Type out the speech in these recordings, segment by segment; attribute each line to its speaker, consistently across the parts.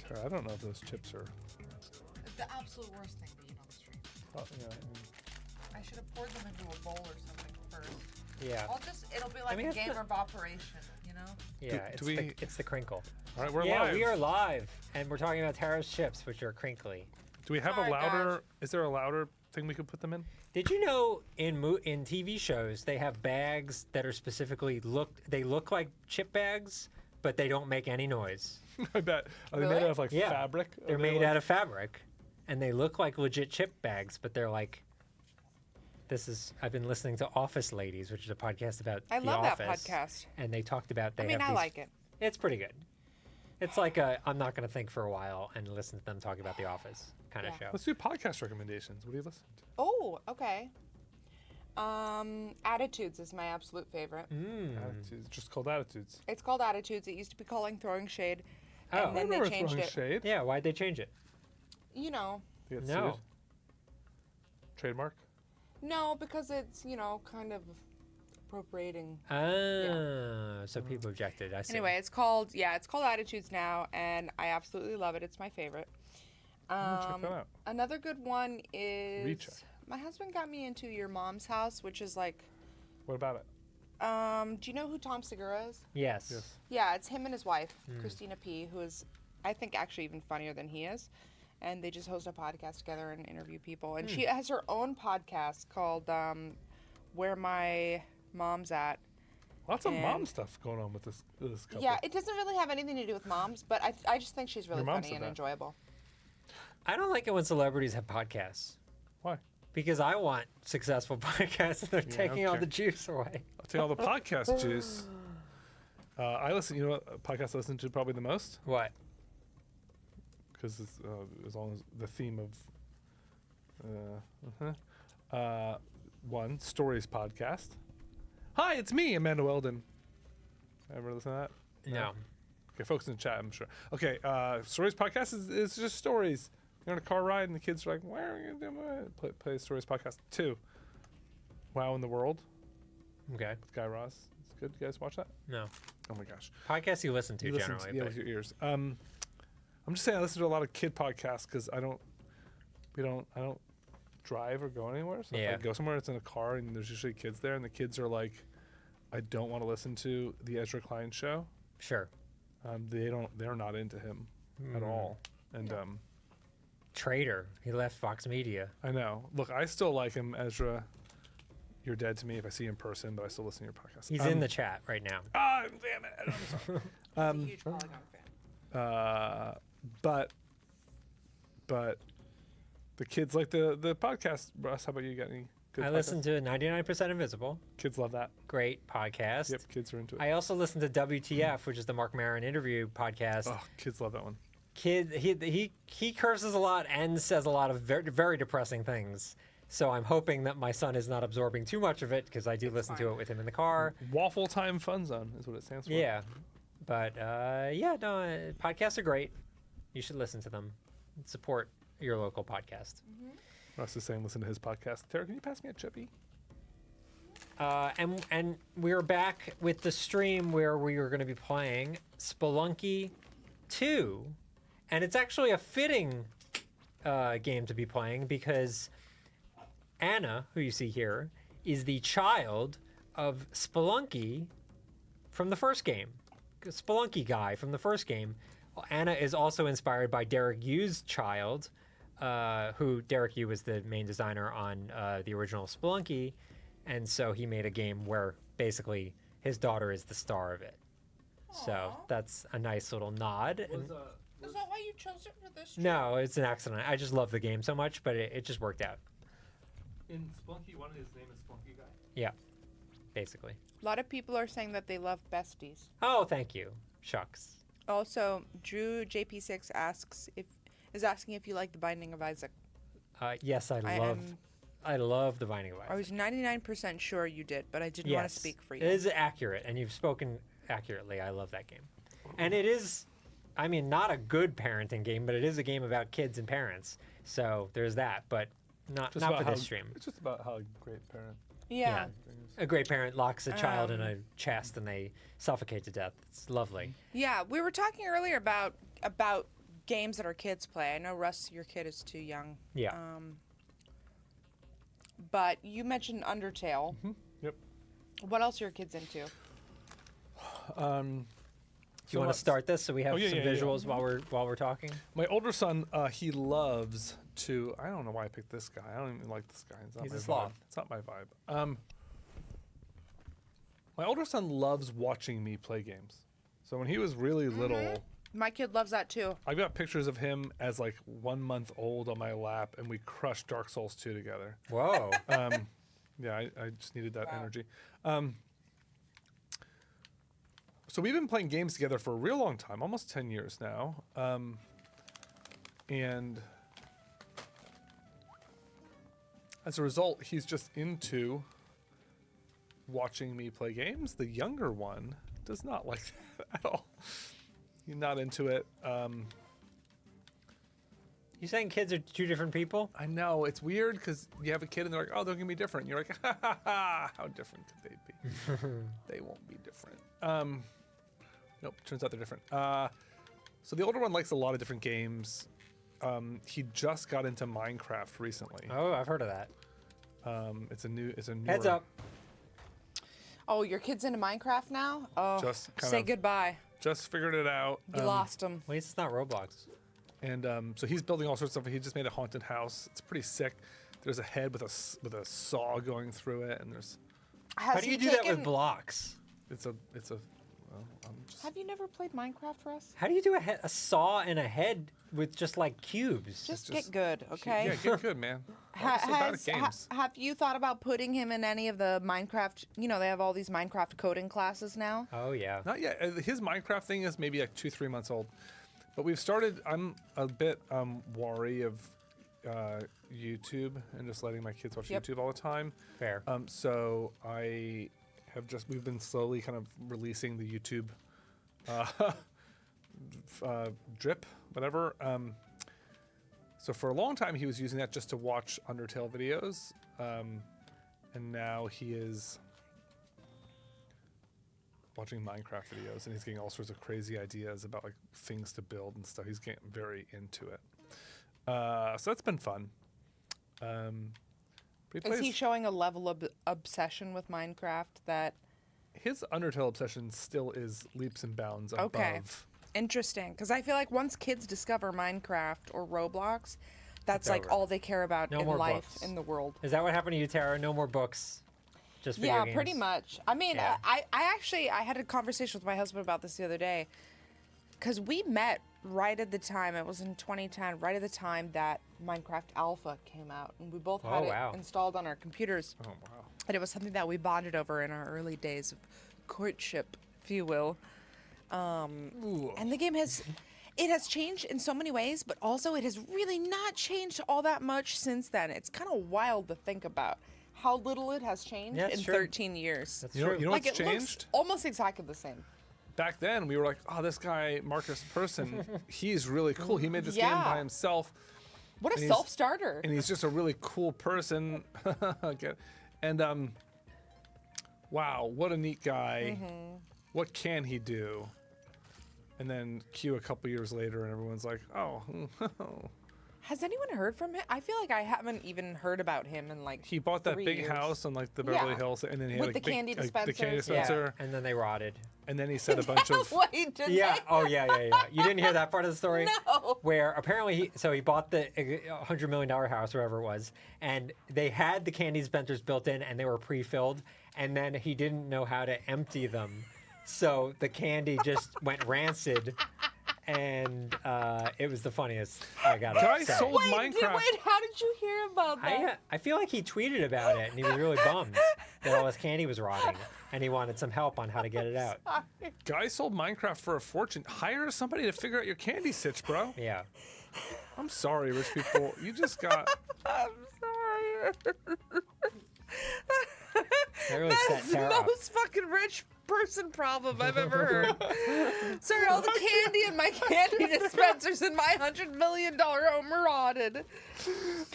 Speaker 1: Sure, I don't know if those chips are.
Speaker 2: It's the absolute worst thing to eat on the street.
Speaker 1: Oh, yeah.
Speaker 2: I should have poured them into a bowl or something first.
Speaker 3: Yeah.
Speaker 2: It'll be like a game of operation, you know?
Speaker 3: Yeah, it's the crinkle.
Speaker 1: All right, we're live.
Speaker 3: Yeah, we are live, and we're talking about Tara's chips, which are crinkly.
Speaker 1: Do we have
Speaker 2: Sorry,
Speaker 1: a louder?
Speaker 2: guys.
Speaker 1: Is there a louder thing we could put them in?
Speaker 3: Did you know in TV shows they have bags that are specifically they look like chip bags, but they don't make any noise.
Speaker 1: I bet. Are they
Speaker 2: Really?
Speaker 1: made out of like
Speaker 3: Yeah.
Speaker 1: fabric?
Speaker 3: They're made out of fabric, and they look like legit chip bags, but they're like. I've been listening to Office Ladies, which is a podcast about
Speaker 4: I
Speaker 3: The
Speaker 4: love that
Speaker 3: Office,
Speaker 4: podcast.
Speaker 3: and they talked about
Speaker 4: I mean, I like it.
Speaker 3: It's pretty good. It's like I'm not going to think for a while and listen to them talk about The Office kind of
Speaker 4: Yeah.
Speaker 3: show.
Speaker 1: Let's do podcast recommendations. What do you listen to?
Speaker 4: Oh, okay. Attitudes is my absolute favorite.
Speaker 1: Attitudes. Just called Attitudes.
Speaker 4: It's called Attitudes. It used to be calling Throwing Shade,
Speaker 3: Oh.
Speaker 4: and then
Speaker 1: I
Speaker 4: they
Speaker 1: remember
Speaker 4: changed
Speaker 1: Throwing
Speaker 4: it.
Speaker 1: Shade.
Speaker 3: Yeah, why'd they change it?
Speaker 4: You know,
Speaker 1: They get
Speaker 3: No.
Speaker 1: sued. Trademark.
Speaker 4: no, because it's kind of appropriating.
Speaker 3: So people objected. I see.
Speaker 4: Anyway, it's called Attitudes now, and I absolutely love it. It's my favorite.
Speaker 1: Check that out.
Speaker 4: Another good one is
Speaker 1: Reach.
Speaker 4: my husband got me into Your Mom's House, which is like,
Speaker 1: What about it?
Speaker 4: do you know who Tom Segura is?
Speaker 3: Yes.
Speaker 1: Yes.
Speaker 4: Yeah, it's him and his wife, Christina P., who is, I think, actually even funnier than he is. And they just host a podcast together and interview people. And she has her own podcast called Where My Mom's At.
Speaker 1: Lots of mom
Speaker 4: And-
Speaker 1: stuff going on with this couple.
Speaker 4: Yeah, it doesn't really have anything to do with moms, but I just think she's really
Speaker 1: Your mom
Speaker 4: funny
Speaker 1: said
Speaker 4: and
Speaker 1: that.
Speaker 4: enjoyable.
Speaker 3: I don't like it when celebrities have podcasts
Speaker 1: Why?
Speaker 3: because I want successful podcasts and they're taking all
Speaker 1: okay.
Speaker 3: the juice away.
Speaker 1: I'll take all the podcast juice. I listen. You know what podcast I listen to probably the most?
Speaker 3: What?
Speaker 1: Because it's as long as the theme of one Stories podcast. Hi, it's me, Amanda Weldon. Ever listen to that?
Speaker 3: No.
Speaker 1: Okay, folks in the chat, I'm sure. Okay, Stories podcast is just stories. You're on a car ride and the kids are like, "Why are you doing play Stories podcast 2? Wow in the World
Speaker 3: Okay.
Speaker 1: with Guy Raz. It's good. You guys watch that?
Speaker 3: No.
Speaker 1: Oh my gosh.
Speaker 3: Podcasts you listen to
Speaker 1: You listen
Speaker 3: generally.
Speaker 1: to, yeah,
Speaker 3: but
Speaker 1: with your ears. I'm just saying I listen to a lot of kid podcasts because I don't drive or go anywhere. So if
Speaker 3: Yeah.
Speaker 1: I go somewhere, it's in a car and there's usually kids there, and the kids are like, I don't want to listen to the Ezra Klein show.
Speaker 3: Sure.
Speaker 1: They're not into him at all. And
Speaker 3: Traitor. He left Fox Media.
Speaker 1: I know. Look, I still like him, Ezra. You're dead to me if I see you in person, but I still listen to your podcast.
Speaker 3: He's in the chat right now.
Speaker 1: Ah, damn it! I'm sorry.
Speaker 4: I'm a huge Polygon fan.
Speaker 1: But the kids like the podcast. Russ, how about you? Got any good
Speaker 3: I
Speaker 1: podcasts?
Speaker 3: listen to 99% Invisible.
Speaker 1: Kids love that.
Speaker 3: Great podcast.
Speaker 1: Yep, kids are into it.
Speaker 3: I also listen to WTF, which is the Mark Maron interview podcast.
Speaker 1: Oh, kids love that one.
Speaker 3: Kid, he curses a lot and says a lot of very, very depressing things. So I'm hoping that my son is not absorbing too much of it because I do listen to it with him in the car.
Speaker 1: Waffle Time Fun Zone is what it stands for.
Speaker 3: Yeah, but podcasts are great. You should listen to them. Support your local podcast.
Speaker 1: Russ is saying listen to his podcast. Tara, can you pass me a chippy?
Speaker 3: And we're back with the stream where we are going to be playing Spelunky 2, and it's actually a fitting game to be playing because Anna, who you see here, is the child of Spelunky from the first game. Spelunky guy from the first game. Anna is also inspired by Derek Yu's child, who Derek Yu was the main designer on the original Spelunky, and so he made a game where basically his daughter is the star of it. So that's a nice little nod. And
Speaker 2: Is that why you chose it for this?
Speaker 3: no, it's an accident. I just love the game so much, but it just worked out.
Speaker 1: In Spelunky, one of his name is Spelunky Guy.
Speaker 3: Yeah, basically.
Speaker 4: A lot of people are saying that they love besties.
Speaker 3: Oh, thank you. Shucks.
Speaker 4: Also, Drew JP6 is asking if you like The Binding of Isaac.
Speaker 3: Yes, I love The Binding of Isaac.
Speaker 4: I was 99% sure you did, but I didn't want to speak for you.
Speaker 3: It is accurate, and you've spoken accurately. I love that game. And it is, I mean, not a good parenting game, but it is a game about kids and parents. So there's that, but not for this stream.
Speaker 1: It's just about how a great parent.
Speaker 4: Yeah.
Speaker 3: A great parent locks a child in a chest and they suffocate to death. It's lovely.
Speaker 4: Yeah, we were talking earlier about games that our kids play. I know Russ, your kid is too young.
Speaker 3: Yeah.
Speaker 4: But you mentioned Undertale.
Speaker 1: Yep.
Speaker 4: What else are your kids into?
Speaker 3: Do you want to start this so we have some visuals while we're talking?
Speaker 1: My older son, he loves to. I don't know why I picked this guy. I don't even like this guy. It's not
Speaker 3: He's
Speaker 1: my
Speaker 3: a sloth.
Speaker 1: vibe. It's not my vibe. My older son loves watching me play games. So when he was really little,
Speaker 4: My kid loves that too.
Speaker 1: I've got pictures of him as like 1 month old on my lap, and we crushed Dark Souls 2 together.
Speaker 3: Whoa.
Speaker 1: Yeah, I just needed that energy. So we've been playing games together for a real long time, almost 10 years now. And as a result, he's just into watching me play games. The younger one does not like that at all. He's not into it.
Speaker 3: You saying kids are two different people?
Speaker 1: I know, it's weird because you have a kid and they're like, oh, they're going to be different. And you're like, ha ha ha, how different could they be? They won't be different. Nope, turns out they're different. So the older one likes a lot of different games. He just got into Minecraft recently.
Speaker 3: Oh, I've heard of that.
Speaker 1: It's a newer,
Speaker 3: Heads up.
Speaker 4: Oh, your kid's into Minecraft now? Oh,
Speaker 1: Just kind
Speaker 4: say
Speaker 1: of-
Speaker 4: goodbye.
Speaker 1: Just figured it out.
Speaker 4: You lost him.
Speaker 3: Wait, it's not Roblox.
Speaker 1: And so he's building all sorts of stuff. He just made a haunted house. It's pretty sick. There's a head with a saw going through it, and there's
Speaker 3: How do you do that with blocks?
Speaker 1: it's a well, I'm just
Speaker 4: Have you never played Minecraft, Russ?
Speaker 3: How do you do a saw and a head with just like cubes?
Speaker 4: Just
Speaker 1: just-
Speaker 4: get good, okay?
Speaker 1: yeah, get good, man. I'm so bad at games.
Speaker 4: Have you thought about putting him in any of the Minecraft? You know, they have all these Minecraft coding classes now.
Speaker 3: Oh yeah.
Speaker 1: Not yet. His Minecraft thing is maybe like 2-3 months old, but we've started. I'm a bit wary of YouTube and just letting my kids watch
Speaker 4: Yep.
Speaker 1: YouTube all the time.
Speaker 3: Fair.
Speaker 1: So we've been slowly kind of releasing the YouTube drip, whatever. So for a long time he was using that just to watch Undertale videos, and now he is watching Minecraft videos, and he's getting all sorts of crazy ideas about like things to build and stuff. He's getting very into it. So that's been fun.
Speaker 4: Is he showing a level of obsession with Minecraft that?
Speaker 1: His Undertale obsession still is leaps and bounds above.
Speaker 4: Okay. Interesting, because I feel like once kids discover Minecraft or Roblox, that's
Speaker 3: It's
Speaker 4: like
Speaker 3: over.
Speaker 4: all they care about
Speaker 3: No
Speaker 4: in
Speaker 3: more
Speaker 4: life,
Speaker 3: books.
Speaker 4: in the world.
Speaker 3: Is that what happened to you, Tara? No more books. Just video
Speaker 4: Yeah,
Speaker 3: games.
Speaker 4: pretty much. I mean,
Speaker 3: Yeah.
Speaker 4: I actually had a conversation with my husband about this the other day, because we met right at the time. It was in 2010, right at the time that Minecraft Alpha came out, and we both had
Speaker 3: Oh, wow.
Speaker 4: it installed on our computers.
Speaker 1: Oh wow.
Speaker 4: And it was something that we bonded over in our early days of courtship, if you will.
Speaker 1: Ooh.
Speaker 4: And the game has changed in so many ways, but also it has really not changed all that much since then. It's kind of wild to think about how little it has changed
Speaker 3: Yeah, it's
Speaker 4: in
Speaker 3: true.
Speaker 4: 13 years.
Speaker 3: That's
Speaker 1: You know,
Speaker 3: true.
Speaker 1: you know
Speaker 4: Like
Speaker 1: what's
Speaker 4: it looks
Speaker 1: changed?
Speaker 4: almost exactly the same.
Speaker 1: Back then, we were like, oh, this guy, Marcus Person, he's really cool. He made this game
Speaker 4: Yeah.
Speaker 1: by himself,
Speaker 4: What a
Speaker 1: And he's-
Speaker 4: self-starter.
Speaker 1: and he's just a really cool person. And wow, what a neat guy. What can he do? And then cue a couple years later, and everyone's like, oh,
Speaker 4: Has anyone heard from him? I feel like I haven't even heard about him in like
Speaker 1: he bought that
Speaker 4: 3
Speaker 1: big
Speaker 4: years.
Speaker 1: house on like the Beverly
Speaker 4: Yeah.
Speaker 1: Hills, and then he
Speaker 4: With
Speaker 1: had
Speaker 4: the
Speaker 1: like big,
Speaker 4: candy
Speaker 1: the candy
Speaker 4: dispensers.
Speaker 3: Yeah.
Speaker 1: dispenser,
Speaker 3: And then they rotted.
Speaker 1: and then he said a bunch of.
Speaker 4: Wait, did
Speaker 3: Yeah.
Speaker 4: they?
Speaker 3: Oh yeah. You didn't hear that part of the story?
Speaker 4: No.
Speaker 3: Where apparently he bought the $100 million house, wherever it was, and they had the candy dispensers built in, and they were pre-filled, and then he didn't know how to empty them, so the candy just went rancid, and it was the funniest. I gotta
Speaker 1: Guy
Speaker 3: say.
Speaker 1: sold
Speaker 4: Wait,
Speaker 1: Minecraft.
Speaker 4: how did you hear about that?
Speaker 3: I feel like he tweeted about it, and he was really bummed that all his candy was rotting, and he wanted some help on how to get it out.
Speaker 1: Guy sold Minecraft for a fortune. Hire somebody to figure out your candy sitch, bro.
Speaker 3: Yeah.
Speaker 1: I'm sorry, rich people. You just got.
Speaker 4: I'm sorry.
Speaker 3: That really set
Speaker 4: That's the
Speaker 3: Tara off.
Speaker 4: most fucking rich person problem I've ever heard. Sorry, all the candy in my candy dispensers in my $100 million home are rotted.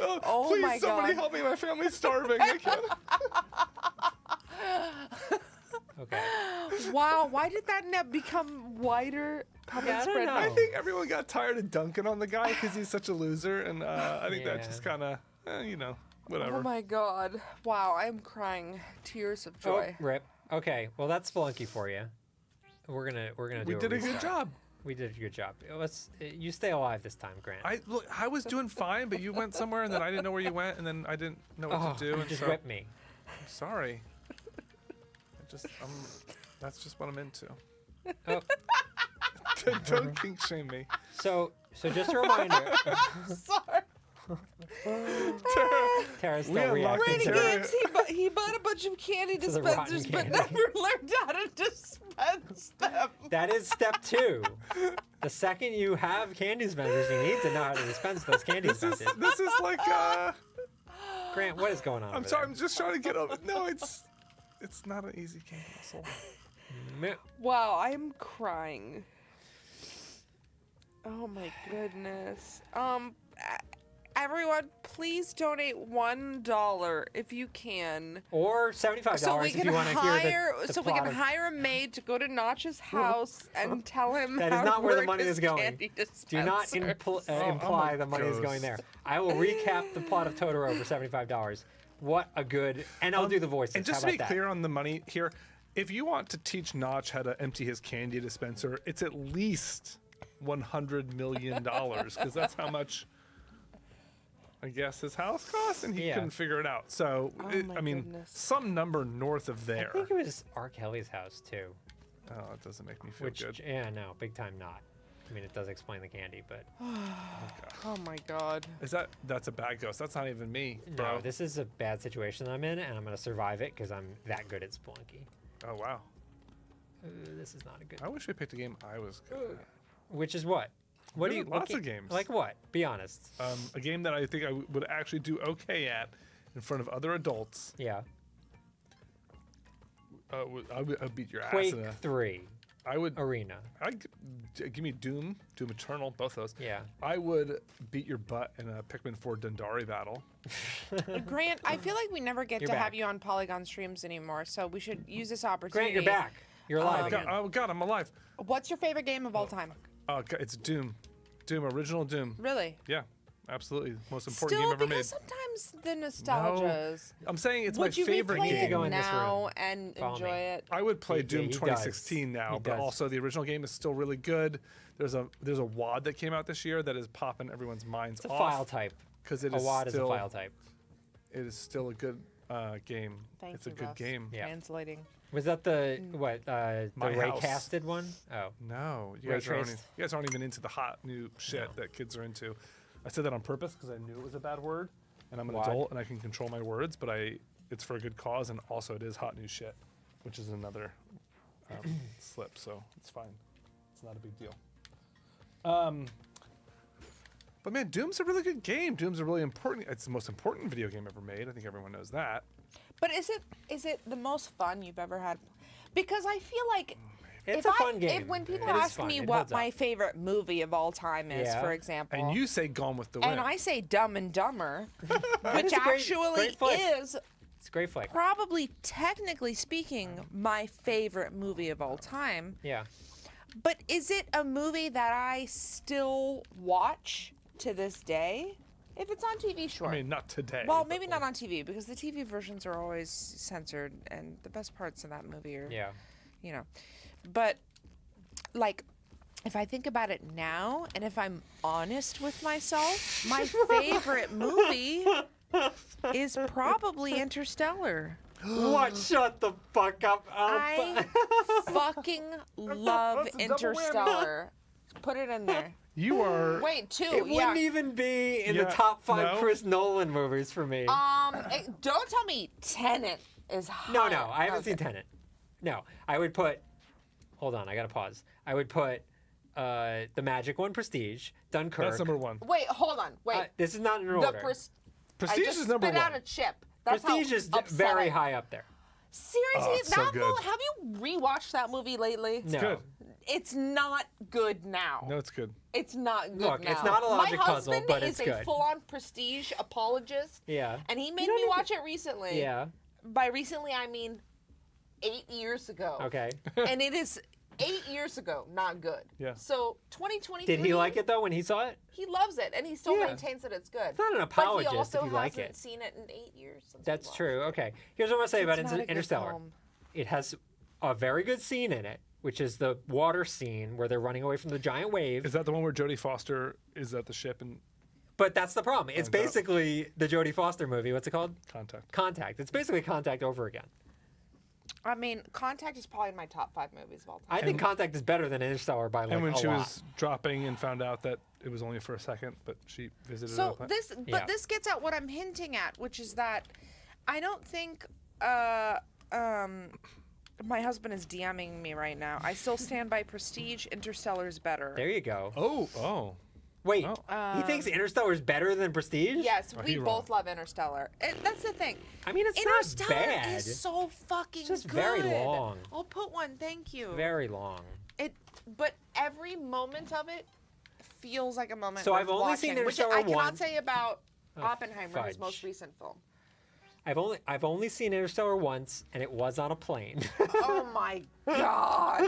Speaker 4: Oh
Speaker 1: Please,
Speaker 4: my
Speaker 1: somebody
Speaker 4: God.
Speaker 1: help me. My family's starving. I can't.
Speaker 3: Okay.
Speaker 4: Wow, why did that net become wider? Public
Speaker 3: Yeah, I don't
Speaker 4: spread
Speaker 3: know.
Speaker 1: I think everyone got tired of dunking on the guy because he's such a loser, and I think that
Speaker 3: Yeah.
Speaker 1: just kind of, whatever.
Speaker 4: Oh my god. Wow, I'm crying tears of
Speaker 3: Oh,
Speaker 4: joy.
Speaker 3: rip. Okay, well that's Spelunky for you. We're gonna
Speaker 1: We
Speaker 3: do
Speaker 1: did a good
Speaker 3: restart.
Speaker 1: job.
Speaker 3: We did a good job. You stay alive this time, Grant.
Speaker 1: I was doing fine, but you went somewhere, and then I didn't know where you went, and then I didn't know what to do,
Speaker 3: you
Speaker 1: and
Speaker 3: just
Speaker 1: so
Speaker 3: whipped me.
Speaker 1: I'm sorry. That's just what I'm into.
Speaker 3: Oh,
Speaker 1: Don't kink shame me.
Speaker 3: so just a reminder.
Speaker 4: Sorry.
Speaker 3: Tara's
Speaker 1: We
Speaker 3: still
Speaker 1: unlocked
Speaker 3: reacting.
Speaker 1: the
Speaker 3: to
Speaker 1: Tara-
Speaker 4: Games, he bought a bunch of candy
Speaker 3: To the rotten
Speaker 4: dispensers, but
Speaker 3: candy.
Speaker 4: never learned how to dispense them.
Speaker 3: That is step 2. The second you have candy dispensers, you need to know how to dispense those candy dispensers.
Speaker 1: This is like
Speaker 3: Grant, what is going on?
Speaker 1: I'm
Speaker 3: over
Speaker 1: sorry.
Speaker 3: there?
Speaker 1: I'm just trying to get over. No, it's not an easy game. Soul.
Speaker 3: Mi-
Speaker 4: Wow, I'm crying. Oh my goodness. Everyone, please donate $1 if you can.
Speaker 3: Or $75
Speaker 4: So we
Speaker 3: if
Speaker 4: can
Speaker 3: you want to hear the
Speaker 4: so we
Speaker 3: plot
Speaker 4: can
Speaker 3: of-
Speaker 4: hire a maid to go to Notch's house and tell him
Speaker 3: That is
Speaker 4: how
Speaker 3: not
Speaker 4: to
Speaker 3: where the
Speaker 4: work
Speaker 3: money
Speaker 4: his
Speaker 3: is going.
Speaker 4: candy
Speaker 3: Do not
Speaker 4: dispenser.
Speaker 3: imply
Speaker 1: I'm a
Speaker 3: the money is going
Speaker 1: ghost.
Speaker 3: there. I will recap the plot of Totoro for $75. What a good... And I'll do the voices.
Speaker 1: And just
Speaker 3: How
Speaker 1: to be
Speaker 3: about that?
Speaker 1: clear on the money here, if you want to teach Notch how to empty his candy dispenser, it's at least $100 million because that's how much, I guess, his house costs, and he
Speaker 3: Yeah.
Speaker 1: couldn't figure it out. So,
Speaker 4: Oh my
Speaker 1: I mean,
Speaker 4: goodness.
Speaker 1: some number north of
Speaker 3: I
Speaker 1: there.
Speaker 3: think it was R. Kelly's house, too.
Speaker 1: Oh, it doesn't make me feel
Speaker 3: Which,
Speaker 1: good.
Speaker 3: yeah, no, big time not. I mean, it does explain the candy, but...
Speaker 4: Oh my god.
Speaker 1: That's a bad ghost. That's not even me, bro.
Speaker 3: No, this is a bad situation I'm in, and I'm going to survive it because I'm that good at Spelunky.
Speaker 1: Oh, wow.
Speaker 3: This is not a good...
Speaker 1: I wish we picked a game I was good at.
Speaker 3: Which is what? What do you...
Speaker 1: Lots
Speaker 3: what
Speaker 1: of games.
Speaker 3: Like what? Be honest.
Speaker 1: A game that I think I would actually do okay at in front of other adults.
Speaker 3: Yeah.
Speaker 1: I would beat your
Speaker 3: Quake
Speaker 1: ass in a...
Speaker 3: 3
Speaker 1: I would...
Speaker 3: Arena.
Speaker 1: Give me Doom Eternal, both those.
Speaker 3: Yeah.
Speaker 1: I would beat your butt in a Pikmin 4 Dundari battle.
Speaker 4: Grant, I feel like we never get
Speaker 3: You're
Speaker 4: to have
Speaker 3: back.
Speaker 4: you on Polygon streams anymore, so we should use this opportunity.
Speaker 3: Grant, you're back. You're alive again.
Speaker 1: Oh God, I'm alive.
Speaker 4: What's your favorite game of all time?
Speaker 1: It's Doom. Original Doom.
Speaker 4: Really?
Speaker 1: Yeah, absolutely. Most important
Speaker 4: Still,
Speaker 1: game ever
Speaker 4: because
Speaker 1: made.
Speaker 4: sometimes the nostalgia is...
Speaker 1: I'm saying it's
Speaker 4: Would
Speaker 1: my
Speaker 4: you
Speaker 1: favorite
Speaker 4: replay
Speaker 1: game.
Speaker 4: it
Speaker 3: Go in this
Speaker 4: now
Speaker 3: room.
Speaker 4: and
Speaker 3: Follow
Speaker 4: enjoy
Speaker 3: me.
Speaker 4: it?
Speaker 1: I would play Doom
Speaker 3: he does.
Speaker 1: 2016 now,
Speaker 3: He
Speaker 1: but
Speaker 3: does.
Speaker 1: also the original game is still really good. There's a WAD that came out this year that is popping everyone's minds
Speaker 3: It's a
Speaker 1: off
Speaker 3: file type.
Speaker 1: because it
Speaker 3: A
Speaker 1: is
Speaker 3: WAD is a
Speaker 1: still
Speaker 3: file type.
Speaker 1: it is still a good game.
Speaker 4: Thank
Speaker 1: It's a
Speaker 4: you,
Speaker 1: good
Speaker 4: Russ.
Speaker 1: game.
Speaker 3: Yeah.
Speaker 4: Translating.
Speaker 3: Was that the what? The
Speaker 1: My house.
Speaker 3: raycasted one? Oh,
Speaker 1: No, you
Speaker 3: Ray
Speaker 1: guys, aren't,
Speaker 3: traced?
Speaker 1: you guys aren't even into the hot new shit that kids are into. I said that on purpose because I knew it was a bad word, and I'm an
Speaker 3: Wad.
Speaker 1: adult and I can control my words, but it's for a good cause, and also it is hot new shit, which is another slip, so it's fine. It's not a big deal. But man, Doom's a really good game. Doom's a really important. It's the most important video game ever made. I think everyone knows that.
Speaker 4: But is it the most fun you've ever had? Because I feel like
Speaker 3: it's
Speaker 4: if
Speaker 3: a fun game.
Speaker 4: If when people
Speaker 3: It is
Speaker 4: ask
Speaker 3: fun.
Speaker 4: me
Speaker 3: It
Speaker 4: what
Speaker 3: holds
Speaker 4: my
Speaker 3: up.
Speaker 4: favorite movie of all time is,
Speaker 3: Yeah.
Speaker 4: for example,
Speaker 1: And you say Gone with the Wind.
Speaker 4: and I say Dumb and Dumber, which
Speaker 3: is a great-
Speaker 4: actually
Speaker 3: great flick.
Speaker 4: is
Speaker 3: It's a great flick.
Speaker 4: probably technically speaking my favorite movie of all time.
Speaker 3: Yeah.
Speaker 4: But is it a movie that I still watch to this day? If it's on TV, sure.
Speaker 1: I mean, not today.
Speaker 4: Well,
Speaker 1: but
Speaker 4: maybe
Speaker 1: like-
Speaker 4: not on TV because the TV versions are always censored, and the best parts of that movie are,
Speaker 3: Yeah.
Speaker 4: you know. But like, if I think about it now, and if I'm honest with myself, my favorite movie is probably Interstellar.
Speaker 3: What? Shut the fuck up.
Speaker 4: I fucking love
Speaker 1: That's a double whammy.
Speaker 4: Interstellar. Put it in there.
Speaker 1: You are.
Speaker 4: Wait, two.
Speaker 3: It
Speaker 4: yeah.
Speaker 3: wouldn't even be in the
Speaker 1: Yeah,
Speaker 3: top 5
Speaker 1: no.
Speaker 3: Chris Nolan movies for me.
Speaker 4: Don't tell me Tenet is high.
Speaker 3: No, I haven't seen Tenet. No, I would put. Hold on, I gotta pause. I would put the Magic One, Prestige, Dunkirk.
Speaker 1: That's number one.
Speaker 4: Wait, hold on. Wait.
Speaker 3: This is not in
Speaker 4: the
Speaker 3: order.
Speaker 1: Prestige
Speaker 4: I just
Speaker 1: is number
Speaker 4: spit out
Speaker 1: one.
Speaker 4: a chip. That's
Speaker 3: Prestige
Speaker 4: how
Speaker 3: is
Speaker 4: upset
Speaker 3: very
Speaker 4: I-
Speaker 3: high up there.
Speaker 4: Seriously,
Speaker 1: it's so
Speaker 4: that
Speaker 1: good.
Speaker 4: movie. Have you rewatched that movie lately?
Speaker 3: No.
Speaker 1: Good.
Speaker 4: It's not good now.
Speaker 1: No, it's good.
Speaker 4: It's not good
Speaker 3: Look,
Speaker 4: now.
Speaker 3: it's not a logic
Speaker 4: My
Speaker 3: puzzle,
Speaker 4: husband
Speaker 3: but
Speaker 4: is
Speaker 3: it's
Speaker 4: a
Speaker 3: good.
Speaker 4: full-on Prestige apologist.
Speaker 3: Yeah.
Speaker 4: And he made
Speaker 3: don't
Speaker 4: me
Speaker 3: need
Speaker 4: watch it recently.
Speaker 3: Yeah.
Speaker 4: By recently, I mean
Speaker 2: 8 years ago.
Speaker 3: Okay.
Speaker 2: And it is 8 years ago, not good.
Speaker 1: Yeah.
Speaker 2: So 2023.
Speaker 3: Did he like it though when he saw it?
Speaker 2: He loves it, and he still
Speaker 1: Yeah.
Speaker 2: maintains that it's good.
Speaker 3: It's not an
Speaker 2: But
Speaker 3: apologist
Speaker 2: he also
Speaker 3: if you like
Speaker 2: hasn't
Speaker 3: it.
Speaker 2: seen it in 8 years. Since
Speaker 3: That's
Speaker 2: we watched
Speaker 3: true.
Speaker 2: it.
Speaker 3: Okay. Here's what I'm gonna say about
Speaker 4: It's not a good
Speaker 3: Interstellar.
Speaker 4: film.
Speaker 3: It has a very good scene in it, which is the water scene where they're running away from the giant wave.
Speaker 1: Is that the one where Jodie Foster is at the ship and
Speaker 3: But that's the problem. It's
Speaker 1: Finds out.
Speaker 3: basically the Jodie Foster movie. What's it called?
Speaker 1: Contact?
Speaker 3: Contact. It's basically Contact over again.
Speaker 4: I mean, Contact is probably in my top 5 movies of all time.
Speaker 3: I think Contact is better than Interstellar by like
Speaker 1: And when
Speaker 3: a
Speaker 1: she
Speaker 3: lot.
Speaker 1: was dropping and found out that it was only for a second, but she visited.
Speaker 4: So
Speaker 1: it
Speaker 4: this,
Speaker 3: Yeah.
Speaker 4: but this gets at what I'm hinting at, which is that I don't think. My husband is DMing me right now. I still stand by Prestige. Interstellar is better.
Speaker 3: There you go.
Speaker 1: Oh.
Speaker 3: Wait,
Speaker 1: Oh.
Speaker 3: he thinks Interstellar is better than Prestige?
Speaker 4: Yes,
Speaker 1: Oh,
Speaker 4: we
Speaker 1: he
Speaker 4: both love Interstellar. That's the thing.
Speaker 3: I mean, it's
Speaker 4: Interstellar
Speaker 3: not bad.
Speaker 4: is so fucking
Speaker 3: just
Speaker 4: good.
Speaker 3: very long.
Speaker 4: I'll put one. Thank you.
Speaker 3: Very long.
Speaker 4: But every moment of it feels like a moment.
Speaker 3: So
Speaker 4: worth
Speaker 3: I've only seen
Speaker 4: watching, which
Speaker 3: Interstellar
Speaker 4: I cannot
Speaker 3: once.
Speaker 4: say about
Speaker 3: Oh,
Speaker 4: Oppenheimer, his
Speaker 3: fudge.
Speaker 4: most recent film.
Speaker 3: I've only seen Interstellar once, and it was on a plane.
Speaker 4: Oh my god!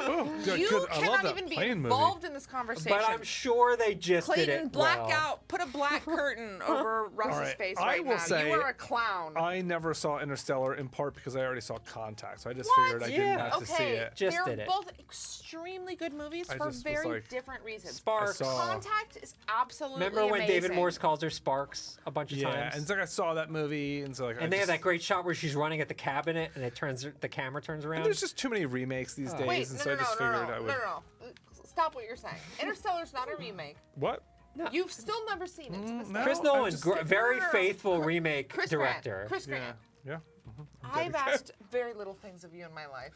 Speaker 1: good,
Speaker 4: You
Speaker 1: good. I love
Speaker 4: cannot
Speaker 1: that
Speaker 4: even be
Speaker 1: plane movie.
Speaker 4: involved in this conversation.
Speaker 3: But I'm sure they just did
Speaker 4: Clayton,
Speaker 3: it
Speaker 4: black
Speaker 3: well.
Speaker 4: out. Put a black curtain over Russ's
Speaker 1: right,
Speaker 4: face
Speaker 1: I
Speaker 4: right
Speaker 1: will
Speaker 4: now.
Speaker 1: say-
Speaker 4: You are a clown.
Speaker 1: I never saw Interstellar in part because I already saw Contact, so I just
Speaker 4: What?
Speaker 1: figured I didn't
Speaker 3: Yeah.
Speaker 1: have to see
Speaker 4: Okay,
Speaker 1: it.
Speaker 3: Just
Speaker 4: they're
Speaker 3: did it.
Speaker 4: both extremely good movies
Speaker 1: I
Speaker 4: for
Speaker 1: just was
Speaker 4: very
Speaker 1: like-
Speaker 4: different reasons.
Speaker 3: Sparks.
Speaker 1: I saw-
Speaker 4: Contact is absolutely
Speaker 3: Remember when David
Speaker 4: amazing.
Speaker 3: Morse calls her Sparks a bunch of
Speaker 1: Yeah,
Speaker 3: times?
Speaker 1: and it's like I saw that movie, and so like.
Speaker 3: And they have that great shot where she's running at the cabinet, and the camera turns around.
Speaker 1: There's just too many remakes these days,
Speaker 4: Wait,
Speaker 1: and
Speaker 4: no,
Speaker 1: so
Speaker 4: no,
Speaker 1: I just
Speaker 4: no,
Speaker 1: figured
Speaker 4: no,
Speaker 1: I would.
Speaker 4: no. Stop what you're saying. Interstellar's not a remake.
Speaker 1: What?
Speaker 3: No.
Speaker 4: You've still never seen it. to this
Speaker 1: no.
Speaker 4: day.
Speaker 3: Chris
Speaker 1: I'm
Speaker 3: Nolan,
Speaker 1: just-
Speaker 3: very
Speaker 4: No, no, no.
Speaker 3: faithful remake
Speaker 4: Chris
Speaker 3: director.
Speaker 4: Grant. Chris
Speaker 1: Yeah,
Speaker 4: Grant.
Speaker 1: yeah.
Speaker 4: I've asked very little things of you in my life.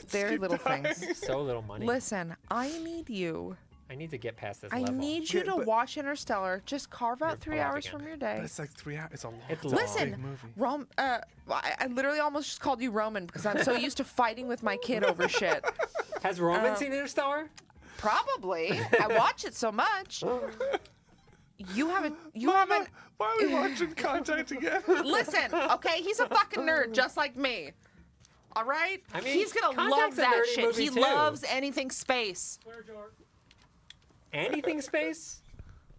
Speaker 4: Very little things.
Speaker 3: So little money.
Speaker 4: Listen, I need you.
Speaker 3: I need to get past this
Speaker 4: I
Speaker 3: level.
Speaker 4: need you
Speaker 1: Yeah,
Speaker 4: to
Speaker 1: but-
Speaker 4: watch Interstellar. Just carve out
Speaker 3: You're
Speaker 4: 3
Speaker 3: off
Speaker 4: hours
Speaker 3: again.
Speaker 4: from your day.
Speaker 1: But it's like 3 hours. It's a long.
Speaker 3: It's
Speaker 1: a
Speaker 3: long.
Speaker 4: Listen,
Speaker 1: big movie.
Speaker 4: I literally almost just called you Roman because I'm so used to fighting with my kid over shit.
Speaker 3: Has Roman seen Interstellar?
Speaker 4: Probably. I watch it so much. You haven't. You
Speaker 1: Mama,
Speaker 4: haven't.
Speaker 1: why are we watching Contact again?
Speaker 4: Listen, okay? He's a fucking nerd just like me. All right?
Speaker 3: I mean,
Speaker 4: he's gonna love
Speaker 3: Contact's a
Speaker 4: that
Speaker 3: nerdy
Speaker 4: shit.
Speaker 3: movie,
Speaker 4: He
Speaker 3: too.
Speaker 4: loves anything space.
Speaker 3: Anything space?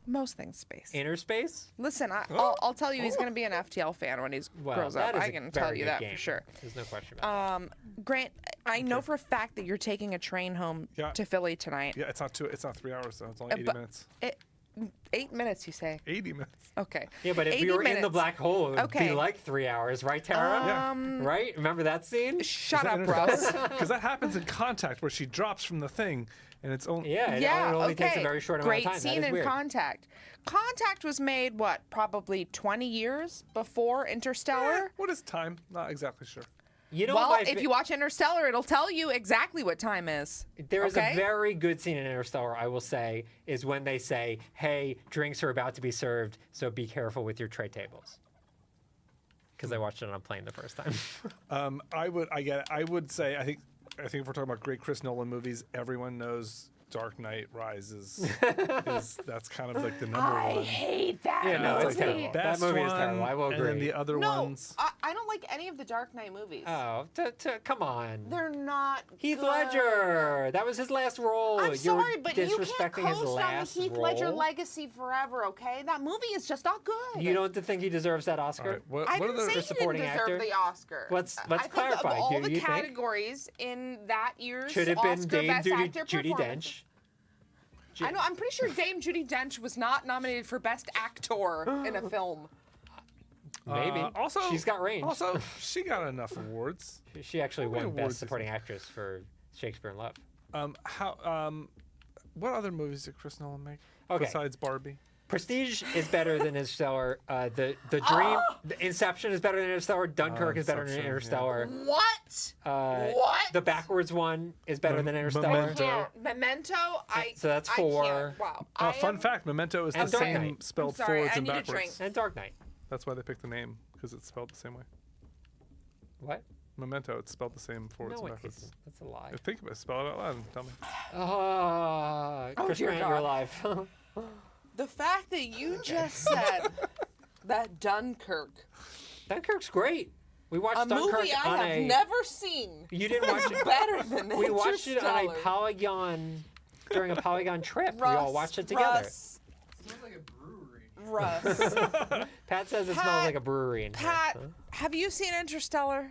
Speaker 4: Most things space.
Speaker 3: Inner space?
Speaker 4: Listen, I'll tell you, he's gonna be an FTL fan when he
Speaker 3: Well,
Speaker 4: grows
Speaker 3: that
Speaker 4: up.
Speaker 3: is
Speaker 4: I
Speaker 3: a
Speaker 4: can
Speaker 3: very
Speaker 4: tell you
Speaker 3: good
Speaker 4: that
Speaker 3: game.
Speaker 4: for sure.
Speaker 3: There's no question about
Speaker 4: Grant, I know for a fact that you're taking a train home
Speaker 1: Yeah.
Speaker 4: to Philly tonight.
Speaker 1: Yeah, it's not 3 hours though. It's only 80
Speaker 4: but-
Speaker 1: minutes.
Speaker 4: 8 minutes, you say?
Speaker 1: 80 minutes.
Speaker 4: Okay.
Speaker 3: that. Yeah, but if
Speaker 4: 80
Speaker 3: you were in the
Speaker 4: minutes.
Speaker 3: black hole, it would
Speaker 4: Okay.
Speaker 3: be like 3 hours, right, Tara?
Speaker 1: Yeah.
Speaker 3: Right? Remember that scene?
Speaker 4: Shut up, Russ.
Speaker 1: Because that happens in Contact where she drops from the thing, and it's only.
Speaker 3: Yeah, it
Speaker 4: Yeah,
Speaker 3: only
Speaker 4: okay.
Speaker 3: takes a very short
Speaker 4: Great
Speaker 3: amount of time.
Speaker 4: scene
Speaker 3: That is
Speaker 4: in
Speaker 3: weird.
Speaker 4: Contact. Contact was made, what, probably 20 years before Interstellar?
Speaker 1: What is time? Not exactly sure.
Speaker 3: You know
Speaker 4: Well,
Speaker 3: what
Speaker 4: if you watch Interstellar, it'll tell you exactly what time is.
Speaker 3: there is
Speaker 4: okay?
Speaker 3: a very good scene in Interstellar, I will say, is when they say, hey, drinks are about to be served, so be careful with your tray tables. Because I watched it on a plane the first time.
Speaker 1: I would say I think if we're talking about great Chris Nolan movies, everyone knows Dark Knight Rises. That's kind of like the number one.
Speaker 4: hate that
Speaker 3: Yeah, no,
Speaker 1: It's
Speaker 3: it's
Speaker 1: like
Speaker 3: terrible.
Speaker 1: the
Speaker 3: That
Speaker 1: best
Speaker 3: movie
Speaker 1: one,
Speaker 3: is terrible. I will
Speaker 1: And then
Speaker 3: agree.
Speaker 1: the other
Speaker 4: No,
Speaker 1: ones.
Speaker 4: I don't like any of the Dark Knight movies.
Speaker 3: Oh, come on.
Speaker 4: They're not
Speaker 3: Heath
Speaker 4: good.
Speaker 3: Ledger. That was his last role.
Speaker 4: I'm
Speaker 3: You're
Speaker 4: sorry, but you can't
Speaker 3: disrespecting his
Speaker 4: coast on the
Speaker 3: last
Speaker 4: Heath
Speaker 3: role.
Speaker 4: Ledger legacy forever, okay? That movie is just not good.
Speaker 3: You don't think he deserves that
Speaker 1: All
Speaker 3: Oscar?
Speaker 1: right, what
Speaker 4: I
Speaker 1: are
Speaker 4: didn't
Speaker 1: the
Speaker 4: say he
Speaker 3: supporting
Speaker 4: didn't deserve
Speaker 3: actor?
Speaker 4: the Oscar.
Speaker 3: Let's
Speaker 4: I think
Speaker 3: clarify.
Speaker 4: Of all
Speaker 3: Do
Speaker 4: the
Speaker 3: you think-
Speaker 4: categories in that year's
Speaker 3: Should have been
Speaker 4: Oscar
Speaker 3: Dame
Speaker 4: Best
Speaker 3: Judi
Speaker 4: Actor
Speaker 3: Dench.
Speaker 4: performance- I know. I'm pretty sure Dame Judi Dench was not nominated for Best Actor in a film.
Speaker 3: Maybe.
Speaker 1: Also,
Speaker 3: she's got range.
Speaker 1: Also, she got enough awards.
Speaker 3: She actually
Speaker 1: How many
Speaker 3: won
Speaker 1: awards
Speaker 3: Best
Speaker 1: is
Speaker 3: Supporting
Speaker 1: it?
Speaker 3: Actress for Shakespeare in Love.
Speaker 1: What other movies did Chris Nolan make
Speaker 3: Okay.
Speaker 1: besides Barbie?
Speaker 3: Prestige is better than Interstellar. The Dream, the Inception is better than Interstellar. Dunkirk is better than
Speaker 1: Inception, yeah.
Speaker 3: Interstellar.
Speaker 4: What? What?
Speaker 3: The backwards one is better than Interstellar.
Speaker 1: Memento.
Speaker 4: Can't. Memento.
Speaker 3: So that's
Speaker 4: I
Speaker 3: 4.
Speaker 4: Can't. Wow.
Speaker 1: Fun fact: Memento is the
Speaker 3: And Dark
Speaker 1: same
Speaker 3: Knight.
Speaker 1: spelled
Speaker 4: I'm sorry,
Speaker 1: forwards
Speaker 4: I
Speaker 1: and
Speaker 4: need a
Speaker 1: backwards.
Speaker 4: drink.
Speaker 3: And Dark Knight.
Speaker 1: That's why they picked the name because it's spelled the same way.
Speaker 3: What?
Speaker 1: Memento, it's spelled the same forwards
Speaker 3: No,
Speaker 1: and
Speaker 3: it
Speaker 1: backwards.
Speaker 3: isn't. That's a lie.
Speaker 1: Think about it. Spell it out loud. And tell me.
Speaker 3: Chris
Speaker 4: dear
Speaker 3: Grant, you're
Speaker 4: God.
Speaker 3: alive.
Speaker 4: The fact that you just said that Dunkirk.
Speaker 3: Dunkirk's great. We watched
Speaker 2: A
Speaker 3: Dunkirk
Speaker 2: movie I
Speaker 3: on
Speaker 2: have
Speaker 3: a.
Speaker 2: never seen.
Speaker 3: You didn't watch it.
Speaker 2: Better than
Speaker 3: We watched it on a
Speaker 2: Interstellar.
Speaker 3: Polygon during a Polygon trip. we all
Speaker 2: Russ,
Speaker 3: watched it together.
Speaker 2: Russ,
Speaker 5: Smells like a brewery.
Speaker 2: Russ.
Speaker 3: Pat says it
Speaker 4: Pat-
Speaker 3: smells like a brewery in
Speaker 4: Pat,
Speaker 3: here.
Speaker 4: have you seen Interstellar?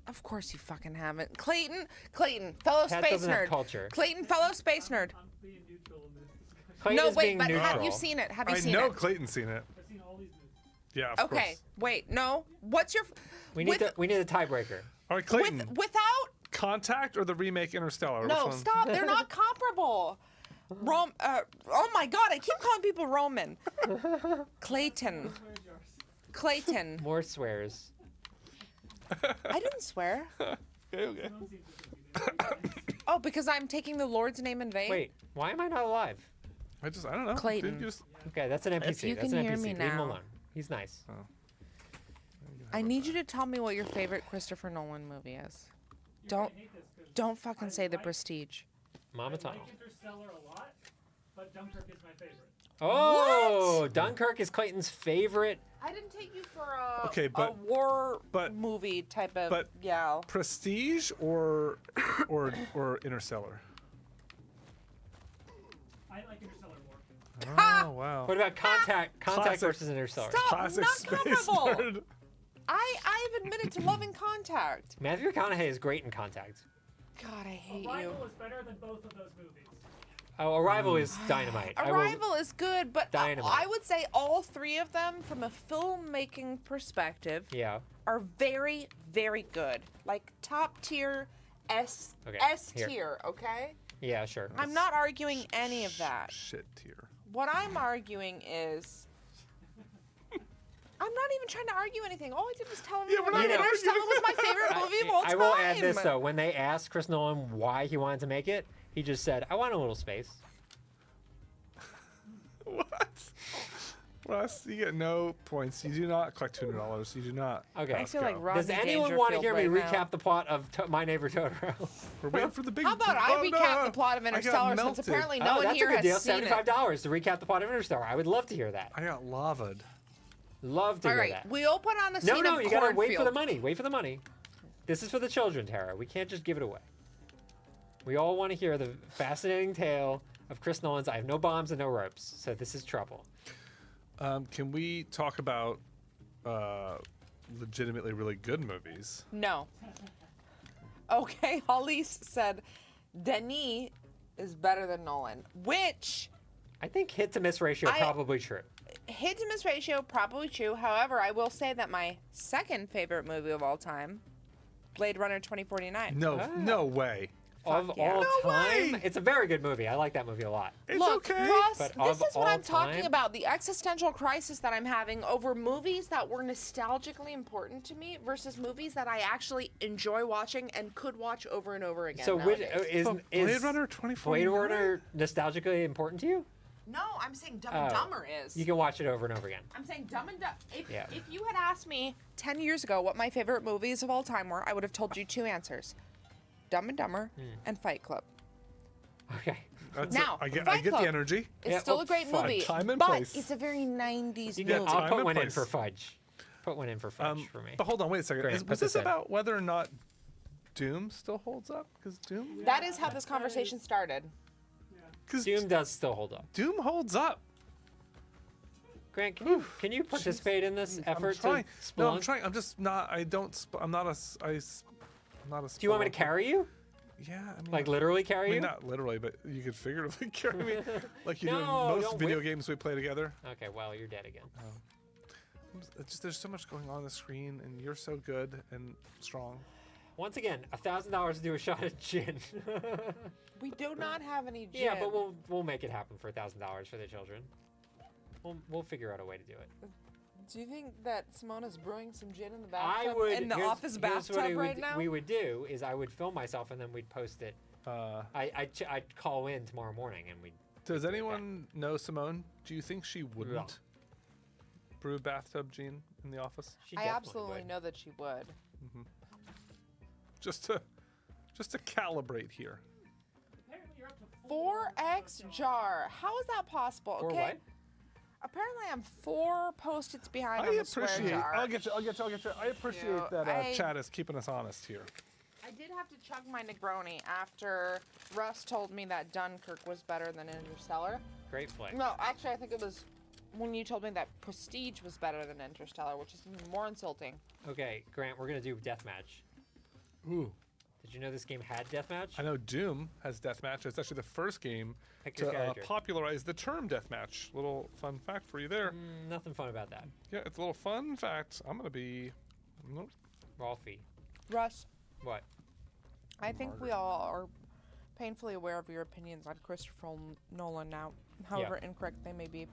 Speaker 4: Of course you fucking haven't. Clayton, fellow
Speaker 3: Pat
Speaker 4: space
Speaker 3: doesn't have
Speaker 4: nerd.
Speaker 3: culture.
Speaker 4: Clayton, fellow space nerd.
Speaker 6: I'm being neutral in this.
Speaker 3: Clayton
Speaker 4: No,
Speaker 3: is
Speaker 4: wait,
Speaker 3: being
Speaker 4: but
Speaker 3: neutral.
Speaker 4: have you seen it? Have you
Speaker 1: I
Speaker 4: seen
Speaker 1: know
Speaker 4: it?
Speaker 1: Clayton's seen it.
Speaker 6: I've seen all these movies.
Speaker 1: Yeah, of
Speaker 4: Okay,
Speaker 1: course.
Speaker 4: wait, no. What's your
Speaker 3: We need
Speaker 4: with,
Speaker 3: we need a tiebreaker.
Speaker 1: All right, Clayton.
Speaker 4: without
Speaker 1: Contact or the remake Interstellar?
Speaker 4: no,
Speaker 1: Which one?
Speaker 4: stop. They're not comparable. Oh my God, I keep calling people Roman. Clayton.
Speaker 6: Where's yours?
Speaker 4: Clayton.
Speaker 3: More swears.
Speaker 4: I didn't swear.
Speaker 1: Okay, okay.
Speaker 6: Don't seem to be.
Speaker 4: Oh, because I'm taking the Lord's name in vain?
Speaker 3: Wait, why am I not alive?
Speaker 1: I don't know.
Speaker 4: Clayton.
Speaker 1: Dude, you just-
Speaker 3: Okay, that's an NPC.
Speaker 4: you
Speaker 3: that's
Speaker 4: can
Speaker 3: an
Speaker 4: hear
Speaker 3: NPC.
Speaker 4: me
Speaker 3: Leave him
Speaker 4: now.
Speaker 3: alone. He's nice.
Speaker 4: I need you to tell me what your favorite Christopher Nolan movie is.
Speaker 6: You're gonna
Speaker 4: Don't
Speaker 6: hate this 'cause
Speaker 4: don't fucking
Speaker 6: I
Speaker 4: say The
Speaker 6: like-
Speaker 4: Prestige.
Speaker 3: Mama
Speaker 6: I
Speaker 3: Tunnel.
Speaker 6: like Interstellar a lot, but Dunkirk is my favorite.
Speaker 3: Oh, Dunkirk is Clayton's favorite.
Speaker 4: I didn't take you for a,
Speaker 1: Okay, but-
Speaker 4: war
Speaker 1: but-
Speaker 4: movie type of
Speaker 1: but-
Speaker 4: gal.
Speaker 1: Prestige or Interstellar?
Speaker 6: I like Interstellar more.
Speaker 1: Oh wow.
Speaker 3: What about Contact
Speaker 1: Classic.
Speaker 3: versus Interstellar?
Speaker 4: Stop.
Speaker 1: Classic
Speaker 4: not
Speaker 1: space
Speaker 4: comparable.
Speaker 1: nerd.
Speaker 4: I've admitted to loving Contact.
Speaker 3: Matthew McConaughey is great in Contact.
Speaker 4: God, I hate you.
Speaker 6: Arrival is better than both of those movies.
Speaker 3: Oh, Arrival is dynamite. I will-
Speaker 4: Arrival is good, but
Speaker 3: Dynamite.
Speaker 4: I would say all three of them, from a filmmaking perspective,
Speaker 3: Yeah.
Speaker 4: are very, very good. Like top tier, S
Speaker 3: Okay,
Speaker 4: tier.
Speaker 3: here.
Speaker 4: Okay.
Speaker 3: Yeah, sure.
Speaker 4: I'm not arguing any of that.
Speaker 1: Shit tier.
Speaker 4: What I'm arguing is. I'm not even trying to argue anything. All I did was tell him
Speaker 1: Yeah, we're not
Speaker 4: that
Speaker 1: gonna
Speaker 4: Interstellar
Speaker 1: argue.
Speaker 4: was my favorite movie of all time.
Speaker 3: I will add this though. When they asked Chris Nolan why he wanted to make it, he just said, "I want a little space."
Speaker 1: What? Russ, you get no points. You do not collect $200. You do not.
Speaker 3: Okay.
Speaker 4: I feel
Speaker 1: Go.
Speaker 4: like Rodney
Speaker 3: Does anyone want to
Speaker 4: Dangerfield
Speaker 3: hear me
Speaker 4: right now.
Speaker 3: recap the plot of My Neighbor Totoro?
Speaker 1: We're waiting for the big.
Speaker 4: How about I
Speaker 1: Oh,
Speaker 4: recap
Speaker 1: no.
Speaker 4: the plot of
Speaker 1: I got
Speaker 4: Interstellar since
Speaker 1: melted.
Speaker 4: apparently no one
Speaker 3: that's
Speaker 4: here
Speaker 3: a good deal.
Speaker 4: has seen it.
Speaker 3: $75 to recap the plot of Interstellar. I would love to hear that.
Speaker 1: I got lavaed.
Speaker 3: Love to
Speaker 4: All
Speaker 3: hear
Speaker 4: right,
Speaker 3: that.
Speaker 4: we'll put on a scene
Speaker 3: No,
Speaker 4: of
Speaker 3: you gotta wait for the
Speaker 4: cornfield.
Speaker 3: money. Wait for the money. This is for the children, Tara. We can't just give it away. We all want to hear the fascinating tale of Chris Nolan's I Have No Bombs and No Ropes, so this is trouble.
Speaker 1: Can we talk about legitimately really good movies?
Speaker 4: No. Okay, Hollis said Denis is better than Nolan, which
Speaker 3: I think hit to miss ratio probably true.
Speaker 4: hit to miss ratio probably true. However, I will say that my second favorite movie of all time, Blade Runner 2049.
Speaker 1: No, no way.
Speaker 3: Of
Speaker 4: yeah.
Speaker 3: all
Speaker 1: No
Speaker 3: time,
Speaker 1: way!
Speaker 3: it's a very good movie. I like that movie a lot.
Speaker 1: It's
Speaker 4: Look,
Speaker 1: okay.
Speaker 4: Ross,
Speaker 3: But
Speaker 4: this
Speaker 3: of
Speaker 4: is what
Speaker 3: all
Speaker 4: I'm talking
Speaker 3: time?
Speaker 4: about, the existential crisis that I'm having over movies that were nostalgically important to me versus movies that I actually enjoy watching and could watch over and over again
Speaker 3: So which
Speaker 4: nowadays.
Speaker 1: But
Speaker 3: is
Speaker 1: Blade Runner 2049?
Speaker 3: Blade Runner nostalgically important to you?
Speaker 4: No, I'm saying Dumb and
Speaker 3: Oh.
Speaker 4: Dumber is.
Speaker 3: You can watch it over and over again.
Speaker 4: I'm saying Dumb and Dumber.
Speaker 3: Yeah.
Speaker 4: If you had asked me 10 years ago what my favorite movies of all time were, I would have told you two answers. Dumb and Dumber and Fight Club.
Speaker 3: Okay.
Speaker 1: That's
Speaker 4: Now,
Speaker 1: I get
Speaker 4: Fight
Speaker 1: the
Speaker 4: Club.
Speaker 1: energy.
Speaker 4: It's
Speaker 3: Yeah,
Speaker 4: still
Speaker 3: well,
Speaker 4: a great
Speaker 1: fine.
Speaker 4: movie,
Speaker 1: Time and
Speaker 4: but
Speaker 1: place.
Speaker 4: it's a very 90s
Speaker 3: You
Speaker 4: movie.
Speaker 3: can, I'll
Speaker 1: time
Speaker 3: put
Speaker 1: and
Speaker 3: one in
Speaker 1: place.
Speaker 3: for fudge. Put one in for fudge for me.
Speaker 1: But hold on, wait a second.
Speaker 3: Grant, put
Speaker 1: Was this
Speaker 3: this in.
Speaker 1: about whether or not Doom still holds up? Because Doom,
Speaker 4: That is how this conversation started.
Speaker 1: because
Speaker 3: Doom does still hold up.
Speaker 1: Doom holds up.
Speaker 3: Grant, can you participate in this effort
Speaker 1: I'm trying.
Speaker 3: to
Speaker 1: No, I'm
Speaker 3: Spelunk?
Speaker 1: trying. I'm just not. I don't. I'm not a. I'm not a.
Speaker 3: Do you want me to carry you?
Speaker 1: Yeah, I mean,
Speaker 3: Like literally carry
Speaker 1: I mean,
Speaker 3: you?
Speaker 1: not literally, but you could figuratively carry me, like you do in
Speaker 3: No,
Speaker 1: most
Speaker 3: don't
Speaker 1: video
Speaker 3: whip.
Speaker 1: games we play together.
Speaker 3: Okay, well, you're dead again.
Speaker 1: It's just there's so much going on the screen, and you're so good and strong.
Speaker 3: Once again, $1,000 to do a shot of gin.
Speaker 4: We do not have any gin.
Speaker 3: Yeah, but we'll make it happen for $1,000 for the children. We'll figure out a way to do it.
Speaker 4: Do you think that Simona's brewing some gin in the
Speaker 3: I
Speaker 4: bathtub?
Speaker 3: would
Speaker 4: in the
Speaker 3: here's-
Speaker 4: office
Speaker 3: here's
Speaker 4: bathtub
Speaker 3: what
Speaker 4: right now?
Speaker 3: we would do is I would film myself and then we'd post it. I'd call in tomorrow morning and we'd.
Speaker 1: Does anyone know Simone? Do you think she wouldn't brew bathtub gin in the office?
Speaker 3: She
Speaker 4: I
Speaker 3: definitely
Speaker 4: absolutely
Speaker 3: would.
Speaker 4: know that she would.
Speaker 1: Just to calibrate here.
Speaker 6: Apparently you're up to
Speaker 4: 4x jar. How is that possible?
Speaker 3: Or
Speaker 4: Okay.
Speaker 3: what?
Speaker 4: Apparently, I'm 4 post-its behind
Speaker 1: I
Speaker 4: on the swear
Speaker 1: appreciate.
Speaker 4: jar.
Speaker 1: I'll get you. I appreciate that
Speaker 4: I-
Speaker 1: Chad is keeping us honest here.
Speaker 4: I did have to chug my Negroni after Russ told me that Dunkirk was better than Interstellar.
Speaker 3: Great flick.
Speaker 4: No, actually, I think it was when you told me that Prestige was better than Interstellar, which is even more insulting.
Speaker 3: Okay, Grant, we're gonna do deathmatch.
Speaker 1: Ooh.
Speaker 3: Did you know this game had deathmatch?
Speaker 1: I know Doom has deathmatch. It's actually the first game
Speaker 3: Pick your
Speaker 1: to
Speaker 3: character.
Speaker 1: popularize the term deathmatch. Little fun fact for you there.
Speaker 3: Nothing fun about that.
Speaker 1: Yeah, it's a little fun fact. I'm gonna be. Nope.
Speaker 3: Rolfie.
Speaker 4: Russ,
Speaker 3: What?
Speaker 4: I think we all are painfully aware of your opinions on Christopher Nolan now, however incorrect they may be.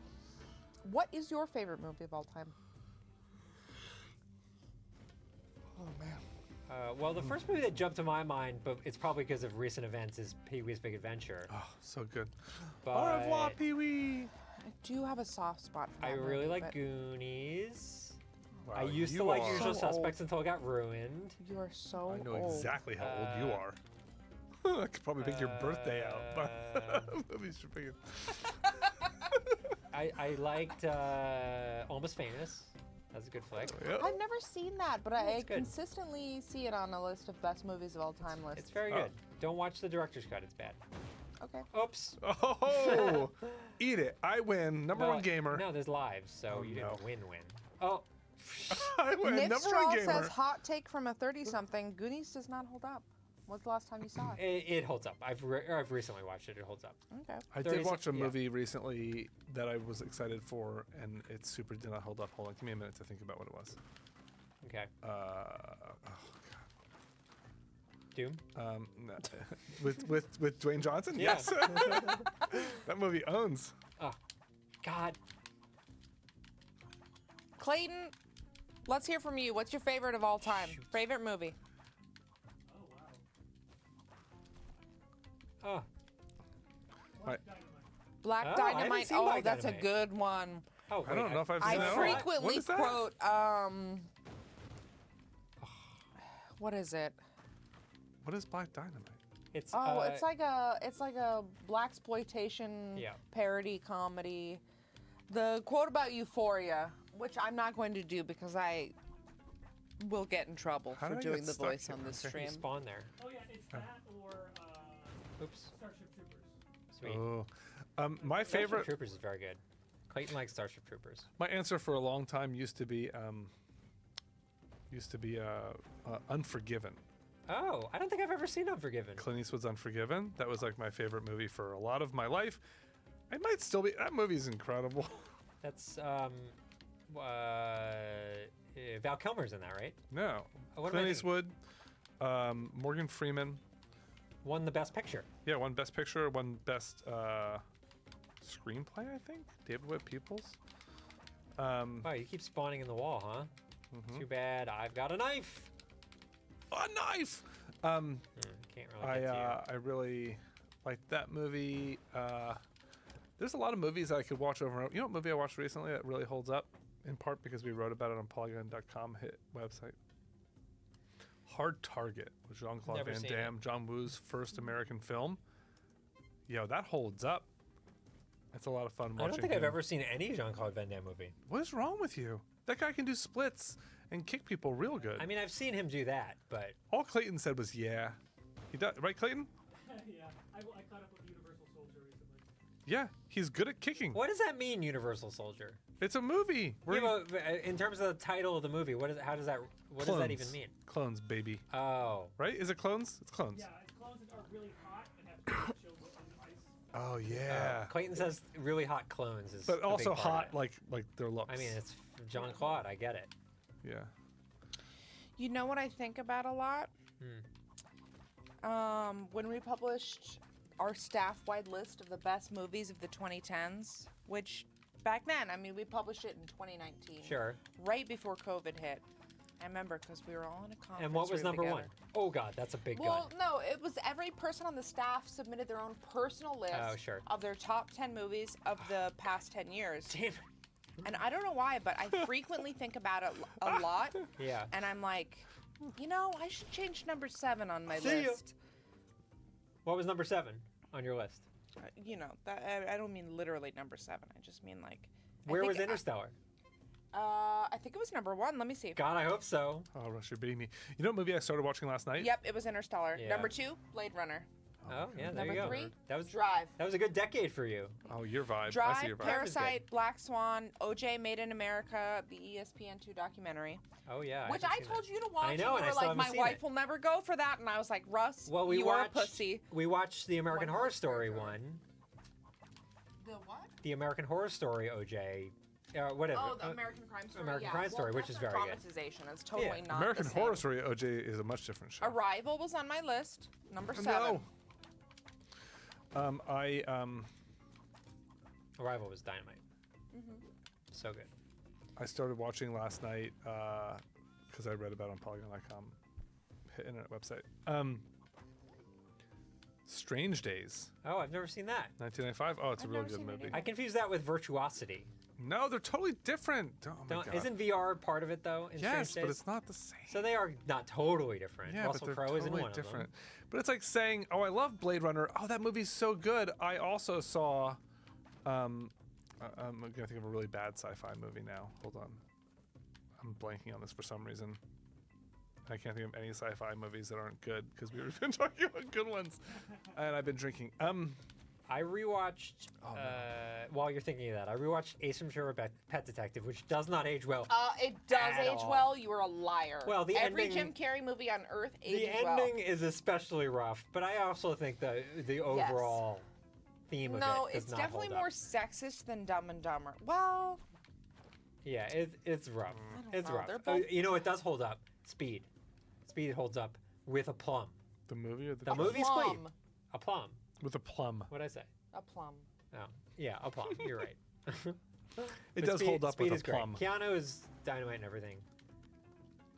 Speaker 4: What is your favorite movie of all time?
Speaker 1: Oh man.
Speaker 3: Well, the first movie that jumped to my mind, but it's probably because of recent events, is Pee-wee's Big Adventure.
Speaker 1: Oh, so good.
Speaker 3: But
Speaker 1: Au revoir, Pee Wee.
Speaker 4: I do have a soft spot for that
Speaker 3: I really
Speaker 4: movie,
Speaker 3: like
Speaker 4: but
Speaker 3: Goonies.
Speaker 1: Wow,
Speaker 3: I used to
Speaker 1: you
Speaker 3: like
Speaker 1: are-
Speaker 3: Usual
Speaker 4: So
Speaker 3: Suspects until it got ruined.
Speaker 4: You are so
Speaker 1: I know
Speaker 4: old.
Speaker 1: exactly how old you are. I could probably pick your birthday out, but movies you're picking.
Speaker 3: I liked Almost Famous. That's a good flick.
Speaker 1: Yep.
Speaker 4: I've never seen that, but I
Speaker 3: it's good.
Speaker 4: consistently see it on a list of best movies of all time list.
Speaker 3: It's very good. Don't watch the director's cut. It's bad.
Speaker 4: Okay.
Speaker 3: Oops.
Speaker 1: Oh, eat it. I win. Number one gamer.
Speaker 3: No, there's lives, so
Speaker 1: Oh,
Speaker 3: you
Speaker 1: no.
Speaker 3: didn't win. Oh,
Speaker 1: I win.
Speaker 4: Nip
Speaker 1: Number
Speaker 4: Straw
Speaker 1: one gamer.
Speaker 4: says hot take from a 30-something. Goonies does not hold up. When's the last time you saw it?
Speaker 3: it holds up. I've recently watched it. It holds up.
Speaker 4: Okay.
Speaker 1: I
Speaker 3: 30
Speaker 1: did watch a
Speaker 3: yeah.
Speaker 1: movie recently that I was excited for, and it super did not hold up. Hold on, give me a minute to think about what it was.
Speaker 3: Okay.
Speaker 1: Oh
Speaker 3: Doom.
Speaker 1: God. No. with Dwayne Johnson.
Speaker 3: Yeah.
Speaker 1: Yes. That movie owns.
Speaker 3: Oh, God.
Speaker 4: Clayton, let's hear from you. What's your favorite of all time?
Speaker 3: Shoot.
Speaker 4: Favorite movie?
Speaker 6: Oh wow.
Speaker 3: Oh,
Speaker 1: Right.
Speaker 6: Dynamite.
Speaker 4: Black
Speaker 3: Oh, I haven't
Speaker 4: Dynamite.
Speaker 3: seen
Speaker 4: Oh,
Speaker 3: Black
Speaker 4: that's
Speaker 3: Dynamite.
Speaker 4: a good one.
Speaker 3: oh.
Speaker 1: I don't
Speaker 3: wait,
Speaker 1: know if I've seen
Speaker 4: I
Speaker 1: that.
Speaker 4: frequently
Speaker 1: What is that?
Speaker 4: quote, what is it?
Speaker 1: What is Black Dynamite?
Speaker 3: It's
Speaker 4: Oh, it's like a blaxploitation
Speaker 3: Yeah.
Speaker 4: parody comedy. The quote about Euphoria, which I'm not going to do because I will get in trouble
Speaker 1: How
Speaker 4: for
Speaker 1: did I
Speaker 4: doing
Speaker 1: get
Speaker 4: the
Speaker 1: stuck
Speaker 4: voice
Speaker 1: here?
Speaker 4: on this
Speaker 1: Okay.
Speaker 4: stream.
Speaker 3: spawn there.
Speaker 6: Oh yeah, it's that or
Speaker 3: Oops.
Speaker 6: Starship Troopers.
Speaker 3: Sweet.
Speaker 1: Oh, my
Speaker 3: Starship
Speaker 1: favorite.
Speaker 3: Troopers is very good. Clayton likes Starship Troopers.
Speaker 1: My answer for a long time used to be Unforgiven.
Speaker 3: Oh, I don't think I've ever seen Unforgiven.
Speaker 1: Clint Eastwood's Unforgiven. That was like my favorite movie for a lot of my life. It might still be. That movie's incredible.
Speaker 3: That's Val Kilmer's in that, right?
Speaker 1: No,
Speaker 3: Oh, what am I
Speaker 1: Clint
Speaker 3: thinking?
Speaker 1: Eastwood, Morgan Freeman.
Speaker 3: Won the Best Picture.
Speaker 1: Yeah, one Best Picture, one Best Screenplay. I think David Webb Peoples.
Speaker 3: Wow, you keep spawning in the wall, huh?
Speaker 1: Mm-hmm.
Speaker 3: Too bad. I've got a knife.
Speaker 1: A knife.
Speaker 3: Can't really get to
Speaker 1: I really liked that movie. There's a lot of movies I could watch over and over. You know what movie I watched recently that really holds up? In part because we wrote about it on Polygon.com hit website. Hard Target with Jean-Claude
Speaker 3: Never
Speaker 1: Van
Speaker 3: seen
Speaker 1: Damme, John Woo's first American film. Yo, that holds up. It's a lot of fun
Speaker 3: you.
Speaker 1: watching.
Speaker 3: I don't think I've
Speaker 1: him.
Speaker 3: ever seen any Jean-Claude Van Damme movie.
Speaker 1: What is wrong with you? That guy can do splits and kick people real good.
Speaker 3: I mean, I've seen him do that, but
Speaker 1: All Clayton said was yeah. He does, right, Clayton?
Speaker 6: Yeah, I caught up with Universal Soldier recently.
Speaker 1: Yeah, he's good at kicking.
Speaker 3: what does that mean, Universal Soldier?
Speaker 1: It's a movie. Where
Speaker 3: Yeah, but in terms of the title of the movie, what does that even mean?
Speaker 1: Clones, baby.
Speaker 3: Oh,
Speaker 1: Right? Is it clones? It's clones.
Speaker 6: Yeah, it's clones that are really hot and have to chill on the ice.
Speaker 1: Oh yeah.
Speaker 3: Clayton says really hot clones is,
Speaker 1: But
Speaker 3: a
Speaker 1: also
Speaker 3: big part of
Speaker 1: hot,
Speaker 3: it.
Speaker 1: like their looks.
Speaker 3: I mean, it's Jean-Claude. I get it.
Speaker 1: yeah.
Speaker 4: You know what I think about a lot? When we published our staff-wide list of the best movies of the 2010s, which back then, I mean, we published it in 2019.
Speaker 3: Sure.
Speaker 4: Right before COVID hit. I remember because we were all in a conference
Speaker 3: And what was
Speaker 4: room
Speaker 3: number
Speaker 4: together.
Speaker 3: one? Oh God, that's a big
Speaker 4: Well,
Speaker 3: gun.
Speaker 4: no, it was every person on the staff submitted their own personal list
Speaker 3: Oh, sure.
Speaker 4: of their top 10 movies of the past 10 years.
Speaker 3: Damn.
Speaker 4: And I don't know why, but I frequently think about it a lot.
Speaker 3: Yeah.
Speaker 4: And I'm like, you know, I should change number 7 on my
Speaker 3: See ya.
Speaker 4: list.
Speaker 3: What was number 7 on your list?
Speaker 4: You know, that, I don't mean literally number 7. I just mean like
Speaker 3: Where was
Speaker 4: think-
Speaker 3: Interstellar?
Speaker 4: I think it was number 1. Let me see.
Speaker 3: God, I hope so.
Speaker 1: Oh, Rush, you're beating me. You know what movie I started watching last night?
Speaker 4: Yep, it was Interstellar.
Speaker 3: Yeah.
Speaker 4: Number 2, Blade Runner.
Speaker 3: Oh, yeah, there
Speaker 4: Number
Speaker 3: you go.
Speaker 4: 3,
Speaker 3: That was
Speaker 4: Drive.
Speaker 3: That was a good decade for you.
Speaker 1: Oh, your vibe. I see
Speaker 4: Drive,
Speaker 1: your vibe.
Speaker 4: Parasite, Black Swan, OJ Made in America, the ESPN2 documentary,
Speaker 3: Oh yeah.
Speaker 4: which
Speaker 3: haven't
Speaker 4: I
Speaker 3: seen
Speaker 4: told
Speaker 3: that.
Speaker 4: you to watch.
Speaker 3: I know,
Speaker 4: and
Speaker 3: and
Speaker 4: you
Speaker 3: I
Speaker 4: were
Speaker 3: still
Speaker 4: like,
Speaker 3: haven't
Speaker 4: my
Speaker 3: seen
Speaker 4: wife
Speaker 3: it.
Speaker 4: will never go for that, and I was like, Russ,
Speaker 3: Well, we
Speaker 4: you are a
Speaker 3: watched.
Speaker 4: pussy.
Speaker 3: We watched the American
Speaker 4: One
Speaker 3: Horror
Speaker 4: horse
Speaker 3: Story
Speaker 4: territory.
Speaker 3: one.
Speaker 4: The what?
Speaker 3: The American Horror Story OJ. Whatever.
Speaker 4: Oh, the American Crime Story.
Speaker 3: American
Speaker 4: yeah.
Speaker 3: Crime Story,
Speaker 4: well,
Speaker 3: which is
Speaker 4: that's
Speaker 3: very
Speaker 4: a
Speaker 3: good.
Speaker 4: traumatization. It's totally
Speaker 3: Yeah.
Speaker 4: not
Speaker 1: American
Speaker 4: the same.
Speaker 1: Horror Story OJ is a much different show.
Speaker 4: Arrival was on my list. Number 7.
Speaker 1: No.
Speaker 3: Arrival was dynamite.
Speaker 4: Mm-hmm.
Speaker 3: So good.
Speaker 1: I started watching last night because I read about it on Polygonathon, internet website. Strange Days,
Speaker 3: Oh, I've never seen that.
Speaker 1: 1995. Oh, it's a
Speaker 4: I've
Speaker 1: real
Speaker 4: never
Speaker 1: good
Speaker 4: seen it
Speaker 1: movie.
Speaker 3: I confuse that with Virtuosity.
Speaker 1: No, they're totally different. Oh my
Speaker 3: Don't,
Speaker 1: God.
Speaker 3: isn't VR part of it though? In
Speaker 1: Yes,
Speaker 3: Strange
Speaker 1: but
Speaker 3: Days?
Speaker 1: it's not the same.
Speaker 3: So they are not totally different.
Speaker 1: Yeah,
Speaker 3: Russell
Speaker 1: but they're
Speaker 3: Crowe
Speaker 1: totally
Speaker 3: isn't one
Speaker 1: different.
Speaker 3: of them.
Speaker 1: But it's like saying, "Oh, I love Blade Runner. Oh, that movie's so good. I also saw." I'm gonna think of a really bad sci-fi movie now. Hold on, I'm blanking on this for some reason. I can't think of any sci-fi movies that aren't good because we've been talking about good ones, and I've been drinking.
Speaker 3: I rewatched.
Speaker 1: Oh, no.
Speaker 3: While you're thinking of that, I rewatched Ace Ventura: Pet Detective, which does not age well.
Speaker 4: It does
Speaker 3: At
Speaker 4: age
Speaker 3: all.
Speaker 4: well. You are a liar.
Speaker 3: Well, the
Speaker 4: Every
Speaker 3: ending-
Speaker 4: Jim Carrey movie on Earth
Speaker 3: The
Speaker 4: ages well.
Speaker 3: ending is especially rough, but I also think the overall theme of
Speaker 4: No,
Speaker 3: it does
Speaker 4: it's
Speaker 3: not
Speaker 4: definitely
Speaker 3: hold
Speaker 4: more
Speaker 3: up.
Speaker 4: sexist than Dumb and Dumber. Well,
Speaker 3: Yeah, it's rough. It's
Speaker 4: know.
Speaker 3: rough.
Speaker 4: They're both-
Speaker 3: You know, it does hold up. Speed. Speed holds up with a plum.
Speaker 1: The movie or the
Speaker 3: The movie Speed.
Speaker 4: plum.
Speaker 3: A plum.
Speaker 1: with a plum.
Speaker 3: What'd I say?
Speaker 4: A plum.
Speaker 3: Oh, yeah, a plum. You're right.
Speaker 1: It
Speaker 3: But
Speaker 1: does hold up
Speaker 3: Speed
Speaker 1: with a
Speaker 3: is great.
Speaker 1: plum.
Speaker 3: Keanu is dynamite and everything.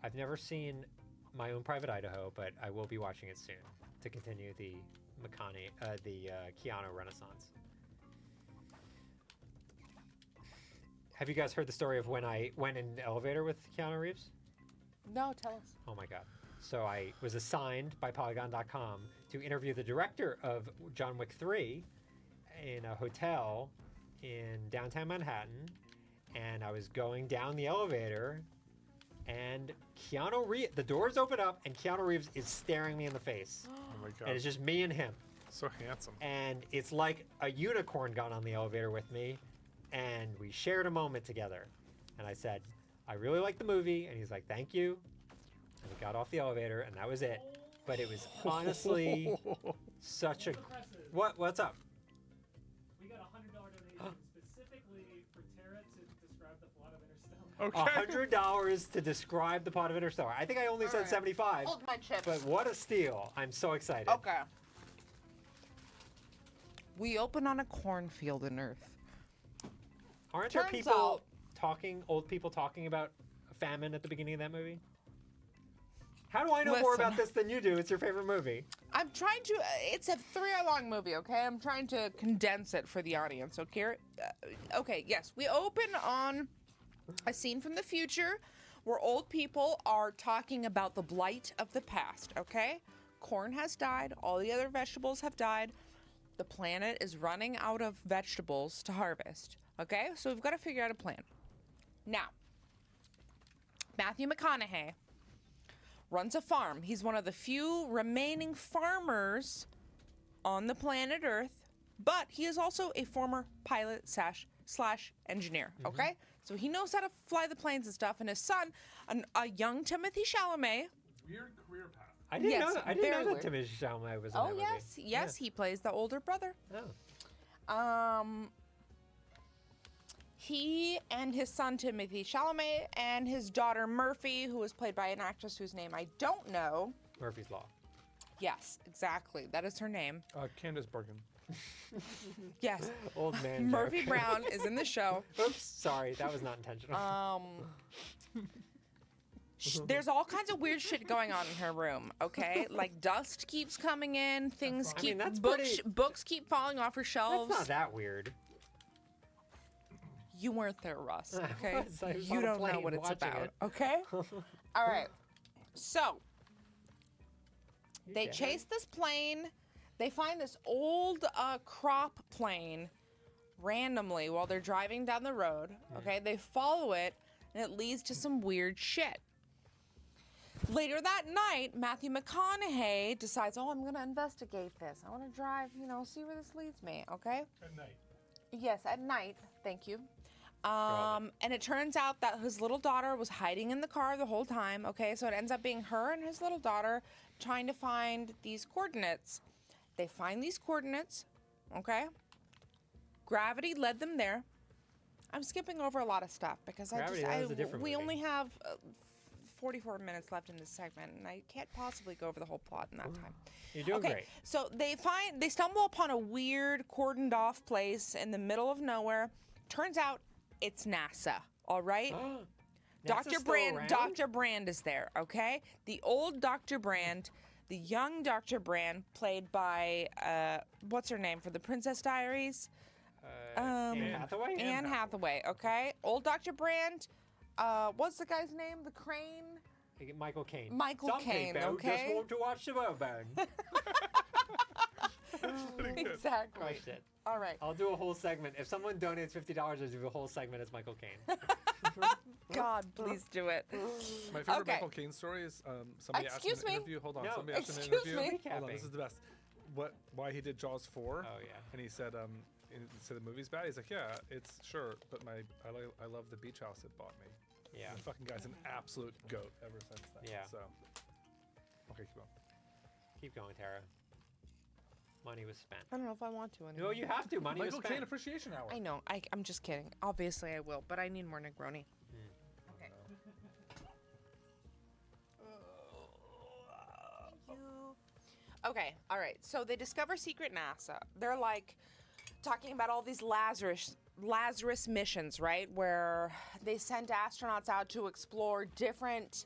Speaker 3: I've never seen My Own Private Idaho, but I will be watching it soon to continue the Keanu renaissance. Have you guys heard the story of when I went in an elevator with Keanu Reeves?
Speaker 4: No, tell us.
Speaker 3: Oh my God. So I was assigned by Polygon.com to interview the director of John Wick 3 in a hotel in downtown Manhattan. And I was going down the elevator and Keanu Reeves, the doors open up and Keanu Reeves is staring me in the face.
Speaker 1: Oh my
Speaker 3: And
Speaker 1: God,
Speaker 3: it's just me and him.
Speaker 1: so handsome.
Speaker 3: And it's like a unicorn got on the elevator with me and we shared a moment together. And I said, I really like the movie. And he's like, thank you. And we got off the elevator and that was it. But it was honestly such a...
Speaker 6: Impressive.
Speaker 3: What's up?
Speaker 6: We got a $100 donation specifically for Tara to describe the plot of Interstellar.
Speaker 1: Okay.
Speaker 3: $100 to describe the plot of Interstellar. I think I only said
Speaker 4: Alright.
Speaker 3: 75.
Speaker 4: Hold my chips.
Speaker 3: But what a steal. I'm so excited.
Speaker 4: Okay. We open on a cornfield in Earth.
Speaker 3: Aren't there
Speaker 4: Turns
Speaker 3: people
Speaker 4: out-
Speaker 3: old people talking about famine at the beginning of that movie? How do I know more
Speaker 4: Listen.
Speaker 3: about this than you do? It's your favorite movie.
Speaker 4: I'm trying to. It's a 3-hour-long movie, okay? I'm trying to condense it for the audience, okay? Okay, yes. We open on a scene from the future where old people are talking about the blight of the past, okay? Corn has died. All the other vegetables have died. The planet is running out of vegetables to harvest, okay? So we've got to figure out a plan. Now, Matthew McConaughey runs a farm. He's one of the few remaining farmers on the planet Earth, but he is also a former pilot slash engineer, okay? So he knows how to fly the planes and stuff, and his son, a young Timothy Chalamet.
Speaker 1: Weird career path.
Speaker 3: I didn't
Speaker 4: Yes,
Speaker 3: know that. I didn't
Speaker 4: very
Speaker 3: know that
Speaker 4: weird.
Speaker 3: Timothée Chalamet was in
Speaker 4: Oh,
Speaker 3: that movie.
Speaker 4: yes, he plays the older brother.
Speaker 3: Oh.
Speaker 4: He and his son Timothy Chalamet and his daughter Murphy, who is played by an actress whose name I don't know.
Speaker 3: Murphy's Law.
Speaker 4: Yes, exactly. That is her name.
Speaker 1: Candace Bergen.
Speaker 4: Yes.
Speaker 3: Old man.
Speaker 4: Murphy
Speaker 3: joke.
Speaker 4: Brown is in the show.
Speaker 3: Oops, sorry, that was not intentional.
Speaker 4: There's all kinds of weird shit going on in her room, okay? Like dust keeps coming in, things
Speaker 3: I mean,
Speaker 4: keep
Speaker 3: that's
Speaker 4: books,
Speaker 3: pretty-
Speaker 4: books keep falling off her
Speaker 3: That's
Speaker 4: shelves.
Speaker 3: not that weird.
Speaker 4: You weren't there, Russ,
Speaker 3: I
Speaker 4: okay?
Speaker 3: was- I was
Speaker 4: You
Speaker 3: on a
Speaker 4: don't know
Speaker 3: plane
Speaker 4: what it's
Speaker 3: watching
Speaker 4: about,
Speaker 3: it.
Speaker 4: okay? All right. So, they
Speaker 3: dead.
Speaker 4: chase this plane. They find this old crop plane randomly while they're driving down the road. Okay, they follow it, and it leads to some weird shit. Later that night, Matthew McConaughey decides, oh, I'm going to investigate this. I want to drive, see where this leads me, okay?
Speaker 1: At night.
Speaker 4: Yes, at night. Thank you. And it turns out that his little daughter was hiding in the car the whole time, okay? So it ends up being her and his little daughter trying to find these coordinates. They find these coordinates, okay? Gravity led them there. I'm skipping over a lot of stuff because
Speaker 3: Gravity, that was a different
Speaker 4: we
Speaker 3: movie.
Speaker 4: only have 44 minutes left in this segment, and I can't possibly go over the whole plot in that time.
Speaker 3: You're doing
Speaker 4: Okay,
Speaker 3: great.
Speaker 4: so they stumble upon a weird cordoned off place in the middle of nowhere. Turns out it's NASA, all right?
Speaker 3: NASA's still around?
Speaker 4: Dr. Brand is there, okay? The old Dr. Brand, the young Dr. Brand, played by, what's her name for the Princess Diaries?
Speaker 3: Anne Hathaway?
Speaker 4: Anne Hathaway, okay? Old Dr. Brand, what's the guy's name? The Crane?
Speaker 3: Michael Caine.
Speaker 4: Michael
Speaker 3: Some
Speaker 4: Caine,
Speaker 3: people
Speaker 4: okay?
Speaker 3: just want to watch the world burn.
Speaker 4: Exactly.
Speaker 3: Crushed it.
Speaker 4: All right.
Speaker 3: I'll do a whole segment. If someone donates $50, I'll do a whole segment as Michael Caine.
Speaker 4: God, please do it.
Speaker 1: My favorite
Speaker 4: Okay.
Speaker 1: Michael Caine story is somebody asked
Speaker 4: Excuse
Speaker 1: him in
Speaker 4: me?
Speaker 1: an interview. Hold on.
Speaker 3: No,
Speaker 1: Somebody asked him in an
Speaker 4: excuse
Speaker 1: interview.
Speaker 4: me?
Speaker 1: Hold on,
Speaker 3: Recapping.
Speaker 1: this is the best. Why he did Jaws 4.
Speaker 3: Oh, yeah.
Speaker 1: And he said, the movie's bad. He's like, yeah, it's sure, but I love the beach house it bought me.
Speaker 3: Yeah.
Speaker 1: The fucking guy's an absolute goat ever since then.
Speaker 3: Yeah.
Speaker 1: So, okay, keep going.
Speaker 3: Keep going, Tara. Money was spent.
Speaker 4: I don't know if I want to anymore.
Speaker 3: No, you have to. Money was
Speaker 1: Michael
Speaker 3: spent.
Speaker 1: Caine Appreciation Hour.
Speaker 4: I know. I'm just kidding. Obviously, I will, but I need more Negroni. Okay. Thank you. Okay. All right. So they discover secret NASA. They're like talking about all these Lazarus missions, right? Where they sent astronauts out to explore different.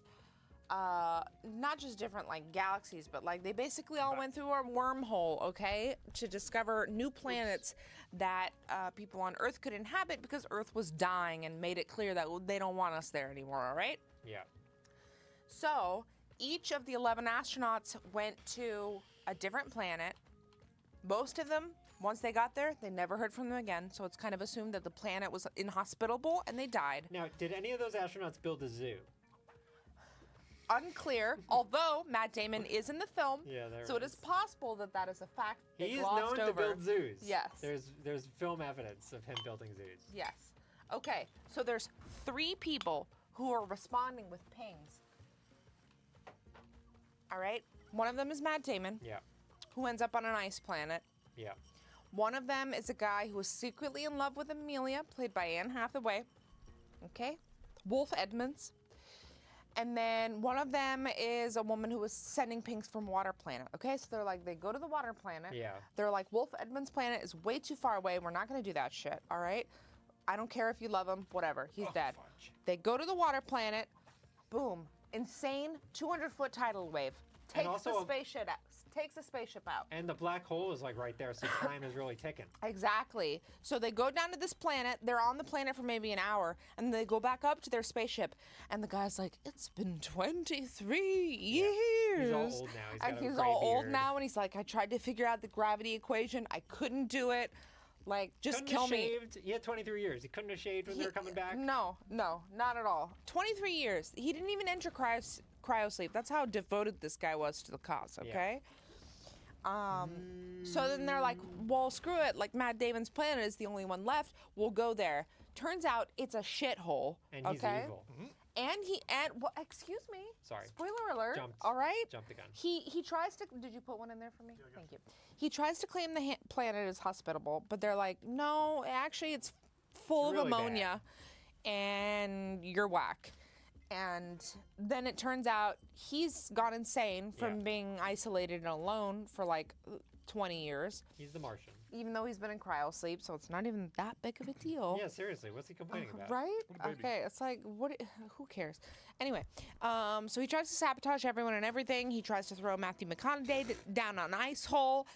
Speaker 4: Not just different like galaxies, but like they basically all went through a wormhole, okay, to discover new planets that people on Earth could inhabit because Earth was dying and made it clear that they don't want us there anymore, all right?
Speaker 3: Yeah.
Speaker 4: So each of the 11 astronauts went to a different planet. Most of them, once they got there, they never heard from them again, so it's kind of assumed that the planet was inhospitable and they died.
Speaker 3: Now, did any of those astronauts build a zoo?
Speaker 4: Unclear, although Matt Damon is in the film,
Speaker 3: Yeah, there
Speaker 4: so it
Speaker 3: is.
Speaker 4: is possible that that is a fact they
Speaker 3: He is
Speaker 4: glossed
Speaker 3: known
Speaker 4: over.
Speaker 3: to build zoos.
Speaker 4: Yes.
Speaker 3: There's film evidence of him building zoos.
Speaker 4: Yes. Okay, so there's 3 people who are responding with pings. All right? One of them is Matt Damon,
Speaker 3: Yeah.
Speaker 4: who ends up on an ice planet.
Speaker 3: Yeah.
Speaker 4: One of them is a guy who is secretly in love with Amelia, played by Anne Hathaway. Okay? Wolf Edmonds. And then one of them is a woman who was sending pings from Water Planet. Okay, so they're like, they go to the Water Planet.
Speaker 3: Yeah.
Speaker 4: They're like, Wolf Edmonds' planet is way too far away. We're not going to do that shit, all right? I don't care if you love him, whatever. He's dead.
Speaker 3: fudge.
Speaker 4: They go to the Water Planet. Boom. Insane 200-foot tidal wave. Takes
Speaker 3: also
Speaker 4: the
Speaker 3: a-
Speaker 4: spaceship out. Takes the spaceship out.
Speaker 3: And the black hole is like right there, so time is really ticking.
Speaker 4: Exactly. So they go down to this planet. They're on the planet for maybe an hour, and they go back up to their spaceship. And the guy's like, "It's been 23 years."
Speaker 3: He's all old now. He's
Speaker 4: and
Speaker 3: got a
Speaker 4: he's
Speaker 3: gray
Speaker 4: all old
Speaker 3: beard.
Speaker 4: now, and he's like, "I tried to figure out the gravity equation. I couldn't do it. Like, just
Speaker 3: Couldn't
Speaker 4: kill
Speaker 3: have
Speaker 4: me."
Speaker 3: shaved. He had 23 years. He couldn't have shaved when they were coming back.
Speaker 4: No, not at all. 23 years. He didn't even enter cryo sleep. That's how devoted this guy was to the cause. Okay. So then they're like, well, screw it. Like, Matt Damon's planet is the only one left. We'll go there. Turns out it's a shithole.
Speaker 3: And he's
Speaker 4: okay?
Speaker 3: evil.
Speaker 4: Well, excuse me.
Speaker 3: Sorry.
Speaker 4: Spoiler alert.
Speaker 3: Jumped-
Speaker 4: all right.
Speaker 3: jumped the gun.
Speaker 4: He tries to. Did you put one in there for me? Thank you. He tries to claim the planet is hospitable, but they're like, no, actually, it's full
Speaker 3: It's
Speaker 4: of
Speaker 3: really
Speaker 4: ammonia, and you're whack. And then it turns out he's gone insane from
Speaker 3: Yeah.
Speaker 4: being isolated and alone for like 20 years,
Speaker 3: He's the Martian.
Speaker 4: even though he's been in cryo sleep, so it's not even that big of a deal.
Speaker 3: Yeah, seriously. What's he complaining about?
Speaker 4: Right?
Speaker 1: What a baby.
Speaker 4: Okay, it's like, who cares? Anyway, so he tries to sabotage everyone and everything. He tries to throw Matthew McConaughey down an ice hole.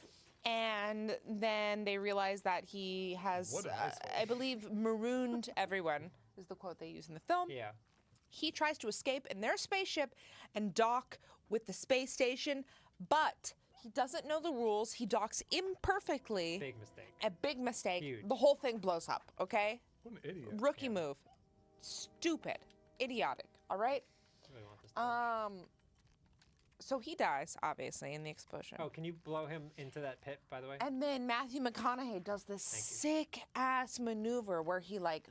Speaker 4: And then they realize that he has,
Speaker 1: What an ice hole.
Speaker 4: I believe, marooned everyone, is the quote they use in the film.
Speaker 3: Yeah.
Speaker 4: He tries to escape in their spaceship and dock with the space station, but He doesn't know the rules. He docks imperfectly.
Speaker 3: Big mistake.
Speaker 4: A big mistake.
Speaker 3: Huge.
Speaker 4: The whole thing blows up, okay?
Speaker 1: What an idiot.
Speaker 4: Rookie move. Stupid. Idiotic, all right?
Speaker 3: Really want this torch.
Speaker 4: So he dies, obviously, in the explosion.
Speaker 3: Oh, can you blow him into that pit, by the way?
Speaker 4: And then Matthew McConaughey does this sick-ass maneuver where he, like,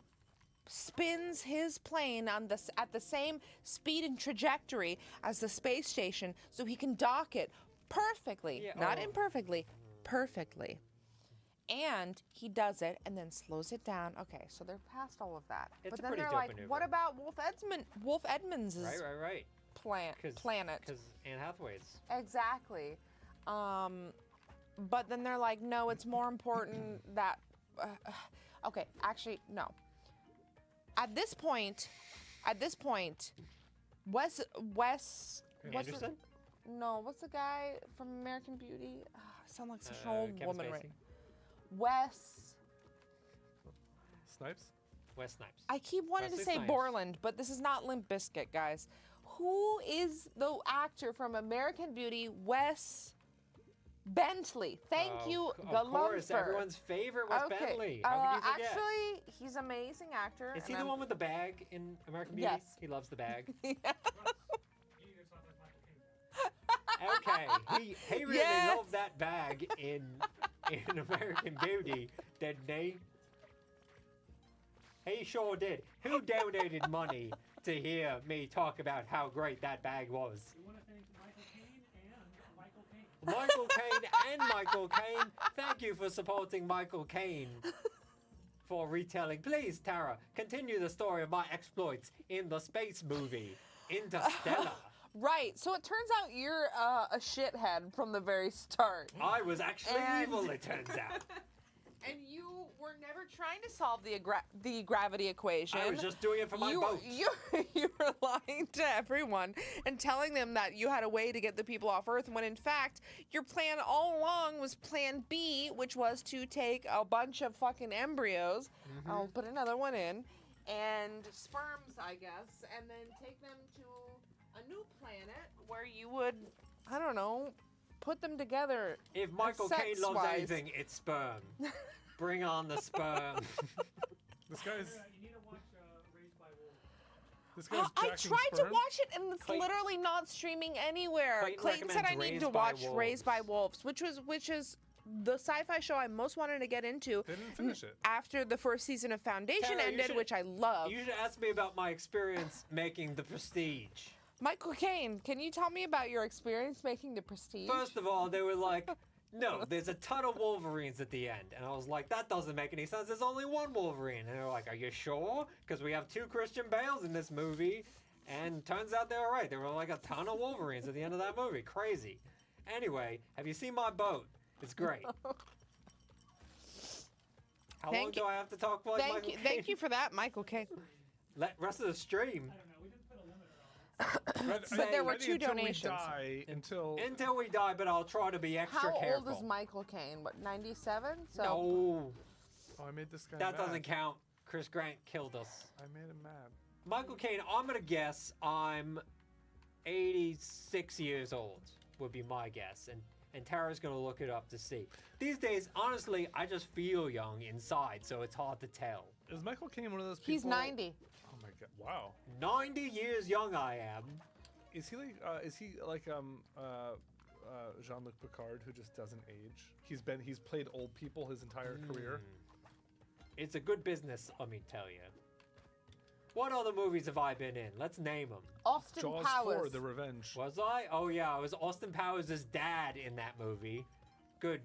Speaker 4: spins his plane on at the same speed and trajectory as the space station so he can dock it perfectly.
Speaker 3: Yeah,
Speaker 4: Not
Speaker 3: oh.
Speaker 4: imperfectly, perfectly. And he does it and then slows it down. Okay, so they're past all of that.
Speaker 3: It's
Speaker 4: but
Speaker 3: a
Speaker 4: then
Speaker 3: pretty
Speaker 4: they're
Speaker 3: dope
Speaker 4: like,
Speaker 3: maneuver.
Speaker 4: what about Wolf Edmonds'
Speaker 3: Right.
Speaker 4: planet?
Speaker 3: Because Anne Hathaway's.
Speaker 4: Exactly. But then they're like, no, it's more important that. Okay, actually, no. At this point, Wes. What's
Speaker 3: Anderson?
Speaker 4: no, what's the guy from American Beauty? I sound like such an old
Speaker 3: Kevin
Speaker 4: woman,
Speaker 3: Spacey?
Speaker 4: right? Wes.
Speaker 1: Snipes?
Speaker 3: Wes Snipes.
Speaker 4: I keep wanting to
Speaker 3: Wesley
Speaker 4: say
Speaker 3: Snipes.
Speaker 4: Borland, but this is not Limp Bizkit, guys. Who is the actor from American Beauty? Wes Bentley. Thank you,
Speaker 3: Of course,
Speaker 4: Galumfer.
Speaker 3: everyone's favorite Wes Bentley. How could you forget?
Speaker 4: Actually, he's an amazing actor.
Speaker 3: Is he
Speaker 4: and
Speaker 3: the one with the bag in American Beauty?
Speaker 4: Yes.
Speaker 3: He loves the bag.
Speaker 6: You need to talk like Michael Caine.
Speaker 3: Okay, he really
Speaker 4: Yes.
Speaker 3: loved that bag in American Beauty, didn't he? He sure did. Who donated money to hear me talk about how great that bag was?
Speaker 6: We want to thank Michael Caine and
Speaker 3: Michael
Speaker 6: Michael Caine.
Speaker 3: Caine, thank you for supporting Michael Caine for retelling. Please, Tara, continue the story of my exploits in the space movie, Interstellar.
Speaker 4: Right. So it turns out you're a shithead from the very start.
Speaker 3: I was actually
Speaker 4: And-
Speaker 3: evil, it turns out.
Speaker 4: And you were never trying to solve the gravity equation.
Speaker 3: I was just doing it for my
Speaker 4: you,
Speaker 3: boat.
Speaker 4: You were lying to everyone and telling them that you had a way to get the people off Earth when in fact your plan all along was plan B, which was to take a bunch of fucking embryos,
Speaker 3: Mm-hmm.
Speaker 4: I'll put another one in, and sperms, I guess, and then take them to a new planet where you would, I don't know, put them together.
Speaker 3: If Michael Caine loves
Speaker 4: sex-wise.
Speaker 3: anything, it's sperm. Bring on the sperm.
Speaker 1: This guy's
Speaker 6: You need to watch Raised by Wolves.
Speaker 1: this guy's
Speaker 4: I
Speaker 1: jacking
Speaker 4: tried to
Speaker 1: sperm?
Speaker 4: watch it and it's
Speaker 3: Clayton-
Speaker 4: literally not streaming anywhere.
Speaker 3: Clayton
Speaker 4: Clayton said I
Speaker 3: recommends
Speaker 4: need to
Speaker 3: Raised by
Speaker 4: watch Raised by
Speaker 3: Wolves.
Speaker 4: Wolves, which is the sci-fi show I most wanted to get into.
Speaker 1: They didn't finish it.
Speaker 4: After the first season of Foundation
Speaker 3: Tara, you
Speaker 4: ended,
Speaker 3: should-
Speaker 4: which I love.
Speaker 3: You should ask me about my experience making The Prestige.
Speaker 4: Michael Caine, can you tell me about your experience making The Prestige?
Speaker 3: First of all, they were like, no, there's a ton of Wolverines at the end. And I was like, that doesn't make any sense. There's only one Wolverine. And they were like, are you sure? Because we have 2 Christian Bales in this movie. And turns out they were right. There were like a ton of Wolverines at the end of that movie. Crazy. Anyway, have you seen my boat? It's great. How long
Speaker 4: Thank you-
Speaker 3: do I have to talk for like Michael Caine?
Speaker 4: Thank you for that, Michael Caine.
Speaker 3: Rest of the stream.
Speaker 6: I don't know. We didn't put a limit on it.
Speaker 1: But
Speaker 4: there were
Speaker 1: ready
Speaker 4: 2
Speaker 1: until
Speaker 4: donations.
Speaker 1: We die until
Speaker 3: Until we die, but I'll try to be extra
Speaker 4: How
Speaker 3: careful.
Speaker 4: old is Michael Caine? What, 97? So
Speaker 3: No,
Speaker 1: oh, I made this guy
Speaker 3: that
Speaker 1: mad.
Speaker 3: doesn't count. Chris Grant killed us.
Speaker 1: I made him mad.
Speaker 3: Michael Caine, I'm gonna guess I'm 86 years old. Would be my guess, and Tara's gonna look it up to see. These days, honestly, I just feel young inside, so it's hard to tell.
Speaker 1: Is Michael Caine one of those people?
Speaker 4: he's 90.
Speaker 1: Oh my god! Wow.
Speaker 3: 90 years young I am.
Speaker 1: Is he like Jean-Luc Picard who just doesn't age? He's played old people his entire career.
Speaker 3: It's a good business, let me tell you. What other movies have I been in? Let's name them.
Speaker 4: Austin
Speaker 1: Jaws
Speaker 4: Powers.
Speaker 1: 4: The Revenge.
Speaker 3: Was I? Oh yeah, I was Austin Powers' dad in that movie. Good.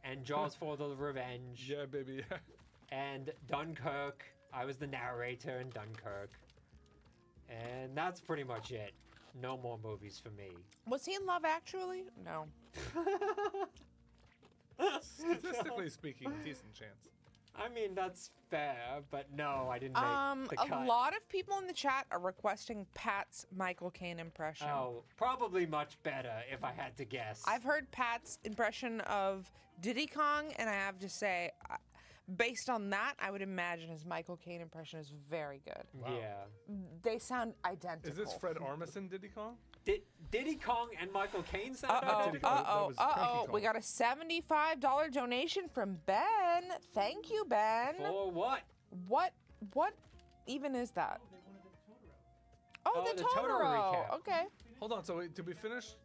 Speaker 3: And Jaws for the Revenge.
Speaker 1: Yeah, baby.
Speaker 3: And Dunkirk. I was the narrator in Dunkirk. And that's pretty much it. No more movies for me.
Speaker 4: Was he in Love Actually? No.
Speaker 1: Statistically speaking, decent chance.
Speaker 3: I mean, that's fair, but no, I didn't make the
Speaker 4: A
Speaker 3: cut.
Speaker 4: lot of people in the chat are requesting Pat's Michael Caine impression.
Speaker 3: Oh, probably much better if I had to guess.
Speaker 4: I've heard Pat's impression of Diddy Kong, and I have to say, based on that, I would imagine his Michael Caine impression is very good.
Speaker 1: Wow.
Speaker 3: Yeah.
Speaker 4: They sound identical.
Speaker 1: Is this Fred Armisen Diddy Kong?
Speaker 3: Diddy Kong and Michael Caine sound identical?
Speaker 1: That was Cranky
Speaker 4: We
Speaker 1: Kong.
Speaker 4: got a $75 donation from Ben. Thank you, Ben.
Speaker 3: For what?
Speaker 4: What even is that?
Speaker 6: They wanted the Totoro.
Speaker 4: Oh,
Speaker 3: Oh,
Speaker 4: the
Speaker 3: the Totoro
Speaker 4: Totoro.
Speaker 3: recap.
Speaker 4: Okay.
Speaker 1: Hold on. So wait, did we finish?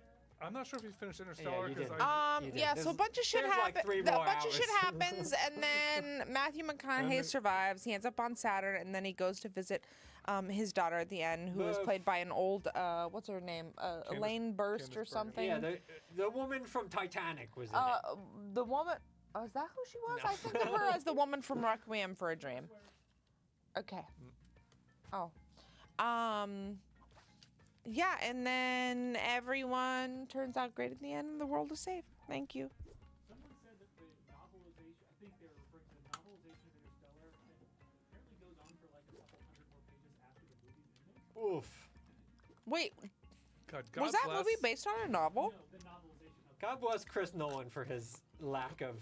Speaker 1: I'm not sure if we finished Interstellar
Speaker 3: you
Speaker 1: because
Speaker 3: did.
Speaker 1: I.
Speaker 3: You did.
Speaker 4: Yeah, so a
Speaker 3: There's-
Speaker 4: bunch of shit
Speaker 3: there's like
Speaker 4: happens.
Speaker 3: 3
Speaker 4: A
Speaker 3: more
Speaker 4: bunch of shit
Speaker 3: hours.
Speaker 4: happens, and then Matthew McConaughey survives. He ends up on Saturn, and then he goes to visit his daughter at the end, who is played by an old what's her name, Elaine Burst or
Speaker 1: Candace Bergen.
Speaker 4: something.
Speaker 3: Yeah, the woman from Titanic was in it.
Speaker 4: The woman. Oh, is that who she was? I think of her as the woman from Requiem for a Dream. Okay. Oh. Yeah, and then everyone turns out great at the end, and the world is saved. Thank you.
Speaker 6: Someone said that the novelization, I think they were referring to the novelization of Interstellar, apparently goes on for like a couple hundred more pages after the movie's ending.
Speaker 3: Oof.
Speaker 4: Wait,
Speaker 1: God
Speaker 4: was that
Speaker 1: bless.
Speaker 4: movie based on a novel?
Speaker 6: No, the novelization of
Speaker 3: God bless Chris Nolan for his lack of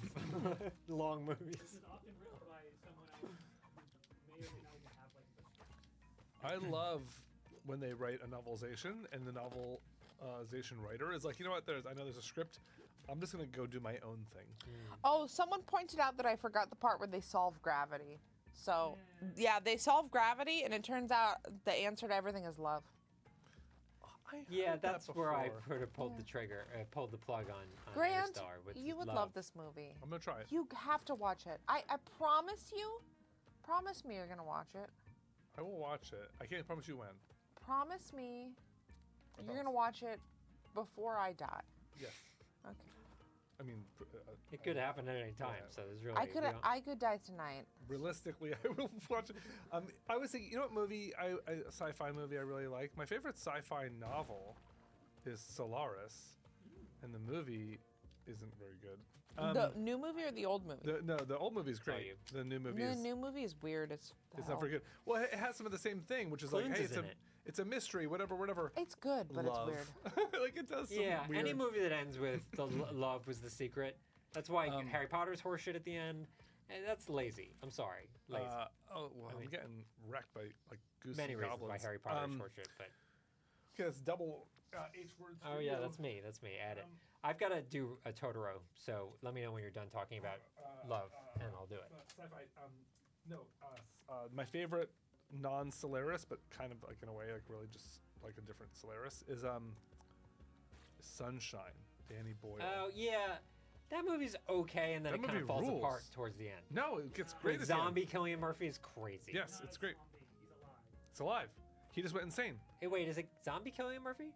Speaker 3: long movies.
Speaker 6: It's often written by someone else who may or may not even have like the script.
Speaker 1: I love when they write a novelization and the novelization writer is like, you know what? I know there's a script. I'm just gonna go do my own thing.
Speaker 4: Oh, someone pointed out that I forgot the part where they solve gravity. So, yeah, they solve gravity, and it turns out the answer to everything is love.
Speaker 1: I
Speaker 3: Yeah,
Speaker 1: heard
Speaker 3: that's
Speaker 1: that
Speaker 3: where I
Speaker 1: before.
Speaker 3: could have pulled the trigger, pulled the plug on
Speaker 4: Grant,
Speaker 3: Interstellar. With
Speaker 4: you would love this movie.
Speaker 1: I'm gonna try it.
Speaker 4: You have to watch it. I promise you. Promise me you're gonna watch it.
Speaker 1: I will watch it. I can't promise you when.
Speaker 4: Promise me you're
Speaker 1: promise.
Speaker 4: gonna watch it before I die.
Speaker 1: Yes.
Speaker 4: Okay.
Speaker 1: I mean,
Speaker 3: It could happen at any time,
Speaker 1: Yeah.
Speaker 3: so there's really.
Speaker 4: I could die tonight.
Speaker 1: realistically, I will watch it. I was thinking, you know what movie, a sci-fi movie I really like? My favorite sci-fi novel is Solaris, and the movie isn't very good.
Speaker 4: The new movie or the old movie?
Speaker 1: The old movie's
Speaker 3: Saw
Speaker 1: great.
Speaker 3: you.
Speaker 1: The new movie
Speaker 4: The
Speaker 1: is
Speaker 4: new movie is weird as
Speaker 1: it's
Speaker 4: hell.
Speaker 1: not very good. Well, it has some of the same thing, which is like,
Speaker 3: Clunes
Speaker 1: hey,
Speaker 3: is in it.
Speaker 1: it's a mystery, whatever.
Speaker 4: It's good, but
Speaker 1: Love.
Speaker 4: it's weird.
Speaker 1: Like it does some
Speaker 3: Yeah,
Speaker 1: weird.
Speaker 3: any movie that ends with the love was the secret. That's why Harry Potter's horseshit at the end. And that's lazy. I'm sorry, lazy.
Speaker 1: Oh well, I'm getting wrecked by like goose
Speaker 3: Many
Speaker 1: and
Speaker 3: reasons
Speaker 1: goblins.
Speaker 3: why Harry Potter's horseshit, but.
Speaker 1: Okay, it's double H words.
Speaker 3: Oh
Speaker 1: for
Speaker 3: yeah,
Speaker 1: you.
Speaker 3: that's me. That's me. Add it. I've got to do a Totoro, so let me know when you're done talking about love, and I'll do it.
Speaker 1: Sci-fi. My favorite non-Solaris, but kind of like in a way, like really just like a different Solaris, is Sunshine. Danny Boyle.
Speaker 3: Oh yeah, that movie's okay, and then
Speaker 1: That
Speaker 3: it kind
Speaker 1: movie
Speaker 3: of falls
Speaker 1: rules.
Speaker 3: apart towards the end.
Speaker 1: No, it gets great.
Speaker 3: With
Speaker 1: at the end.
Speaker 3: zombie Killian Murphy is crazy.
Speaker 1: Yes, it's great.
Speaker 6: Zombie, he's alive.
Speaker 1: It's alive. He just went insane.
Speaker 3: Hey, wait, is it zombie Killian Murphy?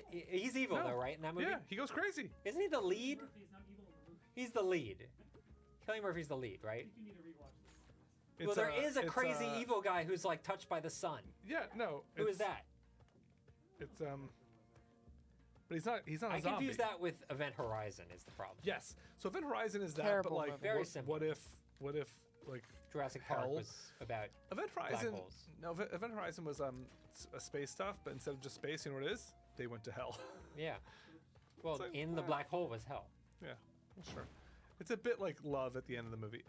Speaker 3: He's evil
Speaker 1: No.
Speaker 3: though, right? In that movie.
Speaker 1: Yeah, he goes crazy.
Speaker 3: Isn't he the lead?
Speaker 6: Murphy's not evil in the movie.
Speaker 3: He's the lead. Killian Murphy's the lead, right?
Speaker 6: You need to rewatch this.
Speaker 3: Well, there is a
Speaker 1: it's,
Speaker 3: crazy evil guy who's like touched by the sun.
Speaker 1: Yeah, no.
Speaker 3: Who is that?
Speaker 1: It's but he's not. He's not a
Speaker 3: I
Speaker 1: zombie.
Speaker 3: confuse that with Event Horizon. Is the problem?
Speaker 1: Yes. So Event Horizon is that, but
Speaker 4: Terrible
Speaker 1: like,
Speaker 4: movie.
Speaker 3: Very
Speaker 1: what,
Speaker 3: similar.
Speaker 1: what if like
Speaker 3: Jurassic Park
Speaker 1: Hell.
Speaker 3: was about.
Speaker 1: Event Horizon?
Speaker 3: holes.
Speaker 1: No, Event Horizon was a space stuff, but instead of just space, you know what it is? They went to hell.
Speaker 3: Yeah. Well,
Speaker 1: like,
Speaker 3: in the black hole was hell.
Speaker 1: Yeah, sure. It's a bit like Love at the end of the movie.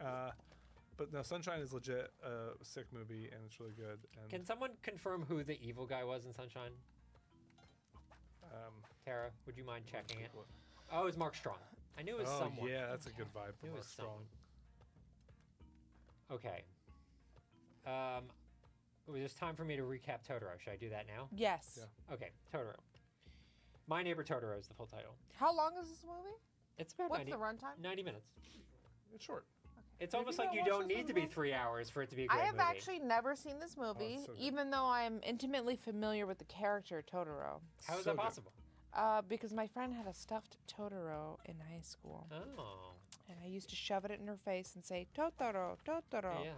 Speaker 1: But no, Sunshine is legit a sick movie, and it's really good. And
Speaker 3: Can someone confirm who the evil guy was in Sunshine? Tara, would you mind checking it? Oh, it was Mark Strong. I knew it was
Speaker 1: oh
Speaker 3: someone.
Speaker 1: yeah, that's a good vibe.
Speaker 3: It
Speaker 1: Mark
Speaker 3: was
Speaker 1: Strong.
Speaker 3: someone. Okay. Well, there's time for me to recap Totoro. Should I do that now?
Speaker 4: Yes.
Speaker 1: Yeah.
Speaker 3: Okay, Totoro. My Neighbor Totoro is the full title.
Speaker 4: How long is this movie?
Speaker 3: It's about
Speaker 4: What's
Speaker 3: 90,
Speaker 4: the runtime?
Speaker 3: 90 minutes.
Speaker 1: It's short.
Speaker 3: It's
Speaker 1: Have
Speaker 3: almost
Speaker 1: you
Speaker 3: like
Speaker 1: not
Speaker 3: you
Speaker 1: watched
Speaker 3: don't
Speaker 1: this
Speaker 3: need to
Speaker 1: movie?
Speaker 3: be 3 hours for it to be a great
Speaker 4: I have
Speaker 3: movie.
Speaker 4: actually never seen this movie,
Speaker 1: it's so good.
Speaker 4: even though I'm intimately familiar with the character Totoro.
Speaker 3: How is
Speaker 1: so
Speaker 3: that
Speaker 1: good.
Speaker 3: possible?
Speaker 4: Because my friend had a stuffed Totoro in high school,
Speaker 3: Oh,
Speaker 4: and I used to shove it in her face and say Totoro, Totoro,
Speaker 3: yeah.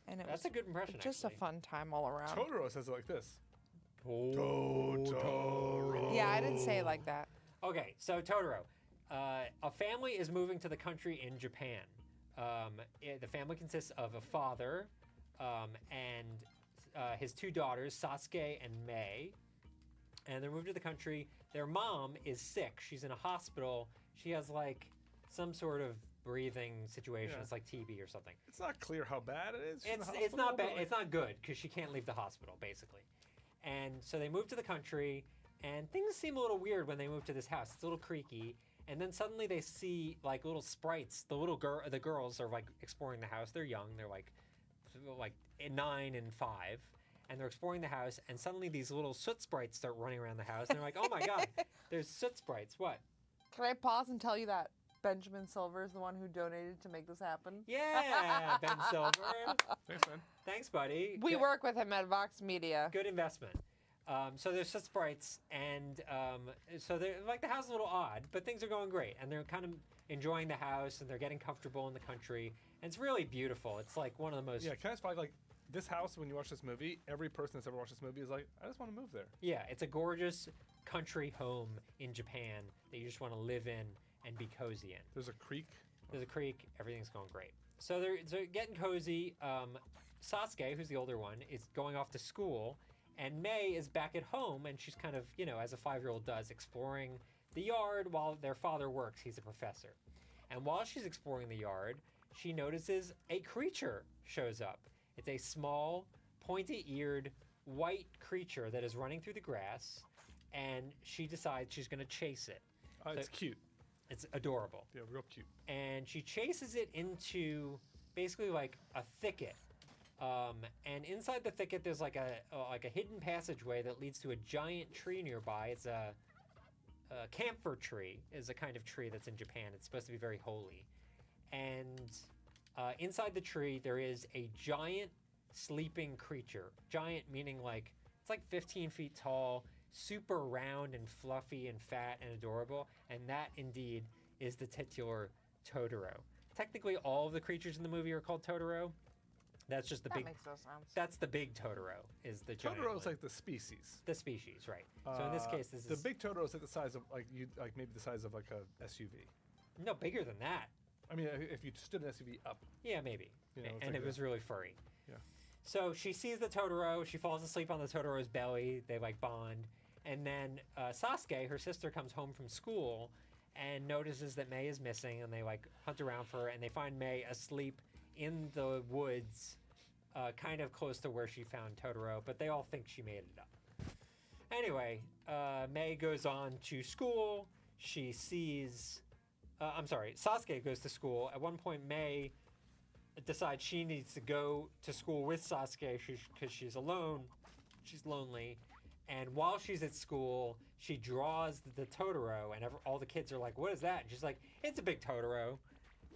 Speaker 4: and it
Speaker 3: That's
Speaker 4: was
Speaker 3: a good impression,
Speaker 4: just
Speaker 3: actually.
Speaker 4: a fun time all around.
Speaker 1: Totoro says it like this.
Speaker 3: Totoro.
Speaker 4: Yeah, I didn't say it like that.
Speaker 3: Okay, so Totoro. A family is moving to the country in Japan. The family consists of a father and his 2 daughters, Sasuke and Mei. And they're moved to the country. Their mom is sick. She's in a hospital. She has like some sort of breathing situation.
Speaker 1: Yeah.
Speaker 3: It's like TB or something.
Speaker 1: It's not clear how bad it is. She's in the
Speaker 3: It's not
Speaker 1: hospital,
Speaker 3: bad.
Speaker 1: but, like,
Speaker 3: It's not good because she can't leave the hospital basically. And so they move to the country. And things seem a little weird when they move to this house. It's a little creaky. And then suddenly they see like little sprites. The girls are like exploring the house. They're young. They're like 9 and 5. And they're exploring the house. And suddenly these little soot sprites start running around the house. And they're like, oh my God, there's soot sprites. What?
Speaker 4: Can I pause and tell you that Benjamin Silver is the one who donated to make this happen?
Speaker 3: Yeah, Ben Silver.
Speaker 1: Thanks, man.
Speaker 3: Thanks, buddy.
Speaker 4: We
Speaker 3: Good-
Speaker 4: work with him at Vox Media.
Speaker 3: Good investment. So there's soot sprites, and so they're like the house is a little odd, but things are going great, and they're kind of enjoying the house, and they're getting comfortable in the country, and it's really beautiful. It's like one of the most
Speaker 1: Yeah, can I just flag, like, this house, when you watch this movie, every person that's ever watched this movie is like, I just want to move there.
Speaker 3: yeah, it's a gorgeous country home in Japan that you just want to live in and be cozy in.
Speaker 1: There's a creek.
Speaker 3: There's a creek, everything's going great. So they're getting cozy. Sasuke, who's the older one, is going off to school. And May is back at home, and she's kind of, as a 5-year-old does, exploring the yard while their father works. He's a professor. And while she's exploring the yard, she notices a creature shows up. It's a small, pointy-eared, white creature that is running through the grass, and she decides she's going to chase it.
Speaker 1: It's cute.
Speaker 3: It's adorable.
Speaker 1: Yeah, real cute.
Speaker 3: And she chases it into basically like a thicket. And inside the thicket, there's like a hidden passageway that leads to a giant tree nearby. It's a camphor tree, is a kind of tree that's in Japan. It's supposed to be very holy. And inside the tree, there is a giant sleeping creature. Giant meaning like it's like 15 feet tall, super round and fluffy and fat and adorable. And that indeed is the titular Totoro. Technically, all of the creatures in the movie are called Totoro. That's just the
Speaker 4: That
Speaker 3: big.
Speaker 4: makes no sense.
Speaker 3: That's the big Totoro. Is the giant
Speaker 1: Totoro's
Speaker 3: one.
Speaker 1: like the species.
Speaker 3: The species, right? So in this case, this
Speaker 1: the
Speaker 3: is
Speaker 1: big Totoro's like the size of maybe the size of like a SUV.
Speaker 3: no bigger than that.
Speaker 1: I mean, if you stood an SUV up.
Speaker 3: Yeah, maybe.
Speaker 1: You know, it's
Speaker 3: And
Speaker 1: like
Speaker 3: it was
Speaker 1: that.
Speaker 3: really furry.
Speaker 1: Yeah.
Speaker 3: So she sees the Totoro. She falls asleep on the Totoro's belly. They like bond, and then Sasuke, her sister, comes home from school and notices that May is missing, and they like hunt around for her, and they find May asleep in the woods. Kind of close to where she found Totoro, but they all think she made it up. Anyway, May goes on to school. She sees... Sasuke goes to school. At one point, May decides she needs to go to school with Sasuke because she's alone. She's lonely. And while she's at school, she draws the Totoro, and all the kids are like, what is that? And she's like, it's a big Totoro.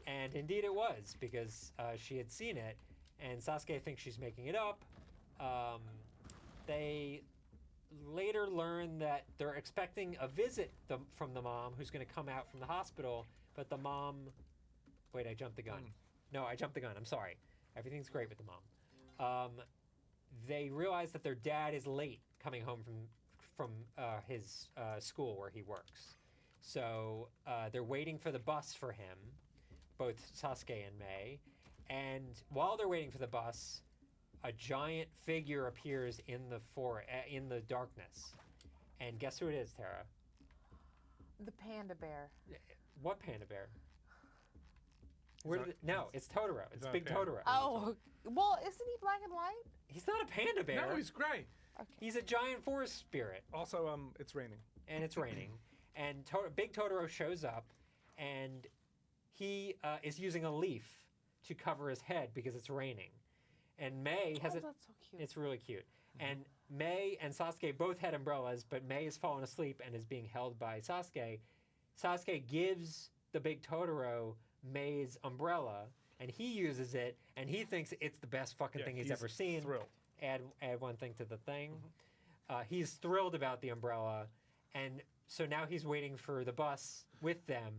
Speaker 3: And indeed it was, because she had seen it. And Sasuke thinks she's making it up. They later learn that they're expecting a visit from the mom who's going to come out from the hospital. But the mom... Wait, I jumped the gun. No, I jumped the gun. I'm sorry. Everything's great with the mom. They realize that their dad is late coming home from his school where he works. So they're waiting for the bus for him, both Sasuke and May. And while they're waiting for the bus, a giant figure appears in the darkness. And guess who it is, Tara?
Speaker 4: The panda bear.
Speaker 3: What panda bear? It's Totoro. It's
Speaker 1: not a
Speaker 3: Big
Speaker 1: panda.
Speaker 3: Totoro.
Speaker 4: Oh, well, isn't he black and white?
Speaker 3: He's not a panda bear.
Speaker 1: No, he's gray.
Speaker 4: Okay.
Speaker 3: He's a giant forest spirit,
Speaker 1: Also, it's raining.
Speaker 3: and it's raining. And Big Totoro shows up, and he is using a leaf to cover his head because it's raining. And May has
Speaker 4: Oh, that's so cute.
Speaker 3: It's really cute. And May and Sasuke both had umbrellas, but May has fallen asleep and is being held by Sasuke. Sasuke gives the Big Totoro May's umbrella, and he uses it, and he thinks it's the best fucking
Speaker 1: Yeah,
Speaker 3: thing he's
Speaker 1: he's
Speaker 3: ever seen.
Speaker 1: thrilled.
Speaker 3: Add one thing to the thing. He's thrilled about the umbrella, and so now he's waiting for the bus with them.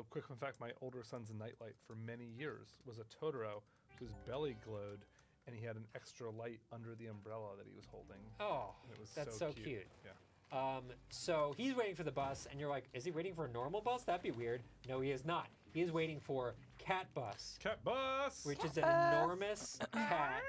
Speaker 1: Quick fun fact, my older son's nightlight for many years was a Totoro whose belly glowed, and he had an extra light under the umbrella that he was holding.
Speaker 3: Oh,
Speaker 1: It was
Speaker 3: that's so cute.
Speaker 1: Yeah.
Speaker 3: So he's waiting for the bus, and you're like, is he waiting for a normal bus? That'd be weird. No, he is not. He is waiting for Cat Bus,
Speaker 1: Cat bus!
Speaker 3: which is an enormous cat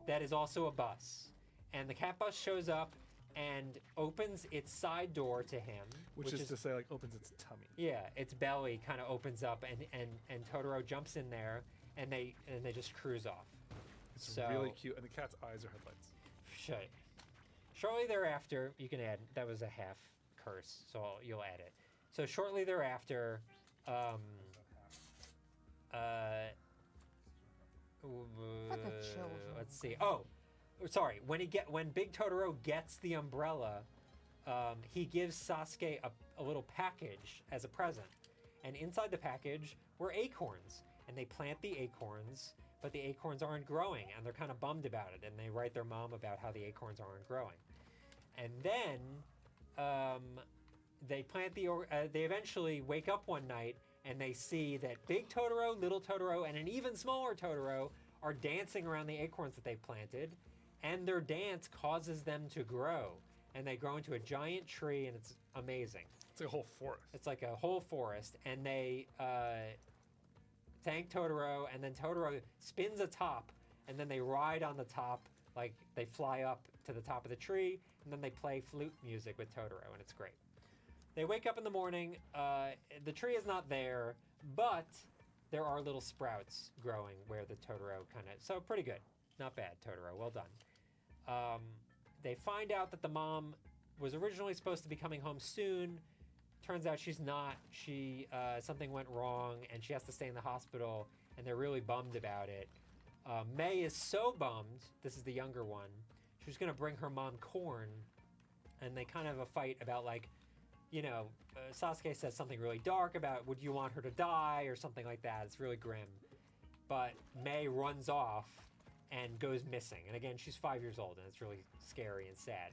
Speaker 3: that is also a bus. And the Cat Bus shows up and opens its side door to him.
Speaker 1: Which is to say, like, opens its tummy.
Speaker 3: Yeah, its belly kind of opens up, and Totoro jumps in there, and they just cruise off.
Speaker 1: It's
Speaker 3: So-
Speaker 1: really cute, and the cat's eyes are headlights.
Speaker 3: Shortly thereafter, you can add. That was a half curse, so you'll add it. So shortly thereafter,
Speaker 4: Fucking children.
Speaker 3: let's see. Oh, sorry. When Big Totoro gets the umbrella, he gives Sasuke a little package as a present, and inside the package were acorns, and they plant the acorns, but the acorns aren't growing, and they're kind of bummed about it, and they write their mom about how the acorns aren't growing, and then they they eventually wake up one night and they see that Big Totoro, Little Totoro, and an even smaller Totoro are dancing around the acorns that they've planted, and their dance causes them to grow, and they grow into a giant tree, and it's amazing.
Speaker 1: It's like a whole forest.
Speaker 3: It's like a whole forest, and they thank Totoro, and then Totoro spins atop, and then they ride on the top, like they fly up to the top of the tree, and then they play flute music with Totoro, and it's great. They wake up in the morning, the tree is not there, but there are little sprouts growing where the Totoro kind of, so pretty good. Not bad, Totoro, well done. They find out that the mom was originally supposed to be coming home soon. Turns out she's not. Something went wrong, and she has to stay in the hospital, and they're really bummed about it. May is so bummed, this is the younger one, she's gonna bring her mom corn, and they kind of have a fight about like, Sasuke says something really dark about would you want her to die or something like that. It's really grim. But May runs off and goes missing. And again, she's 5 years old, and it's really scary and sad.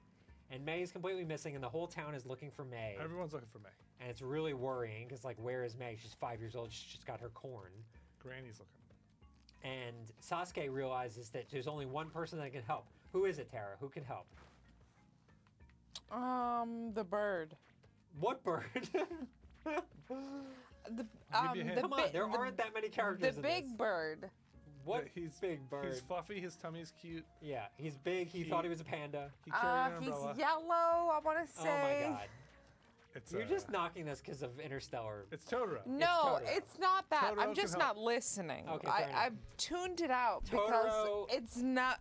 Speaker 3: And May is completely missing, and the whole town is looking for May.
Speaker 1: Everyone's looking for May.
Speaker 3: And it's really worrying because, like, where is May? She's 5 years old. She's just got her corn.
Speaker 1: Granny's looking.
Speaker 3: And Sasuke realizes that there's only one person that can help. Who is it, Tara? Who can help?
Speaker 4: The bird.
Speaker 3: What bird? Come on, there aren't that many characters
Speaker 4: The
Speaker 3: in
Speaker 4: big
Speaker 3: this.
Speaker 4: bird.
Speaker 3: What
Speaker 1: He's
Speaker 3: big bird?
Speaker 1: He's fluffy. His tummy's cute.
Speaker 3: Yeah, he's big. He thought he was a panda.
Speaker 1: He carried an
Speaker 4: He's
Speaker 1: umbrella.
Speaker 4: yellow, I want to
Speaker 3: Oh
Speaker 4: say.
Speaker 3: my god.
Speaker 1: It's,
Speaker 3: You're just knocking this because of Interstellar.
Speaker 1: It's Totoro.
Speaker 4: No,
Speaker 3: Totoro.
Speaker 4: it's not that.
Speaker 1: Totoro
Speaker 4: I'm
Speaker 1: can
Speaker 4: just
Speaker 1: help.
Speaker 4: not listening.
Speaker 3: Okay, fair enough.
Speaker 4: I've tuned it out because
Speaker 3: Totoro-
Speaker 4: it's not.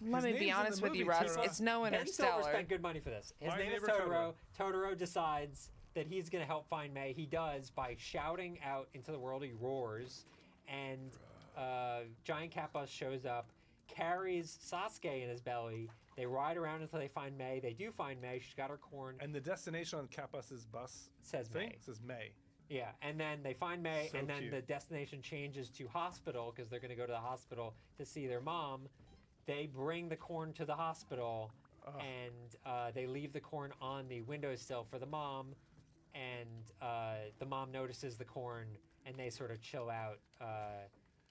Speaker 4: Let me
Speaker 1: name's
Speaker 4: be
Speaker 1: in
Speaker 4: honest
Speaker 1: the
Speaker 4: with you,
Speaker 1: movie,
Speaker 4: Russ.
Speaker 1: Totoro.
Speaker 4: It's no
Speaker 3: Ben Silver
Speaker 4: Interstellar.
Speaker 3: spent good money for this. His
Speaker 1: My
Speaker 3: name is
Speaker 1: neighbor
Speaker 3: Totoro. Totoro decides that he's going to help find May. He does by shouting out into the world. He roars, and giant cat bus shows up, carries Sasuke in his belly. They ride around until they find May. They do find May. She's got her corn.
Speaker 1: And the destination on Cat Bus's bus
Speaker 3: Says
Speaker 1: thing
Speaker 3: May.
Speaker 1: says May.
Speaker 3: Yeah, and then they find May,
Speaker 1: So
Speaker 3: and then
Speaker 1: cute.
Speaker 3: the destination changes to hospital because they're going to go to the hospital to see their mom. They bring the corn to the hospital, and they leave the corn on the windowsill for the mom, and the mom notices the corn, and they sort of chill out,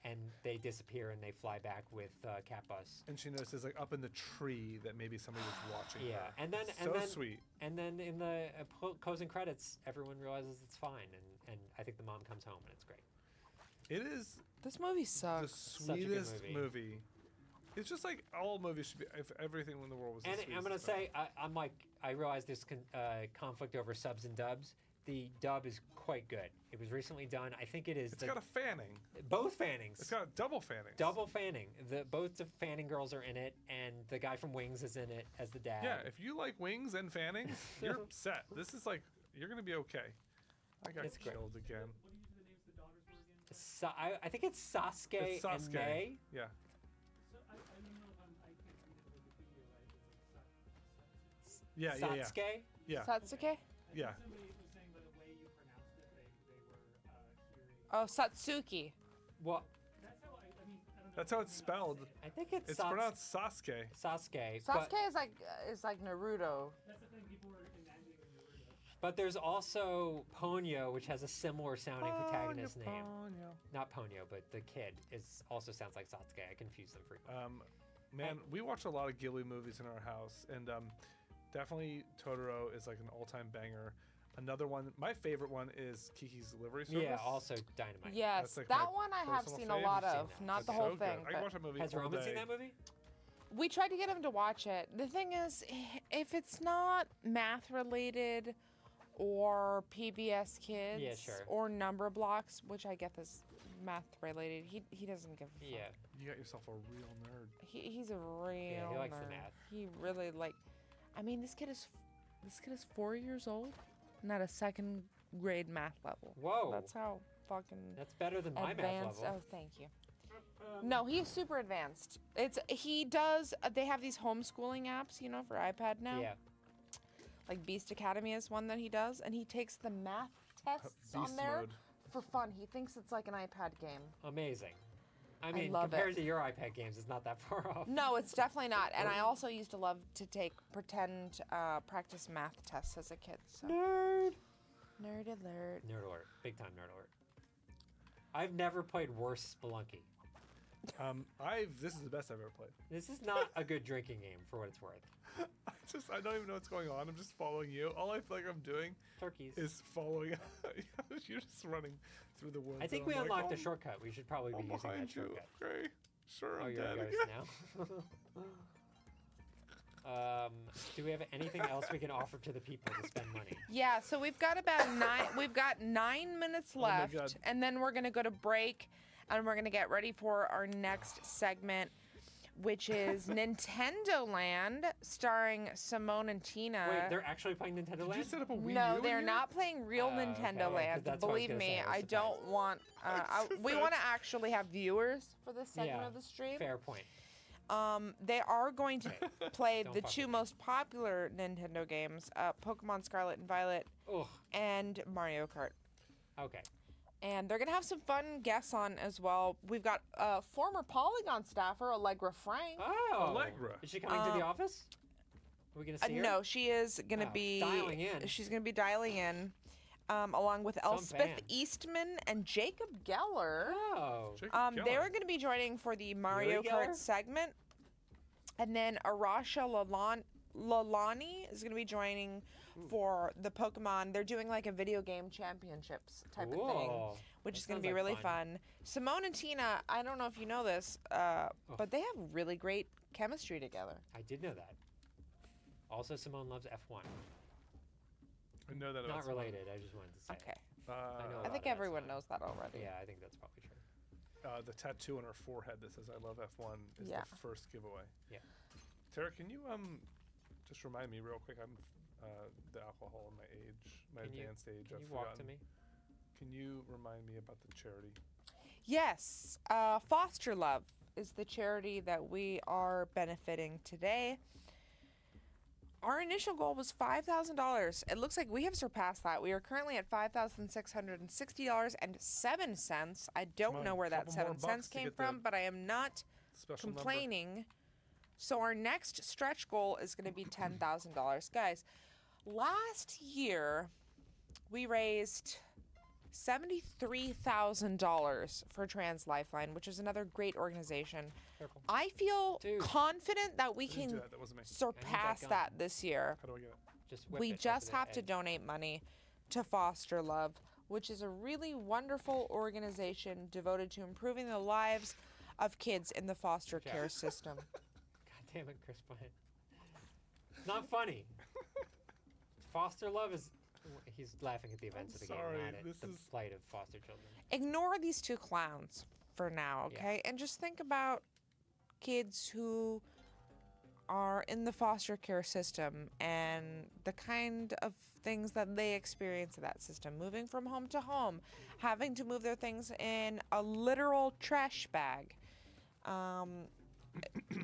Speaker 3: and they disappear, and they fly back with Cat Bus.
Speaker 1: And she notices like up in the tree that maybe somebody was watching
Speaker 3: Yeah,
Speaker 1: her.
Speaker 3: and then
Speaker 1: so sweet.
Speaker 3: And then in the closing credits, everyone realizes it's fine, and I think the mom comes home, and it's great.
Speaker 1: It is
Speaker 4: This movie
Speaker 1: the
Speaker 4: sucks.
Speaker 3: a good
Speaker 1: sweetest
Speaker 3: movie.
Speaker 1: movie. It's just like all movies should be. If everything in the world was.
Speaker 3: And
Speaker 1: the
Speaker 3: I'm gonna
Speaker 1: sweetest thing.
Speaker 3: say, I realize there's conflict over subs and dubs. The dub is quite good. It was recently done. I think it is.
Speaker 1: It's got a fanning.
Speaker 3: both fannings.
Speaker 1: It's got a double fanning.
Speaker 3: Double fanning. Both the fanning girls are in it, and the guy from Wings is in it as the dad.
Speaker 1: Yeah, if you like wings and fannings, you're set. This is like you're gonna be okay. I got
Speaker 3: It's great.
Speaker 1: killed again.
Speaker 6: What do you do the names of the daughters were again?
Speaker 3: I think it's Sasuke,
Speaker 1: It's Sasuke.
Speaker 3: and May.
Speaker 1: Yeah.
Speaker 6: So I don't know if I can't read it in Wikipedia right. Is it
Speaker 1: Yeah. Yeah. Yeah.
Speaker 3: Satsuke.
Speaker 1: Yeah.
Speaker 4: Satsuke?
Speaker 1: Yeah.
Speaker 6: somebody was saying by the way you pronounced it, they were hearing.
Speaker 4: Oh, Satsuki.
Speaker 3: Well,
Speaker 6: That's how I mean, I don't know.
Speaker 1: That's how it's spelled.
Speaker 3: I think it's,
Speaker 1: It's pronounced Sasuke.
Speaker 3: Sasuke. But,
Speaker 4: Sasuke is like Naruto.
Speaker 6: That's the thing. People were imagining Naruto.
Speaker 3: but there's also Ponyo, which has a similar sounding protagonist name.
Speaker 1: Ponyo.
Speaker 3: Not Ponyo, but the kid also sounds like Sasuke. I confuse them frequently.
Speaker 1: Man, we watch a lot of Ghibli movies in our house, and definitely Totoro is like an all-time banger. Another one, my favorite one is Kiki's Delivery Service.
Speaker 3: Yeah, also Dynamite.
Speaker 4: Yes,
Speaker 1: That's like
Speaker 4: that
Speaker 1: my
Speaker 4: one I have
Speaker 1: personal
Speaker 4: seen a
Speaker 1: fave.
Speaker 4: lot
Speaker 3: I've seen
Speaker 4: of.
Speaker 3: that.
Speaker 4: Not the
Speaker 1: It's
Speaker 4: whole
Speaker 1: so
Speaker 4: thing.
Speaker 1: good. I can
Speaker 4: but
Speaker 1: watch that movie
Speaker 3: Has
Speaker 1: all
Speaker 3: Roman seen
Speaker 1: day.
Speaker 3: that movie?
Speaker 4: we tried to get him to watch it. The thing is, if it's not math related or PBS Kids
Speaker 3: Yeah, sure.
Speaker 4: or Number Blocks, which I get this math related, he doesn't give a fuck.
Speaker 3: Yeah.
Speaker 1: You got yourself a real nerd.
Speaker 4: He's a real
Speaker 3: he likes the
Speaker 4: nerd.
Speaker 3: math.
Speaker 4: He really like I mean, this kid is 4 years old and at a second grade math level.
Speaker 3: Whoa.
Speaker 4: That's how fucking
Speaker 3: That's better than my math
Speaker 4: advanced.
Speaker 3: level.
Speaker 4: Oh, thank you. No, he is super advanced. He does. They have these homeschooling apps, you know, for iPad now.
Speaker 3: Yeah.
Speaker 4: Like Beast Academy is one that he does, and he takes the math tests on
Speaker 1: Beast
Speaker 4: there
Speaker 1: mode.
Speaker 4: for fun. He thinks it's like an iPad game.
Speaker 3: Amazing. I mean,
Speaker 4: love
Speaker 3: compared
Speaker 4: it.
Speaker 3: to your iPad games, it's not that far off.
Speaker 4: No, it's definitely not. And I also used to love to take pretend practice math tests as a kid. So.
Speaker 3: Nerd.
Speaker 4: Nerd alert.
Speaker 3: Nerd alert. Big time nerd alert. I've never played worse Spelunky.
Speaker 1: This is the best I've ever played.
Speaker 3: This is not a good drinking game for what it's worth.
Speaker 1: I don't even know what's going on. I'm just following you. All I feel like I'm doing
Speaker 3: Turkeys.
Speaker 1: is following. You're just running through the woods.
Speaker 3: I think
Speaker 1: and
Speaker 3: we
Speaker 1: I'm like,
Speaker 3: unlocked a
Speaker 1: "Oh,
Speaker 3: shortcut. We should probably be
Speaker 1: I'm
Speaker 3: using
Speaker 1: behind
Speaker 3: that
Speaker 1: you.
Speaker 3: shortcut.
Speaker 1: Okay, sure,
Speaker 3: Oh,
Speaker 1: I'm
Speaker 3: you're a
Speaker 1: dead
Speaker 3: ghost
Speaker 1: again.
Speaker 3: now? Do we have anything else we can offer to the people to spend money?
Speaker 4: Yeah, so we've got about 9 minutes
Speaker 1: Oh my
Speaker 4: left,
Speaker 1: God.
Speaker 4: and then we're gonna go to break, and we're gonna get ready for our next segment, which is Nintendo Land, starring Simone and Tina.
Speaker 3: Wait, they're actually playing Nintendo
Speaker 1: Did you
Speaker 3: Land?
Speaker 1: set up a Wii
Speaker 4: No,
Speaker 1: U in
Speaker 4: they're
Speaker 1: here?
Speaker 4: not playing real Nintendo
Speaker 3: okay, 'cause
Speaker 4: Land.
Speaker 3: that's what I was
Speaker 4: Believe
Speaker 3: gonna
Speaker 4: me,
Speaker 3: say, I was
Speaker 4: I don't
Speaker 3: surprised.
Speaker 4: want. We want to actually have viewers for this segment
Speaker 3: Yeah,
Speaker 4: of the stream.
Speaker 3: Fair point.
Speaker 4: They are going to play
Speaker 3: Don't
Speaker 4: the
Speaker 3: fuck
Speaker 4: two
Speaker 3: with me.
Speaker 4: most popular Nintendo games, Pokemon Scarlet and Violet
Speaker 3: Ugh.
Speaker 4: and Mario Kart.
Speaker 3: Okay.
Speaker 4: And they're going to have some fun guests on as well. We've got former Polygon staffer, Allegra Frank.
Speaker 3: Oh.
Speaker 1: Allegra.
Speaker 3: Is she coming to the office? Are we going to see her?
Speaker 4: No, she is going to
Speaker 3: Oh,
Speaker 4: be
Speaker 3: dialing in.
Speaker 4: She's going to be dialing in, along with Elspeth
Speaker 3: fan.
Speaker 4: Eastman and Jacob Geller.
Speaker 3: Oh.
Speaker 1: Jacob
Speaker 4: They
Speaker 1: Geller.
Speaker 4: are going to be joining for the Mario
Speaker 3: Yuri
Speaker 4: Kart
Speaker 3: Geller?
Speaker 4: segment. And then Arasha Lalani is going to be joining for the Pokemon. They're doing like a video game championships type of thing,
Speaker 3: Cool.
Speaker 4: which
Speaker 3: That
Speaker 4: is going
Speaker 3: sounds
Speaker 4: to be
Speaker 3: like
Speaker 4: really
Speaker 3: fun.
Speaker 4: fun. Simone and Tina, I don't know if you know this, but they have really great chemistry together.
Speaker 3: I did know that. Also, Simone loves F1.
Speaker 1: I know that.
Speaker 3: Not
Speaker 1: about
Speaker 3: related. I just wanted to say. it.
Speaker 4: Okay.
Speaker 1: Uh,
Speaker 3: I know
Speaker 4: I
Speaker 3: about
Speaker 4: think
Speaker 3: it, that's
Speaker 4: everyone
Speaker 3: fine.
Speaker 4: knows that already.
Speaker 3: Yeah, I think that's probably true.
Speaker 1: The tattoo on her forehead that says "I love F1" is
Speaker 4: Yeah.
Speaker 1: the first giveaway.
Speaker 3: Yeah.
Speaker 1: Tara, can you just remind me real quick? I'm the alcohol and my age, my
Speaker 3: Can you-
Speaker 1: advanced age.
Speaker 3: Can
Speaker 1: I've
Speaker 3: you walk to
Speaker 1: forgotten.
Speaker 3: me?
Speaker 1: Can you remind me about the charity?
Speaker 4: Yes, Foster Love is the charity that we are benefiting today. Our initial goal was $5,000. It looks like we have surpassed that. We are currently at $5,660.07. I don't
Speaker 1: on,
Speaker 4: know where that
Speaker 1: couple more
Speaker 4: 7 cents
Speaker 1: bucks to
Speaker 4: came
Speaker 1: get the
Speaker 4: from, but I am not
Speaker 1: Special number.
Speaker 4: complaining. So our next stretch goal is going to be $10,000. Guys, last year we raised $73,000 for Trans Lifeline, which is another great organization.
Speaker 3: Careful.
Speaker 4: I feel
Speaker 3: Dude.
Speaker 4: confident that we
Speaker 1: I didn't do
Speaker 4: can
Speaker 1: that. That wasn't me.
Speaker 4: surpass
Speaker 3: gun.
Speaker 4: that this year.
Speaker 1: How do I get it?
Speaker 3: Just whip
Speaker 4: We
Speaker 3: it over
Speaker 4: just
Speaker 3: the
Speaker 4: have to
Speaker 3: edge.
Speaker 4: donate money to Foster Love, which is a really wonderful organization devoted to improving the lives of kids in the foster
Speaker 3: Yeah.
Speaker 4: care system.
Speaker 3: God damn it, Chris Bryant. It's not funny. Foster love is. He's laughing at the events of the
Speaker 1: sorry,
Speaker 3: game, not at
Speaker 1: this
Speaker 3: the
Speaker 1: is-
Speaker 3: plight of foster children.
Speaker 4: Ignore these two clowns for now,
Speaker 3: Yeah.
Speaker 4: okay? And just think about kids who are in the foster care system and the kind of things that they experience in that system, moving from home to home, having to move their things in a literal trash bag,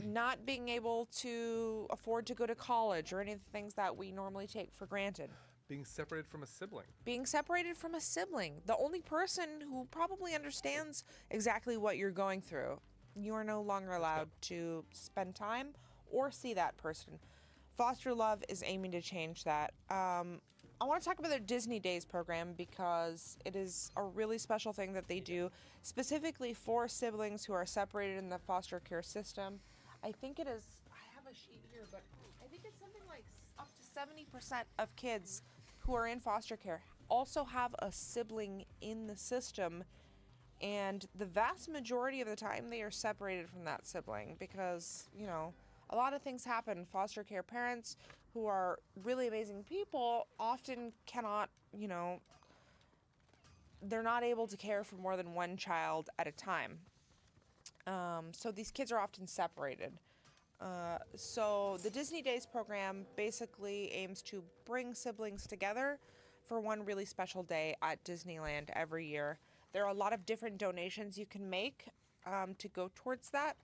Speaker 4: not being able to afford to go to college or any of the things that we normally take for granted.
Speaker 1: Being separated from a sibling.
Speaker 4: Being separated from a sibling, the only person who probably understands exactly what you're going through. You are no longer allowed to spend time or see that person. Foster Love is aiming to change that. I want to talk about their Disney Days program because it is a really special thing that they do specifically for siblings who are separated in the foster care system. I think it is, I have a sheet here, but I think it's something like up to 70% of kids who are in foster care also have a sibling in the system, and the vast majority of the time they are separated from that sibling because, you know, a lot of things happen. Foster care parents who are really amazing people often cannot, you know, they're not able to care for more than one child at a time. So these kids are often separated. So the Disney Days program basically aims to bring siblings together for one really special day at Disneyland every year. There are a lot of different donations you can make to go towards that,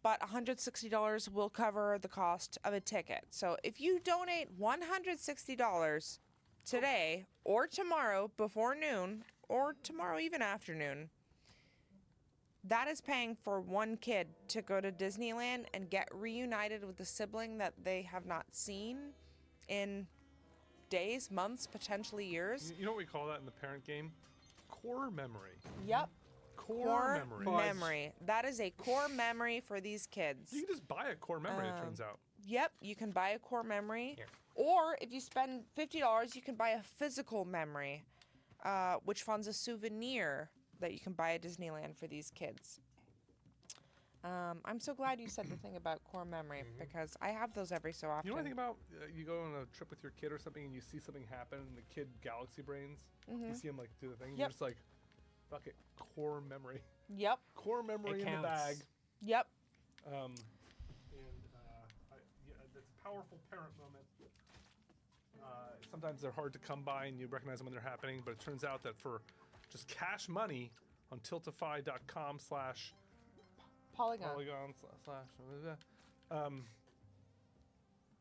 Speaker 4: but $160 will cover the cost of a ticket. So if you donate $160 today or tomorrow before noon or tomorrow even afternoon, that is paying for one kid to go to Disneyland and get reunited with a sibling that they have not seen in days, months, potentially years.
Speaker 1: You know what we call that in the parent game? Core memory.
Speaker 4: Yep.
Speaker 1: Core memory.
Speaker 4: memory. That is a core memory for these kids.
Speaker 1: You can just buy a core memory, it turns out.
Speaker 4: Yep, you can buy a core memory.
Speaker 3: Here.
Speaker 4: Or if you spend $50, you can buy a physical memory, which funds a souvenir that you can buy at Disneyland for these kids. I'm so glad you said the thing about core memory because I have those every so often.
Speaker 1: You know what I think about? You go on a trip with your kid or something and you see something happen and the kid galaxy brains. You see him like do the thing. You're
Speaker 4: Yep.
Speaker 1: just like, fuck it, core memory.
Speaker 4: Yep,
Speaker 1: Core memory
Speaker 3: It
Speaker 1: in the bag.
Speaker 3: counts.
Speaker 4: yep.
Speaker 1: That's a powerful parent moment. Sometimes they're hard to come by and you recognize them when they're happening, but it turns out that for just cash money on
Speaker 4: Polygon.
Speaker 1: Polygon slash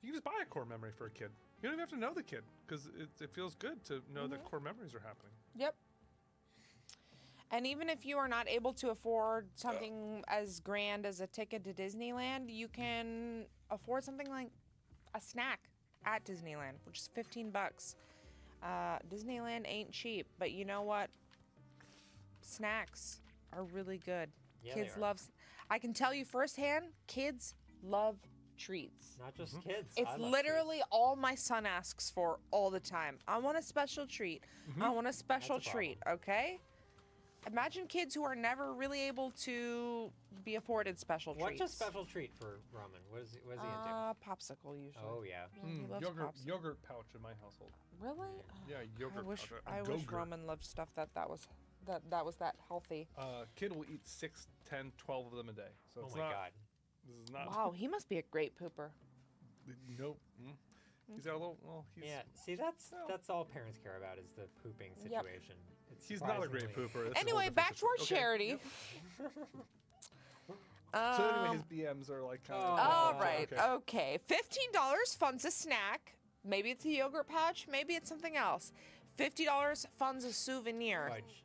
Speaker 1: you can just buy a core memory for a kid. You don't even have to know the kid because it feels good to know that core memories are happening.
Speaker 4: Yep. And even if you are not able to afford something as grand as a ticket to Disneyland, you can afford something like a snack at Disneyland, which is $15. Disneyland ain't cheap, but you know what? Snacks are really good.
Speaker 3: Yeah,
Speaker 4: Kids
Speaker 3: they are.
Speaker 4: love. I can tell you firsthand, kids love treats.
Speaker 3: Not just kids.
Speaker 4: It's
Speaker 3: I love
Speaker 4: literally all my son asks for all the time. I want a special treat. I want a special
Speaker 3: That's a
Speaker 4: treat, okay? Imagine kids who are never really able to be afforded special
Speaker 3: treats.
Speaker 4: treats.
Speaker 3: What's a special treat for Roman? What is he into?
Speaker 4: Popsicle usually.
Speaker 3: Oh, yeah.
Speaker 4: Yeah, he loves popsicle.
Speaker 1: Yogurt pouch in my household.
Speaker 4: Really?
Speaker 1: Yeah, yogurt pouch.
Speaker 4: I wish Roman loved stuff that was that healthy.
Speaker 1: Kid will eat 6, 10, 12 of them a day. So
Speaker 3: Oh
Speaker 1: it's
Speaker 3: my
Speaker 1: not,
Speaker 3: God.
Speaker 1: This is not.
Speaker 4: Wow, he must be a great pooper.
Speaker 1: Nope. He's got a little. Well, he's.
Speaker 3: Yeah. See, that's all parents care about is the pooping
Speaker 4: Yep.
Speaker 3: situation. It's
Speaker 1: He's not a great
Speaker 3: surprisingly-
Speaker 1: pooper. That's a whole
Speaker 4: Anyway,
Speaker 1: different
Speaker 4: back to our
Speaker 1: situation. Okay,
Speaker 4: charity.
Speaker 1: yep. So anyway, his BMs are like kind of.
Speaker 4: All right.
Speaker 1: Okay.
Speaker 4: Okay. $15 funds a snack. Maybe it's a yogurt pouch. Maybe it's something else. $50 funds a souvenir.
Speaker 3: Fudge.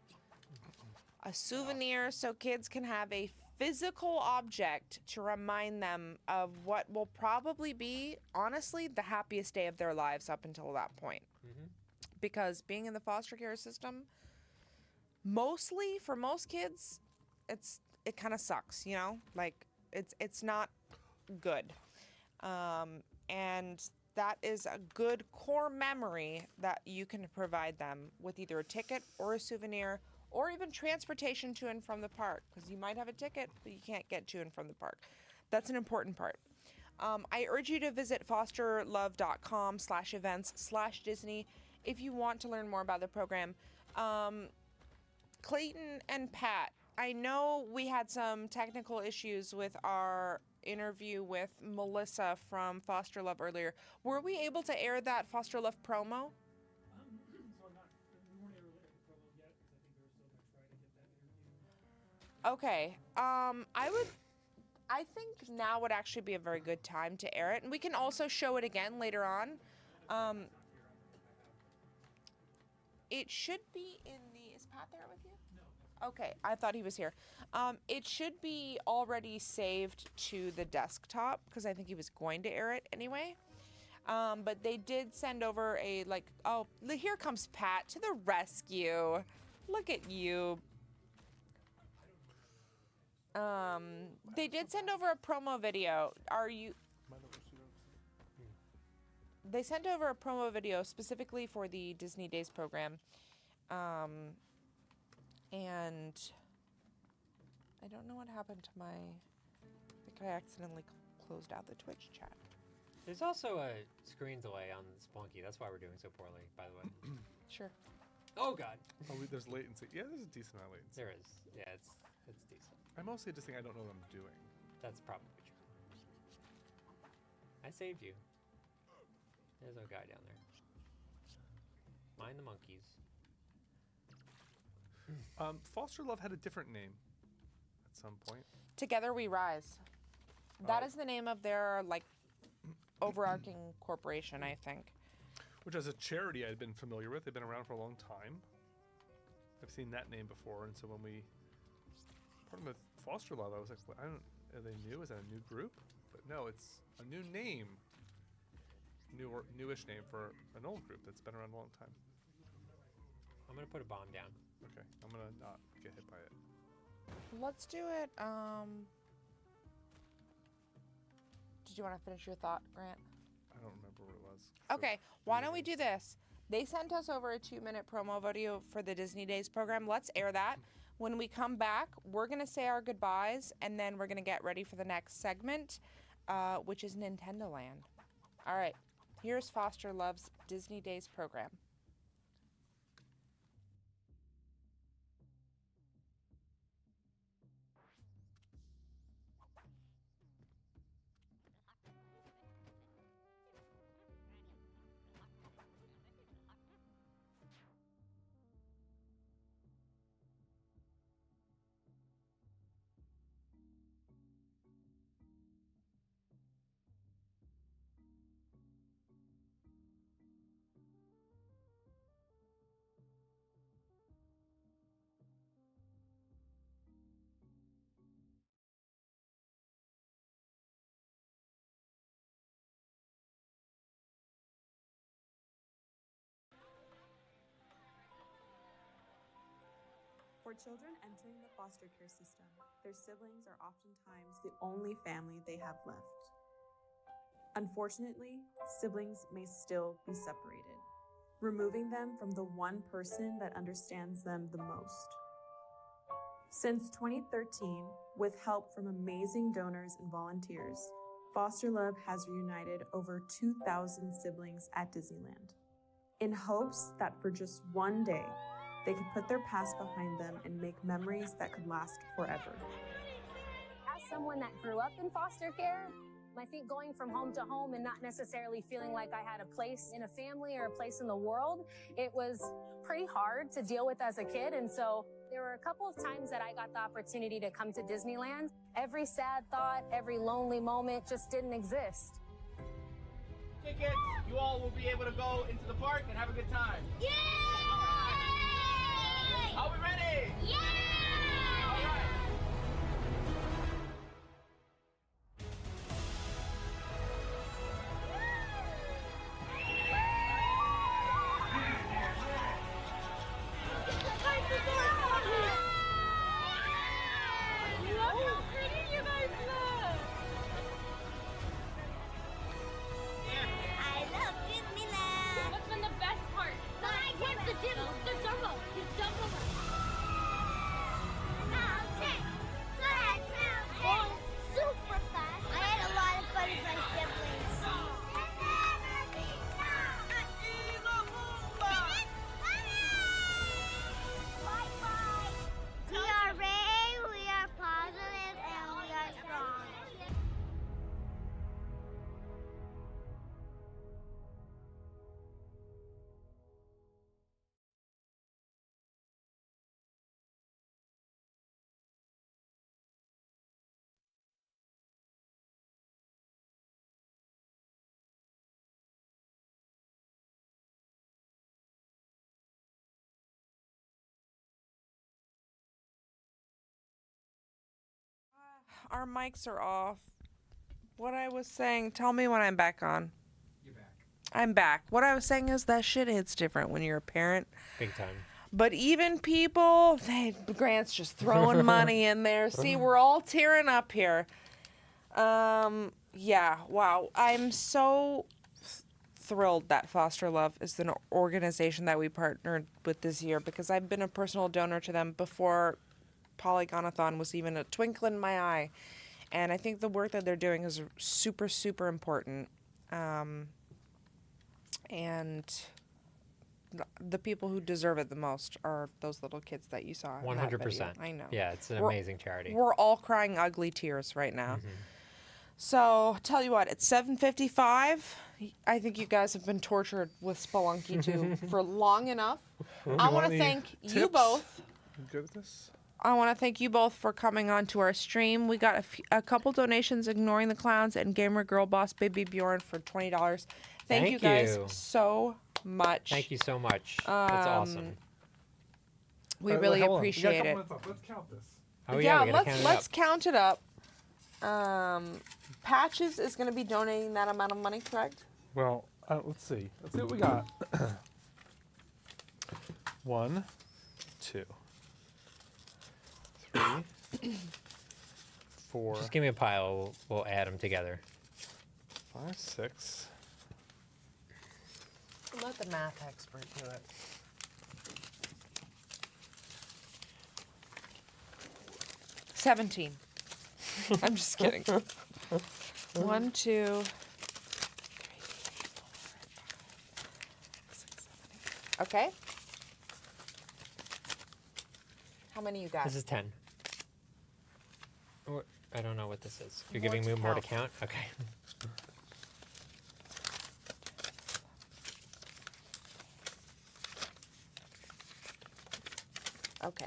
Speaker 4: A souvenir so kids can have a physical object to remind them of what will probably be, honestly, the happiest day of their lives up until that point. Because being in the foster care system, mostly for most kids, it kind of sucks, you know? Like it's not good. And that is a good core memory that you can provide them with either a ticket or a souvenir or even transportation to and from the park, because you might have a ticket, but you can't get to and from the park. That's an important part. I urge you to visit fosterlove.com/events/Disney if you want to learn more about the program. Clayton and Pat, I know we had some technical issues with our interview with Melissa from Foster Love earlier. Were we able to air that Foster Love promo?
Speaker 6: So I'm not. We weren't able to look at the promo yet because I think they were still going to try to get that interview.
Speaker 4: Okay. I think now would actually be a very good time to air it, and we can also show it again later on. It should be in the. Is Pat there with you? No. Okay, I thought he was here. It should be already saved to the desktop because I think he was going to air it anyway. But they did send over a oh, here comes Pat to the rescue. Look at you. They did send over a promo video. They sent over a promo video specifically for the Disney Days program. And I don't know what happened to my... I think I accidentally closed out the Twitch chat.
Speaker 3: There's also a screen delay on Spelunky. That's why we're doing so poorly, by the way.
Speaker 4: Sure.
Speaker 3: Oh, God.
Speaker 1: Oh, there's latency. Yeah, there's a decent amount of latency.
Speaker 3: There is. Yeah, it's decent.
Speaker 1: I mostly just think I don't know what I'm doing.
Speaker 3: That's probably true. I saved you. There's a guy down there. Mind the monkeys.
Speaker 1: Foster Love had a different name at some point.
Speaker 4: Together We Rise. That
Speaker 1: Oh.
Speaker 4: is the name of their like overarching corporation, I think.
Speaker 1: Which, as a charity, I'd been familiar with. They've been around for a long time. I've seen that name before, and so when we partnered with Foster Love, I was like, what, are they new? Is that a new group? But no, it's a new name. Newish name for an old group that's been around a long time.
Speaker 3: I'm gonna put a bomb down.
Speaker 1: Okay, I'm gonna not get hit by it.
Speaker 4: Let's do it. Did you want to finish your thought, Grant?
Speaker 1: I don't remember what it was. So
Speaker 4: Okay, why don't we do this? They sent us over a 2-minute promo video for the Disney Days program. Let's air that. When we come back, we're going to say our goodbyes, and then we're going to get ready for the next segment, which is Nintendo Land. All right, here's Foster Love's Disney Days program.
Speaker 5: For children entering the foster care system, their siblings are oftentimes the only family they have left. Unfortunately, siblings may still be separated, removing them from the one person that understands them the most. Since 2013, with help from amazing donors and volunteers, Foster Love has reunited over 2,000 siblings at Disneyland, in hopes that for just one day, they could put their past behind them and make memories that could last forever.
Speaker 7: As someone that grew up in foster care, I think going from home to home and not necessarily feeling like I had a place in a family or a place in the world, it was pretty hard to deal with as a kid. And so there were a couple of times that I got the opportunity to come to Disneyland. Every sad thought, every lonely moment just didn't exist.
Speaker 8: Tickets, you all will be able to go into the park and have a good time.
Speaker 9: Yay!
Speaker 8: Are we ready?
Speaker 9: Yay!
Speaker 8: All right.
Speaker 9: I love Disneyland.
Speaker 10: What's been the best part? The Dumbo. The Dumbo.
Speaker 9: Mountain. Flash mountain. Going super fast. I had a lot of fun with my siblings. Bye-bye. We are brave, we are positive, and we are strong.
Speaker 4: Our mics are off. What I was saying, tell me when I'm back on.
Speaker 8: You're back.
Speaker 4: I'm back. What I was saying is that shit hits different when you're a parent.
Speaker 3: Big time.
Speaker 4: But even people, Grant's just throwing money in there. See, we're all tearing up here. Yeah, wow. I'm so thrilled that Foster Love is an organization that we partnered with this year, because I've been a personal donor to them before Polygonathon was even a twinkle in my eye. And I think the work that they're doing is super, super important. And the people who deserve it the most are those little kids that you saw in that video.
Speaker 3: 100%.
Speaker 4: I know.
Speaker 3: Yeah, it's an
Speaker 4: We're-
Speaker 3: amazing charity.
Speaker 4: We're all crying ugly tears right now. So tell you what, at 7:55, I think you guys have been tortured with Spelunky 2 for long enough. I want to thank you both.
Speaker 1: You good at this?
Speaker 4: I want to thank you both for coming on to our stream. We got a couple donations, Ignoring the Clowns and Gamer Girl Boss Baby Bjorn for $20. Thank you guys so much.
Speaker 3: Thank you so much. That's awesome.
Speaker 4: We really
Speaker 1: hold on.
Speaker 4: appreciate
Speaker 1: We
Speaker 4: it.
Speaker 1: got a couple minutes left. Let's count this.
Speaker 3: Oh yeah, we gotta
Speaker 4: let's count it up. Patches is going to be donating that amount of money, correct?
Speaker 1: Well, let's see. Let's see what we got. 1, 2, 3, 4,
Speaker 3: Just give me a pile. We'll add them together.
Speaker 1: 5, 6.
Speaker 4: Let the math expert do it. 17. I'm just kidding. 1, 2, 3, 4, 5, 6, 7, 8. Okay. How many you got?
Speaker 3: This is 10. I don't know what this is. You're
Speaker 4: More
Speaker 3: giving
Speaker 4: to
Speaker 3: me more to
Speaker 4: count.
Speaker 3: count? Okay.
Speaker 4: Okay.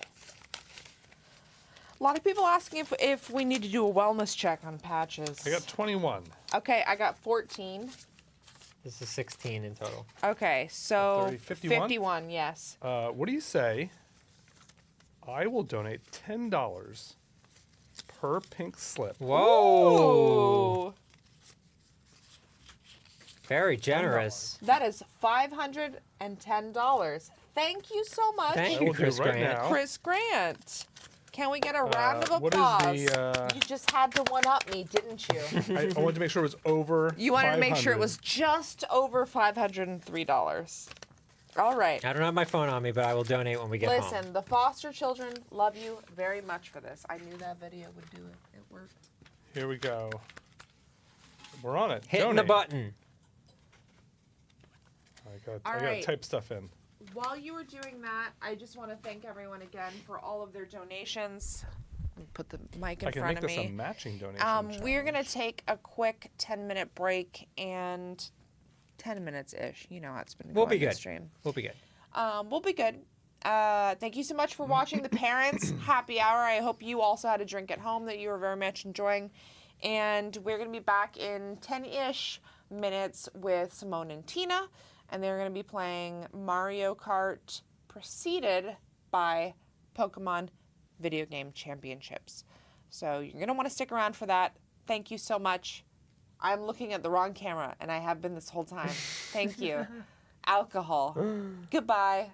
Speaker 4: A lot of people asking if we need to do a wellness check on Patches.
Speaker 1: I got 21.
Speaker 4: Okay, I got 14.
Speaker 3: This is 16 in total.
Speaker 4: Okay, so
Speaker 1: 30, 51?
Speaker 4: 51, yes.
Speaker 1: What do you say? I will donate $10 per pink slip.
Speaker 3: Whoa!
Speaker 4: Ooh.
Speaker 3: Very generous.
Speaker 4: That is $510. Thank you so much,
Speaker 3: Thank
Speaker 1: I
Speaker 3: you,
Speaker 1: will do
Speaker 3: Chris
Speaker 1: right
Speaker 3: Grant.
Speaker 1: now.
Speaker 4: Chris Grant. Can we get a round of
Speaker 1: what is
Speaker 4: applause?
Speaker 1: the,
Speaker 4: You just had to one-up me, didn't you?
Speaker 1: I wanted to make sure it was over.
Speaker 4: You wanted to make sure it
Speaker 1: 500.
Speaker 4: was just over $503. All right.
Speaker 3: I don't have my phone on me, but I will donate when we get home.
Speaker 4: Listen, the foster children love you very much for this. I knew that video would do it. It worked.
Speaker 1: Here we go. We're on it.
Speaker 3: Hitting the
Speaker 1: Donate.
Speaker 3: button.
Speaker 1: I
Speaker 4: All
Speaker 1: gotta
Speaker 4: right.
Speaker 1: type stuff in.
Speaker 4: While you were doing that, I just want to thank everyone again for all of their donations. Let me put the mic in
Speaker 1: I can
Speaker 4: front
Speaker 1: make
Speaker 4: of
Speaker 1: this
Speaker 4: me.
Speaker 1: a matching donation.
Speaker 4: We're going to
Speaker 1: challenge.
Speaker 4: take a quick 10-minute break and 10 minutes-ish. You know how it's been
Speaker 3: We'll
Speaker 4: going
Speaker 3: be
Speaker 4: this
Speaker 3: good.
Speaker 4: stream.
Speaker 3: We'll be good.
Speaker 4: We'll be good. Thank you so much for watching the Parents Happy Hour. I hope you also had a drink at home that you were very much enjoying. And we're going to be back in 10-ish minutes with Simone and Tina. And they're going to be playing Mario Kart, preceded by Pokemon Video Game Championships. So you're going to want to stick around for that. Thank you so much. I'm looking at the wrong camera, and I have been this whole time. Thank you. Alcohol. Goodbye.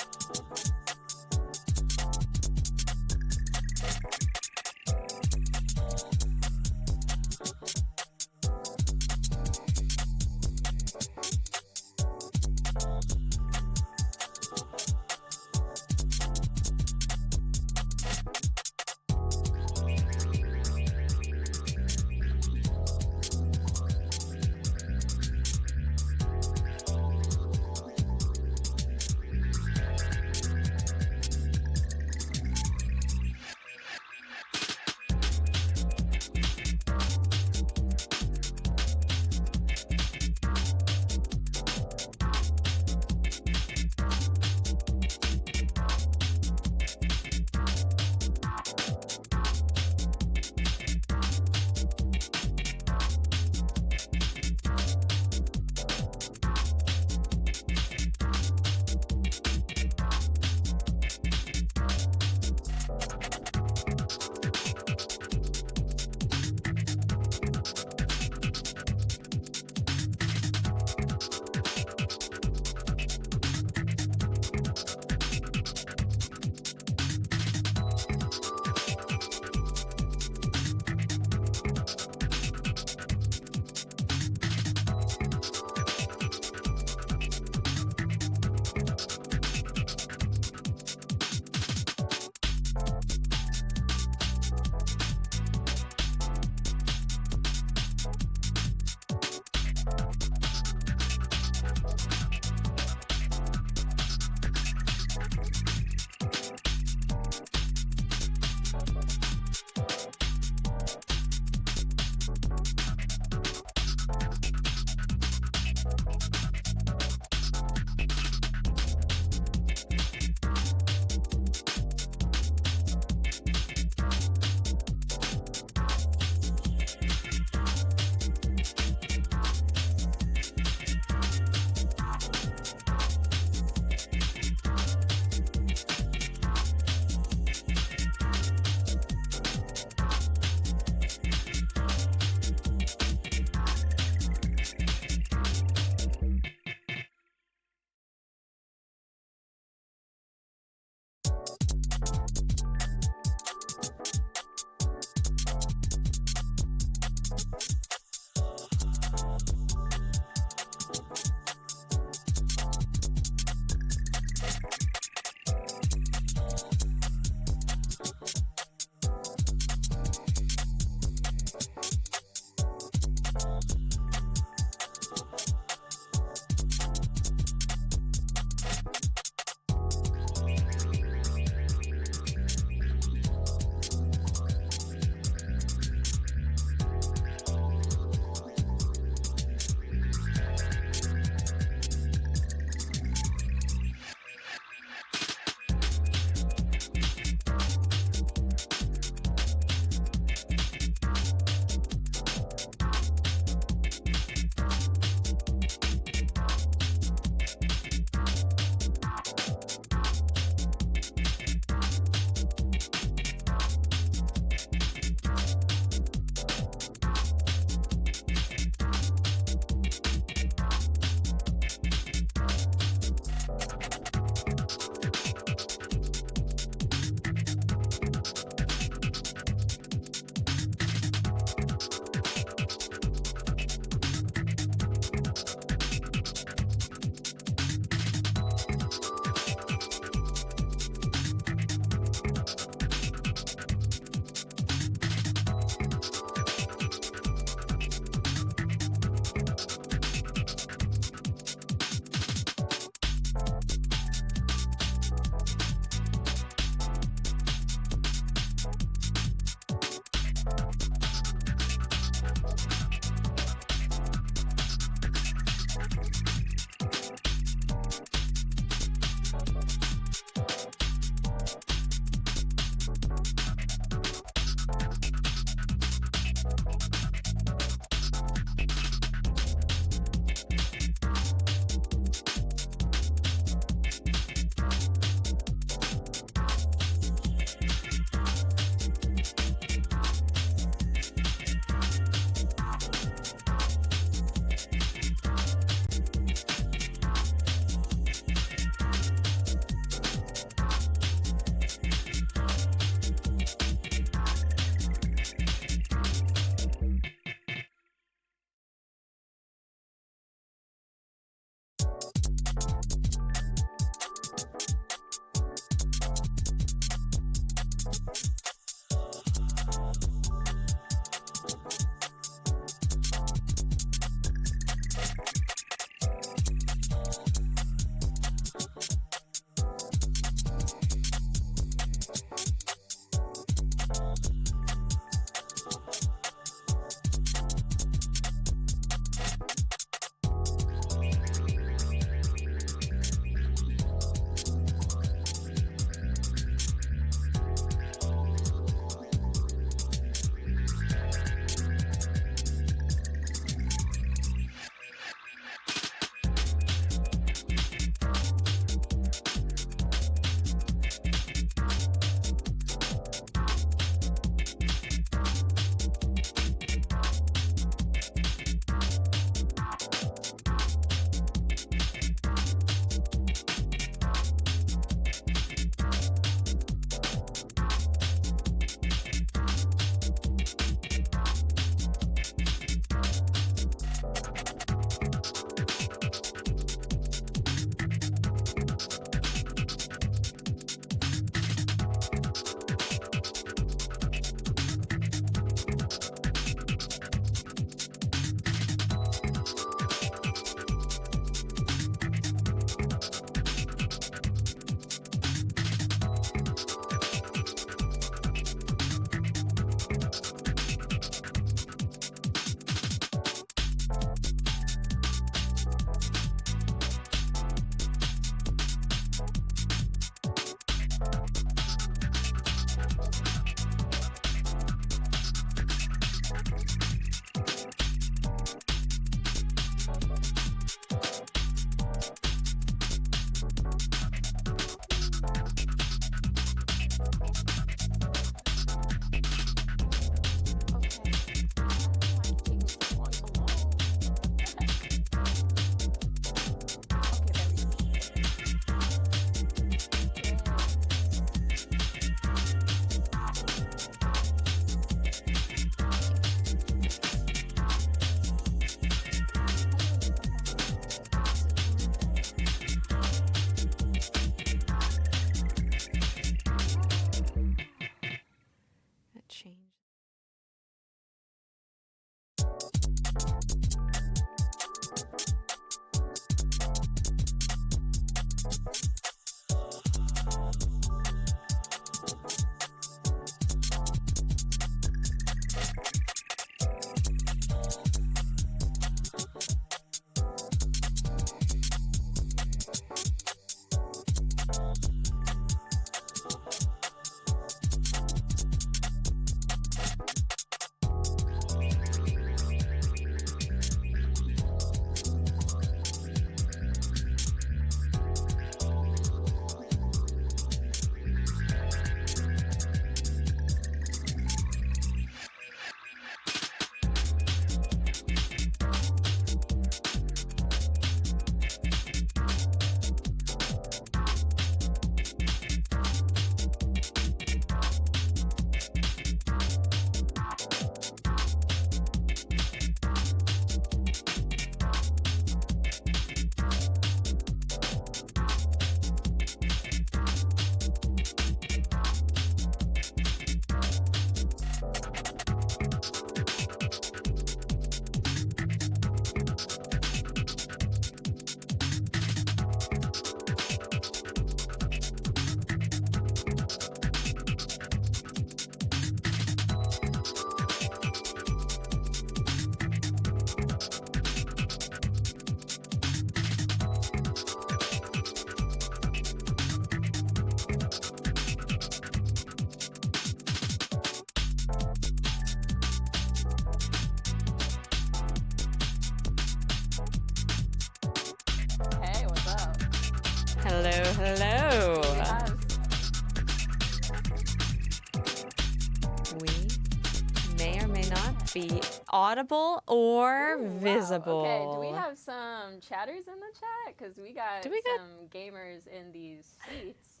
Speaker 11: be audible or visible.
Speaker 12: Okay, do we have some chatters in the chat? Because we got some gamers in these seats.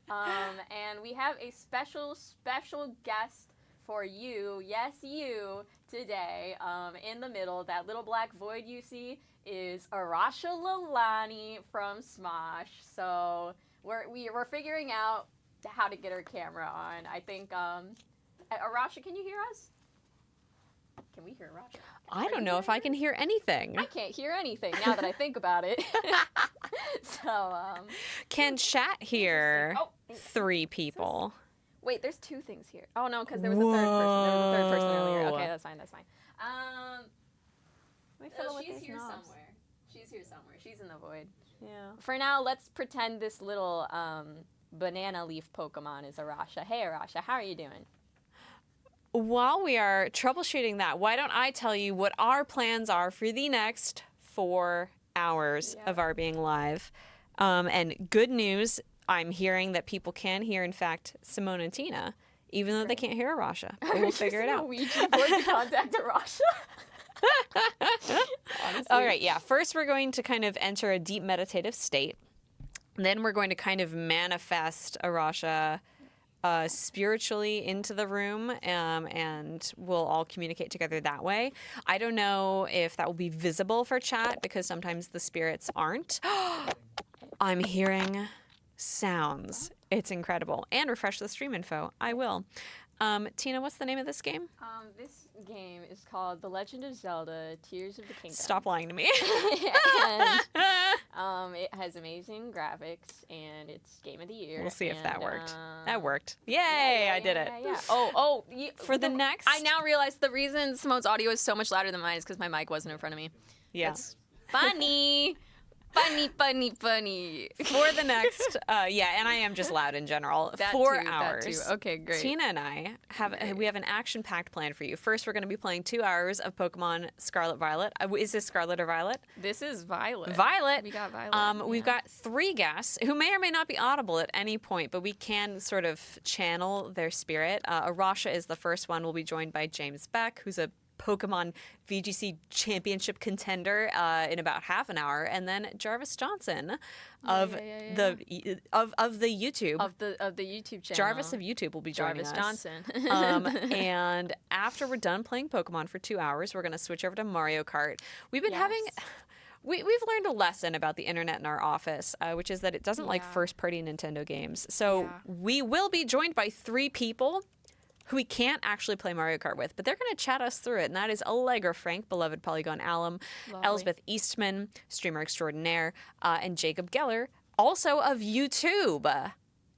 Speaker 12: And we have a special guest for you. Yes, you today. In the middle, that little black void you see is Arasha Lalani from Smosh. So we're figuring out how to get her camera on. I think Arasha, can you hear us? Can we hear Arasha?
Speaker 11: I don't know if I can hear anything.
Speaker 12: I can't hear anything now that I think about it. So
Speaker 11: can chat hear 3 people?
Speaker 12: Wait, there's 2 things here. Oh no, because there was a third person. There was a third person earlier. Okay, that's fine. She's here somewhere. She's here somewhere. She's in the void.
Speaker 11: Yeah.
Speaker 12: For now, let's pretend this little banana leaf Pokemon is Arasha. Hey, Arasha, how are you doing?
Speaker 11: While we are troubleshooting that, why don't I tell you what our plans are for the next 4 hours of our being live? And good news, I'm hearing that people can hear, in fact, Simone and Tina, even though they can't hear Arasha. But we'll figure it out.
Speaker 12: Ouija board to contact Arasha.
Speaker 11: All right, yeah. First, we're going to kind of enter a deep meditative state. Then we're going to kind of manifest Arasha spiritually into the room, and we'll all communicate together that way. I don't know if that will be visible for chat because sometimes the spirits aren't. I'm hearing sounds. It's incredible. And refresh the stream info. I will. Tina, what's the name of this game?
Speaker 12: This game is called The Legend of Zelda: Tears of the Kingdom.
Speaker 11: Stop lying to me.
Speaker 12: And, it has amazing graphics, and it's Game of the Year.
Speaker 11: We'll see if that worked. That worked. Yay, I did it.
Speaker 12: Yeah.
Speaker 11: For the next...
Speaker 12: I now realize the reason Simone's audio is so much louder than mine is because my mic wasn't in front of me.
Speaker 11: Yeah.
Speaker 12: It's funny. Funny.
Speaker 11: For the next, and I am just loud in general. 4 hours.
Speaker 12: That too. Okay, great.
Speaker 11: Tina and I have an action-packed plan for you. First, we're going to be playing 2 hours of Pokemon Scarlet Violet. Is this Scarlet or Violet?
Speaker 12: This is Violet.
Speaker 11: Violet.
Speaker 12: We got Violet.
Speaker 11: We've got 3 guests who may or may not be audible at any point, but we can sort of channel their spirit. Arasha is the first one. We'll be joined by James Beck, who's a Pokemon VGC championship contender in about half an hour, and then Jarvis Johnson of the YouTube
Speaker 12: of the YouTube channel.
Speaker 11: Jarvis of YouTube will be joining
Speaker 12: Jarvis Johnson.
Speaker 11: And after we're done playing Pokemon for 2 hours, we're going to switch over to Mario Kart. We've been having. We've learned a lesson about the internet in our office, which is that it doesn't like first-party Nintendo games. So we will be joined by 3 people who we can't actually play Mario Kart with, but they're going to chat us through it, and that is Allegra Frank, beloved Polygon alum, Elsbeth Eastman, streamer extraordinaire, and Jacob Geller, also of YouTube.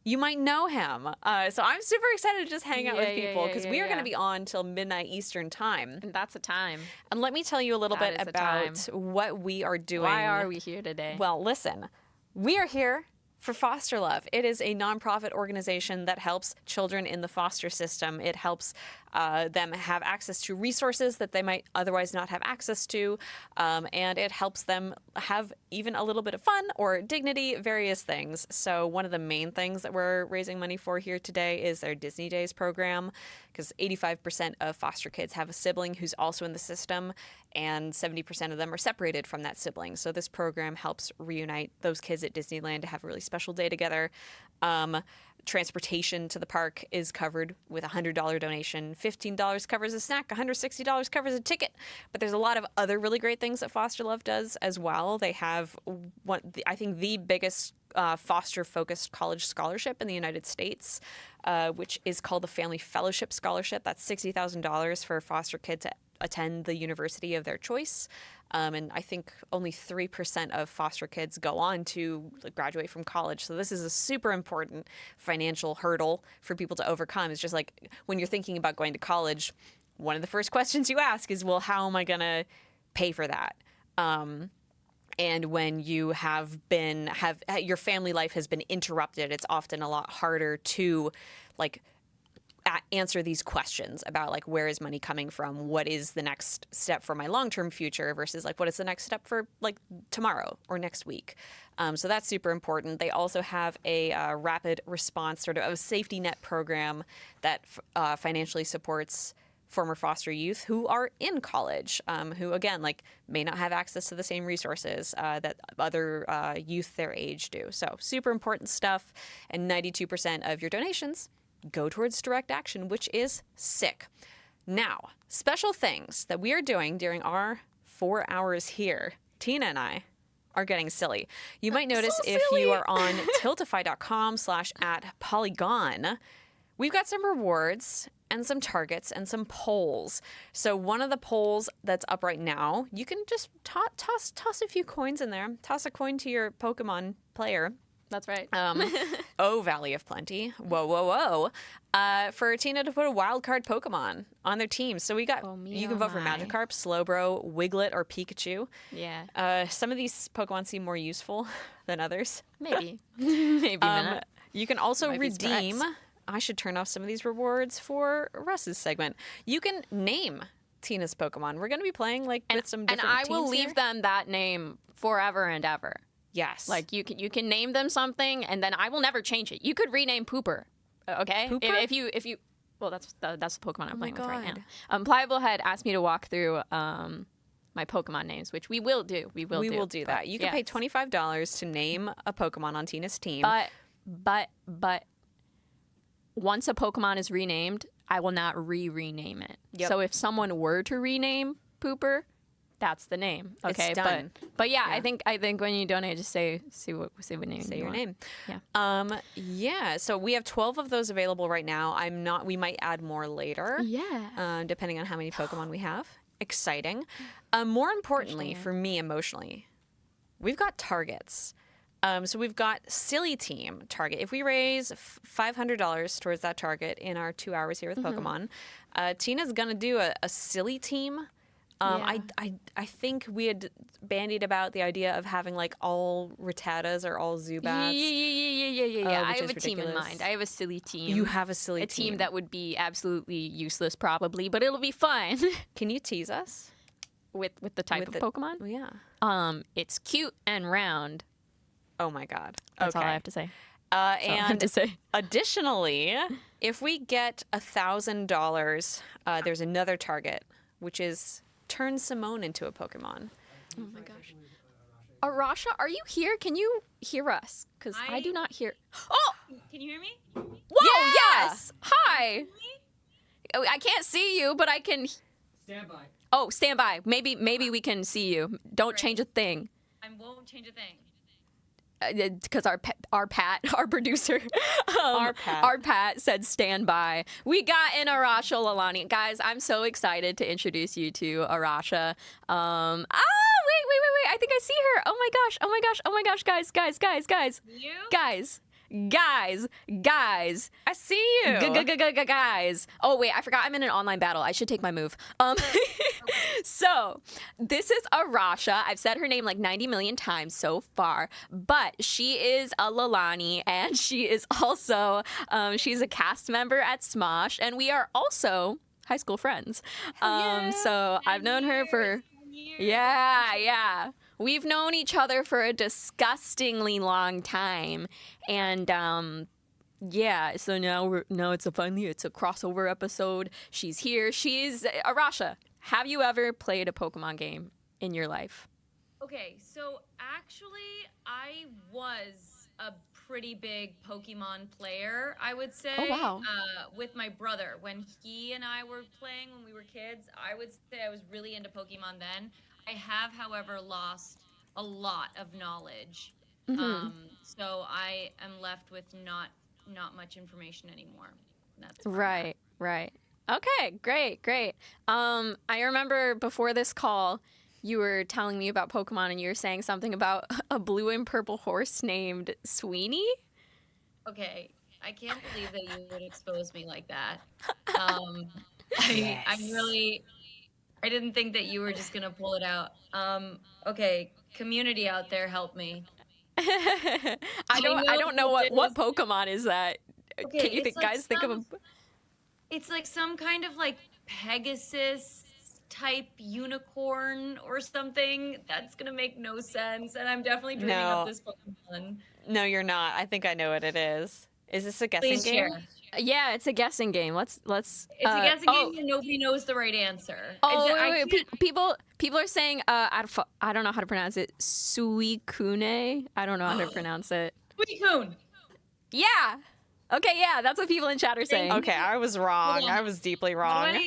Speaker 11: You might know him. So I'm super excited to just hang out with people because we are going to be on till midnight Eastern time.
Speaker 12: And that's a time.
Speaker 11: And let me tell you a little bit about what we are doing.
Speaker 12: Why are we here today?
Speaker 11: Well, listen, we are here for Foster Love. It is a nonprofit organization that helps children in the foster system. It helps them have access to resources that they might otherwise not have access to, and it helps them have even a little bit of fun or dignity, various things. So one of the main things that we're raising money for here today is their Disney Days program, because 85% of foster kids have a sibling who's also in the system, and 70% of them are separated from that sibling. So this program helps reunite those kids at Disneyland to have a really special day together. Transportation to the park is covered with a $100 donation. $15 covers a snack. $160 covers a ticket. But there's a lot of other really great things that Foster Love does as well. They have I think the biggest foster-focused college scholarship in the United States, which is called the Family Fellowship Scholarship. That's $60,000 for a foster kid to attend the university of their choice. And I think only 3% of foster kids go on to graduate from college. So this is a super important financial hurdle for people to overcome. It's just like when you're thinking about going to college, one of the first questions you ask is, well, how am I going to pay for that? And when you have your family life has been interrupted, it's often a lot harder to answer these questions about where is money coming from, what is the next step for my long-term future versus what is the next step for tomorrow or next week. So that's super important. They also have a rapid response sort of a safety net program that financially supports former foster youth who are in college, who again like may not have access to the same resources that other youth their age do. So super important stuff, and 92% of your donations go towards direct action, which is sick. Now, special things that we are doing during our 4 hours here. Tina and I are getting silly. You might notice if you are on tiltify.com/@Polygon, we've got some rewards and some targets and some polls. So one of the polls that's up right now, you can just toss a few coins in there. Toss a coin to your Pokemon player.
Speaker 12: That's right.
Speaker 11: Oh, Valley of Plenty. Whoa. For Tina to put a wild card Pokemon on their team. So we got, you can vote for Magikarp, Slowbro, Wiglet, or Pikachu.
Speaker 12: Yeah.
Speaker 11: Some of these Pokemon seem more useful than others.
Speaker 12: Maybe. Maybe not.
Speaker 11: You can also
Speaker 12: Might be
Speaker 11: redeem.
Speaker 12: Sprex.
Speaker 11: I should turn off some of these rewards for Russ's segment. You can name Tina's Pokemon. We're going to be playing with some different
Speaker 12: And I
Speaker 11: teams
Speaker 12: will leave
Speaker 11: here.
Speaker 12: them that name forever and ever.
Speaker 11: Yes.
Speaker 12: Like you can name them something, and then I will never change it. You could rename Pooper, okay?
Speaker 11: Pooper?
Speaker 12: If you well, that's the Pokemon I'm playing with right
Speaker 11: God.
Speaker 12: now. Pliable Head asked me to walk through my Pokemon names, which we will do. We will do
Speaker 11: that. You can pay $25 to name a Pokemon on Tina's team.
Speaker 12: But once a Pokemon is renamed, I will not rename it.
Speaker 11: Yep.
Speaker 12: So if someone were to rename Pooper, that's the name. Okay,
Speaker 11: It's done.
Speaker 12: But yeah, I think when you donate, just say what name.
Speaker 11: Say
Speaker 12: you
Speaker 11: your
Speaker 12: want.
Speaker 11: name.
Speaker 12: Yeah.
Speaker 11: Yeah. So we have 12 of those available right now. We might add more later.
Speaker 12: Yeah.
Speaker 11: Depending on how many Pokemon we have. Exciting. More importantly, for me emotionally, we've got targets. So we've got Silly Team target. If we raise $500 towards that target in our 2 hours here with Pokemon, Tina's gonna do a Silly Team. I think we had bandied about the idea of having all Rattatas or all Zubats.
Speaker 12: Yeah. I
Speaker 11: which
Speaker 12: have
Speaker 11: is
Speaker 12: a team in
Speaker 11: ridiculous.
Speaker 12: mind. I have a silly team.
Speaker 11: You have a silly
Speaker 12: team. A team that would be absolutely useless probably, but it'll be fun.
Speaker 11: Can you tease us?
Speaker 12: With the type of Pokemon?
Speaker 11: Oh, yeah.
Speaker 12: It's cute and round.
Speaker 11: Oh my God.
Speaker 12: That's all I have to say. That's all I have
Speaker 11: And
Speaker 12: to say.
Speaker 11: additionally, if we get $1,000, there's another target, which is turn Simone into a Pokemon.
Speaker 12: Oh my gosh. Arasha, are you here? Can you hear us? Because I do not hear. Oh!
Speaker 10: Can you hear me?
Speaker 12: Whoa, yes! Hi! Oh, I can't see you, but I can.
Speaker 6: Stand by.
Speaker 12: Oh, stand by. Maybe we can see you. Don't change a thing.
Speaker 10: I won't change a thing.
Speaker 12: Because our producer,
Speaker 11: Our Pat
Speaker 12: said stand by. We got in Arasha Lalani. Guys, I'm so excited to introduce you to Arasha. Wait. I think I see her. Oh my gosh, guys.
Speaker 10: You?
Speaker 12: Guys.
Speaker 11: I see you.
Speaker 12: Guys. Oh, wait, I forgot I'm in an online battle. I should take my move. So, this is Arasha. I've said her name 90 million times so far, but she is a Lalani, and she is also, she's a cast member at Smosh, and we are also high school friends. So, I've known her for... Yeah. We've known each other for a disgustingly long time, and so now it's a crossover episode. She's here. She's Arasha. Have you ever played a Pokemon game in your life?
Speaker 10: Okay, so actually, I was a pretty big Pokemon player, I would say.
Speaker 12: Oh, wow.
Speaker 10: With my brother. When he and I were playing when we were kids, I would say I was really into Pokemon then. I have, however, lost a lot of knowledge. So I am left with not much information anymore. That's
Speaker 12: Right. Okay, great. I remember before this call, you were telling me about Pokemon, and you were saying something about a blue and purple horse named Sweeney.
Speaker 10: Okay, I can't believe that you would expose me like that. I didn't think that you were just gonna pull it out. Okay, community out there, help me.
Speaker 12: I don't know what Pokemon is that.
Speaker 10: Okay,
Speaker 12: Can you
Speaker 10: it's
Speaker 12: guys think of a...
Speaker 10: It's like some kind of Pegasus type unicorn or something. That's gonna make no sense, and I'm definitely dreaming up this Pokemon.
Speaker 11: No, you're not. I think I know what it is. Is this a guessing
Speaker 10: Please
Speaker 11: game?
Speaker 10: share.
Speaker 12: Yeah, it's a guessing game. Let's.
Speaker 10: It's a guessing game where nobody knows the right answer.
Speaker 12: Oh,
Speaker 10: I
Speaker 12: wait. People are saying I don't know how to pronounce it. Suicune. I don't know how to pronounce it.
Speaker 10: Suicune.
Speaker 12: Yeah. Okay, yeah, that's what people in chat are saying.
Speaker 11: Okay, I was wrong. I was deeply wrong.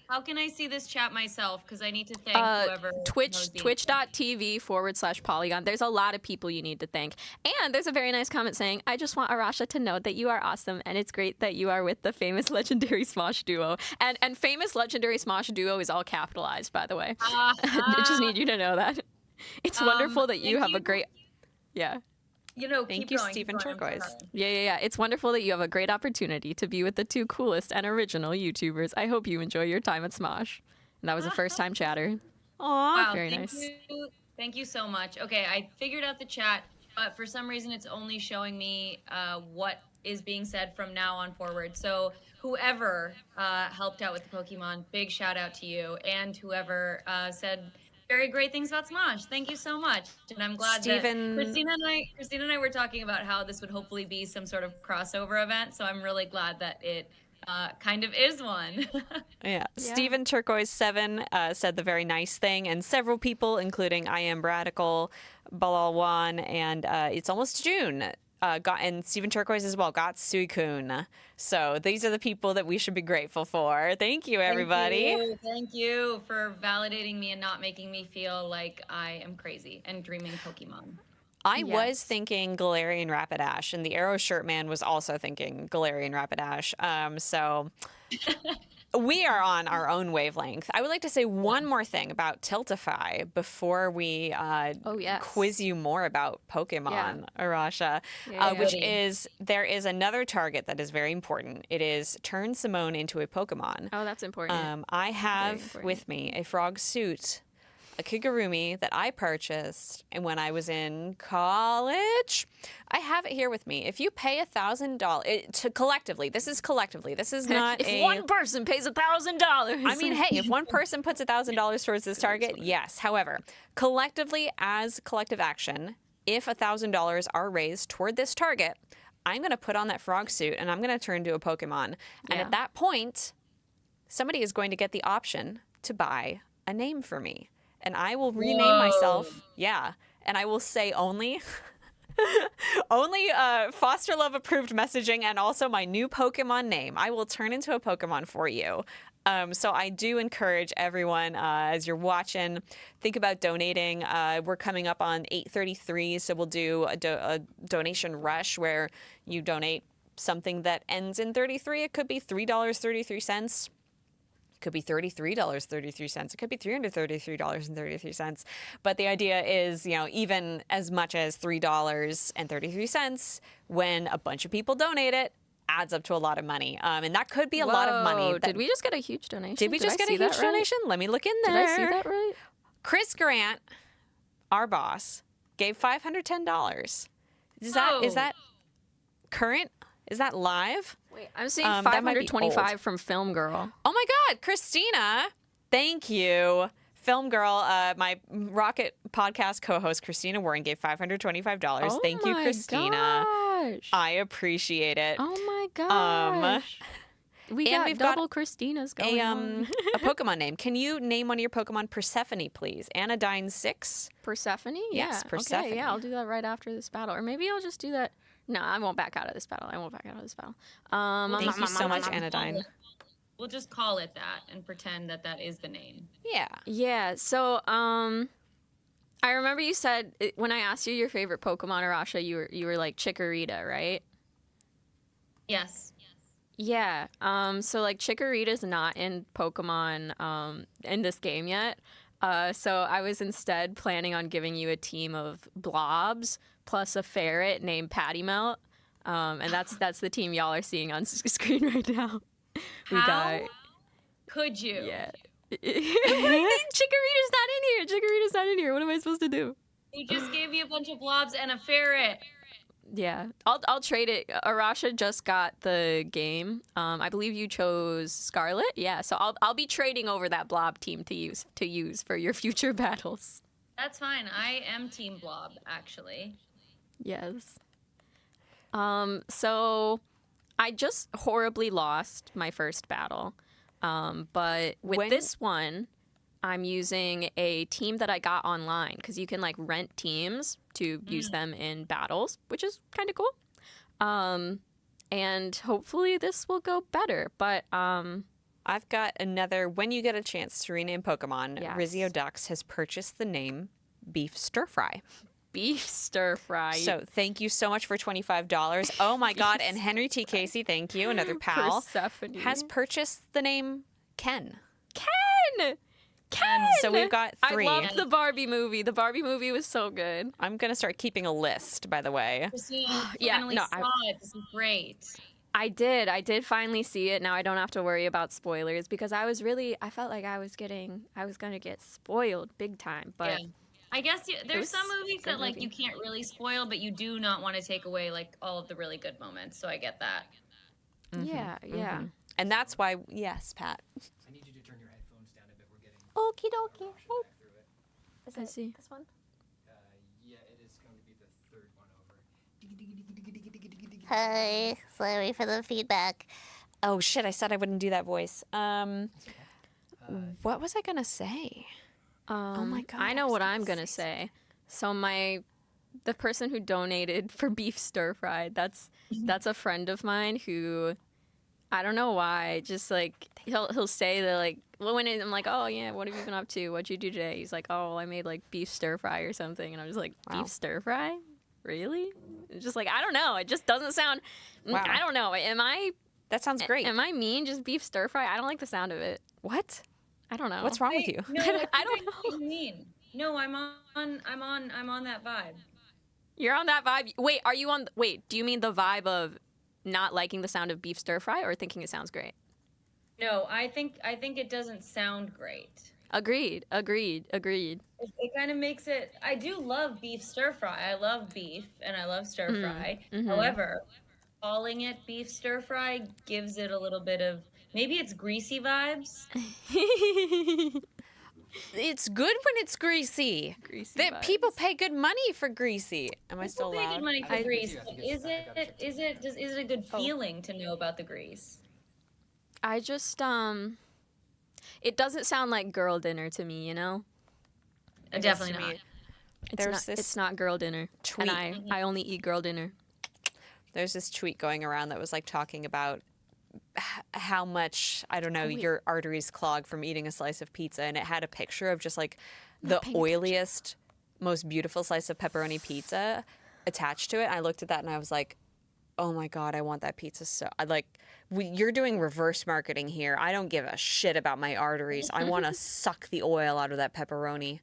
Speaker 10: How can I see this chat myself? Because I need to thank whoever.
Speaker 12: Twitch.tv/Polygon. There's a lot of people you need to thank. And there's a very nice comment saying, I just want Arasha to know that you are awesome and it's great that you are with the famous legendary Smosh duo. And famous legendary Smosh duo is all capitalized, by the way. I just need you to know that. It's wonderful that you have a great... Yeah.
Speaker 11: Thank you, Stephen Turquoise.
Speaker 12: Yeah. It's wonderful that you have a great opportunity to be with the two coolest and original YouTubers. I hope you enjoy your time at Smosh. And that was a first-time chatter.
Speaker 11: Aw,
Speaker 10: wow,
Speaker 12: very nice.
Speaker 10: Thank you so much. Okay, I figured out the chat, but for some reason it's only showing me what is being said from now on forward. So whoever helped out with the Pokemon, big shout out to you, and whoever said very great things about Smosh. Thank you so much. And I'm glad that Christina and I were talking about how this would hopefully be some sort of crossover event. So I'm really glad that it kind of is one.
Speaker 11: Yeah. Stephen Turquoise 7 said the very nice thing, and several people, including I Am Bradical, Balalwan, and It's Almost June, and Stephen Turquoise as well, got Suicune. So these are the people that we should be grateful for. Thank you, everybody.
Speaker 10: Thank you for validating me and not making me feel like I am crazy and dreaming Pokemon.
Speaker 11: I was thinking Galarian Rapidash, and the Arrow Shirt Man was also thinking Galarian Rapidash. So we are on our own wavelength. I would like to say one more thing about Tiltify before we quiz you more about Pokemon, Arasha, which is there is another target that is very important. It is turn Simone into a Pokemon.
Speaker 12: Oh, that's important.
Speaker 11: I have with me a frog suit, a Kigurumi that I purchased, and when I was in college, I have it here with me. If you pay $1,000 collectively, this is not
Speaker 12: if one person pays $1,000.
Speaker 11: I mean, hey, if one person puts $1,000 towards this target, yes. However, collectively, as collective action, if $1,000 are raised toward this target, I'm going to put on that frog suit and I'm going to turn into a Pokemon. And at that point, somebody is going to get the option to buy a name for me. And I will rename myself. Yeah. And I will say only Foster Love approved messaging and also my new Pokemon name. I will turn into a Pokemon for you. So I do encourage everyone, as you're watching, think about donating. We're coming up on 8/33, so we'll do a donation rush where you donate something that ends in 33. It could be $3.33. It could be $33.33. It could be $333.33. But the idea is, even as much as $3.33, when a bunch of people donate it, adds up to a lot of money. And that could be a lot of money.
Speaker 12: Did we just get a huge donation?
Speaker 11: Did we just get a huge donation? Let me look in there.
Speaker 12: Did I see that right?
Speaker 11: Chris Grant, our boss, gave $510. Is that current? Is that live?
Speaker 12: Wait, I'm seeing 525 from Film Girl.
Speaker 11: Oh my God, Christina! Thank you, Film Girl. My Rocket podcast co-host Christina Warren gave $525. Thank you, Christina.
Speaker 12: Gosh.
Speaker 11: I appreciate it.
Speaker 12: Oh my gosh. We've got Christina's going on.
Speaker 11: A Pokemon name. Can you name one of your Pokemon Persephone, please? Anodyne 6.
Speaker 12: Persephone?
Speaker 11: Yes, Persephone.
Speaker 12: Okay, yeah, I'll do that right after this battle. Or maybe I'll just do that. No, I won't back out of this battle.
Speaker 11: Thank you so much, Anodyne.
Speaker 10: We'll just call it that and pretend that that is the name.
Speaker 11: Yeah.
Speaker 12: Yeah, so I remember you said, when I asked you your favorite Pokemon, Arasha, you were like Chikorita, right?
Speaker 10: Yes.
Speaker 12: Yeah. So like Chikorita's not in Pokemon in this game yet. So I was instead planning on giving you a team of blobs plus a ferret named Patty Melt. And that's the team y'all are seeing on screen right now.
Speaker 10: How could you?
Speaker 12: Yeah. Chikorita's not in here. What am I supposed to do?
Speaker 10: He just gave you a bunch of blobs and a ferret.
Speaker 12: Yeah, I'll trade it. Arasha just got the game. I believe you chose Scarlet. Yeah, so I'll be trading over that blob team to use for your future battles.
Speaker 10: That's fine. I am Team Blob, actually.
Speaker 12: Yes. So I just horribly lost my first battle. But with this one, I'm using a team that I got online because you can like rent teams to use them in battles, which is kind of cool. And hopefully this will go better. But
Speaker 11: I've got another. When you get a chance to rename Pokemon,
Speaker 12: Yes.
Speaker 11: Rizio Ducks has purchased the name Beef Stir Fry.
Speaker 12: Beef Stir Fry.
Speaker 11: So thank you so much for $25. Oh my God! And Henry T. Casey, thank you, another pal,
Speaker 12: Persephone.
Speaker 11: has purchased the name Ken.
Speaker 12: Ken!
Speaker 11: So we've got 3.
Speaker 12: I loved the Barbie movie. The Barbie movie was so good.
Speaker 11: I'm gonna start keeping a list, by the way.
Speaker 10: Christine,
Speaker 12: Yeah,
Speaker 10: finally
Speaker 12: no,
Speaker 10: saw it. This is great.
Speaker 12: I did finally see it. Now I don't have to worry about spoilers because I felt like I was gonna get spoiled big time. But
Speaker 10: Yeah. I guess there's
Speaker 12: was
Speaker 10: some movies
Speaker 12: a good
Speaker 10: that like
Speaker 12: movie.
Speaker 10: you can't really spoil, but you do not want to take away like all of the really good moments. So I get that.
Speaker 12: yeah.
Speaker 11: And that's why, yes, Pat.
Speaker 13: I need you to turn your headphones down a bit. We're getting
Speaker 12: Okie dokie.
Speaker 13: through it.
Speaker 12: Is it this one?
Speaker 13: Yeah, it is going to be the third one over.
Speaker 9: Hi, sorry for the feedback.
Speaker 11: Oh shit! I said I wouldn't do that voice. What was I gonna say? Oh my God!
Speaker 12: I know what I'm gonna say. So the person who donated for beef stir fry, that's a friend of mine who, I don't know why, just like he'll say that like, well, when I'm like, oh yeah, what have you been up to? What'd you do today? He's like, oh, I made like beef stir fry or something, and I'm just like, beef stir fry, really? It's just like I don't know. It just doesn't sound.
Speaker 11: Wow.
Speaker 12: I don't know.
Speaker 11: That sounds great.
Speaker 12: Am I mean? Just beef stir fry? I don't like the sound of it.
Speaker 11: What?
Speaker 12: I don't know.
Speaker 11: What's wrong with you?
Speaker 10: No,
Speaker 12: I don't know.
Speaker 10: What do you mean? No, I'm on that vibe.
Speaker 12: You're on that vibe. Wait, are you on? Wait, do you mean the vibe of not liking the sound of beef stir fry, or thinking it sounds great?
Speaker 10: No, I think it doesn't sound great.
Speaker 12: Agreed.
Speaker 10: It kind of makes it. I do love beef stir fry. I love beef and I love stir fry. However, calling it beef stir fry gives it a little bit of maybe it's greasy vibes.
Speaker 11: It's good when it's greasy. People pay good money for greasy. Am I still
Speaker 10: People pay
Speaker 11: loud?
Speaker 10: good money for grease. But is it a good feeling to know about the grease?
Speaker 12: I just it doesn't sound like girl dinner to me, you know?
Speaker 10: Definitely not.
Speaker 12: It's not girl dinner.
Speaker 11: tweet.
Speaker 12: And I only eat girl dinner.
Speaker 11: There's this tweet going around that was like talking about how much, I don't know, your arteries clog from eating a slice of pizza, and it had a picture of just like the oiliest, most beautiful slice of pepperoni pizza attached to it. I looked at that and I was like, oh my God, I want that pizza so. You're doing reverse marketing here. I don't give a shit about my arteries. I want to suck the oil out of that pepperoni.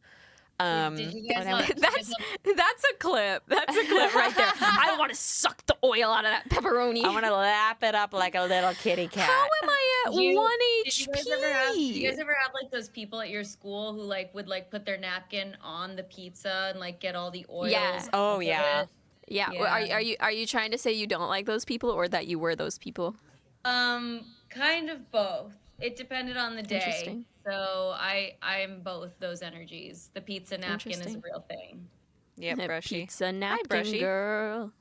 Speaker 10: Did you guys
Speaker 12: That's a clip. That's a clip right there. I want to suck the oil out of that pepperoni.
Speaker 11: I want to lap it up like a little kitty cat.
Speaker 12: How am I at 1 HP?
Speaker 10: Did you guys ever have like those people at your school who like would like put their napkin on the pizza and like get all the oils?
Speaker 12: Yeah.
Speaker 11: Oh
Speaker 10: off of
Speaker 11: yeah.
Speaker 10: it?
Speaker 12: Yeah.
Speaker 10: Yeah.
Speaker 12: Are you trying to say you don't like those people, or that you were those people?
Speaker 10: Kind of both. It depended on the day.
Speaker 12: Interesting.
Speaker 10: So I'm both those energies. The pizza napkin is a real thing.
Speaker 11: Yep, brushy.
Speaker 12: Pizza napkin
Speaker 11: brushy.
Speaker 12: girl.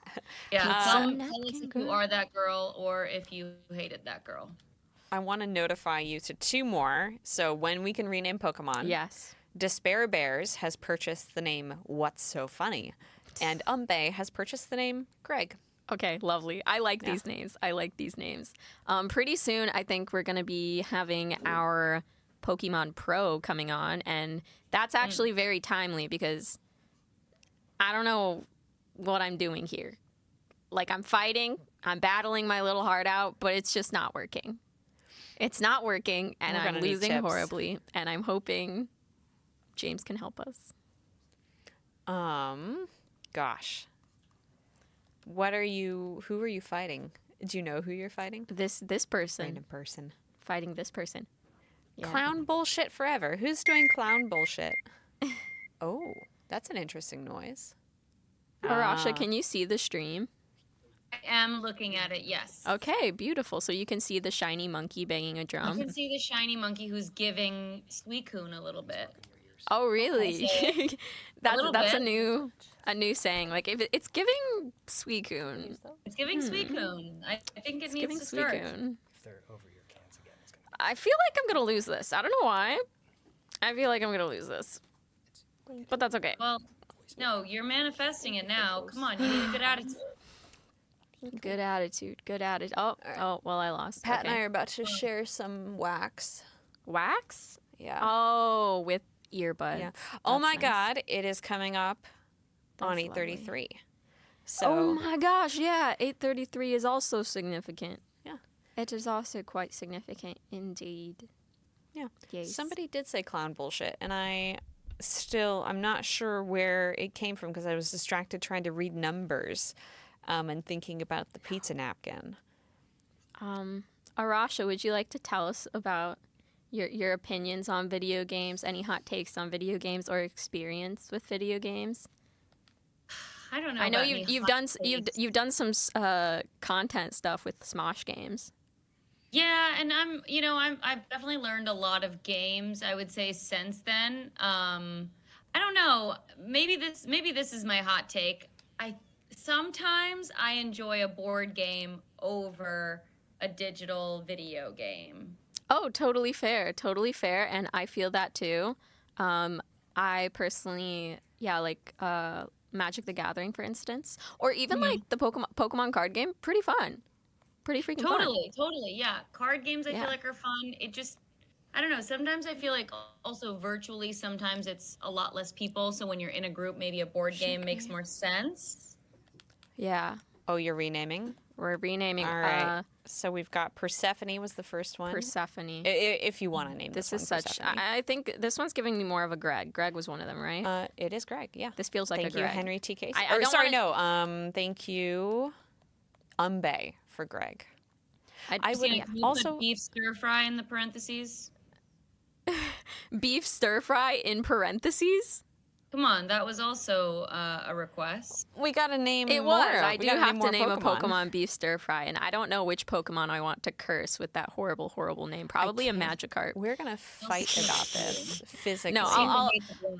Speaker 10: Yeah. Tell us
Speaker 12: napkin
Speaker 10: if you are that girl or if you hated that girl.
Speaker 11: I want to notify you to 2 more. So when we can rename Pokemon.
Speaker 12: Yes.
Speaker 11: Despair Bears has purchased the name What's So Funny, and Umbe has purchased the name Greg.
Speaker 12: Okay, lovely. I like these names. Pretty soon, I think we're going to be having our Pokemon Pro coming on, and that's actually very timely because I don't know what I'm doing here. Like, I'm battling my little heart out, but it's just not working. It's not working, and I'm losing horribly, and I'm hoping James can help us.
Speaker 11: Gosh. Who are you fighting? Do you know who you're fighting?
Speaker 12: This person.
Speaker 11: Random person.
Speaker 12: Fighting this person. Yeah.
Speaker 11: Clown bullshit forever. Who's doing clown bullshit? Oh, that's an interesting noise.
Speaker 12: Arasha, can you see the stream?
Speaker 10: I am looking at it, yes.
Speaker 12: Okay, beautiful. So you can see the shiny monkey banging a drum.
Speaker 10: You can see the shiny monkey who's giving Suicune a little bit.
Speaker 12: Oh, really? that's
Speaker 10: little
Speaker 12: that's a
Speaker 10: bit.
Speaker 12: new saying. Like if it's giving Suicune.
Speaker 10: It's giving Suicune. I think it needs to start.
Speaker 12: Suicune.
Speaker 14: If they're over your cans again, it's gonna
Speaker 12: I feel like I'm gonna lose this. I don't know why. I feel like I'm gonna lose this, but that's okay.
Speaker 10: Well, no, you're manifesting it now. Come on, you need a good attitude.
Speaker 12: Good attitude. Good attitude. Oh, oh. Well, I lost.
Speaker 11: Pat
Speaker 12: Okay.
Speaker 11: and I are about to share some wax.
Speaker 12: Wax.
Speaker 11: Yeah.
Speaker 12: Oh, with earbuds.
Speaker 11: Yeah. Oh
Speaker 12: That's
Speaker 11: my
Speaker 12: nice.
Speaker 11: God, it is coming up on
Speaker 12: That's
Speaker 11: 8:33. So.
Speaker 12: Oh my gosh, yeah, 8:33 is also significant.
Speaker 11: Yeah.
Speaker 12: It is also quite significant indeed.
Speaker 11: Yeah.
Speaker 12: Yes.
Speaker 11: Somebody did say clown bullshit, and I'm not sure where it came from because I was distracted trying to read numbers, and thinking about the pizza napkin.
Speaker 12: Arasha, would you like to tell us about your opinions on video games, any hot takes on video games or experience with video games?
Speaker 10: I don't know.
Speaker 12: I know
Speaker 10: about any
Speaker 12: you've
Speaker 10: hot
Speaker 12: done
Speaker 10: takes.
Speaker 12: you've done some content stuff with Smosh games.
Speaker 10: Yeah, and I've definitely learned a lot of games, I would say, since then. I don't know. Maybe this is my hot take. Sometimes I enjoy a board game over a digital video game.
Speaker 12: Oh, totally fair, and I feel that too. I personally, like Magic the Gathering, for instance, or even like the Pokemon card game, pretty fun, pretty freaking fun.
Speaker 10: Totally, yeah. Card games I feel like are fun. It just, I don't know. Sometimes I feel like also virtually, sometimes it's a lot less people. So when you're in a group, maybe a board game makes more sense.
Speaker 12: Yeah.
Speaker 11: Oh, you're renaming?
Speaker 12: We're renaming.
Speaker 11: All right. So we've got Persephone was the first one.
Speaker 12: Persephone.
Speaker 11: If you want to name
Speaker 12: this
Speaker 11: one
Speaker 12: is such.
Speaker 11: Persephone.
Speaker 12: I think this one's giving me more of a Greg. Greg was one of them, right?
Speaker 11: It is Greg. Yeah.
Speaker 12: This feels like
Speaker 11: Thank
Speaker 12: a
Speaker 11: you,
Speaker 12: Greg.
Speaker 11: Henry T. Casey.
Speaker 12: I don't wanna...
Speaker 11: Thank you, Umbe, for Greg.
Speaker 10: I would also put beef stir fry in the parentheses.
Speaker 12: Beef stir fry in parentheses.
Speaker 10: Come on, that was also a request.
Speaker 11: We got to name
Speaker 12: It
Speaker 11: more.
Speaker 12: was. I
Speaker 11: We
Speaker 12: do
Speaker 11: gotta
Speaker 12: have to
Speaker 11: more
Speaker 12: name a Pokemon beef stir fry, and I don't know which Pokemon I want to curse with that horrible, horrible name. Probably a Magikarp.
Speaker 11: We're gonna fight about this physically.
Speaker 12: No,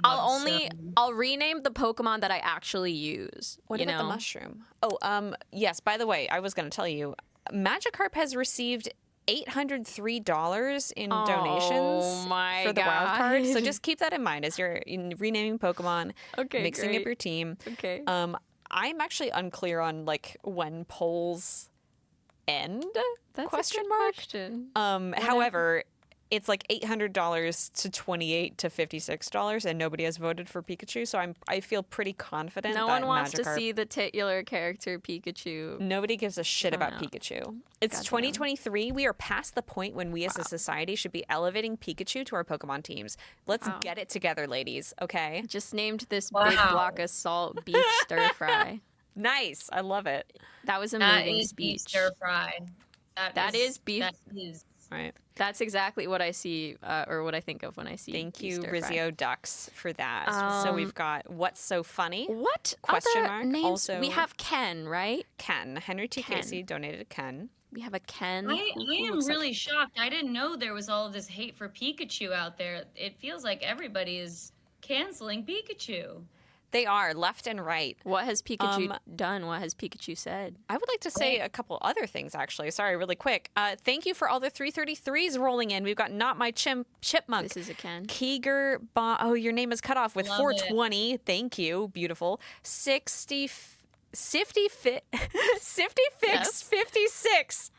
Speaker 12: I'll rename the Pokemon that I actually use.
Speaker 11: What about the mushroom? Oh, yes. By the way, I was gonna tell you, Magikarp has received $803 in donations for the wild card. So just keep that in mind as you're renaming Pokemon, mixing up your team.
Speaker 12: Okay.
Speaker 11: I'm actually unclear on like when polls end.
Speaker 12: That's
Speaker 11: question
Speaker 12: a good
Speaker 11: mark.
Speaker 12: question.
Speaker 11: However, it's like $800 to $28 to $56, and nobody has voted for Pikachu. So I feel pretty confident.
Speaker 12: No
Speaker 11: that
Speaker 12: one wants to
Speaker 11: Magikarp-
Speaker 12: see the titular character Pikachu.
Speaker 11: Nobody gives a shit
Speaker 12: Oh,
Speaker 11: about
Speaker 12: no.
Speaker 11: Pikachu. It's
Speaker 12: Goddamn.
Speaker 11: 2023. We are past the point when we as a society should be elevating Pikachu to our Pokemon teams. Let's
Speaker 12: Wow.
Speaker 11: get it together, ladies. Okay.
Speaker 12: Just named this big block of salt beef stir fry.
Speaker 11: Nice. I love it.
Speaker 12: That was a
Speaker 10: That
Speaker 12: moving
Speaker 10: is beef
Speaker 12: speech.
Speaker 10: stir fry.
Speaker 12: That is beef.
Speaker 10: That is.
Speaker 11: Right.
Speaker 12: That's exactly what I see, or what I think of when I see.
Speaker 11: Thank
Speaker 12: beef
Speaker 11: you,
Speaker 12: stir fry.
Speaker 11: Rizio Ducks, for that. So we've got What's So Funny?
Speaker 12: What
Speaker 11: Question
Speaker 12: other
Speaker 11: mark.
Speaker 12: names?
Speaker 11: Also,
Speaker 12: We have Ken, right?
Speaker 11: Ken. Henry T.
Speaker 12: Ken.
Speaker 11: Casey donated a Ken.
Speaker 12: We have a Ken.
Speaker 10: I am really shocked. I didn't know there was all of this hate for Pikachu out there. It feels like everybody is canceling Pikachu.
Speaker 11: They are, left and right.
Speaker 12: What has Pikachu done? What has Pikachu said?
Speaker 11: I would like to say a couple other things, actually. Sorry, really quick. Thank you for all the 333s rolling in. We've got Not My Chipmunk.
Speaker 12: This is a Ken.
Speaker 11: Keeger, oh, your name is cut off with
Speaker 10: Love
Speaker 11: 420. Thank you. Beautiful. 56.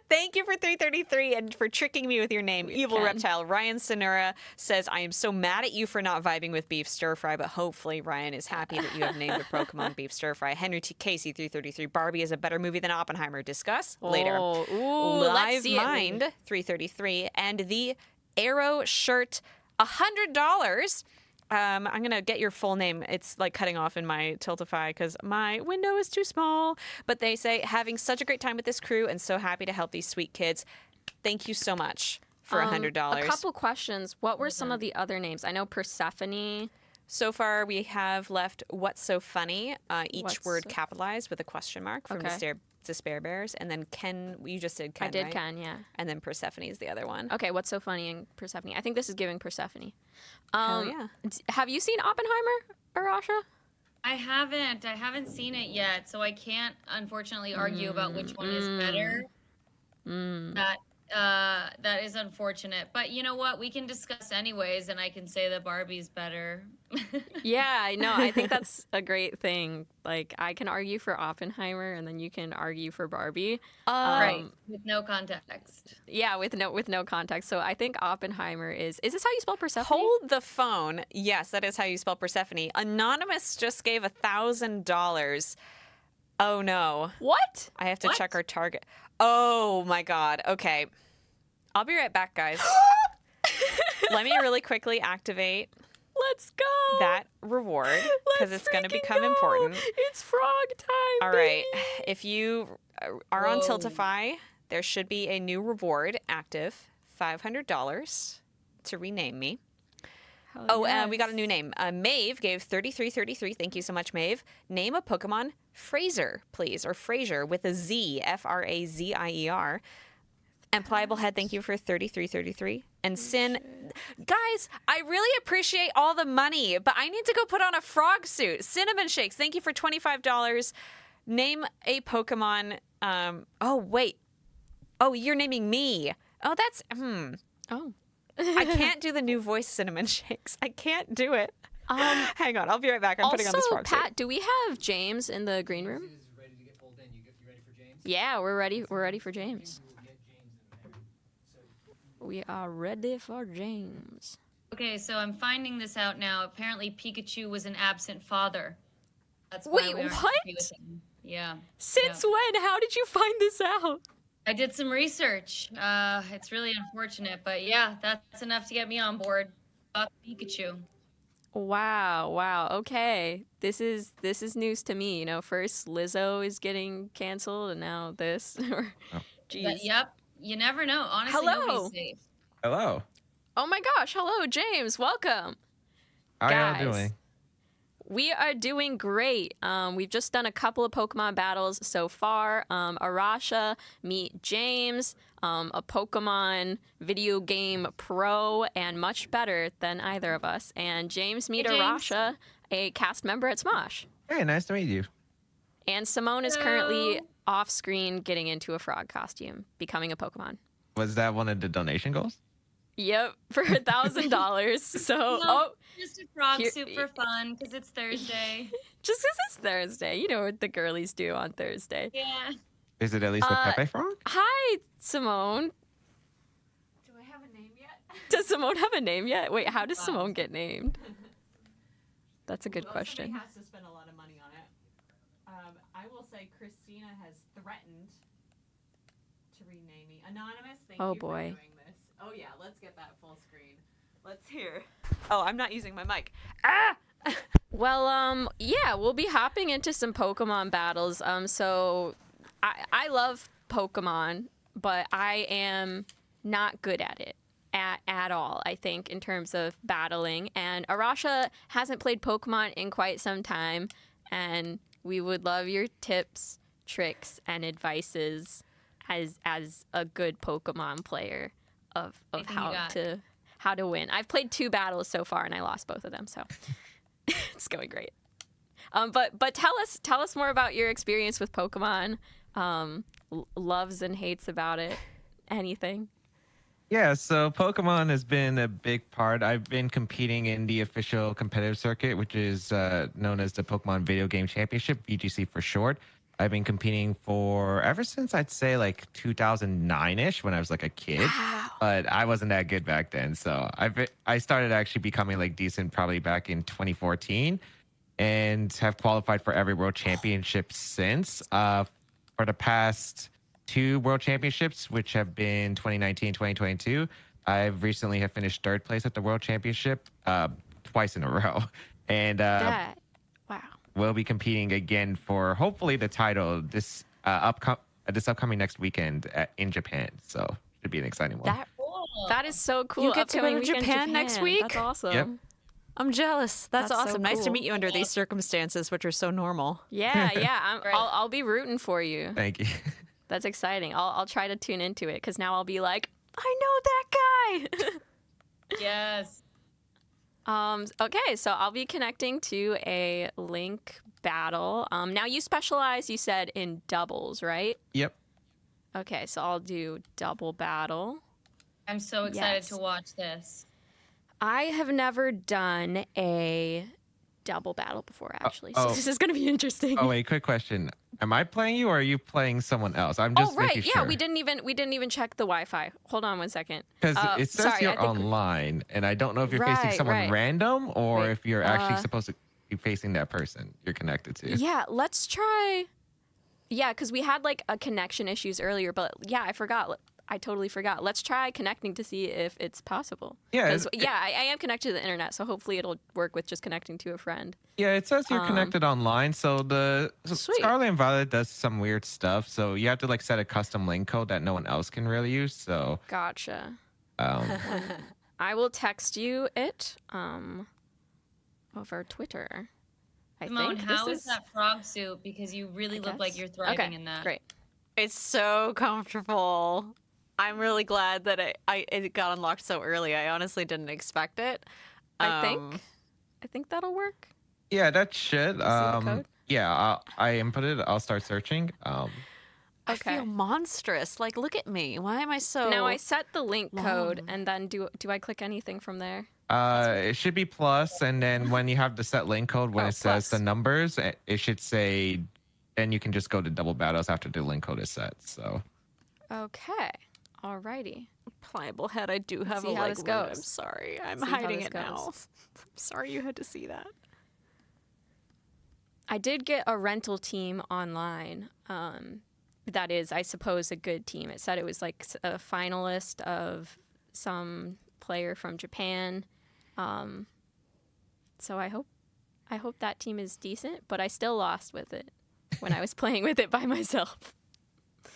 Speaker 11: Thank you for 333 and for tricking me with your name. Evil
Speaker 12: Ken.
Speaker 11: Reptile. Ryan Sonura says, I am so mad at you for not vibing with beef stir fry, but hopefully Ryan is happy that you have named a Pokemon beef stir fry. Henry T. Casey 333. Barbie is a better movie than Oppenheimer. Discuss later.
Speaker 12: Oh, ooh, let's
Speaker 11: Live
Speaker 12: see it.
Speaker 11: Mind 333 and the Arrow shirt $100. I'm going to get your full name. It's like cutting off in my Tiltify because my window is too small. But they say, having such a great time with this crew and so happy to help these sweet kids. Thank you so much for $100.
Speaker 12: A couple questions. What were some of the other names? I know Persephone.
Speaker 11: So far, we have left What's So Funny, each
Speaker 12: What's
Speaker 11: word
Speaker 12: so-
Speaker 11: capitalized with a question mark from
Speaker 12: Okay.
Speaker 11: Mr. Despair Bears, and then Ken. You just did Ken.
Speaker 15: I did
Speaker 11: right?
Speaker 15: Ken, yeah.
Speaker 11: And then Persephone is the other one.
Speaker 15: Okay, what's so funny in Persephone? I think this is giving Persephone.
Speaker 11: Hell yeah.
Speaker 15: Have you seen Oppenheimer, Arasha?
Speaker 10: I haven't seen it yet, so I can't unfortunately argue about which one is better. That is unfortunate. But you know what? We can discuss anyways, and I can say that Barbie's better.
Speaker 15: Yeah, I know. I think that's a great thing. Like, I can argue for Oppenheimer, and then you can argue for Barbie.
Speaker 10: Right, with no context.
Speaker 15: Yeah, with no context. So I think Oppenheimer is this how you spell Persephone?
Speaker 11: Hold the phone. Yes, that is how you spell Persephone. Anonymous just gave $1,000. Oh no.
Speaker 15: What?
Speaker 11: I have to check our target. Oh my God. Okay. I'll be right back, guys. Let me really quickly activate.
Speaker 15: Let's go.
Speaker 11: That reward, because it's going to become important.
Speaker 15: It's frog time.
Speaker 11: All right. If you are on Tiltify, there should be a new reward active, $500 to rename me. We got a new name. Maeve gave 3333. Thank you so much, Maeve. Name a Pokemon Fraser, please, or Fraser with a Z, Frazier. And Pliable Head, thank you for 3333. And Sin, guys, I really appreciate all the money, but I need to go put on a frog suit. Cinnamon Shakes, thank you for $25. Name a Pokemon. Oh wait. Oh, you're naming me. Oh, that's
Speaker 15: Oh.
Speaker 11: I can't do the new voice, Cinnamon Shakes. I can't do it. Hang on, I'll be right back. I'm putting on this frog
Speaker 15: Pat,
Speaker 11: suit.
Speaker 15: do we have James in the green room?
Speaker 13: Ready to get pulled in. You ready for James?
Speaker 15: Yeah, we're ready. We're ready for James. We are ready for James.
Speaker 10: Okay, so I'm finding this out now. Apparently, Pikachu was an absent father. That's why
Speaker 15: Wait,
Speaker 10: we aren't
Speaker 15: what?
Speaker 10: happy with him. Yeah.
Speaker 15: Since when? How did you find this out?
Speaker 10: I did some research. It's really unfortunate, but yeah, that's enough to get me on board. Fuck Pikachu.
Speaker 15: Wow. Okay. This is news to me. You know, first Lizzo is getting canceled and now this. Jeez.
Speaker 10: Yep. You never know. Honestly,
Speaker 15: Hello.
Speaker 10: nobody's safe.
Speaker 16: Hello.
Speaker 15: Oh my gosh. Hello, James. Welcome.
Speaker 16: How
Speaker 15: Guys,
Speaker 16: are y'all doing?
Speaker 15: We are doing great. We've just done a couple of Pokemon battles so far. Arasha, meet James, a Pokemon video game pro and much better than either of us. And James, meet
Speaker 10: Hey, James.
Speaker 15: Arasha, a cast member at Smosh.
Speaker 16: Hey, nice to meet you.
Speaker 15: And Simone is currently off screen getting into a frog costume, becoming a Pokemon.
Speaker 16: Was that one of the donation goals?
Speaker 15: Yep, for $1,000. So,
Speaker 10: Just a frog suit for fun because it's Thursday.
Speaker 15: Just because it's Thursday. You know what the girlies do on Thursday.
Speaker 10: Yeah.
Speaker 16: Is it at least a Pepe frog?
Speaker 15: Hi, Simone.
Speaker 17: Do I have a name yet?
Speaker 15: Does Simone have a name yet? Wait, how does Simone get named? That's a good question.
Speaker 17: Somebody has to spend a lot of money on it. I will say Christina has threatened to rename me. Anonymous, thank
Speaker 15: Oh,
Speaker 17: you
Speaker 15: boy.
Speaker 17: for doing this. Oh yeah, let's get that full screen. Let's hear.
Speaker 11: Oh, I'm not using my mic.
Speaker 15: Well, yeah, we'll be hopping into some Pokemon battles. So I love Pokemon, but I am not good at it at all, I think, in terms of battling. And Arasha hasn't played Pokemon in quite some time, and we would love your tips, tricks, and advices as a good Pokemon player of how to win. I've played 2 battles so far, and I lost both of them, so it's going great. But tell us more about your experience with Pokemon, loves and hates about it, anything.
Speaker 16: Yeah, so Pokemon has been a big part. I've been competing in the official competitive circuit, which is known as the Pokemon Video Game Championship, VGC for short. I've been competing for ever since I'd say like 2009-ish when I was like a kid.
Speaker 15: Wow.
Speaker 16: But I wasn't that good back then. So I started actually becoming like decent probably back in 2014 and have qualified for every world championship since. For the past 2 world championships, which have been 2019, 2022, I've recently have finished 3rd place at the world championship twice in a row. And
Speaker 15: wow.
Speaker 16: We'll be competing again for hopefully the title this upcoming next weekend in Japan. So should be an exciting one.
Speaker 15: That is so cool.
Speaker 11: You get to go
Speaker 15: Upcoming
Speaker 11: to
Speaker 15: weekend
Speaker 11: Japan next week?
Speaker 15: That's awesome.
Speaker 16: Yep.
Speaker 11: I'm jealous. That's
Speaker 15: That's so
Speaker 11: awesome. Nice to
Speaker 15: cool.
Speaker 11: meet you under these circumstances, which are so normal.
Speaker 15: Yeah, I'll be rooting for you.
Speaker 16: Thank you.
Speaker 15: That's exciting. I'll try to tune into it because now I'll be like, I know that guy.
Speaker 10: Yes.
Speaker 15: Okay, so I'll be connecting to a link battle. Now you specialize, you said, in doubles, right?
Speaker 16: Yep.
Speaker 15: Okay, so I'll do double battle.
Speaker 10: I'm so excited
Speaker 15: Yes.
Speaker 10: to watch this.
Speaker 15: I have never done a double battle before, actually, so
Speaker 16: oh.
Speaker 15: this is going to be interesting.
Speaker 16: Oh wait, quick question. Am I playing you or are you playing someone else? I'm just
Speaker 15: right,
Speaker 16: making
Speaker 15: yeah,
Speaker 16: sure.
Speaker 15: we didn't even check the Wi-Fi. Hold on one second.
Speaker 16: Because it says
Speaker 15: sorry,
Speaker 16: you're
Speaker 15: I think
Speaker 16: online, and I don't know if you're facing
Speaker 15: Right,
Speaker 16: someone
Speaker 15: right.
Speaker 16: random or
Speaker 15: Wait,
Speaker 16: if you're actually supposed to be facing that person you're connected to.
Speaker 15: Yeah, let's try. Yeah, because we had like a connection issues earlier, but yeah, I forgot. I totally forgot. Let's try connecting to see if it's possible.
Speaker 16: Yeah,
Speaker 15: 'Cause, I am connected to the internet, so hopefully it'll work with just connecting to a friend.
Speaker 16: Yeah, it says you're connected online. So
Speaker 15: Sweet.
Speaker 16: Scarlet and Violet does some weird stuff. So you have to like set a custom link code that no one else can really use. So
Speaker 15: Gotcha.
Speaker 16: um,
Speaker 15: I will text you it over Twitter. I
Speaker 10: Simone,
Speaker 15: think
Speaker 10: how
Speaker 15: this
Speaker 10: is that frog suit? Because you really look like you're thriving
Speaker 15: Okay,
Speaker 10: in that.
Speaker 15: great.
Speaker 11: It's so comfortable. I'm really glad that it got unlocked so early. I honestly didn't expect it.
Speaker 15: I think that'll work.
Speaker 16: yeah, that should.
Speaker 15: the code?
Speaker 16: Yeah, I inputted it. I'll start searching.
Speaker 11: I feel monstrous. Like, look at me. Why am I so
Speaker 15: Now I set the link code,
Speaker 11: long?
Speaker 15: and then do I click anything from there?
Speaker 16: It should be plus, and then when you have the set link code, when it says the numbers, it should say. Then you can just go to double battles after the link code is set. So.
Speaker 15: Okay. Alrighty.
Speaker 11: Pliable head. I do have
Speaker 15: see
Speaker 11: a
Speaker 15: how
Speaker 11: leg
Speaker 15: this
Speaker 11: wound. I'm
Speaker 15: goes.
Speaker 11: sorry. I'm
Speaker 15: See how
Speaker 11: hiding
Speaker 15: this
Speaker 11: it now.
Speaker 15: goes.
Speaker 11: I'm sorry you had to see that.
Speaker 15: I did get a rental team online. That is, I suppose, a good team. It said it was like a finalist of some player from Japan. So I hope that team is decent, but I still lost with it when I was playing with it by myself.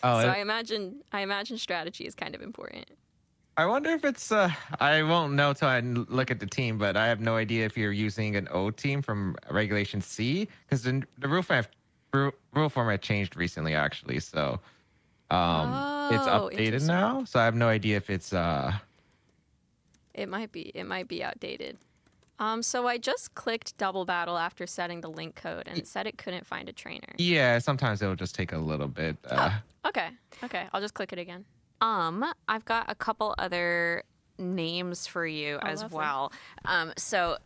Speaker 16: Oh,
Speaker 15: So I imagine strategy is kind of important.
Speaker 16: I wonder if it's. I won't know till I look at the team, but I have no idea if you're using an O team from Regulation C because the rule format changed recently, actually. So it's updated
Speaker 15: interesting.
Speaker 16: now. So I have no idea if it's.
Speaker 15: It might be outdated. So I just clicked double battle after setting the link code, and it said it couldn't find a trainer.
Speaker 16: Yeah, sometimes it'll just take a little bit.
Speaker 15: Okay, I'll just click it again.
Speaker 11: I've got a couple other names for you as
Speaker 15: lovely.
Speaker 11: well. So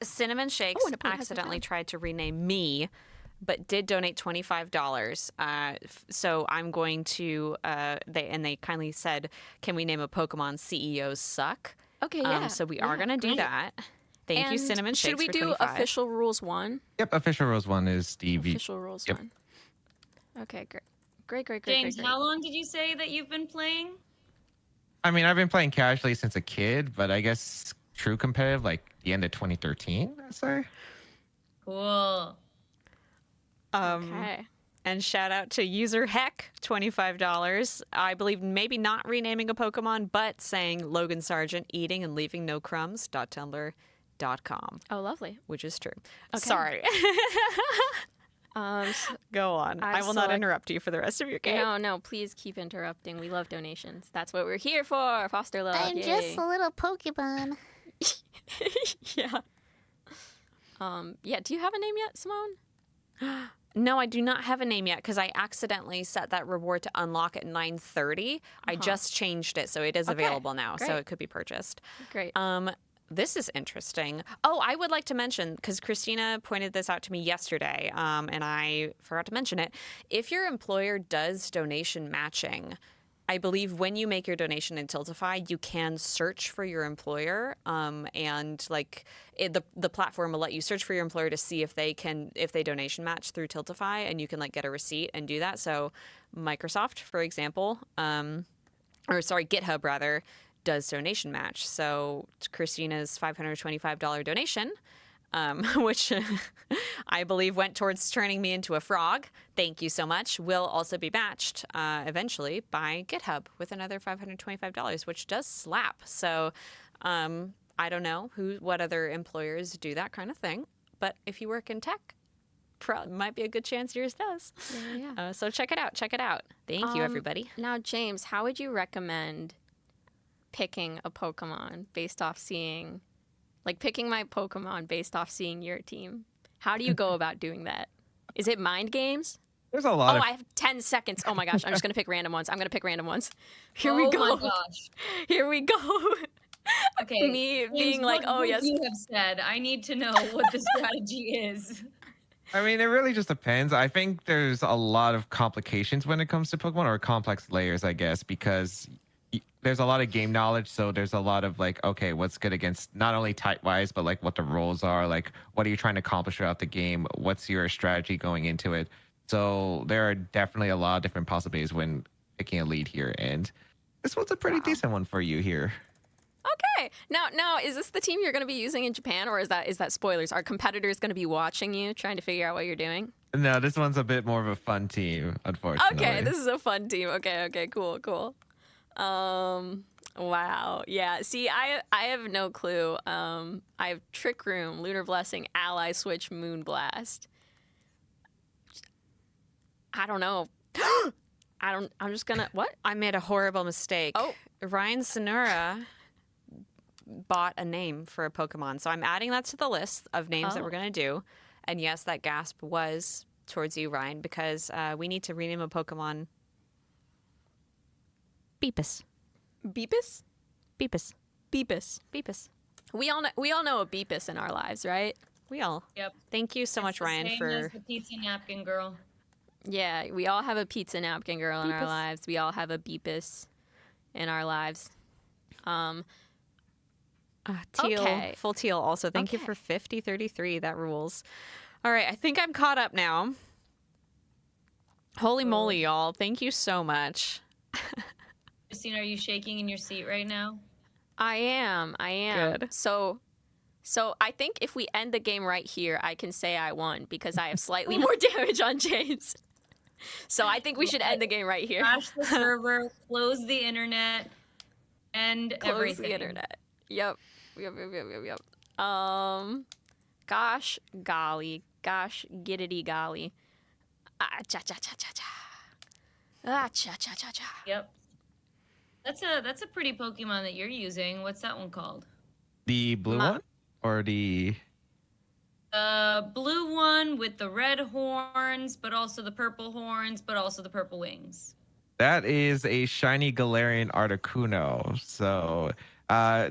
Speaker 11: Cinnamon Shakes
Speaker 15: and it has the
Speaker 11: accidentally
Speaker 15: tab.
Speaker 11: tried to rename me, but did donate $25. So I'm going to they kindly said, can we name a Pokemon CEOs suck?
Speaker 15: Okay, yeah.
Speaker 11: So we are gonna do that. Thank you,
Speaker 15: And
Speaker 11: Cinnamon Shakes.
Speaker 15: should we
Speaker 11: for
Speaker 15: do
Speaker 11: 25.
Speaker 15: official rules 1?
Speaker 16: Yep, official rules 1 is the
Speaker 15: Official rules
Speaker 16: Yep.
Speaker 15: 1. Okay, great.
Speaker 10: James,
Speaker 15: great.
Speaker 10: how long did you say that you've been playing?
Speaker 16: I mean, I've been playing casually since a kid, but I guess true competitive like the end of 2013. I'd say.
Speaker 10: Cool.
Speaker 15: Okay.
Speaker 11: And shout out to user Heck, $25. I believe maybe not renaming a Pokemon, but saying Logan Sargent eating and leaving no crumbs.tumblr.com.
Speaker 15: Oh, lovely.
Speaker 11: Which is true.
Speaker 15: Okay.
Speaker 11: Sorry. Go on. I will not interrupt you for the rest of your game.
Speaker 15: No, please keep interrupting. We love donations. That's what we're here for. Foster love.
Speaker 9: I'm
Speaker 15: Yay.
Speaker 9: just a little Pokemon.
Speaker 15: Yeah. Yeah. Do you have a name yet, Simone?
Speaker 11: No, I do not have a name yet because I accidentally set that reward to unlock at 9:30. I just changed it, so it is available now, so
Speaker 15: great.
Speaker 11: it could be purchased.
Speaker 15: Great.
Speaker 11: This is interesting. Oh, I would like to mention, because Christina pointed this out to me yesterday, and I forgot to mention it. If your employer does donation matching, I believe when you make your donation in Tiltify, you can search for your employer, and like the platform will let you search for your employer to see if they donation match through Tiltify, and you can like get a receipt and do that. So Microsoft, for example, GitHub rather, does donation match. So Christina's $525 donation, which I believe went towards turning me into a frog. Thank you so much. Will also be matched eventually by GitHub with another $525, which does slap. So I don't know what other employers do that kind of thing, but if you work in tech, might be a good chance yours does.
Speaker 15: Yeah.
Speaker 11: So check it out. Check it out. Thank you, everybody.
Speaker 15: Now, James, how would you recommend picking a Pokemon based off seeing, like picking my Pokemon based off seeing your team? How do you go about doing that? Is it mind games?
Speaker 16: There's a lot of...
Speaker 15: I have 10 seconds. Oh my gosh, I'm just going to pick random ones. Here we go.
Speaker 10: Oh my gosh.
Speaker 15: Here we go.
Speaker 10: Okay.
Speaker 15: Me
Speaker 10: James,
Speaker 15: being like,
Speaker 10: what
Speaker 15: oh
Speaker 10: would
Speaker 15: yes.
Speaker 10: you have said? I need to know what the strategy is.
Speaker 16: I mean, it really just depends. I think there's a lot of complications when it comes to Pokemon, or complex layers, I guess, because there's a lot of game knowledge. So there's a lot of like, okay, what's good against not only type wise, but like what the roles are, like what are you trying to accomplish throughout the game? What's your strategy going into it? So there are definitely a lot of different possibilities when picking a lead here. And this one's a pretty decent one for you here.
Speaker 15: Okay. Now, is this the team you're going to be using in Japan, or is that spoilers? Are competitors going to be watching you, trying to figure out what you're doing?
Speaker 16: No, this one's a bit more of a fun team, unfortunately.
Speaker 15: Okay, this is a fun team. Okay, cool. Wow. Yeah. See, I have no clue. I have Trick Room, Lunar Blessing, Ally Switch, Moonblast. I don't know. I'm just gonna what?
Speaker 11: I made a horrible mistake.
Speaker 15: Oh.
Speaker 11: Ryan Sonura bought a name for a Pokemon. So I'm adding that to the list of names that we're going to do. And yes, that gasp was towards you, Ryan, because we need to rename a Pokemon. Beepus.
Speaker 15: Beepus?
Speaker 11: Beepus.
Speaker 15: Beepus.
Speaker 11: Beepus.
Speaker 15: We all know a Beepus in our lives, right?
Speaker 11: We all.
Speaker 10: Yep.
Speaker 11: Thank you so much, Ryan,
Speaker 10: Same
Speaker 11: for
Speaker 10: as the pizza napkin girl.
Speaker 15: Yeah, we all have a pizza napkin girl in our
Speaker 11: Beepus.
Speaker 15: lives. We all have a Beepus in our lives.
Speaker 11: Teal,
Speaker 15: Okay.
Speaker 11: full teal also. Thank you for 5033. That rules. All right, I think I'm caught up now. Holy moly, y'all. Thank you so much.
Speaker 10: Christine, are you shaking in your seat right now?
Speaker 15: I am.
Speaker 11: Good.
Speaker 15: So I think if we end the game right here, I can say I won because I have slightly more damage on James. So I think we should end the game right here.
Speaker 10: Crash the server, close the internet, and
Speaker 15: Close
Speaker 10: everything.
Speaker 15: the internet. Yep. Gosh golly. Gosh giddity golly. Ah, cha cha cha cha cha. Ah, cha cha cha cha.
Speaker 10: Yep. That's a pretty Pokemon that you're using. What's that one called?
Speaker 16: The blue one? Or the...
Speaker 10: Blue one with the red horns, but also the purple horns, but also the purple wings.
Speaker 16: That is a shiny Galarian Articuno. So,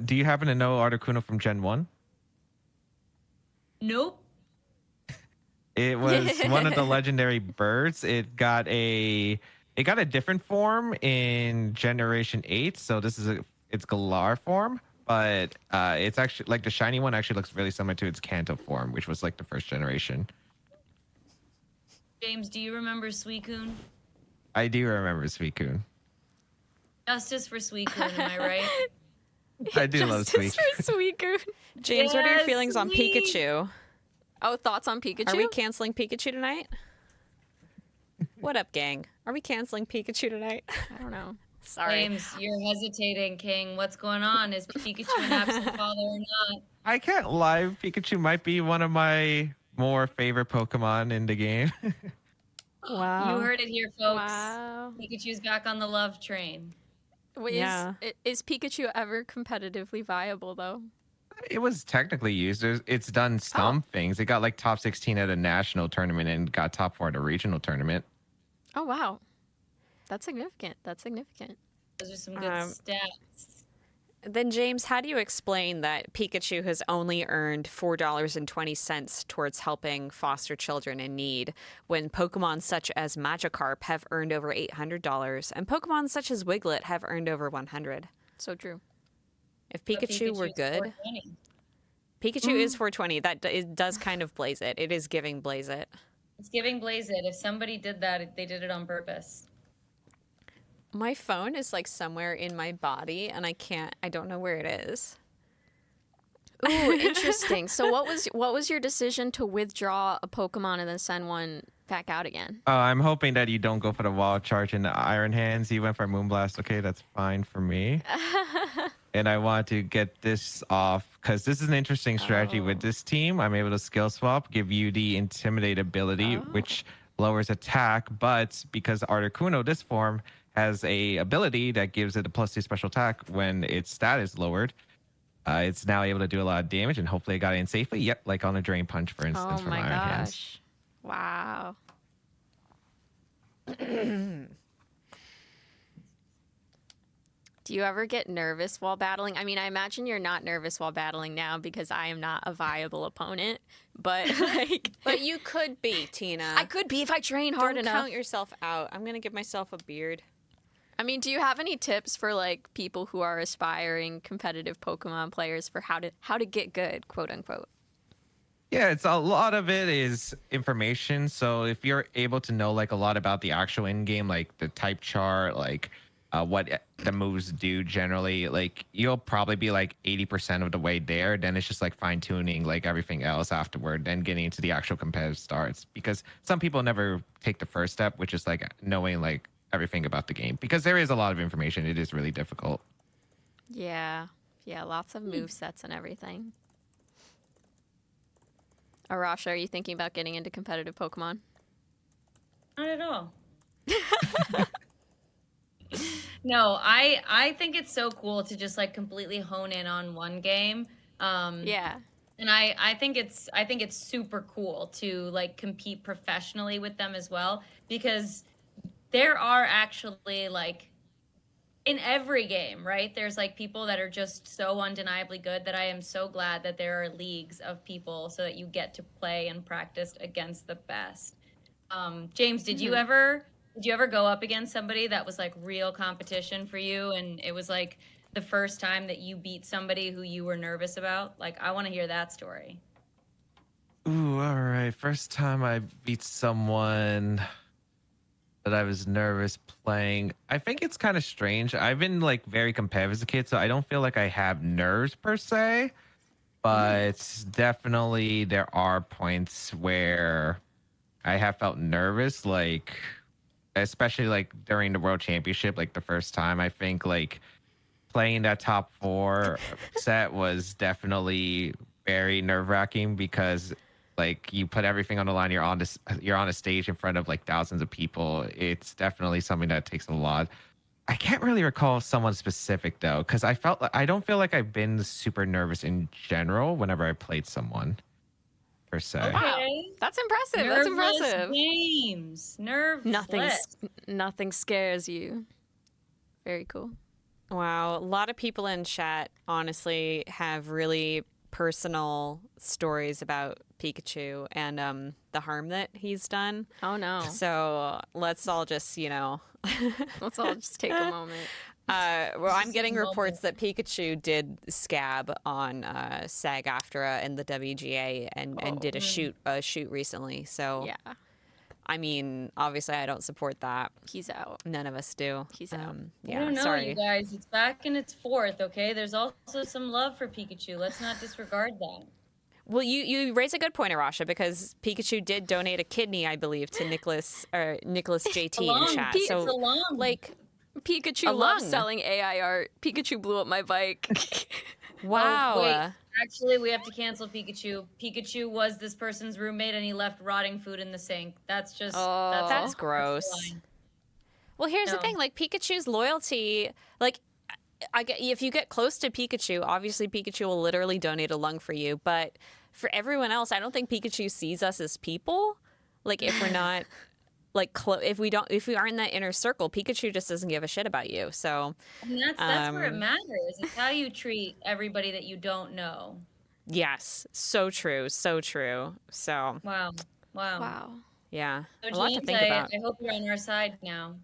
Speaker 16: do you happen to know Articuno from Gen 1?
Speaker 10: Nope.
Speaker 16: It was one of the legendary birds. It got a different form in Generation 8. So this is its Galar form, but it's actually like the shiny one actually looks really similar to its Kanto form, which was like the first generation.
Speaker 10: James, do you remember Suicune?
Speaker 16: I do remember Suicune.
Speaker 10: Justice for Suicune, am I right?
Speaker 16: I do love Suicune.
Speaker 15: Justice for Suicune.
Speaker 11: James, what are your
Speaker 10: Yes,
Speaker 11: feelings on
Speaker 10: we-
Speaker 11: Pikachu?
Speaker 15: Oh, thoughts on Pikachu?
Speaker 11: Are we canceling Pikachu tonight? What up, gang? Are we canceling Pikachu tonight?
Speaker 15: I don't know.
Speaker 11: Sorry.
Speaker 10: James, you're hesitating, King. What's going on? Is Pikachu an absent father or not?
Speaker 16: I can't lie. Pikachu might be one of my more favorite Pokemon in the game.
Speaker 11: Wow.
Speaker 10: You heard it here, folks.
Speaker 15: Wow.
Speaker 10: Pikachu's back on the love train.
Speaker 15: Wait,
Speaker 11: Yeah.
Speaker 15: Is Pikachu ever competitively viable, though?
Speaker 16: It was technically used. It's done some things. It got like top 16 at a national tournament and got top 4 at a regional tournament.
Speaker 15: Oh, wow. That's significant.
Speaker 10: Those are some good stats.
Speaker 11: Then, James, how do you explain that Pikachu has only earned $4.20 towards helping foster children in need when Pokemon such as Magikarp have earned over $800 and Pokemon such as Wiglet have earned over $100?
Speaker 15: So true.
Speaker 11: If Pikachu were
Speaker 10: Pikachu's
Speaker 11: good,
Speaker 10: 420.
Speaker 11: Pikachu is 420. It does kind of blaze it. It is giving blaze it.
Speaker 10: It's giving Blaze It. If somebody did that, they did it on purpose.
Speaker 11: My phone is like somewhere in my body, and I don't know where it is.
Speaker 15: Ooh, interesting. So what was your decision to withdraw a Pokemon and then send one back out again?
Speaker 16: I'm hoping that you don't go for the wild charge in the Iron Hands. You went for Moonblast. Okay, that's fine for me. and I want to get this off because this is an interesting strategy with this team. I'm able to skill swap, give you the Intimidate ability, which lowers attack, but because Articuno, this form, has a ability that gives it a +2 special attack when its stat is lowered, it's now able to do a lot of damage, and hopefully I got it in safely. Yep, like on a Drain Punch, for instance, from Iron Hands.
Speaker 15: Wow. Do you ever get nervous while battling? I mean, I imagine you're not nervous while battling now because I am not a viable opponent. But like,
Speaker 11: but you could be, Tina.
Speaker 15: I could be if I train hard enough.
Speaker 11: Don't count yourself out. I'm gonna give myself a beard.
Speaker 15: I mean, do you have any tips for like people who are aspiring competitive Pokemon players for how to get good, quote unquote?
Speaker 16: Yeah, it's a lot of it is information. So if you're able to know like a lot about the actual in-game, like the type chart, like what the moves do generally, like you'll probably be like 80% of the way there. Then it's just like fine tuning like everything else afterward, then getting into the actual competitive starts, because some people never take the first step, which is like knowing like everything about the game, because there is a lot of information. It is really difficult.
Speaker 15: Yeah, lots of move sets and everything. Arasha, are you thinking about getting into competitive Pokemon?
Speaker 10: Not at all. No, I think it's so cool to just like completely hone in on one game.
Speaker 15: Yeah.
Speaker 10: And I think it's super cool to like compete professionally with them as well, because there are actually like in every game, right? There's like people that are just so undeniably good that I am so glad that there are leagues of people so that you get to play and practice against the best. James, did you ever go up against somebody that was like real competition for you, and it was like the first time that you beat somebody who you were nervous about? Like, I want to hear that story.
Speaker 16: Ooh, all right. First time I beat someone that I was nervous playing. I think it's kind of strange. I've been like very competitive as a kid, so I don't feel like I have nerves per se, but definitely there are points where I have felt nervous, like especially like during the World Championship, like the first time. I think like playing that top 4 set was definitely very nerve-wracking, because like you put everything on the line. You're on a stage in front of like thousands of people. It's definitely something that takes a lot. I can't really recall someone specific though, because I don't feel like I've been super nervous in general whenever I played someone per se.
Speaker 10: Okay.
Speaker 15: Wow, that's impressive.
Speaker 10: Nerveless
Speaker 15: That's impressive.
Speaker 10: Games. Nerveless.
Speaker 15: Nothing scares you. Very cool.
Speaker 11: Wow, a lot of people in chat honestly have really personal stories about Pikachu and the harm that he's done.
Speaker 15: Oh no.
Speaker 11: So let's all just,
Speaker 15: let's all just take a moment.
Speaker 11: Well, I'm getting reports that Pikachu did scab on SAG-AFTRA and the WGA and did a shoot recently. So
Speaker 15: yeah.
Speaker 11: I mean, obviously I don't support that.
Speaker 15: He's out.
Speaker 11: None of us do.
Speaker 15: He's out.
Speaker 11: Yeah,
Speaker 10: I don't know,
Speaker 11: sorry.
Speaker 10: you guys. It's back in its 4th, okay? There's also some love for Pikachu. Let's not disregard that.
Speaker 11: Well, you raise a good point, Arasha, because Pikachu did donate a kidney, I believe, to Nicholas JT in chat.
Speaker 10: It's
Speaker 11: So,
Speaker 10: a lung.
Speaker 11: like,
Speaker 15: Pikachu loves selling AI art. Pikachu blew up my bike.
Speaker 11: wow.
Speaker 10: Oh, wait. Actually, we have to cancel Pikachu. Pikachu was this person's roommate, and he left rotting food in the sink. That's just...
Speaker 11: That's gross. Well, here's the thing. Like, Pikachu's loyalty... Like, if you get close to Pikachu, obviously Pikachu will literally donate a lung for you. But for everyone else, I don't think Pikachu sees us as people. Like, if we're not... Like, if we aren't in that inner circle, Pikachu just doesn't give a shit about you. So,
Speaker 10: and that's where it matters. It's how you treat everybody that you don't know.
Speaker 11: Yes, so true, so true. So,
Speaker 10: wow.
Speaker 11: Yeah,
Speaker 10: So,
Speaker 11: a lot
Speaker 10: James,
Speaker 11: to think about.
Speaker 10: I hope you're on our side now.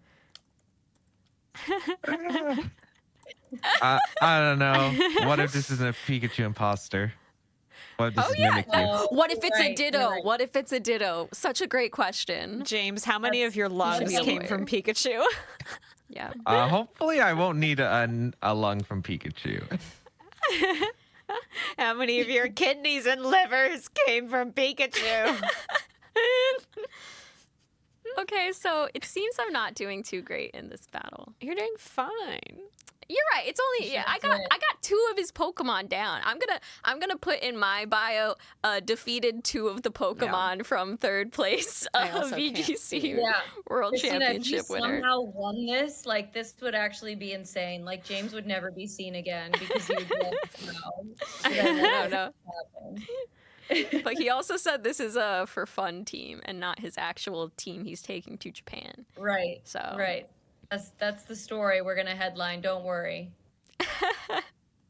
Speaker 16: I don't know. What if this isn't a Pikachu imposter? What if this is Mimikyu?
Speaker 15: What if it's a Ditto? Right. What if it's a Ditto? Such a great question.
Speaker 11: James, how many of your lungs came from Pikachu?
Speaker 15: Yeah.
Speaker 16: Hopefully I won't need a lung from Pikachu.
Speaker 11: How many of your kidneys and livers came from Pikachu?
Speaker 15: Okay, so it seems I'm not doing too great in this battle.
Speaker 11: You're doing fine.
Speaker 15: You're right. It's only I got 2 of his Pokemon down. I'm gonna put in my bio defeated 2 of the Pokemon from 3rd place of VGC World
Speaker 10: Christina,
Speaker 15: Championship
Speaker 10: if you
Speaker 15: winner.
Speaker 10: somehow won this, like this would actually be insane. Like James would never be seen again because he would be like,
Speaker 15: No. But he also said this is a for fun team and not his actual team he's taking to Japan.
Speaker 10: Right.
Speaker 15: So
Speaker 10: right. That's the story we're gonna headline. Don't worry.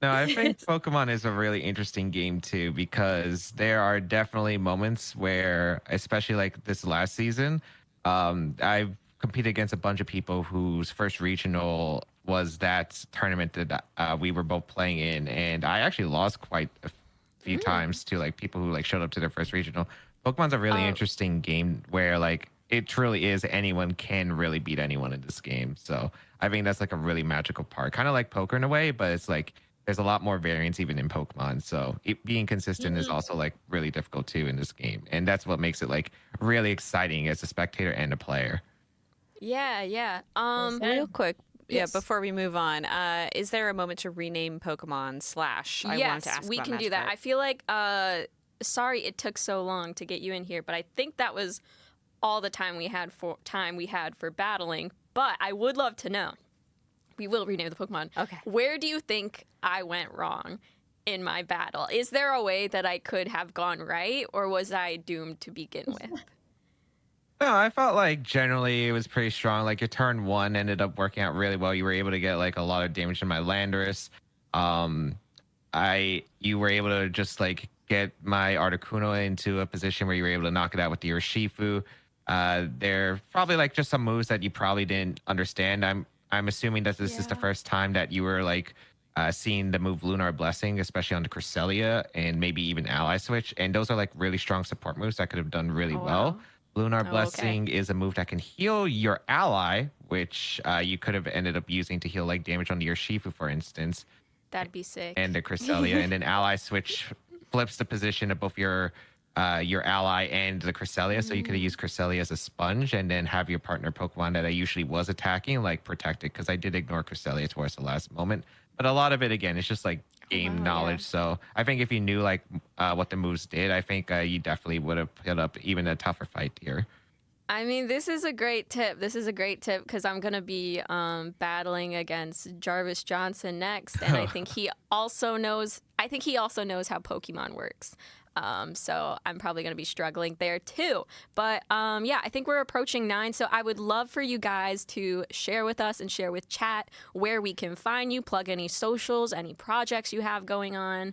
Speaker 16: No, I think Pokemon is a really interesting game too, because there are definitely moments where, especially like this last season, I've competed against a bunch of people whose first regional was that tournament that we were both playing in, and I actually lost quite a few times to like people who like showed up to their first regional. Pokemon's a really interesting game where like it truly is anyone can really beat anyone in this game. So I think that's like a really magical part, kind of like poker in a way, but it's like there's a lot more variance even in Pokemon. So being consistent is also like really difficult too in this game, and that's what makes it like really exciting as a spectator and a player.
Speaker 15: Yeah.
Speaker 11: Real quick,
Speaker 15: Yes.
Speaker 11: before we move on, is there a moment to rename Pokemon / I wanted to ask
Speaker 15: we
Speaker 11: about
Speaker 15: can do that.
Speaker 11: Magikarp.
Speaker 15: I feel like sorry it took so long to get you in here, but I think that was all the time we had for battling. But I would love to know. We will rename the Pokemon.
Speaker 11: Okay.
Speaker 15: Where do you think I went wrong in my battle? Is there a way that I could have gone right, or was I doomed to begin with?
Speaker 16: No, I felt like generally it was pretty strong. Like your turn 1 ended up working out really well. You were able to get like a lot of damage to my Landorus. You were able to just like get my Articuno into a position where you were able to knock it out with the Urshifu. There probably like just some moves that you probably didn't understand. I'm assuming that this is the first time that you were like seeing the move Lunar Blessing, especially on the Cresselia and maybe even Ally Switch. And those are like really strong support moves that could have done really well. Lunar Blessing is a move that can heal your ally, which you could have ended up using to heal like damage on the Urshifu, for instance.
Speaker 15: That'd be sick.
Speaker 16: And the Cresselia, and then Ally Switch flips the position of both your ally and the Cresselia, so you could have used Cresselia as a sponge and then have your partner Pokemon that I usually was attacking like protected, because I did ignore Cresselia towards the last moment. But a lot of it again is just like game knowledge. So I think if you knew like what the moves did, I think you definitely would have put up even a tougher fight here.
Speaker 15: I mean, this is a great tip. Because I'm going to be battling against Jarvis Johnson next. And I think he also knows how Pokemon works. So I'm probably going to be struggling there too. But I think we're approaching 9. So I would love for you guys to share with us and share with chat where we can find you, plug any socials, any projects you have going on.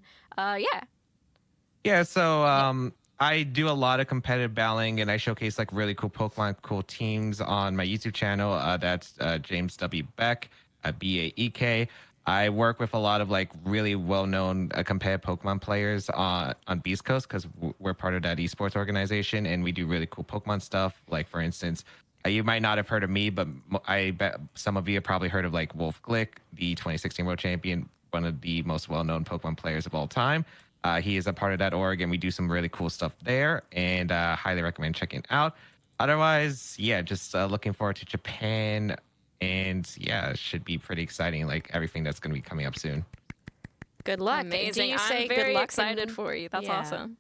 Speaker 16: Yeah, so I do a lot of competitive battling, and I showcase like really cool Pokemon, cool teams on my YouTube channel. That's James W. Beck, BAEK. I work with a lot of like really well-known competitive Pokemon players on Beast Coast, because we're part of that esports organization, and we do really cool Pokemon stuff. Like for instance, you might not have heard of me, but I bet some of you have probably heard of like Wolf Glick, the 2016 world champion, one of the most well-known Pokemon players of all time. He is a part of that org, and we do some really cool stuff there, and highly recommend checking it out. Otherwise, just looking forward to Japan. And it should be pretty exciting, like everything that's going to be coming up soon.
Speaker 11: Good luck.
Speaker 15: Amazing.
Speaker 11: Do you say
Speaker 15: I'm very
Speaker 11: good luck
Speaker 15: excited for you. That's awesome.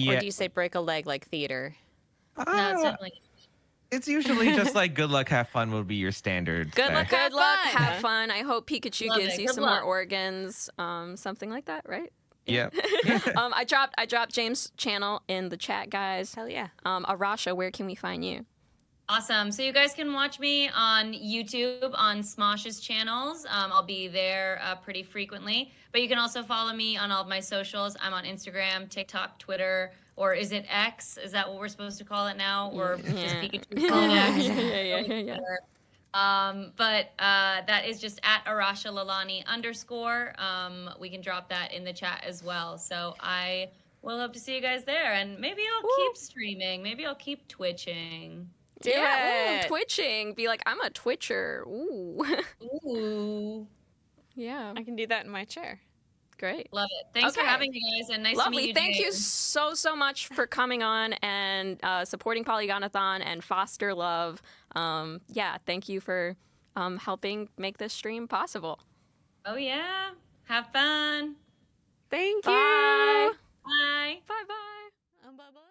Speaker 11: Or do you say break a leg like theater?
Speaker 10: No, it's definitely.
Speaker 16: It's usually just like good luck, have fun will be your standard.
Speaker 15: Good luck,
Speaker 11: Have
Speaker 15: have fun. I hope Pikachu
Speaker 10: Love
Speaker 15: gives
Speaker 10: it.
Speaker 15: you
Speaker 10: Good
Speaker 15: some
Speaker 10: luck.
Speaker 15: more organs, something like that, right?
Speaker 16: Yeah.
Speaker 15: I dropped James' channel in the chat, guys.
Speaker 11: Hell yeah.
Speaker 15: Arasha, where can we find you?
Speaker 10: Awesome. So you guys can watch me on YouTube on Smosh's channels. I'll be there pretty frequently. But you can also follow me on all of my socials. I'm on Instagram, TikTok, Twitter, or is it X? Is that what we're supposed to call it now? Or just Pikachu call it X? But that is just at Arasha Lalani _. We can drop that in the chat as well. So I will hope to see you guys there. And maybe I'll keep streaming. Maybe I'll keep twitching.
Speaker 11: Do it.
Speaker 15: Twitching. Be like, I'm a Twitcher. Ooh.
Speaker 10: Ooh.
Speaker 15: Yeah.
Speaker 11: I can do that in my chair.
Speaker 15: Great.
Speaker 10: Love it. Thanks for having me, guys, and nice to meet you.
Speaker 15: Thank you
Speaker 10: James.
Speaker 15: so much for coming on and supporting Polygonathon and Foster Love. Thank you for helping make this stream possible.
Speaker 10: Oh yeah. Have fun.
Speaker 15: Thank
Speaker 10: Bye.
Speaker 15: you.
Speaker 10: Bye.
Speaker 15: Bye bye.
Speaker 11: Bye bye.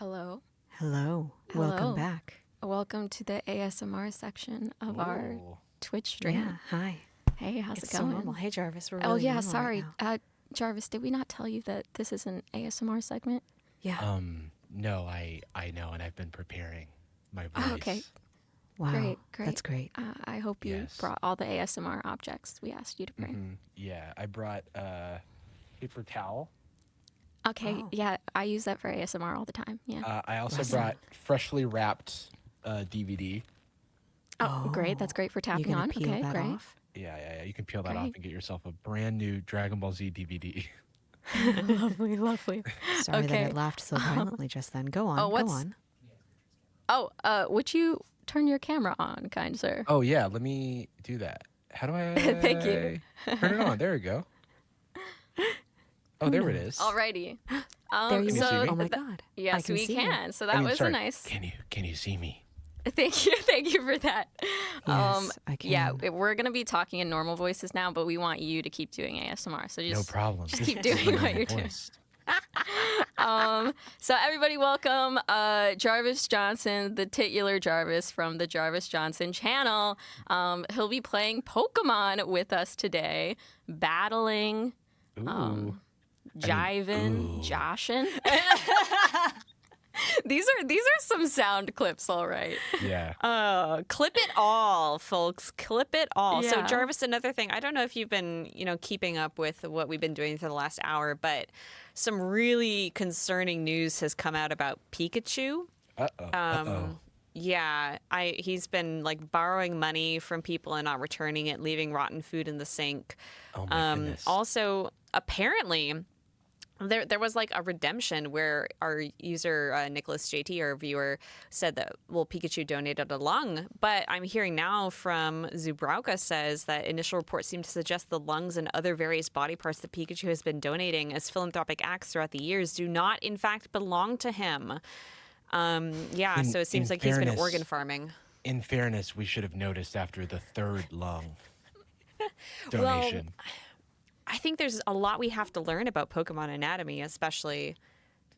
Speaker 15: Hello.
Speaker 18: Hello. Welcome
Speaker 15: Hello.
Speaker 18: back.
Speaker 15: Welcome to the ASMR section of our Twitch stream.
Speaker 18: Yeah, hi.
Speaker 15: Hey, how's
Speaker 18: It's
Speaker 15: it going?
Speaker 18: so normal. Hey, Jarvis. We're
Speaker 15: Oh
Speaker 18: really
Speaker 15: yeah,
Speaker 18: normal
Speaker 15: sorry.
Speaker 18: right
Speaker 15: Jarvis, did we not tell you that this is an ASMR segment?
Speaker 18: Yeah.
Speaker 14: No, I know, and I've been preparing my voice.
Speaker 15: Oh, okay.
Speaker 18: Wow,
Speaker 15: Great.
Speaker 18: that's great.
Speaker 15: I hope you
Speaker 14: Yes.
Speaker 15: brought all the ASMR objects we asked you to bring.
Speaker 14: Yeah, I brought paper towel.
Speaker 15: Okay, yeah, I use that for ASMR all the time. Yeah.
Speaker 14: I also
Speaker 15: Awesome.
Speaker 14: brought freshly wrapped DVD.
Speaker 15: Oh, great. That's great for tapping
Speaker 18: gonna
Speaker 15: on.
Speaker 18: peel
Speaker 15: Okay,
Speaker 18: that
Speaker 15: great.
Speaker 18: off?
Speaker 14: Yeah. You can peel that off
Speaker 15: Great.
Speaker 14: and get yourself a brand new Dragon Ball Z DVD.
Speaker 15: Lovely, lovely.
Speaker 18: Sorry
Speaker 15: okay.
Speaker 18: that it laughed so violently just then. Go on.
Speaker 15: Oh,
Speaker 18: Go
Speaker 15: what's-
Speaker 18: on.
Speaker 15: Oh, would you turn your camera on, kind sir?
Speaker 14: Oh yeah, let me do that. How do I?
Speaker 15: Thank you.
Speaker 14: Turn it on. There we go. Oh, there it is.
Speaker 15: Alrighty.
Speaker 18: There you
Speaker 14: Can you
Speaker 18: go.
Speaker 14: see me?
Speaker 18: Oh my
Speaker 15: th-
Speaker 18: God. I
Speaker 15: Yes,
Speaker 18: can
Speaker 15: we
Speaker 18: see you.
Speaker 15: can. So
Speaker 14: I
Speaker 15: that
Speaker 14: mean,
Speaker 15: was
Speaker 14: sorry,
Speaker 15: a nice.
Speaker 14: Can you see me?
Speaker 15: Thank you for that.
Speaker 18: Yes, I
Speaker 15: Yeah,
Speaker 18: can.
Speaker 15: we're gonna be talking in normal voices now, but we want you to keep doing ASMR. So
Speaker 14: No
Speaker 15: just
Speaker 14: problem.
Speaker 15: Just keep
Speaker 14: This is
Speaker 15: doing
Speaker 14: my
Speaker 15: what you're doing.
Speaker 14: voice.
Speaker 15: So everybody, welcome Jarvis Johnson, the titular Jarvis from the Jarvis Johnson channel. He'll be playing Pokemon with us today, battling, jiving, joshing. These are some sound clips, all right.
Speaker 14: Yeah.
Speaker 18: Clip it all, folks. Clip it all. So,
Speaker 15: Yeah.
Speaker 18: Jarvis, another thing. I don't know if you've been, keeping up with what we've been doing for the last hour, but some really concerning news has come out about Pikachu. Yeah, he's been like borrowing money from people and not returning it, leaving rotten food in the sink.
Speaker 14: Oh my goodness.
Speaker 18: Also, apparently, there was like a redemption where our user Nicholas JT, our viewer, said that Pikachu donated a lung, but I'm hearing now from Zubrauka says that initial reports seem to suggest the lungs and other various body parts that Pikachu has been donating as philanthropic acts throughout the years do not in fact belong to him. So it seems like he's been organ farming.
Speaker 14: In fairness, we should have noticed after the third lung donation.
Speaker 18: I think there's a lot we have to learn about Pokemon anatomy, especially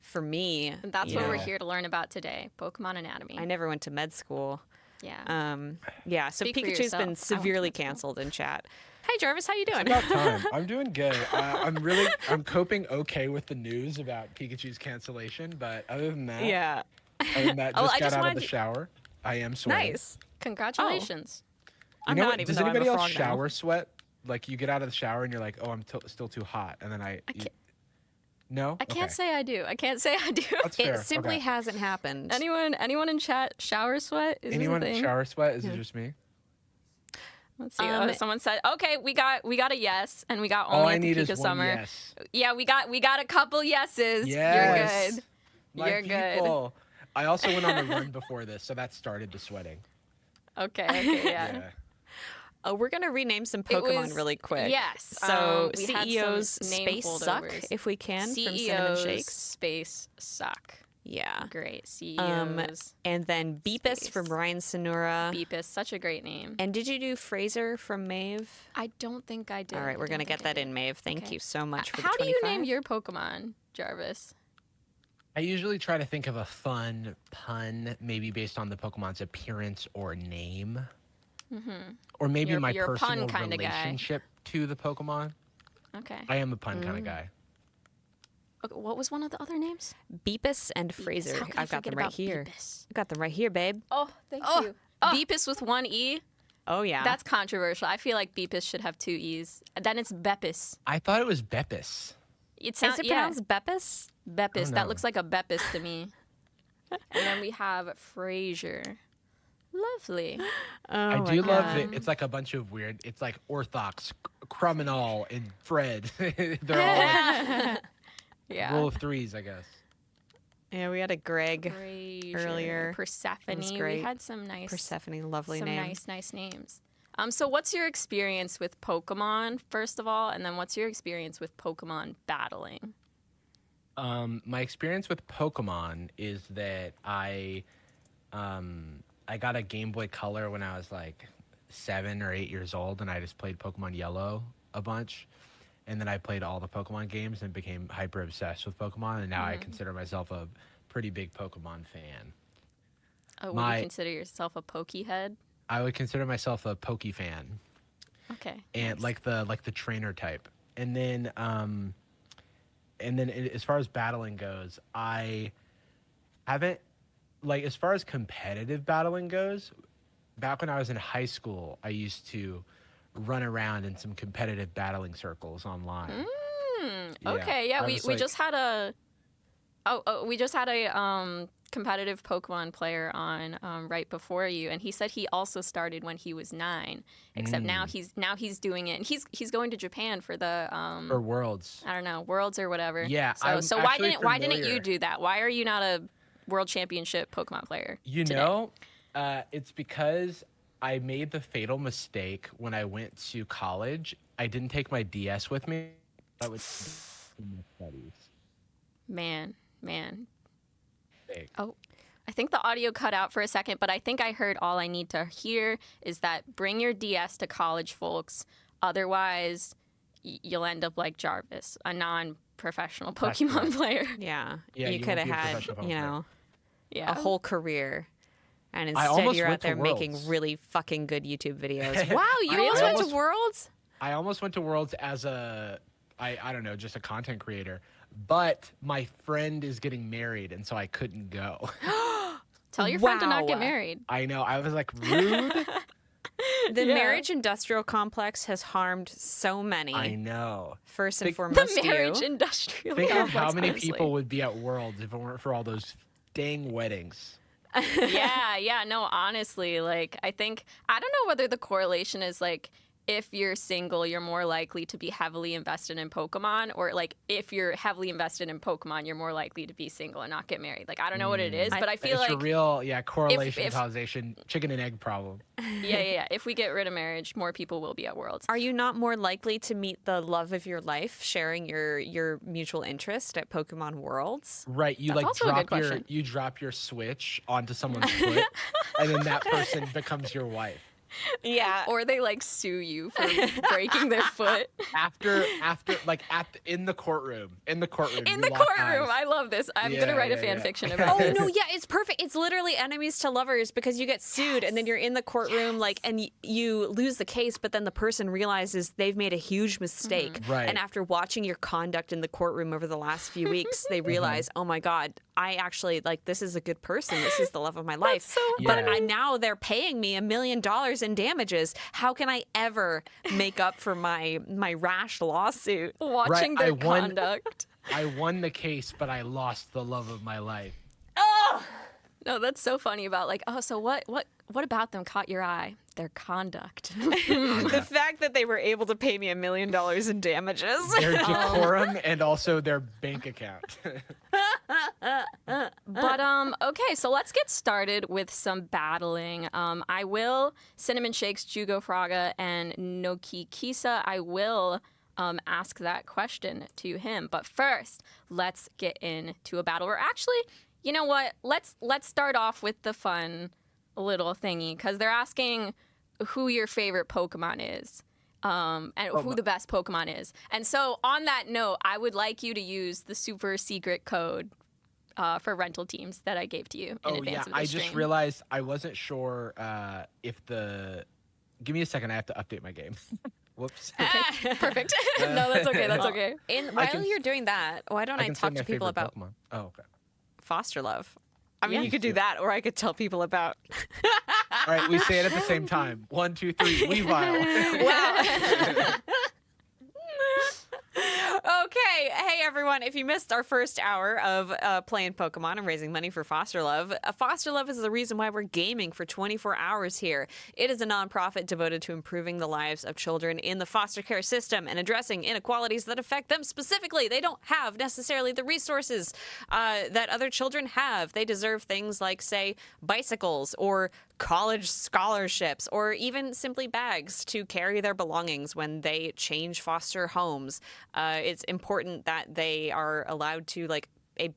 Speaker 18: for me.
Speaker 15: And that's what we're here to learn about today, Pokemon anatomy.
Speaker 18: I never went to med school.
Speaker 15: Yeah.
Speaker 18: So
Speaker 15: Speak for
Speaker 18: Pikachu's
Speaker 15: yourself. I
Speaker 18: been
Speaker 15: went to
Speaker 18: severely
Speaker 15: med school.
Speaker 18: canceled in chat. Hi, Jarvis. How you doing?
Speaker 14: It's about time. I'm doing good. I'm coping okay with the news about Pikachu's cancellation, but other than that,
Speaker 18: Yeah.
Speaker 14: Just got out of the shower. I am sweating.
Speaker 18: Nice.
Speaker 15: Congratulations.
Speaker 14: You
Speaker 18: I'm
Speaker 14: know
Speaker 18: not
Speaker 14: what?
Speaker 18: even
Speaker 14: Does
Speaker 18: though I'm a
Speaker 14: anybody else
Speaker 18: frog now.
Speaker 14: shower sweat? Like you get out of the shower and you're like, oh, I'm still too hot, and then No,
Speaker 15: I can't say I do. I can't say I do.
Speaker 14: That's fair.
Speaker 18: It simply
Speaker 14: Okay.
Speaker 18: hasn't happened.
Speaker 15: Anyone in chat shower sweat? Is
Speaker 14: Anyone
Speaker 15: this a thing?
Speaker 14: shower sweat? Is it just me?
Speaker 15: Let's see. Someone said, "Okay, we got a yes, and we got
Speaker 14: All
Speaker 15: only
Speaker 14: I
Speaker 15: at the
Speaker 14: need
Speaker 15: peak
Speaker 14: is
Speaker 15: of
Speaker 14: one
Speaker 15: summer."
Speaker 14: yes.
Speaker 15: Yeah, we got a couple yeses.
Speaker 14: Yes.
Speaker 15: You're good.
Speaker 14: My
Speaker 15: You're good.
Speaker 14: people. I also went on a run before this, so that started the sweating.
Speaker 15: Okay, yeah.
Speaker 18: We're gonna rename some
Speaker 15: It
Speaker 18: Pokemon
Speaker 15: was-
Speaker 18: really quick.
Speaker 15: yes,
Speaker 18: So
Speaker 15: we had
Speaker 18: CEOs
Speaker 15: some name
Speaker 18: space suck
Speaker 15: holdovers.
Speaker 18: if we can from Cinnamon
Speaker 15: CEOs
Speaker 18: Shakes.
Speaker 15: space suck.
Speaker 18: Yeah.
Speaker 15: Great. CEOs.
Speaker 18: And then Beepus from Ryan Sonora.
Speaker 15: Beepus, such a great name.
Speaker 18: And did you do Fraser from Maeve?
Speaker 15: I don't think I did.
Speaker 18: All right, we're gonna get that in, Maeve. Thank
Speaker 15: Okay.
Speaker 18: you so much for
Speaker 15: How
Speaker 18: the
Speaker 15: do you
Speaker 18: 25.
Speaker 15: name your Pokemon, Jarvis?
Speaker 14: I usually try to think of a fun pun, maybe based on the Pokemon's appearance or name,
Speaker 15: Mm-hmm.
Speaker 14: or maybe
Speaker 15: You're-
Speaker 14: my
Speaker 15: you're a pun
Speaker 14: personal
Speaker 15: kinda guy.
Speaker 14: relationship to the Pokemon.
Speaker 15: Okay.
Speaker 14: I am a pun kind of guy.
Speaker 15: Okay, what was one of the other names?
Speaker 18: Beepus and Fraser.
Speaker 15: How could I
Speaker 18: I've got them
Speaker 15: forget
Speaker 18: right
Speaker 15: about
Speaker 18: here.
Speaker 15: Beepus?
Speaker 18: I've got them right here, babe.
Speaker 15: Oh, thank you. Beepus with one E?
Speaker 18: Oh yeah.
Speaker 15: That's controversial. I feel like Beepus should have two E's. Then it's Beppis.
Speaker 14: I thought it was Beppis.
Speaker 15: It sounds
Speaker 18: Is it pronounced Beppis?
Speaker 15: Beppis.
Speaker 14: don't
Speaker 15: That
Speaker 14: know.
Speaker 15: looks like a Beppis to me. And then we have Fraser. Lovely.
Speaker 14: I do love it. It's like a bunch of weird. It's like Orthox, Cruminal, and Fred. They're all like
Speaker 15: Yeah.
Speaker 14: rule of threes, I guess.
Speaker 18: Yeah, we had a Greg
Speaker 15: Fraser,
Speaker 18: earlier.
Speaker 15: Persephone.
Speaker 18: It was
Speaker 15: We
Speaker 18: great.
Speaker 15: had some nice
Speaker 18: Persephone, lovely
Speaker 15: some
Speaker 18: name.
Speaker 15: nice names. So what's your experience with Pokemon, first of all, and then what's your experience with Pokemon battling?
Speaker 14: My experience with Pokemon is that I got a Game Boy Color when I was like 7 or 8 years old, and I just played Pokemon Yellow a bunch. And then I played all the Pokemon games and became hyper obsessed with Pokemon. And now I consider myself a pretty big Pokemon fan.
Speaker 12: Oh, would you consider yourself a Pokehead?
Speaker 14: I would consider myself a Poke fan.
Speaker 12: Okay.
Speaker 14: And like the trainer type. And then as far as battling goes, I haven't, like, as far as competitive battling goes, back when I was in high school, I used to run around in some competitive battling circles online.
Speaker 12: Okay, yeah, we just had a competitive Pokemon player on right before you, and he said he also started when he was 9. Except now he's doing it, and he's going to Japan for the
Speaker 14: or Worlds.
Speaker 12: I don't know, Worlds or whatever.
Speaker 14: Yeah.
Speaker 12: So why didn't you do that? Why are you not a World Championship Pokemon player?
Speaker 14: It's because I made the fatal mistake when I went to college. I didn't take my DS with me. I was studies.
Speaker 12: Man. Oh, I think the audio cut out for a second, but I think I heard all I need to hear is that bring your DS to college, folks. Otherwise, you'll end up like Jarvis, a non-professional Pokemon player.
Speaker 18: Yeah.
Speaker 14: Yeah,
Speaker 18: you could have had, a whole career. And instead
Speaker 14: almost
Speaker 18: you're
Speaker 14: went
Speaker 18: out there
Speaker 14: to
Speaker 18: making
Speaker 14: Worlds.
Speaker 18: really fucking good YouTube videos. Wow, you almost went to Worlds?
Speaker 14: I almost went to Worlds as I don't know, just a content creator. But my friend is getting married, and so I couldn't go.
Speaker 12: Tell your friend to not get married.
Speaker 14: I know. I was like, rude.
Speaker 18: The marriage industrial complex has harmed so many.
Speaker 14: I know.
Speaker 18: First and foremost,
Speaker 12: the marriage industrial
Speaker 14: Think
Speaker 12: complex.
Speaker 14: of how many
Speaker 12: honestly.
Speaker 14: people would be at Worlds if it weren't for all those dang weddings.
Speaker 12: yeah, no, honestly, like, I don't know whether the correlation is, like, if you're single, you're more likely to be heavily invested in Pokemon, or, like, if you're heavily invested in Pokemon, you're more likely to be single and not get married. Like, I don't know what it is, but I feel
Speaker 14: it's
Speaker 12: like...
Speaker 14: a real, correlation, causation, chicken and egg problem.
Speaker 12: Yeah. If we get rid of marriage, more people will be at Worlds.
Speaker 18: Are you not more likely to meet the love of your life sharing your mutual interest at Pokemon Worlds?
Speaker 14: Right, you drop your Switch onto someone's foot, and then that person becomes your wife.
Speaker 12: Yeah. Or they like sue you for breaking their foot.
Speaker 14: In the courtroom.
Speaker 12: I love this. I'm going to write a fan fiction about this.
Speaker 18: Oh, no, yeah, it's perfect. It's literally enemies to lovers because you get sued and then you're in the courtroom and you lose the case, but then the person realizes they've made a huge mistake.
Speaker 14: Mm-hmm. Right.
Speaker 18: And after watching your conduct in the courtroom over the last few weeks, they realize, oh my God, I actually, this is a good person. This is the love of my life. But now they're paying me $1 million in damages. How can I ever make up for my rash lawsuit?
Speaker 12: Watching their conduct.
Speaker 14: I won the case, but I lost the love of my life.
Speaker 12: Oh! No, that's so funny about so what about them caught your eye? Their conduct.
Speaker 18: The fact that they were able to pay me $1 million in damages.
Speaker 14: Their decorum and also their bank account.
Speaker 12: But okay, so let's get started with some battling. I will Cinnamon Shakes, Jugo Fraga, and Noki Kisa. I will ask that question to him. But first, let's get into a battle. Or actually, you know what? Let's start off with the fun little thingy, because they're asking who your favorite Pokemon is. And who the best Pokemon is. And so on that note, I would like you to use the super secret code for rental teams that I gave to you in advance of the stream.
Speaker 14: I just realized I wasn't sure if give me a second, I have to update my game. Whoops.
Speaker 12: Okay, perfect. No, that's okay, that's okay.
Speaker 18: While you're doing that, why don't I talk to people about
Speaker 14: Pokemon. Oh, okay.
Speaker 18: Foster love? I mean, you could do that, or I could tell people about...
Speaker 14: All right, we say it at the same time. 1, 2, 3, Weavile.
Speaker 18: Wow. Okay, hey everyone, if you missed our first hour of playing Pokemon and raising money for Foster Love, Foster Love is the reason why we're gaming for 24 hours here. It is a nonprofit devoted to improving the lives of children in the foster care system and addressing inequalities that affect them specifically. They don't have necessarily the resources that other children have. They deserve things like, say, bicycles or college scholarships, or even simply bags to carry their belongings when they change foster homes. It's important that they are allowed to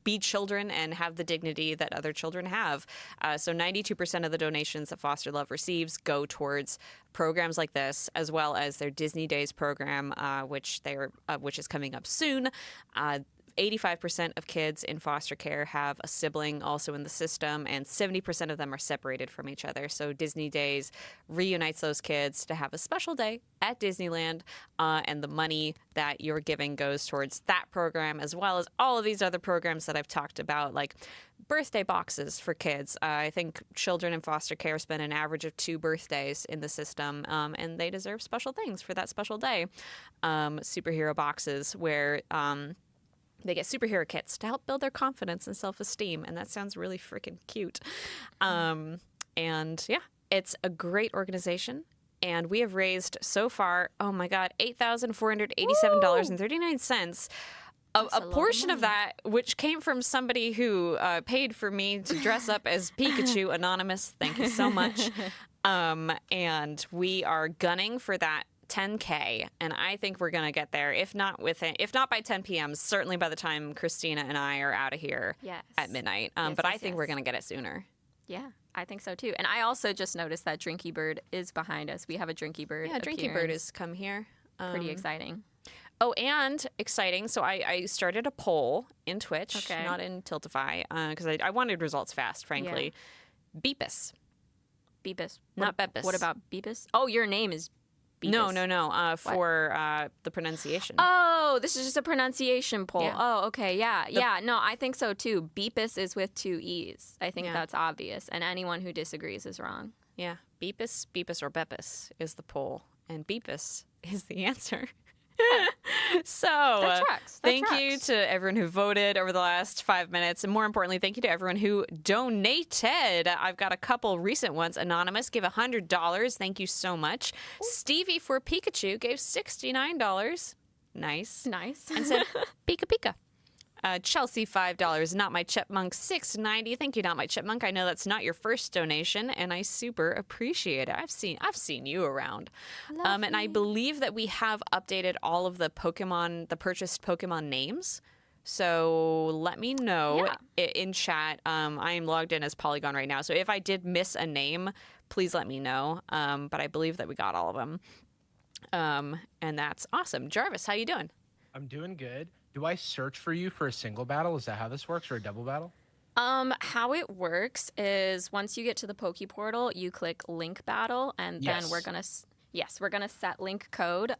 Speaker 18: be children and have the dignity that other children have. So 92% of the donations that Foster Love receives go towards programs like this, as well as their Disney Days program, which is coming up soon. 85% of kids in foster care have a sibling also in the system, and 70% of them are separated from each other. So Disney Days reunites those kids to have a special day at Disneyland, and the money that you're giving goes towards that program, as well as all of these other programs that I've talked about, like birthday boxes for kids. I think children in foster care spend an average of 2 birthdays in the system, and they deserve special things for that special day. Superhero boxes where they get superhero kits to help build their confidence and self-esteem, and that sounds really freaking cute. And yeah, it's a great organization, and we have raised so far, oh my God, $8,487.39. A portion of that, which came from somebody who paid for me to dress up as Pikachu, Anonymous. Thank you so much. And we are gunning for that 10K, and I think we're gonna get there. If not by 10 p.m., certainly by the time Christina and I are out of here at midnight. But I think we're gonna get it sooner.
Speaker 15: Yeah, I think so too. And I also just noticed that Drinky Bird is behind us. We have a Drinky Bird.
Speaker 18: Yeah, Drinky Bird has come here.
Speaker 15: Pretty exciting.
Speaker 18: Oh, and exciting. So I started a poll in Twitch, not in Tiltify, because I wanted results fast, frankly. Yeah. Beepus. Not Beppus.
Speaker 15: What about Beepus? Oh, your name is Beepus.
Speaker 18: No. For the pronunciation.
Speaker 15: Oh, this is just a pronunciation poll.
Speaker 18: Yeah.
Speaker 15: Oh, okay. Yeah. No, I think so too. Beepus is with 2 E's. I think that's obvious. And anyone who disagrees is wrong.
Speaker 18: Yeah. Beepus, or Beppus is the poll. And Beepus is the answer. So
Speaker 15: That tracks.
Speaker 18: Thank you to everyone who voted over the last 5 minutes, and more importantly, thank you to everyone who donated. I've got a couple recent ones. Anonymous gave $100. Thank you so much. Ooh. Stevie for Pikachu gave $69. Nice. And said Pika Pika. Chelsea $5. Not My Chipmunk $6.90. Thank you, Not My Chipmunk. I know that's not your first donation, and I super appreciate it. I've seen you around. And I believe that we have updated all of the purchased Pokemon names. So let me know in chat. I am logged in as Polygon right now, so if I did miss a name, please let me know. But I believe that we got all of them. And that's awesome. Jarvis, how you doing?
Speaker 14: I'm doing good. Do I search for you for a single battle? Is that how this works, or a double battle?
Speaker 15: How it works is once you get to the Poke Portal, you click Link Battle, and then we're gonna set link code.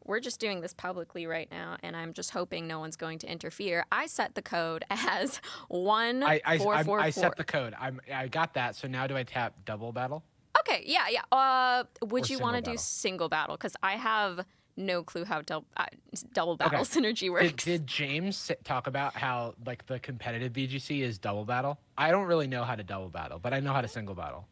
Speaker 15: We're just doing this publicly right now, and I'm just hoping no one's going to interfere. I set the code as 1444.
Speaker 14: I set the code. I got that. So now do I tap double battle?
Speaker 15: Okay, yeah. Would you want to do single battle? Because I have no clue how double battle synergy works.
Speaker 14: Did James talk about how like the competitive BGC is double battle? I don't really know how to double battle, but I know how to single battle.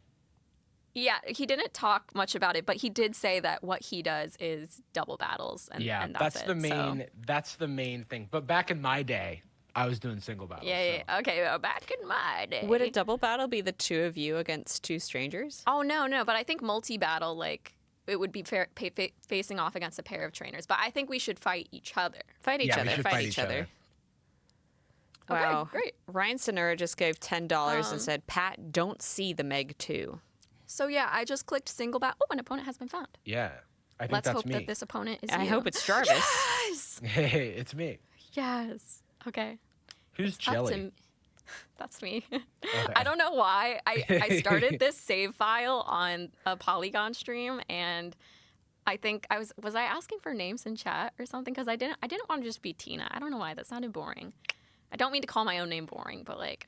Speaker 15: Yeah, he didn't talk much about it, but he did say that what he does is double battles, and that's
Speaker 14: the main. That's the main thing. But back in my day, I was doing single battles.
Speaker 15: Yeah. Okay, well, back in my day.
Speaker 18: Would a double battle be the 2 of you against 2 strangers?
Speaker 15: Oh no, but I think multi-battle, like, it would be facing off against a pair of trainers. But I think we should fight each other.
Speaker 18: Fight each other. Wow.
Speaker 15: Okay, great.
Speaker 18: Ryan Sonura just gave $10 and said, Pat, don't see the Meg 2.
Speaker 15: So yeah, I just clicked single battle. Oh, an opponent has been found.
Speaker 14: Yeah, I think
Speaker 15: Let's
Speaker 14: that's
Speaker 15: hope
Speaker 14: me.
Speaker 15: that this opponent is
Speaker 18: I
Speaker 15: you.
Speaker 18: hope it's Jarvis.
Speaker 15: Yes!
Speaker 14: Hey, it's me.
Speaker 15: Yes. Okay.
Speaker 14: Who's Jelly?
Speaker 15: That's me. Okay. I don't know why. I started this save file on a Polygon stream, and I think was I asking for names in chat or something, because I didn't want to just be Tina. I don't know why. That sounded boring. I don't mean to call my own name boring, but like,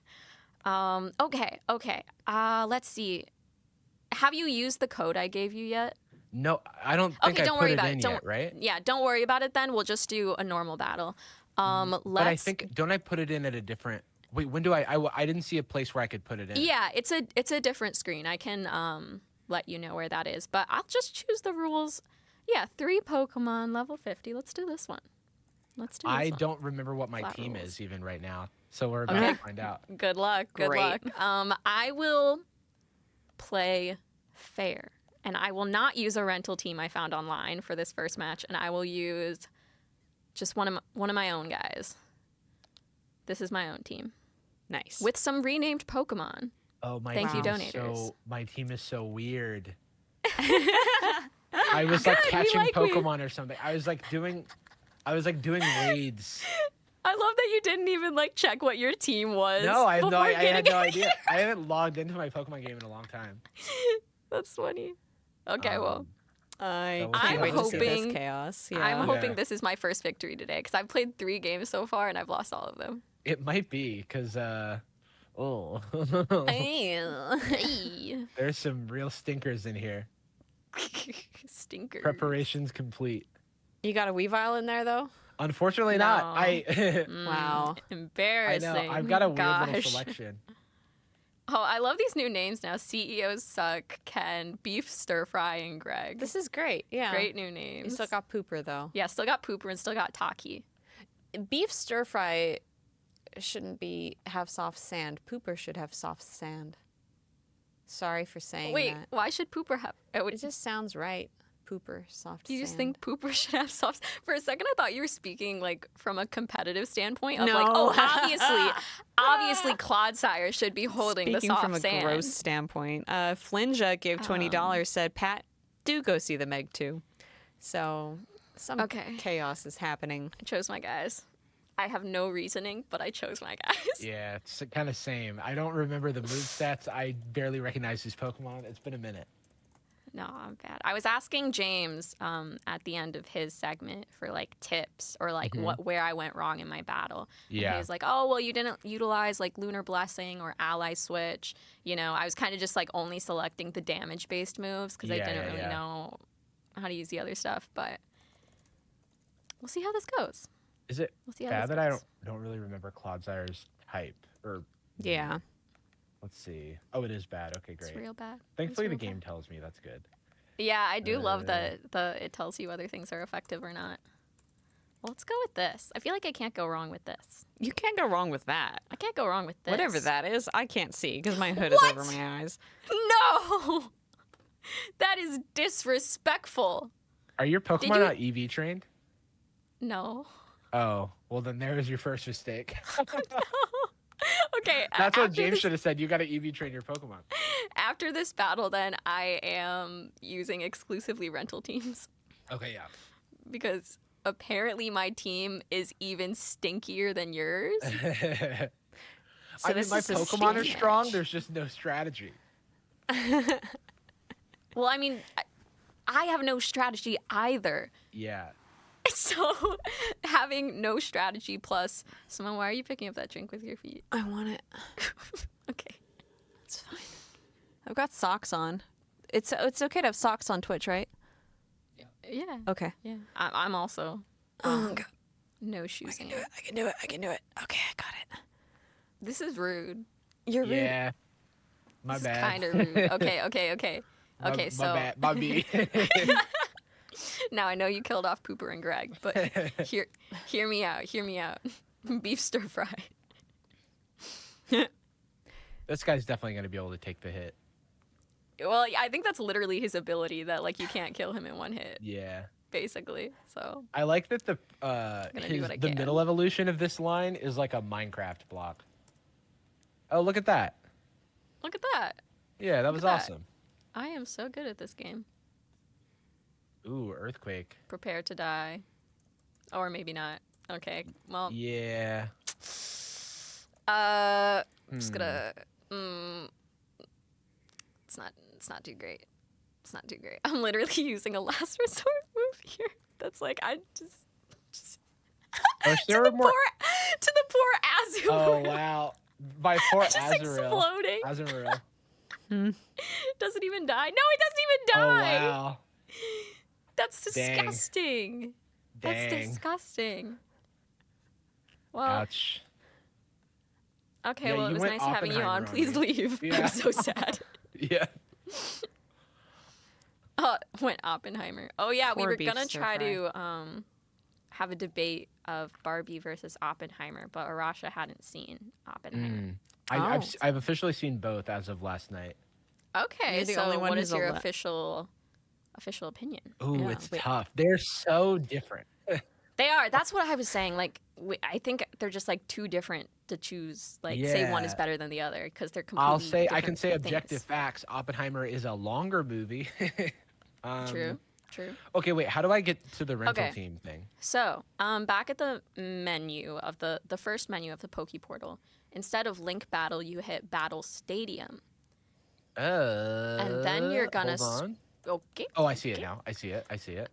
Speaker 15: okay. Let's see. Have you used the code I gave you yet?
Speaker 14: No, I don't think I put it in yet, right?
Speaker 15: Yeah, don't worry about it then. We'll just do a normal battle.
Speaker 14: But I think, don't I put it in at a different... Wait, when do I didn't see a place where I could put it in.
Speaker 15: Yeah, it's a different screen. I can let you know where that is. But I'll just choose the rules. Yeah, 3 Pokemon, level 50. Let's do this one.
Speaker 14: I don't remember what my team is even right now. So we're about to find out.
Speaker 15: Good luck. Good luck. I will play fair. And I will not use a rental team I found online for this first match. And I will use just one of my own guys. This is my own team.
Speaker 18: Nice.
Speaker 15: With some renamed Pokemon.
Speaker 14: Oh,
Speaker 15: Thank you, donators.
Speaker 14: So my team is so weird. I was like catching Pokemon or something. I was like doing raids.
Speaker 15: I I love that you didn't even like check what your team was.
Speaker 14: No, I
Speaker 15: before
Speaker 14: had
Speaker 15: getting
Speaker 14: no
Speaker 15: it.
Speaker 14: idea. I haven't logged into my Pokemon game in a long time.
Speaker 15: That's funny. Okay, well,
Speaker 18: I
Speaker 14: we'll see
Speaker 18: can't
Speaker 14: how
Speaker 18: wait
Speaker 14: this
Speaker 18: to see this
Speaker 15: hoping-
Speaker 18: chaos.
Speaker 15: I'm
Speaker 18: Yeah.
Speaker 15: hoping this is my first victory today because I've played 3 games so far and I've lost all of them.
Speaker 14: It might be because oh, there's some real stinkers in here.
Speaker 15: Stinkers.
Speaker 14: Preparations complete.
Speaker 18: You got a Weavile in there though?
Speaker 14: Unfortunately, not. I
Speaker 18: Wow.
Speaker 14: I
Speaker 15: Embarrassing.
Speaker 14: know. I've got a weird little
Speaker 15: Gosh.
Speaker 14: selection.
Speaker 15: Oh, I love these new names now. CEOs Suck, Ken, Beef Stir Fry, and Greg.
Speaker 18: This is great. Yeah.
Speaker 15: Great new names.
Speaker 18: You still got Pooper though.
Speaker 15: Yeah, still got Pooper and still got Taki.
Speaker 18: Beef stir fry shouldn't have soft sand. Pooper should have soft sand. Sorry for saying
Speaker 15: Wait,
Speaker 18: that.
Speaker 15: why should Pooper have...
Speaker 18: It just sounds right. Pooper, soft
Speaker 15: Do you
Speaker 18: sand.
Speaker 15: just think Pooper should have soft... For a second, I thought you were speaking, like, from a competitive standpoint of,
Speaker 18: No.
Speaker 15: like, oh, obviously, Clodsire should be holding
Speaker 18: Speaking
Speaker 15: the soft
Speaker 18: from a
Speaker 15: sand.
Speaker 18: gross standpoint, Flinja gave $20. Said, Pat, do go see the Meg 2. So some chaos is happening.
Speaker 15: I chose my guys. I have no reasoning, but I chose my guys.
Speaker 14: Yeah, it's kind of same. I don't remember the move stats. I barely recognize these Pokemon. It's been a minute.
Speaker 15: No, I'm bad. I was asking James at the end of his segment for like tips or like where I went wrong in my battle. And
Speaker 14: Yeah.
Speaker 15: he was like, "Oh, well, you didn't utilize like Lunar Blessing or Ally Switch." You know, I was kind of just like only selecting the damage-based moves because I didn't really know how to use the other stuff. But we'll see how this goes.
Speaker 14: Is it
Speaker 15: We'll see how
Speaker 14: bad
Speaker 15: this
Speaker 14: that I
Speaker 15: goes.
Speaker 14: don't really remember Clodsire's type? Or
Speaker 18: Yeah.
Speaker 14: let's see. Oh, it is bad. Okay, great.
Speaker 15: It's real bad.
Speaker 14: Thankfully,
Speaker 15: It's
Speaker 14: the
Speaker 15: real
Speaker 14: game tells me that's good.
Speaker 15: Yeah, I do love that it tells you whether things are effective or not. Well, let's go with this. I feel like I can't go wrong with this.
Speaker 18: You can't go wrong with that.
Speaker 15: I can't go wrong with this.
Speaker 18: Whatever that is, I can't see because my hood is over my eyes.
Speaker 15: No! That is disrespectful.
Speaker 14: Are your
Speaker 15: Did
Speaker 14: Pokemon
Speaker 15: you-
Speaker 14: not EV trained?
Speaker 15: No.
Speaker 14: Oh, well then there was your first mistake.
Speaker 15: Okay.
Speaker 14: That's what
Speaker 15: after
Speaker 14: James
Speaker 15: this-
Speaker 14: should have said. You got to EV train your Pokemon.
Speaker 15: After this battle, then, I am using exclusively rental teams
Speaker 14: Okay, yeah.
Speaker 15: because apparently my team is even stinkier than yours.
Speaker 14: I mean,
Speaker 15: this
Speaker 14: my
Speaker 15: is a
Speaker 14: Pokemon are
Speaker 15: stink
Speaker 14: strong. There's just no strategy.
Speaker 15: Well, I mean, I have no strategy either.
Speaker 14: Yeah.
Speaker 15: So having no strategy plus Simone, why are you picking up that drink with your feet?
Speaker 18: I want it.
Speaker 15: Okay.
Speaker 18: It's fine. I've got socks on. It's okay to have socks on Twitch, right?
Speaker 15: Yeah.
Speaker 18: Okay.
Speaker 15: Yeah. I'm also
Speaker 18: Oh, God.
Speaker 15: no shoes. I
Speaker 18: can do it. Okay, I got it.
Speaker 15: This is rude.
Speaker 18: You're rude.
Speaker 14: Yeah. My
Speaker 15: This
Speaker 14: bad.
Speaker 15: is kind of rude. Okay. Okay, so
Speaker 14: my bad. My B.
Speaker 15: now I know you killed off Pooper and Greg, but hear me out. Hear me out. Beef stir fry.
Speaker 14: This guy's definitely going to be able to take the hit.
Speaker 15: Well, I think that's literally his ability that like you can't kill him in one hit,
Speaker 14: Yeah.
Speaker 15: basically. So
Speaker 14: I like that the
Speaker 15: do what I
Speaker 14: the
Speaker 15: can.
Speaker 14: middle evolution of this line is like a Minecraft block. Oh, look at that.
Speaker 15: look at that.
Speaker 14: Yeah, that
Speaker 15: Look
Speaker 14: was
Speaker 15: at that.
Speaker 14: awesome.
Speaker 15: I am so good at this game.
Speaker 14: Ooh, earthquake.
Speaker 15: Prepare to die, or maybe not. Okay. Well.
Speaker 14: Yeah.
Speaker 15: I'm just gonna. It's not too great. It's not too great. I'm literally using a last resort move here. That's like I just
Speaker 14: Oh, there were more.
Speaker 15: to the poor Azure.
Speaker 14: Oh wow. By poor
Speaker 15: Just
Speaker 14: Azrael.
Speaker 15: exploding.
Speaker 14: Azrael.
Speaker 15: Doesn't even die. No, he doesn't even
Speaker 14: Oh
Speaker 15: die.
Speaker 14: wow.
Speaker 15: That's
Speaker 14: Dang.
Speaker 15: disgusting. That's
Speaker 14: Dang.
Speaker 15: disgusting. Well,
Speaker 14: Ouch.
Speaker 15: okay.
Speaker 14: Yeah,
Speaker 15: well, it
Speaker 14: you
Speaker 15: was
Speaker 14: went
Speaker 15: nice having you on.
Speaker 14: Oppenheimer on
Speaker 15: Please
Speaker 14: me.
Speaker 15: leave.
Speaker 14: Yeah.
Speaker 15: I'm so sad.
Speaker 14: Yeah.
Speaker 15: Went Oppenheimer. Oh yeah, we
Speaker 18: Poor
Speaker 15: were
Speaker 18: beef
Speaker 15: gonna
Speaker 18: stir
Speaker 15: try
Speaker 18: fry.
Speaker 15: to have a debate of Barbie versus Oppenheimer, but Arasha hadn't seen Oppenheimer.
Speaker 14: I've officially seen both as of last night.
Speaker 15: Okay,
Speaker 18: You're the
Speaker 15: so
Speaker 18: only one
Speaker 15: what
Speaker 18: who's
Speaker 15: is your
Speaker 18: allowed-
Speaker 15: official opinion?
Speaker 14: Ooh,
Speaker 18: Yeah.
Speaker 14: it's tough. They're so different.
Speaker 15: They are. That's what I was saying. Like, I think they're just like too different to choose. Like, say one is
Speaker 14: Yeah.
Speaker 15: better than the other because they're completely.
Speaker 14: I'll say I
Speaker 15: different
Speaker 14: can say
Speaker 15: things.
Speaker 14: objective facts. Oppenheimer is a longer movie.
Speaker 15: True. True.
Speaker 14: Okay, wait. How do I get to the rental
Speaker 15: Okay.
Speaker 14: team thing?
Speaker 15: So, back at the menu of the first menu of the Poke Portal, instead of Link Battle, you hit Battle Stadium. And then you're gonna.
Speaker 14: Hold on.
Speaker 15: Okay.
Speaker 14: Oh, I see it now. I see it.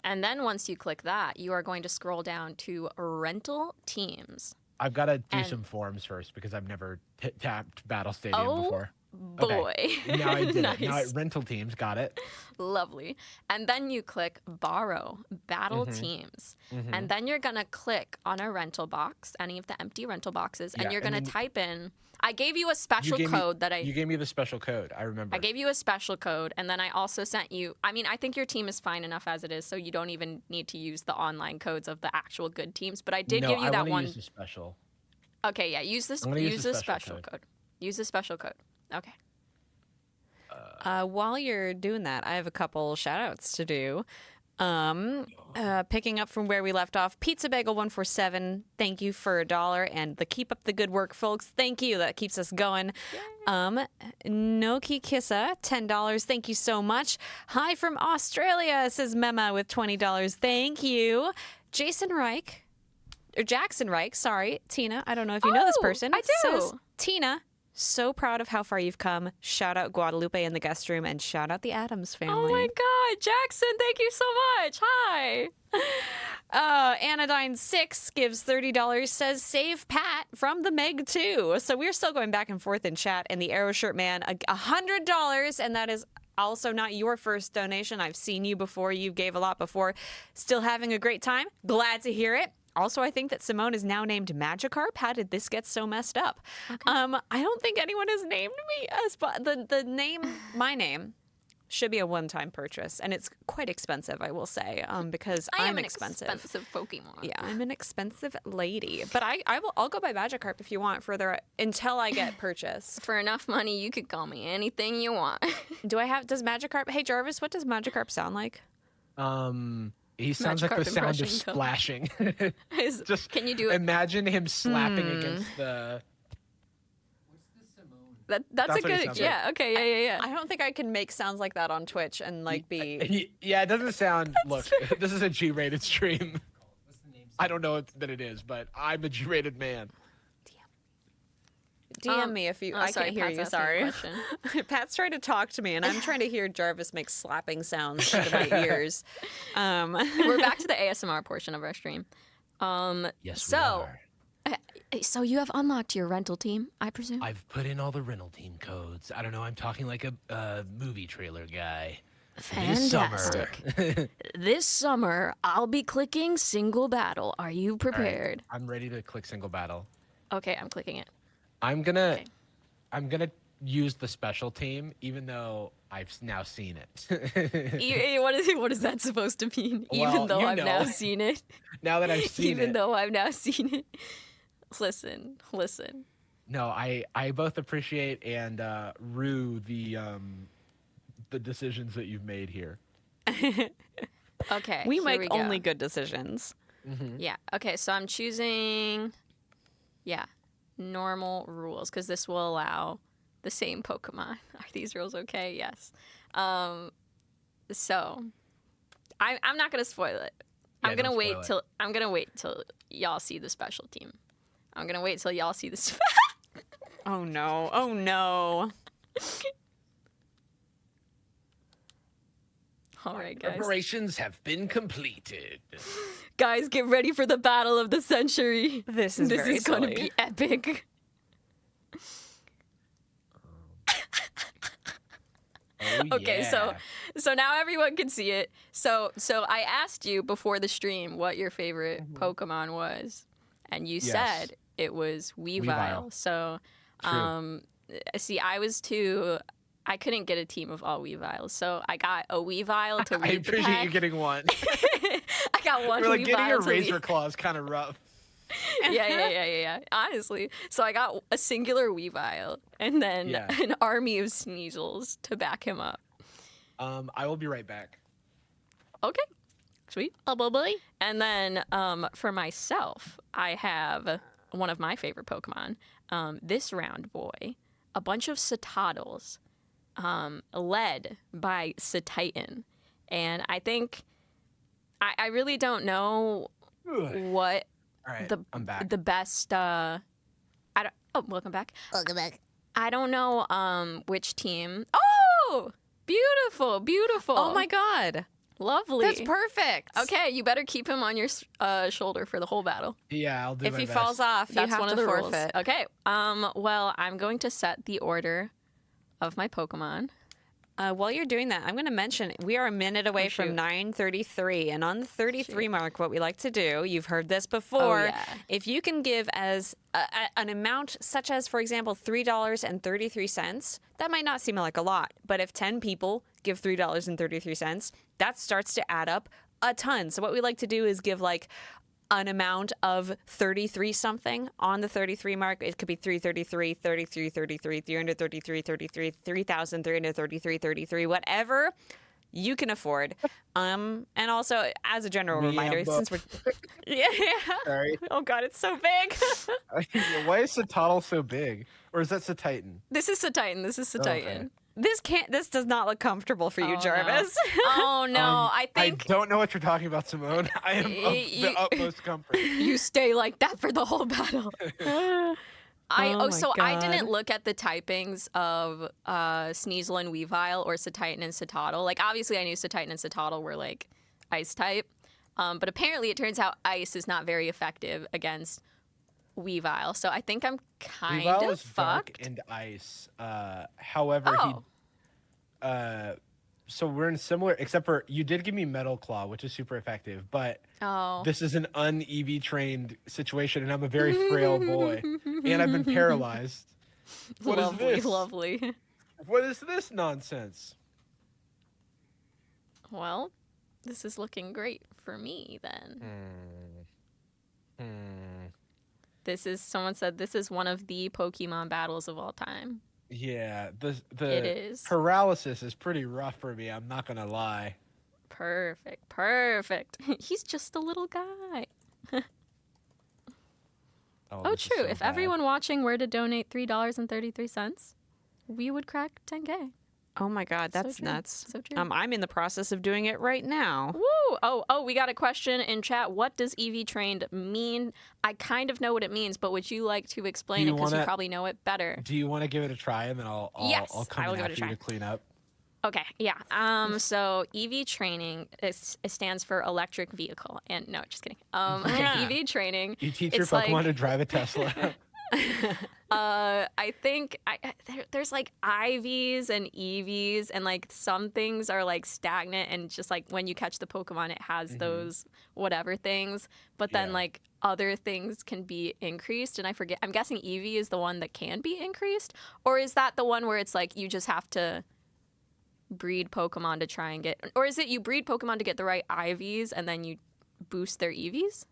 Speaker 15: And then once you click that, you are going to scroll down to Rental Teams.
Speaker 14: I've got to do some forms first because I've never tapped Battle Stadium before.
Speaker 15: Boy.
Speaker 14: Okay. Now I did
Speaker 15: Nice.
Speaker 14: it. Now rental teams, got it.
Speaker 15: Lovely. And then you click Borrow Battle Teams.
Speaker 14: Mhm.
Speaker 15: And then you're going to click on a rental box, any of the empty rental boxes, and
Speaker 14: Yeah,
Speaker 15: you're
Speaker 14: and
Speaker 15: going to
Speaker 14: then
Speaker 15: type in. I gave you a special code that
Speaker 14: You gave me the special code. I remember.
Speaker 15: I gave you a special code, and then I also sent you. I mean, I think your team is fine enough as it is, so you don't even need to use the online codes of the actual good teams. But I did give you that one.
Speaker 14: Use the special.
Speaker 15: Okay, yeah, use this.
Speaker 14: I'm gonna
Speaker 15: Use
Speaker 14: the
Speaker 15: the
Speaker 14: special
Speaker 15: special code. Use the special code. Okay.
Speaker 18: While you're doing that, I have a couple shout outs to do. Picking up from where we left off, Pizza Bagel 147, thank you for $1. And the Keep Up the Good Work, folks, thank you. That keeps us going. Noki Kissa, $10, thank you so much. Hi from Australia, says Mema with $20, thank you. Jackson Reich, sorry, Tina, I don't know if you know this person.
Speaker 15: I do.
Speaker 18: Says, Tina, so proud of how far you've come. Shout out Guadalupe in the guest room and shout out the Adams family.
Speaker 15: Oh my God, Jackson, thank you so much. Hi.
Speaker 18: Anodyne6 gives $30, says save Pat from the Meg too. So we're still going back and forth in chat. And the Arrow Shirt Man, $100, and that is also not your first donation. I've seen you before. You gave a lot before. Still having a great time. Glad to hear it. Also, I think that Simone is now named Magikarp. How did this get so messed up? Okay. I don't think anyone has named me as the name. My name should be a one-time purchase, and it's quite expensive, I will say, because I'm
Speaker 15: an
Speaker 18: expensive.
Speaker 15: expensive Pokemon.
Speaker 18: Yeah, I'm an expensive lady, but I'll go buy Magikarp if you want further until I get purchase.
Speaker 15: For enough money, you could call me anything you want.
Speaker 18: Does Magikarp? Hey Jarvis, what does Magikarp sound like?
Speaker 14: He sounds like the sound of splashing. Just
Speaker 15: can you do it?
Speaker 14: Imagine him slapping against the.
Speaker 15: That's a good. Yeah.
Speaker 14: Like.
Speaker 15: Okay. Yeah.
Speaker 18: I don't think I can make sounds like that on Twitch and be.
Speaker 14: Yeah, it doesn't sound. Look, this is a G-rated stream. I don't know that it is, but I'm a G-rated man.
Speaker 18: DM me if you. I
Speaker 15: sorry,
Speaker 18: can't hear
Speaker 15: Pat's
Speaker 18: you.
Speaker 15: asking
Speaker 18: Sorry. Pat's trying to talk to me, and I'm trying to hear Jarvis make slapping sounds into my ears.
Speaker 15: We're back to the ASMR portion of our stream.
Speaker 14: Yes,
Speaker 15: so,
Speaker 14: we are.
Speaker 15: So you have unlocked your rental team, I presume?
Speaker 14: I've put in all the rental team codes. I don't know. I'm talking like a movie trailer guy.
Speaker 15: Fantastic. This summer, I'll be clicking single battle. Are you prepared?
Speaker 14: Right. I'm ready to click single battle.
Speaker 15: Okay, I'm clicking it.
Speaker 14: I'm gonna use the special team, even though I've now seen it.
Speaker 15: What is that supposed to mean?
Speaker 14: Well,
Speaker 15: even though I've
Speaker 14: know.
Speaker 15: now seen it.
Speaker 14: Now that I've seen
Speaker 15: even
Speaker 14: it.
Speaker 15: though I've now seen it. Listen.
Speaker 14: No, I both appreciate and rue the decisions that you've made here.
Speaker 15: Okay.
Speaker 18: We
Speaker 15: here
Speaker 18: make
Speaker 15: we go.
Speaker 18: only good decisions.
Speaker 14: Mm-hmm.
Speaker 15: Yeah. Okay, so I'm choosing normal rules because this will allow the same Pokemon. Are these rules okay? Yes. So I'm not gonna spoil it. I'm gonna wait till y'all see the special team. I'm gonna wait till y'all see the.
Speaker 18: Oh no! Oh no!
Speaker 15: All right, guys.
Speaker 14: Preparations have been completed.
Speaker 15: Guys, get ready for the battle of the century.
Speaker 18: This is
Speaker 15: gonna be epic. Okay, so now everyone can see it. So I asked you before the stream what your favorite Pokemon was, and you said it was Weavile. So, see, I couldn't get a team of all Weaviles, so I got a Weavile to lead
Speaker 14: I
Speaker 15: the
Speaker 14: appreciate
Speaker 15: pack.
Speaker 14: you getting one.
Speaker 15: I got one.
Speaker 14: We're like
Speaker 15: Weavile
Speaker 14: getting your
Speaker 15: to lead-
Speaker 14: razor claws kind of rough.
Speaker 15: Yeah. Honestly, so I got a singular Weavile and then an army of Sneasels to back him up.
Speaker 14: I will be right back.
Speaker 15: Okay, sweet. And then for myself, I have one of my favorite Pokemon, this round boy, a bunch of Citadels, led by Cetitan. And I think I really don't know what
Speaker 14: All right,
Speaker 15: the
Speaker 14: I'm back.
Speaker 15: the best. Welcome back.
Speaker 9: Welcome back.
Speaker 15: I don't know which team. Oh, beautiful, beautiful.
Speaker 18: Oh my god.
Speaker 15: Lovely.
Speaker 18: That's perfect.
Speaker 15: Okay, you better keep him on your shoulder for the whole battle.
Speaker 14: Yeah, I'll do
Speaker 18: If
Speaker 14: my
Speaker 18: he
Speaker 14: best.
Speaker 18: falls off, you
Speaker 15: That's
Speaker 18: have
Speaker 15: one
Speaker 18: to
Speaker 15: of the
Speaker 18: forfeit.
Speaker 15: rules. Okay. Well, I'm going to set the order of my Pokemon.
Speaker 18: While you're doing that, I'm going to mention we are a minute away from
Speaker 15: shoot.
Speaker 18: 9:33, and on the 33 mark, what we like to do, you've heard this before,
Speaker 15: yeah.
Speaker 18: if you can give as an amount such as, for example, $3.33, that might not seem like a lot, but if 10 people give $3.33, that starts to add up a ton. So what we like to do is give like an amount of 33 something on the 33 mark. It could be 333, 33, 33, 333, 33, 3,333, 33, whatever you can afford. And also as a general reminder, since we're yeah.
Speaker 14: Sorry.
Speaker 18: Oh god, it's so big.
Speaker 14: Why is Satotl so big? Or is that Satitan?
Speaker 15: This is Satitan. This is Satitan.
Speaker 18: This does not look comfortable for you, Jarvis.
Speaker 15: Oh no, I think
Speaker 14: I don't know what you're talking about, Simone. I am of the utmost comfort.
Speaker 15: you stay like that for the whole battle. I didn't look at the typings of Sneasel and Weavile or Satitan and Satotl. Like obviously I knew Satitan and Satotl were like ice type. But apparently it turns out ice is not very effective against Weavile. So I think I'm kind
Speaker 14: Weavile
Speaker 15: of
Speaker 14: is dark
Speaker 15: fucked.
Speaker 14: and ice. However, so we're in similar, except for you did give me Metal Claw, which is super effective, but this is an un-EV trained situation, and I'm a very frail boy, and I've been paralyzed. What is this?
Speaker 15: Lovely.
Speaker 14: What is this nonsense?
Speaker 15: Well, this is looking great for me then. Someone said this is one of the Pokemon battles of all time.
Speaker 14: Yeah, the
Speaker 15: It is.
Speaker 14: paralysis is pretty rough for me. I'm not gonna lie.
Speaker 15: Perfect. He's just a little guy. Oh,
Speaker 14: this is
Speaker 15: true.
Speaker 14: so
Speaker 15: If
Speaker 14: bad.
Speaker 15: everyone watching were to donate $3.33, we would crack 10K.
Speaker 18: Oh my god, that's
Speaker 15: true.
Speaker 18: nuts.
Speaker 15: So true.
Speaker 18: I'm in the process of doing it right now.
Speaker 15: Woo! Oh, we got a question in chat. What does EV trained mean? I kind of know what it means, but would you like to explain it because you probably know it better?
Speaker 14: Do you want to give it a try, and then I'll
Speaker 15: Yes,
Speaker 14: come
Speaker 15: I will
Speaker 14: in
Speaker 15: give it a
Speaker 14: after you
Speaker 15: try.
Speaker 14: to clean up?
Speaker 15: Okay, yeah. So EV training it stands for electric vehicle, and no, just kidding. EV training.
Speaker 14: You teach your
Speaker 15: it's
Speaker 14: Pokemon
Speaker 15: like-
Speaker 14: to drive a Tesla.
Speaker 15: I think there's like IVs and EVs, and like some things are like stagnant, and just like when you catch the Pokemon, it has those whatever things. But then like other things can be increased, and I forget. I'm guessing EV is the one that can be increased, or is that the one where it's like you just have to breed Pokemon to try and get, or is it you breed Pokemon to get the right IVs and then you boost their EVs?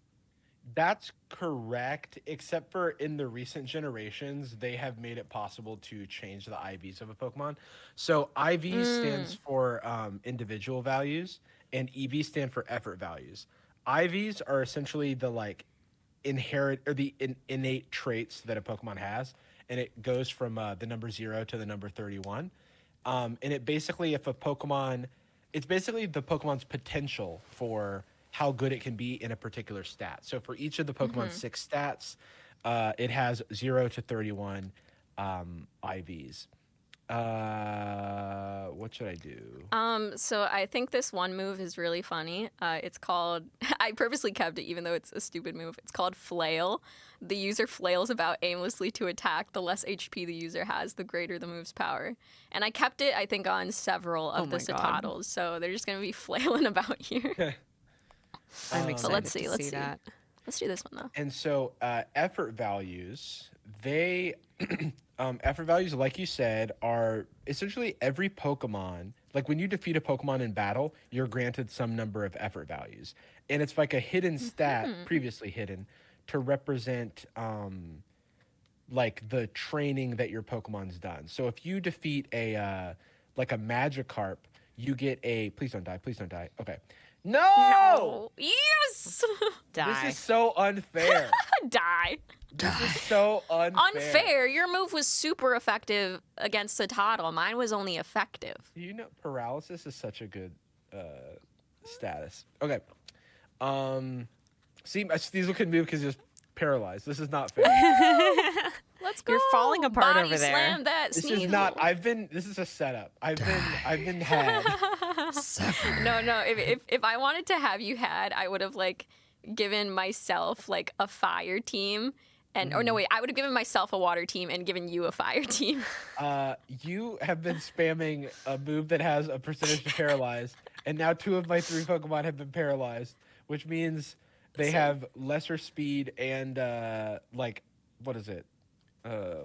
Speaker 14: That's correct, except for in the recent generations, they have made it possible to change the IVs of a Pokemon. So IV stands for individual values, and EV stand for effort values. IVs are essentially the like inherent or the innate traits that a Pokemon has, and it goes from the number 0 to the number 31. And it basically, if a Pokemon, it's basically the Pokemon's potential for how good it can be in a particular stat. So for each of the Pokemon's 6 stats, it has 0 to 31 IVs. What should I do?
Speaker 15: So I think this one move is really funny. It's called, I purposely kept it even though it's a stupid move. It's called Flail. The user flails about aimlessly to attack. The less HP the user has, the greater the move's power. And I kept it, I think, on several of the Satotls. So they're just going to be flailing about here.
Speaker 18: I'm excited
Speaker 15: let's see.
Speaker 18: to see that.
Speaker 15: Let's do this one though.
Speaker 14: And so effort values, they effort values, like you said, are essentially every Pokemon. Like when you defeat a Pokemon in battle, you're granted some number of effort values, and it's like a hidden stat, previously hidden, to represent like the training that your Pokemon's done. So if you defeat a like a Magikarp, you get a please don't die. Okay. No!
Speaker 15: Yes!
Speaker 18: Die.
Speaker 14: This is so unfair.
Speaker 15: Die.
Speaker 14: This is so unfair.
Speaker 15: Unfair. Your move was super effective against Satotl. Mine was only effective.
Speaker 14: You know, paralysis is such a good status. Okay. See, my Sneasel can move because he's paralyzed. This is not fair.
Speaker 15: Let's go.
Speaker 18: You're falling apart
Speaker 15: Body
Speaker 18: over there.
Speaker 15: Slam that
Speaker 14: This
Speaker 15: Sneasel.
Speaker 14: is not. This is a setup. I've been had.
Speaker 15: No. If I wanted to have you had, I would have like given myself like a fire team, and or no wait, I would have given myself a water team and given you a fire team.
Speaker 14: You have been spamming a move that has a percentage to paralyze, and now 2 of my 3 Pokemon have been paralyzed, which means they have lesser speed and like what is it?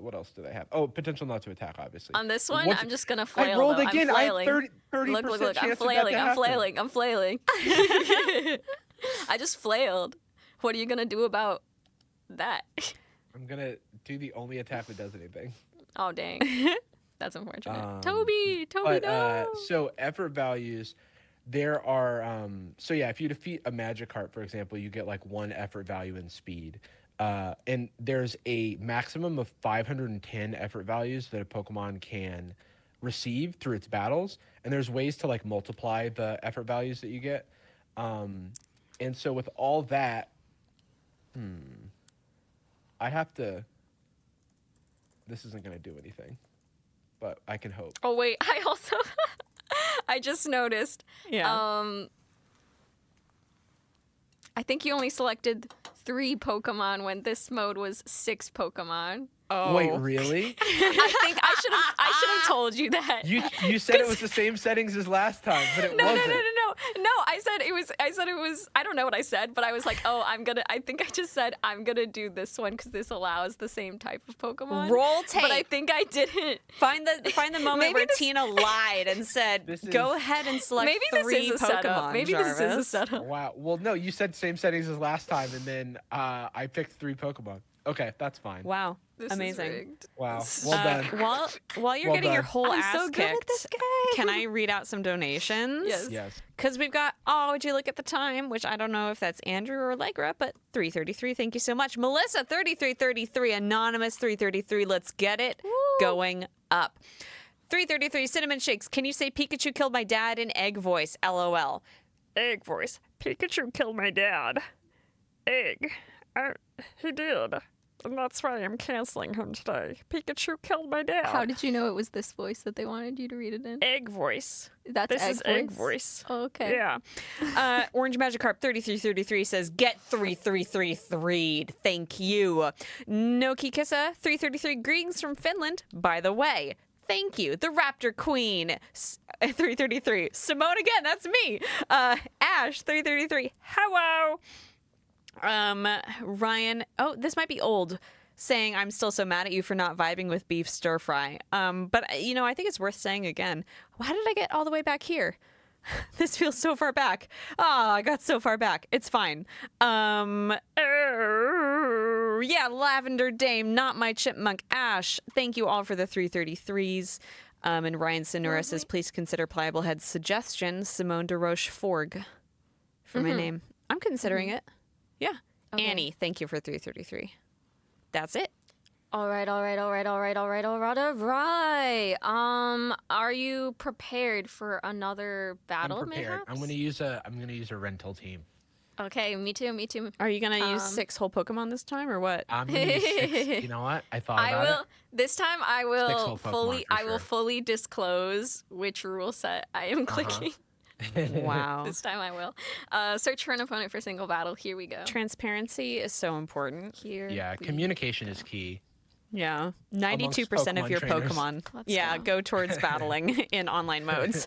Speaker 14: What else do they have? Oh, potential not to attack, obviously.
Speaker 15: On this one,
Speaker 14: What's-
Speaker 15: I'm just gonna flail.
Speaker 14: I rolled
Speaker 15: though.
Speaker 14: again.
Speaker 15: I'm
Speaker 14: I have
Speaker 15: flailing.
Speaker 14: 30%
Speaker 15: Look,
Speaker 14: chance
Speaker 15: I'm
Speaker 14: of that
Speaker 15: flailing.
Speaker 14: to
Speaker 15: I'm
Speaker 14: happen.
Speaker 15: flailing. I'm flailing. I just flailed. What are you gonna do about that?
Speaker 14: I'm gonna do the only attack that does anything.
Speaker 15: Oh dang, that's unfortunate.
Speaker 14: Toby,
Speaker 15: Toby, no.
Speaker 14: So effort values, there are so yeah, if you defeat a Magikarp, for example, you get like 1 effort value in speed. And there's a maximum of 510 effort values that a Pokemon can receive through its battles, and there's ways to like multiply the effort values that you get. And so with all that, I have to. This isn't going to do anything, but I can hope.
Speaker 15: Oh wait, I also I just noticed.
Speaker 18: Yeah.
Speaker 15: I think you only selected 3 Pokemon when this mode was 6 Pokemon.
Speaker 18: Oh.
Speaker 14: Wait, really?
Speaker 15: I think I should have told you that.
Speaker 14: You said it was the same settings as last time, but it
Speaker 15: No,
Speaker 14: wasn't.
Speaker 15: No, I said it was. I don't know what I said, but I was like, oh, I think I just said I'm gonna do this one because this allows the same type of Pokemon.
Speaker 18: Roll tape.
Speaker 15: But I think I didn't.
Speaker 18: Find the moment
Speaker 15: Maybe
Speaker 18: where
Speaker 15: this-
Speaker 18: Tina lied and said, "Go ahead and select
Speaker 15: Maybe
Speaker 18: 3
Speaker 15: this is a
Speaker 18: Pokemon."
Speaker 15: setup. Maybe this is a
Speaker 18: Jarvis.
Speaker 15: setup.
Speaker 14: Wow. Well, no, you said same settings as last time, and then I picked 3 Pokemon. Okay, that's fine.
Speaker 18: Wow.
Speaker 15: This is
Speaker 18: Amazing.
Speaker 15: rigged.
Speaker 14: Wow. Well done.
Speaker 18: While you're
Speaker 14: Well
Speaker 18: getting your
Speaker 14: done.
Speaker 18: whole
Speaker 15: I'm
Speaker 18: ass
Speaker 15: so good at
Speaker 18: kicked,
Speaker 15: this game.
Speaker 18: can I read out some donations?
Speaker 15: Yes.
Speaker 14: Yes.
Speaker 18: Because we've got, would you look at the time, which I don't know if that's Andrew or Allegra, but 3:33. Thank you so much. Melissa, 3333. Anonymous, 333. Let's get it going up. 333. Cinnamon Shakes. Can you say Pikachu killed my dad in egg voice? LOL. Egg voice. Pikachu killed my dad. Egg. He did. And that's why I'm canceling him today. Pikachu killed my dad.
Speaker 15: How did you know it was this voice that they wanted you to read it in?
Speaker 18: Egg voice.
Speaker 15: That's
Speaker 18: This
Speaker 15: egg
Speaker 18: is
Speaker 15: voice?
Speaker 18: egg voice.
Speaker 15: Oh, okay.
Speaker 18: Yeah. Orange Magikarp 3333 says, get 3333'd. Thank you. Noki Kissa 333. Greetings from Finland. By the way, thank you. The Raptor Queen 333. Simone again. That's me. Ash 333. Hello. Ryan, this might be old, saying I'm still so mad at you for not vibing with beef stir fry. But I think it's worth saying again. Why did I get all the way back here? This feels so far back. I got so far back. It's fine. Yeah, Lavender Dame, not my chipmunk. Ash, thank you all for the 333s. And Ryan Sonora says, please consider Pliable Head's suggestion, Simone de Rocheforgue, for my name. I'm considering it. Yeah.
Speaker 15: Okay.
Speaker 18: Annie, thank you for 333. That's it.
Speaker 15: All right. Are you prepared for another battle?
Speaker 14: I'm prepared.
Speaker 15: Mayhaps?
Speaker 14: I'm gonna use a rental team.
Speaker 15: Okay, me too.
Speaker 18: Are you gonna use 6 whole Pokemon this time, or what?
Speaker 14: I'm gonna use 6. You know what? I thought about it.
Speaker 15: This time I will
Speaker 14: whole Pokemon for sure.
Speaker 15: fully disclose which rule set I am clicking.
Speaker 18: Wow.
Speaker 15: This time I will. Search for an opponent for single battle. Here we go.
Speaker 18: Transparency is so important.
Speaker 15: Here.
Speaker 14: Yeah, communication is key.
Speaker 18: Yeah. 92% of
Speaker 14: Pokemon
Speaker 18: your
Speaker 14: trainers.
Speaker 18: Pokemon.
Speaker 15: Let's
Speaker 18: go towards battling in online modes.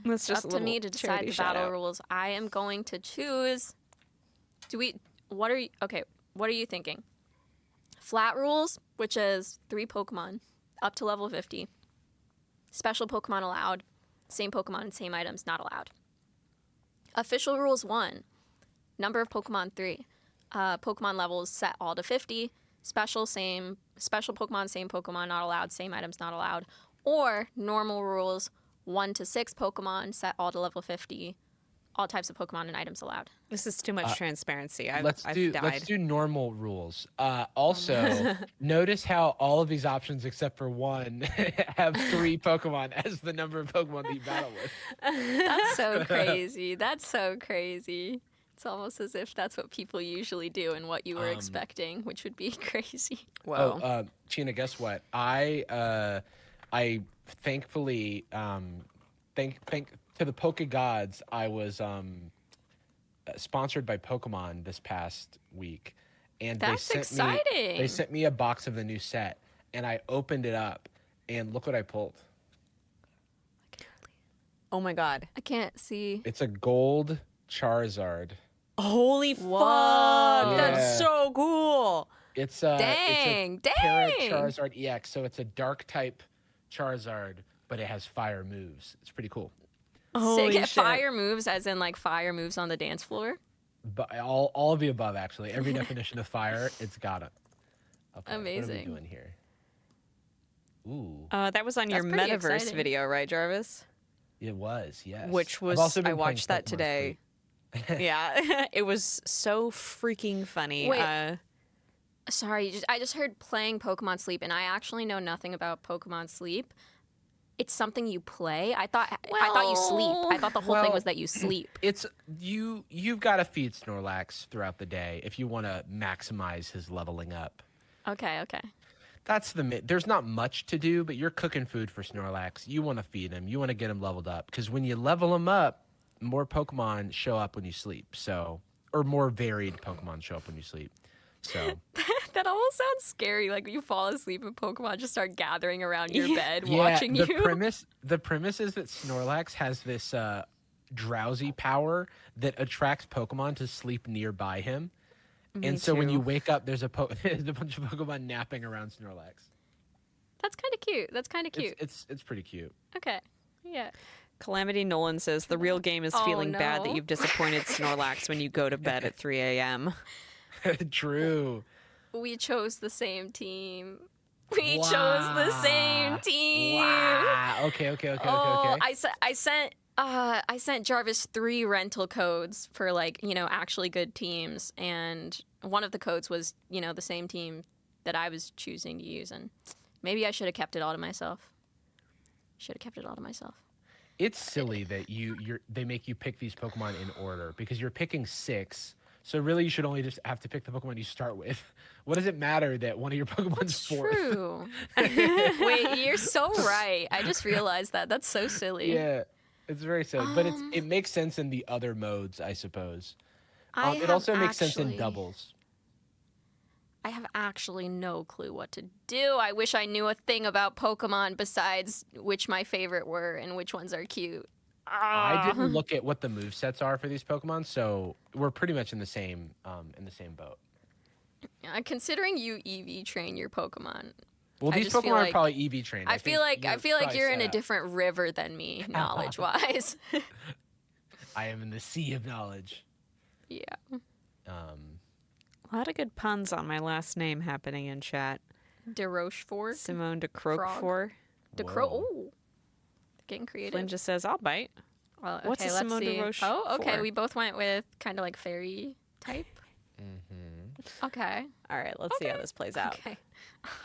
Speaker 18: Let's just
Speaker 15: up to me to decide the battle rules. I am going to choose. What are you thinking? Flat rules, which is 3 Pokemon up to level 50. Special Pokemon allowed. Same Pokemon and same items not allowed. Official rules 1. Number of Pokemon 3. Pokemon levels set all to 50. Special Pokemon, same Pokemon not allowed. Same items not allowed. Or normal rules 1 to 6 Pokemon set all to level 50. all types of Pokemon and items allowed.
Speaker 18: This is too much transparency. I've
Speaker 14: Let's
Speaker 18: died.
Speaker 14: do normal rules. Also, notice how all of these options except for one have 3 Pokemon as the number of Pokemon that you battle with.
Speaker 15: That's so crazy. That's so crazy. It's almost as if that's what people usually do and what you were expecting, which would be crazy.
Speaker 18: Whoa.
Speaker 14: Oh, Chena, guess what? I thankfully thank to the Poke Gods, I was sponsored by Pokemon this past week, and
Speaker 15: That's
Speaker 14: they
Speaker 15: exciting.
Speaker 14: sent me a box of the new set, and I opened it up, and look what I pulled.
Speaker 18: Oh my god.
Speaker 15: I can't see.
Speaker 14: It's a gold Charizard.
Speaker 18: Holy fuck!
Speaker 14: Yeah.
Speaker 18: That's so cool.
Speaker 14: It's
Speaker 15: Dang,
Speaker 14: it's a Para
Speaker 15: dang.
Speaker 14: Charizard EX, so it's a dark type Charizard, but it has fire moves. It's pretty cool.
Speaker 18: Holy
Speaker 15: Sick.
Speaker 18: shit.
Speaker 15: Fire moves, as in like fire moves on the dance floor.
Speaker 14: But all of the above, actually. Every definition of fire, it's got it. Okay,
Speaker 15: Amazing.
Speaker 14: What are we doing here? Ooh.
Speaker 18: That was on
Speaker 15: That's
Speaker 18: your
Speaker 15: pretty
Speaker 18: metaverse
Speaker 15: exciting.
Speaker 18: video, right, Jarvis?
Speaker 14: It was, yes.
Speaker 18: Which
Speaker 14: I've
Speaker 18: was
Speaker 14: also been
Speaker 18: I
Speaker 14: playing
Speaker 18: watched that
Speaker 14: Pokemon
Speaker 18: today. Yeah, it was so freaking funny.
Speaker 15: Wait. Sorry, I just heard playing Pokemon Sleep, and I actually know nothing about Pokemon Sleep. It's something you play. I thought you sleep. I thought the whole thing was that you sleep.
Speaker 14: It's you've got to feed Snorlax throughout the day if you want to maximize his leveling up.
Speaker 15: Okay.
Speaker 14: That's there's not much to do, but you're cooking food for Snorlax. You want to feed him. You want to get him leveled up, because when you level him up, more Pokemon show up when you sleep. So, or more varied Pokemon show up when you sleep. So
Speaker 15: That almost sounds scary. Like you fall asleep and Pokemon just start gathering around your bed
Speaker 14: yeah,
Speaker 15: watching you.
Speaker 14: The premise is that Snorlax has this drowsy power that attracts Pokemon to sleep nearby him. And so when you wake up, there's a bunch of Pokemon napping around Snorlax.
Speaker 15: That's kind of cute. That's kind of cute.
Speaker 14: It's pretty cute.
Speaker 15: Okay. Yeah.
Speaker 18: Calamity Nolan says the real game is
Speaker 15: Oh,
Speaker 18: feeling bad that
Speaker 15: no.
Speaker 18: you've disappointed Snorlax when you go to bed at 3 a.m.
Speaker 14: True.
Speaker 15: We chose the same team. We chose the same team.
Speaker 14: Wow. Okay.
Speaker 15: Oh, I sent Jarvis 3 rental codes for actually good teams, and one of the codes was the same team that I was choosing to use, and maybe I should have kept it all to myself.
Speaker 14: It's silly that they make you pick these Pokemon in order, because you're picking 6. So really, you should only just have to pick the Pokemon you start with. What does it matter that one of your Pokemon's 4th?
Speaker 15: True. Wait, you're so right. I just realized that. That's so silly.
Speaker 14: Yeah, it's very silly, but it makes sense in the other modes, I suppose.
Speaker 15: I
Speaker 14: It
Speaker 15: have
Speaker 14: also makes sense in
Speaker 15: actually-
Speaker 14: doubles.
Speaker 15: I have actually no clue what to do. I wish I knew a thing about Pokemon besides which my favorite were and which ones are cute.
Speaker 14: I didn't look at what the movesets are for these Pokemon, so we're pretty much in the same boat.
Speaker 15: Considering you EV train your Pokemon.
Speaker 14: Well,
Speaker 15: I
Speaker 14: these
Speaker 15: just feel
Speaker 14: Pokemon are
Speaker 15: like-
Speaker 14: probably EV trained.
Speaker 15: I feel like
Speaker 14: probably
Speaker 15: you're in
Speaker 14: set
Speaker 15: a
Speaker 14: up.
Speaker 15: different river than me, knowledge-wise.
Speaker 14: I am in the sea of knowledge.
Speaker 15: Yeah.
Speaker 18: A lot of good puns on my last name happening in chat.
Speaker 15: De Rochefort.
Speaker 18: Simone de Croquefort.
Speaker 15: Oh. Getting creative.
Speaker 18: Flynn just says, I'll bite.
Speaker 15: Well, okay,
Speaker 18: What's a
Speaker 15: let's
Speaker 18: Simone
Speaker 15: see.
Speaker 18: de Rochefort?
Speaker 15: Oh, okay. We both went with kind of like fairy type. Okay.
Speaker 18: All right, let's see how this plays out.
Speaker 15: Okay.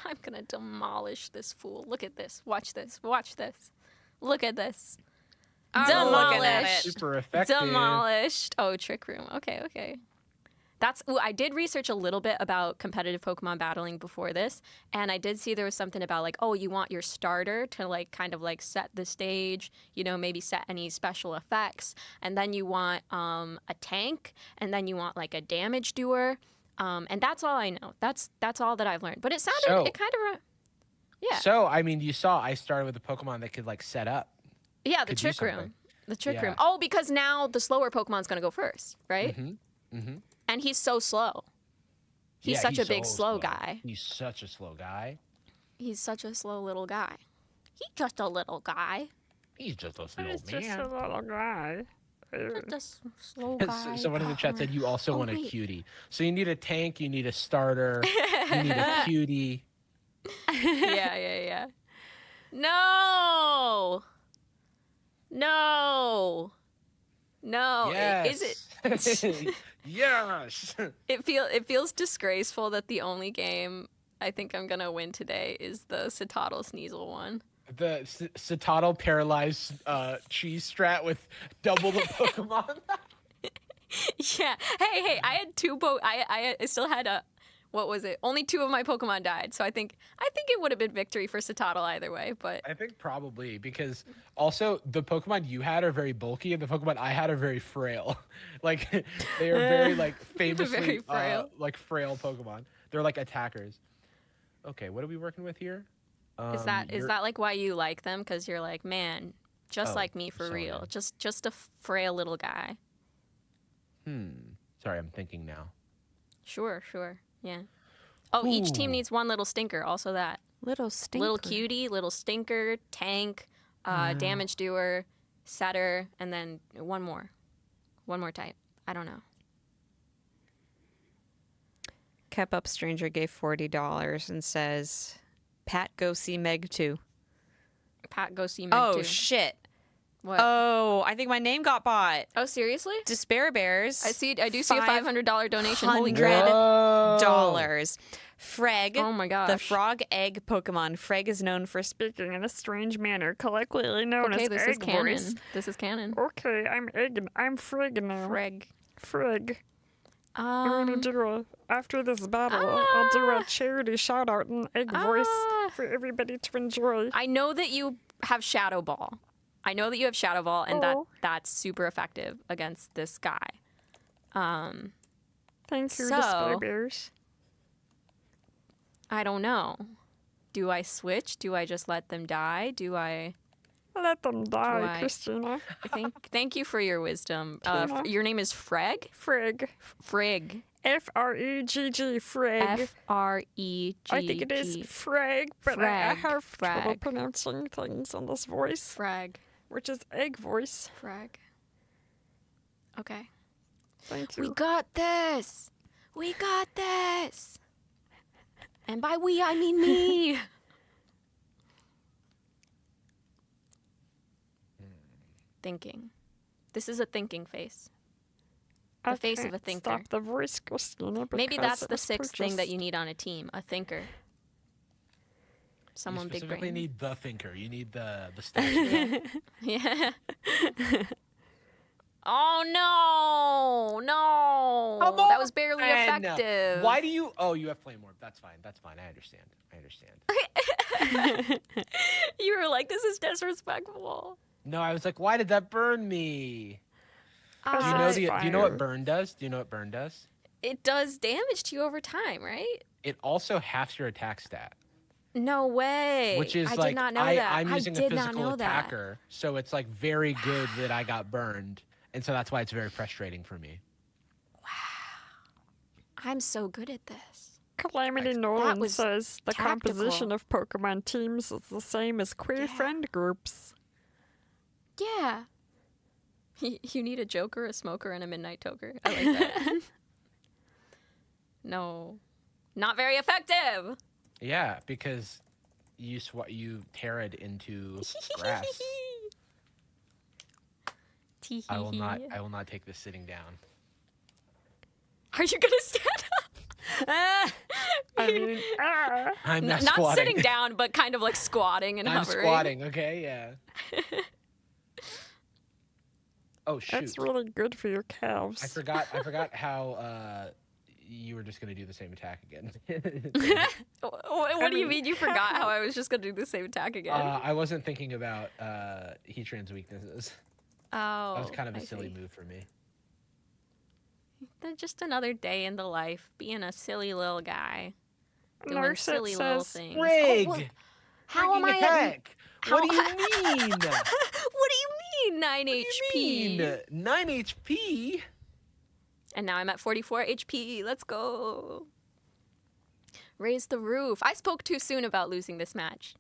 Speaker 15: I'm going to demolish this fool. Look at this. Watch this. Watch this. Look at this.
Speaker 18: I'm
Speaker 15: Demolished.
Speaker 18: looking at it.
Speaker 14: Super effective.
Speaker 15: Demolished. Oh, Trick Room. Okay. I did research a little bit about competitive Pokemon battling before this, and I did see there was something about you want your starter to kind of set the stage, maybe set any special effects, and then you want a tank, and then you want a damage doer, and that's all I know. That's all that I've learned. But it sounded it kind of yeah.
Speaker 14: So I mean, you saw I started with a Pokemon that could set up.
Speaker 15: Yeah, the
Speaker 14: Could do
Speaker 15: Trick
Speaker 14: something.
Speaker 15: Room. The Trick
Speaker 14: Yeah.
Speaker 15: Room. Oh, because now the slower Pokemon's going to go first, right?
Speaker 14: Mm-hmm.
Speaker 15: And he's so slow. He's such a big
Speaker 14: so
Speaker 15: slow guy.
Speaker 14: He's such a slow guy.
Speaker 15: He's such a slow little guy. He's just a little guy.
Speaker 14: He's just a slow
Speaker 18: He's
Speaker 14: man.
Speaker 18: just a little guy.
Speaker 15: Just a slow guy.
Speaker 14: Someone in the chat said you also want a
Speaker 15: wait.
Speaker 14: cutie. So you need a tank, you need a starter, you need a cutie.
Speaker 15: Yeah. No! No,
Speaker 14: Yes.
Speaker 15: is it?
Speaker 14: Yes.
Speaker 15: It feels disgraceful that the only game I think I'm gonna win today is the Citadel Sneasel one.
Speaker 14: The Citadel paralyzed cheese strat with double the Pokemon.
Speaker 15: Yeah. Hey, I had two I still had what was it? Only 2 of my Pokemon died, so I think it would have been victory for Citadel either way. But
Speaker 14: I think probably because also the Pokemon you had are very bulky and the Pokemon I had are very frail. Like they are very like famously
Speaker 15: Very frail.
Speaker 14: like frail Pokemon. They're like attackers. Okay, what are we working with here?
Speaker 15: is that like why you like them? Because you're like, man, just
Speaker 14: Oh,
Speaker 15: like me for
Speaker 14: sorry.
Speaker 15: real. Just a frail little guy.
Speaker 14: Sorry, I'm thinking now.
Speaker 15: Sure. Yeah. Oh, each team
Speaker 14: Ooh.
Speaker 15: needs one little stinker. Also that.
Speaker 18: Little stinker.
Speaker 15: Little cutie, little stinker, tank, damage doer, setter, and then one more type. I don't know.
Speaker 18: Kept Up Stranger gave $40 and says, Pat, go see Meg too.
Speaker 15: Pat, go see Meg
Speaker 18: Oh,
Speaker 15: too.
Speaker 18: shit.
Speaker 15: What?
Speaker 18: Oh, I think my name got bought.
Speaker 15: Oh, seriously?
Speaker 18: Despair Bears.
Speaker 15: I do see a $500 donation. Holy
Speaker 18: $100.
Speaker 15: crap.
Speaker 18: Freg.
Speaker 15: Oh my gosh.
Speaker 18: The frog egg Pokemon. Freg is known for speaking in a strange manner, colloquially known
Speaker 15: Okay,
Speaker 18: as
Speaker 15: this
Speaker 18: egg
Speaker 15: is canon.
Speaker 18: voice.
Speaker 15: This is canon.
Speaker 18: Okay, I'm Freg now. Freg. I'm gonna do after this battle, I'll do a charity shout out in egg voice for everybody to enjoy.
Speaker 15: I know that you have Shadow Ball. And that's super effective against this guy.
Speaker 18: Thank you,
Speaker 15: so,
Speaker 18: Despair Bears.
Speaker 15: I don't know. Do I switch? Do I just let them die? Do I
Speaker 18: let them die,
Speaker 15: I...
Speaker 18: Christina?
Speaker 15: Thank you for your wisdom. Your name is Freg?
Speaker 18: Freg.
Speaker 15: Freg.
Speaker 18: F-R-E-G-G, Freg.
Speaker 15: F-R-E-G-G.
Speaker 18: I think it is Freg, but I have trouble pronouncing things in this voice.
Speaker 15: Freg.
Speaker 18: Which is egg voice.
Speaker 15: Freg. Okay.
Speaker 18: Thank you.
Speaker 15: We got this. And by we, I mean me. Thinking. This is a thinking face. The face of a thinker.
Speaker 18: Stop the voice, Christina.
Speaker 15: Maybe that's the 6th thing that you need on a team, a thinker. Someone
Speaker 14: you
Speaker 15: big
Speaker 14: specifically
Speaker 15: brain.
Speaker 14: need the thinker. You need the station.
Speaker 15: Yeah. Oh no! That was barely effective.
Speaker 14: Why do you? Oh, you have flame orb. That's fine. I understand.
Speaker 15: You were like, "This is disrespectful."
Speaker 14: No, I was like, why did that burn me? Do you know what burn does?
Speaker 15: It does damage to you over time, right?
Speaker 14: It also halves your attack stat.
Speaker 15: No way.
Speaker 14: Which is
Speaker 15: I
Speaker 14: like
Speaker 15: did not know that.
Speaker 14: I'm using
Speaker 15: I
Speaker 14: a
Speaker 15: did not
Speaker 14: physical
Speaker 15: know that.
Speaker 14: attacker, so it's like very good that I got burned, and so that's why it's very frustrating for me.
Speaker 15: I'm so good at this.
Speaker 18: Calamity Nolan says the composition of Pokemon teams is the same as queer friend groups.
Speaker 15: Yeah. You need a Joker, a Smoker, and a Midnight Toker. I like that. No. Not very effective.
Speaker 14: Yeah, because you tear it into grass. I will not take this sitting down.
Speaker 15: Are you gonna stand up?
Speaker 18: I mean,
Speaker 14: I'm not
Speaker 15: not
Speaker 14: squatting.
Speaker 15: sitting down, but kind of like squatting and
Speaker 14: I'm
Speaker 15: hovering.
Speaker 14: squatting. Okay, yeah. Oh shoot!
Speaker 18: That's really good for your calves.
Speaker 14: I forgot how you were just gonna do the same attack again.
Speaker 15: What do you mean you forgot how I was just gonna do the same attack again?
Speaker 14: I wasn't thinking about Heatran's weaknesses.
Speaker 15: Oh,
Speaker 14: that was kind of a
Speaker 15: I
Speaker 14: silly
Speaker 15: see.
Speaker 14: move for me.
Speaker 15: Just another day in the life, being a silly little guy, doing
Speaker 18: Narset
Speaker 15: silly little
Speaker 18: says,
Speaker 15: things.
Speaker 14: Rig!
Speaker 15: Oh, well, how am I?
Speaker 14: Heck? What do you mean?
Speaker 15: What do you mean 9 HP?
Speaker 14: 9 HP?
Speaker 15: And now I'm at 44 HP. Let's go. Raise the roof. I spoke too soon about losing this match.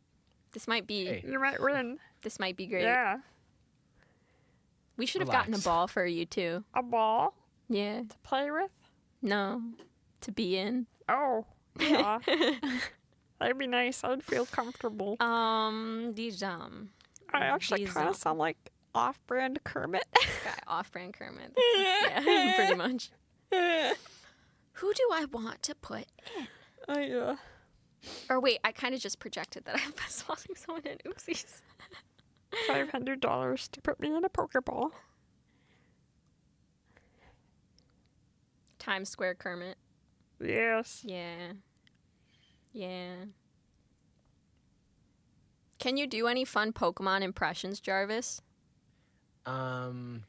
Speaker 15: This might be.
Speaker 14: Hey.
Speaker 18: You might win.
Speaker 15: This might be great.
Speaker 18: Yeah.
Speaker 15: We should have gotten a ball for you too.
Speaker 18: A ball?
Speaker 15: Yeah.
Speaker 18: To play with?
Speaker 15: No. To be in.
Speaker 18: Oh. Yeah. That'd be nice. I'd feel comfortable.
Speaker 15: I
Speaker 18: I actually kind of sound like off-brand Kermit.
Speaker 15: Guy off-brand Kermit. Yeah, pretty much. Who do I want to put in? Or wait, I kind of just projected that I'm swapping someone in. Oopsies.
Speaker 18: $500 to put me in a Pokeball.
Speaker 15: Times Square Kermit.
Speaker 18: Yes.
Speaker 15: Yeah. Yeah. Can you do any fun Pokemon impressions, Jarvis?
Speaker 14: You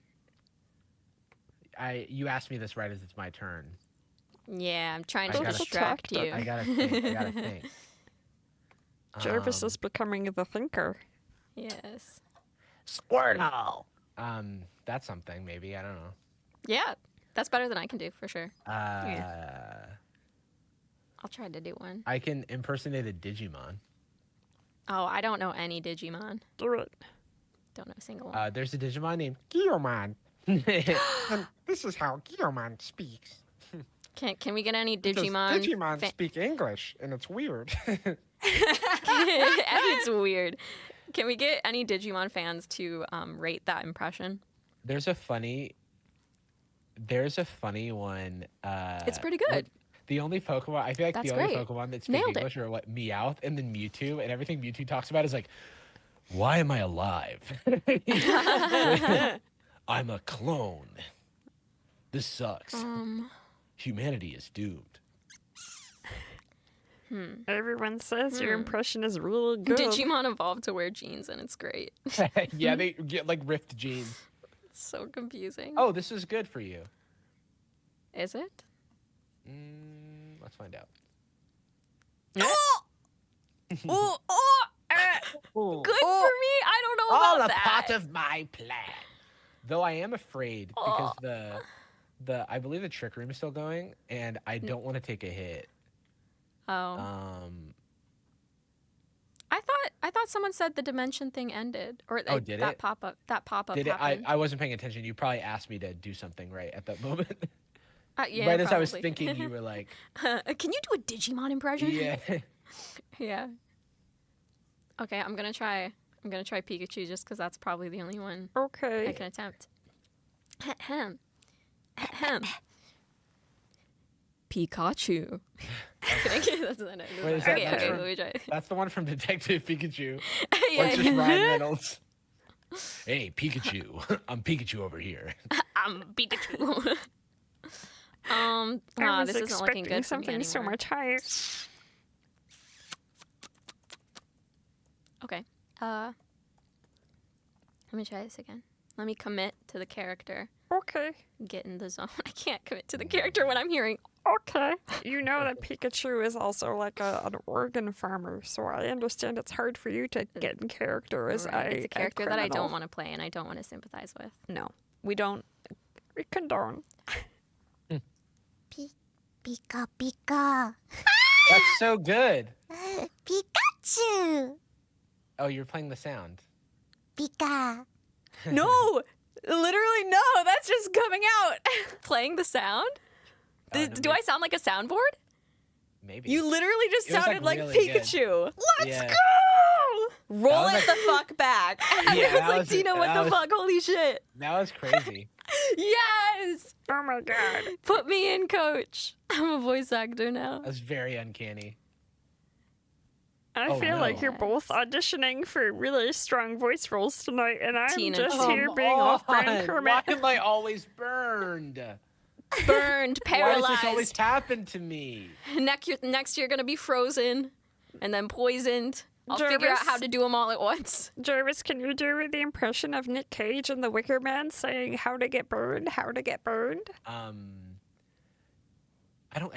Speaker 14: asked me this right as it's my turn.
Speaker 15: Yeah, I'm trying
Speaker 14: I
Speaker 15: to
Speaker 14: gotta-
Speaker 15: distract you.
Speaker 14: I gotta think.
Speaker 18: Jarvis is becoming the thinker.
Speaker 15: Yes.
Speaker 14: Squirtle. That's something maybe. I don't know.
Speaker 15: Yeah, that's better than I can do for sure.
Speaker 14: I'll
Speaker 15: try to do one.
Speaker 14: I can impersonate a Digimon.
Speaker 15: Oh, I don't know any Digimon.
Speaker 18: Do it.
Speaker 15: Don't know a single one.
Speaker 14: There's a Digimon named Guilmon. And this is how Guilmon speaks.
Speaker 15: Can we get any
Speaker 14: Because
Speaker 15: Digimon?
Speaker 14: Digimon speak English, and it's weird.
Speaker 15: It's weird. Can we get any Digimon fans to rate that impression?
Speaker 14: There's a funny one.
Speaker 15: It's pretty good.
Speaker 14: The only Pokemon I feel like
Speaker 15: That's
Speaker 14: the only
Speaker 15: great.
Speaker 14: Pokemon that speak
Speaker 15: Nailed it.
Speaker 14: English are what Meowth and then Mewtwo, and everything Mewtwo talks about is like, why am I alive? I'm a clone. This sucks. Humanity is doomed.
Speaker 18: Everyone says your impression is really good.
Speaker 15: Digimon evolved to wear jeans, and it's great.
Speaker 14: Yeah, they get like ripped jeans.
Speaker 15: It's so confusing.
Speaker 14: Oh, this is good for you.
Speaker 15: Is it?
Speaker 14: Let's find out.
Speaker 15: Good for me. I don't know
Speaker 14: All
Speaker 15: about
Speaker 14: a
Speaker 15: that.
Speaker 14: part of my plan. Though I am afraid because the I believe the trick room is still going, and I don't want to take a hit.
Speaker 15: Oh. I thought someone said the dimension thing ended, or
Speaker 14: Did
Speaker 15: that
Speaker 14: it?
Speaker 15: pop up
Speaker 14: Did it?
Speaker 15: happened.
Speaker 14: I wasn't paying attention. You probably asked me to do something right at that moment.
Speaker 15: Yeah,
Speaker 14: right as I was
Speaker 15: probably.
Speaker 14: thinking, you were like,
Speaker 15: Can you do a Digimon impression?
Speaker 14: yeah.
Speaker 15: Yeah. Okay, I'm gonna try Pikachu just because that's probably the only one
Speaker 18: Okay.
Speaker 15: I can attempt. Ahem. Ahem. Pikachu. That's not it.
Speaker 14: Wait, is
Speaker 15: Okay,
Speaker 14: that
Speaker 15: let me try.
Speaker 14: That's the one from Detective Pikachu.
Speaker 15: Yeah,
Speaker 14: Or it's just
Speaker 15: yeah.
Speaker 14: Ryan Reynolds. Hey, Pikachu. I'm Pikachu over here.
Speaker 15: I'm Pikachu.
Speaker 18: I was
Speaker 15: this isn't looking
Speaker 18: expecting
Speaker 15: good for me
Speaker 18: something so
Speaker 15: anymore.
Speaker 18: much higher.
Speaker 15: Okay. Let me try this again. Let me commit to the character.
Speaker 18: Okay.
Speaker 15: Get in the zone. I can't commit to the character when I'm hearing.
Speaker 18: Okay. You know that Pikachu is also like an organ farmer, so I understand it's hard for you to get in character as
Speaker 15: Right, it's a character that I don't
Speaker 18: criminal.
Speaker 15: want to play and I don't want to sympathize with.
Speaker 18: No, we don't. We condone.
Speaker 9: Pika Pika.
Speaker 14: That's so good.
Speaker 9: Pikachu.
Speaker 14: Oh, you're playing the sound.
Speaker 9: Pika.
Speaker 15: No! Literally, no! That's just coming out. Playing the sound? Do I sound like a soundboard?
Speaker 14: Maybe.
Speaker 15: You literally just
Speaker 14: It was,
Speaker 15: sounded like,
Speaker 14: really good.
Speaker 15: Pikachu. Let's
Speaker 14: Yeah.
Speaker 15: go! Roll
Speaker 14: was
Speaker 15: it the fuck back. I
Speaker 14: Yeah,
Speaker 15: was
Speaker 14: that
Speaker 15: like,
Speaker 14: was-
Speaker 15: Tina, what
Speaker 14: that
Speaker 15: the
Speaker 14: was-
Speaker 15: fuck? Holy shit.
Speaker 14: That was crazy.
Speaker 15: Yes!
Speaker 18: Oh my god.
Speaker 15: Put me in, coach. I'm a voice actor now.
Speaker 14: That was very uncanny.
Speaker 18: I
Speaker 14: Oh,
Speaker 18: feel like
Speaker 14: no.
Speaker 18: you're both auditioning for really strong voice roles tonight, and I'm
Speaker 15: Tina,
Speaker 18: just
Speaker 15: come
Speaker 18: here being off-brand Kermit.
Speaker 14: Why am I always burned?
Speaker 15: Burned,
Speaker 14: Why
Speaker 15: paralyzed.
Speaker 14: does this always happen to me?
Speaker 15: Next year, gonna be frozen and then poisoned. I'll figure out
Speaker 18: Jarvis?
Speaker 15: how to do them all at once.
Speaker 18: Jarvis, can you do the impression of Nick Cage in The Wicker Man saying how to get burned, how to get burned?
Speaker 14: I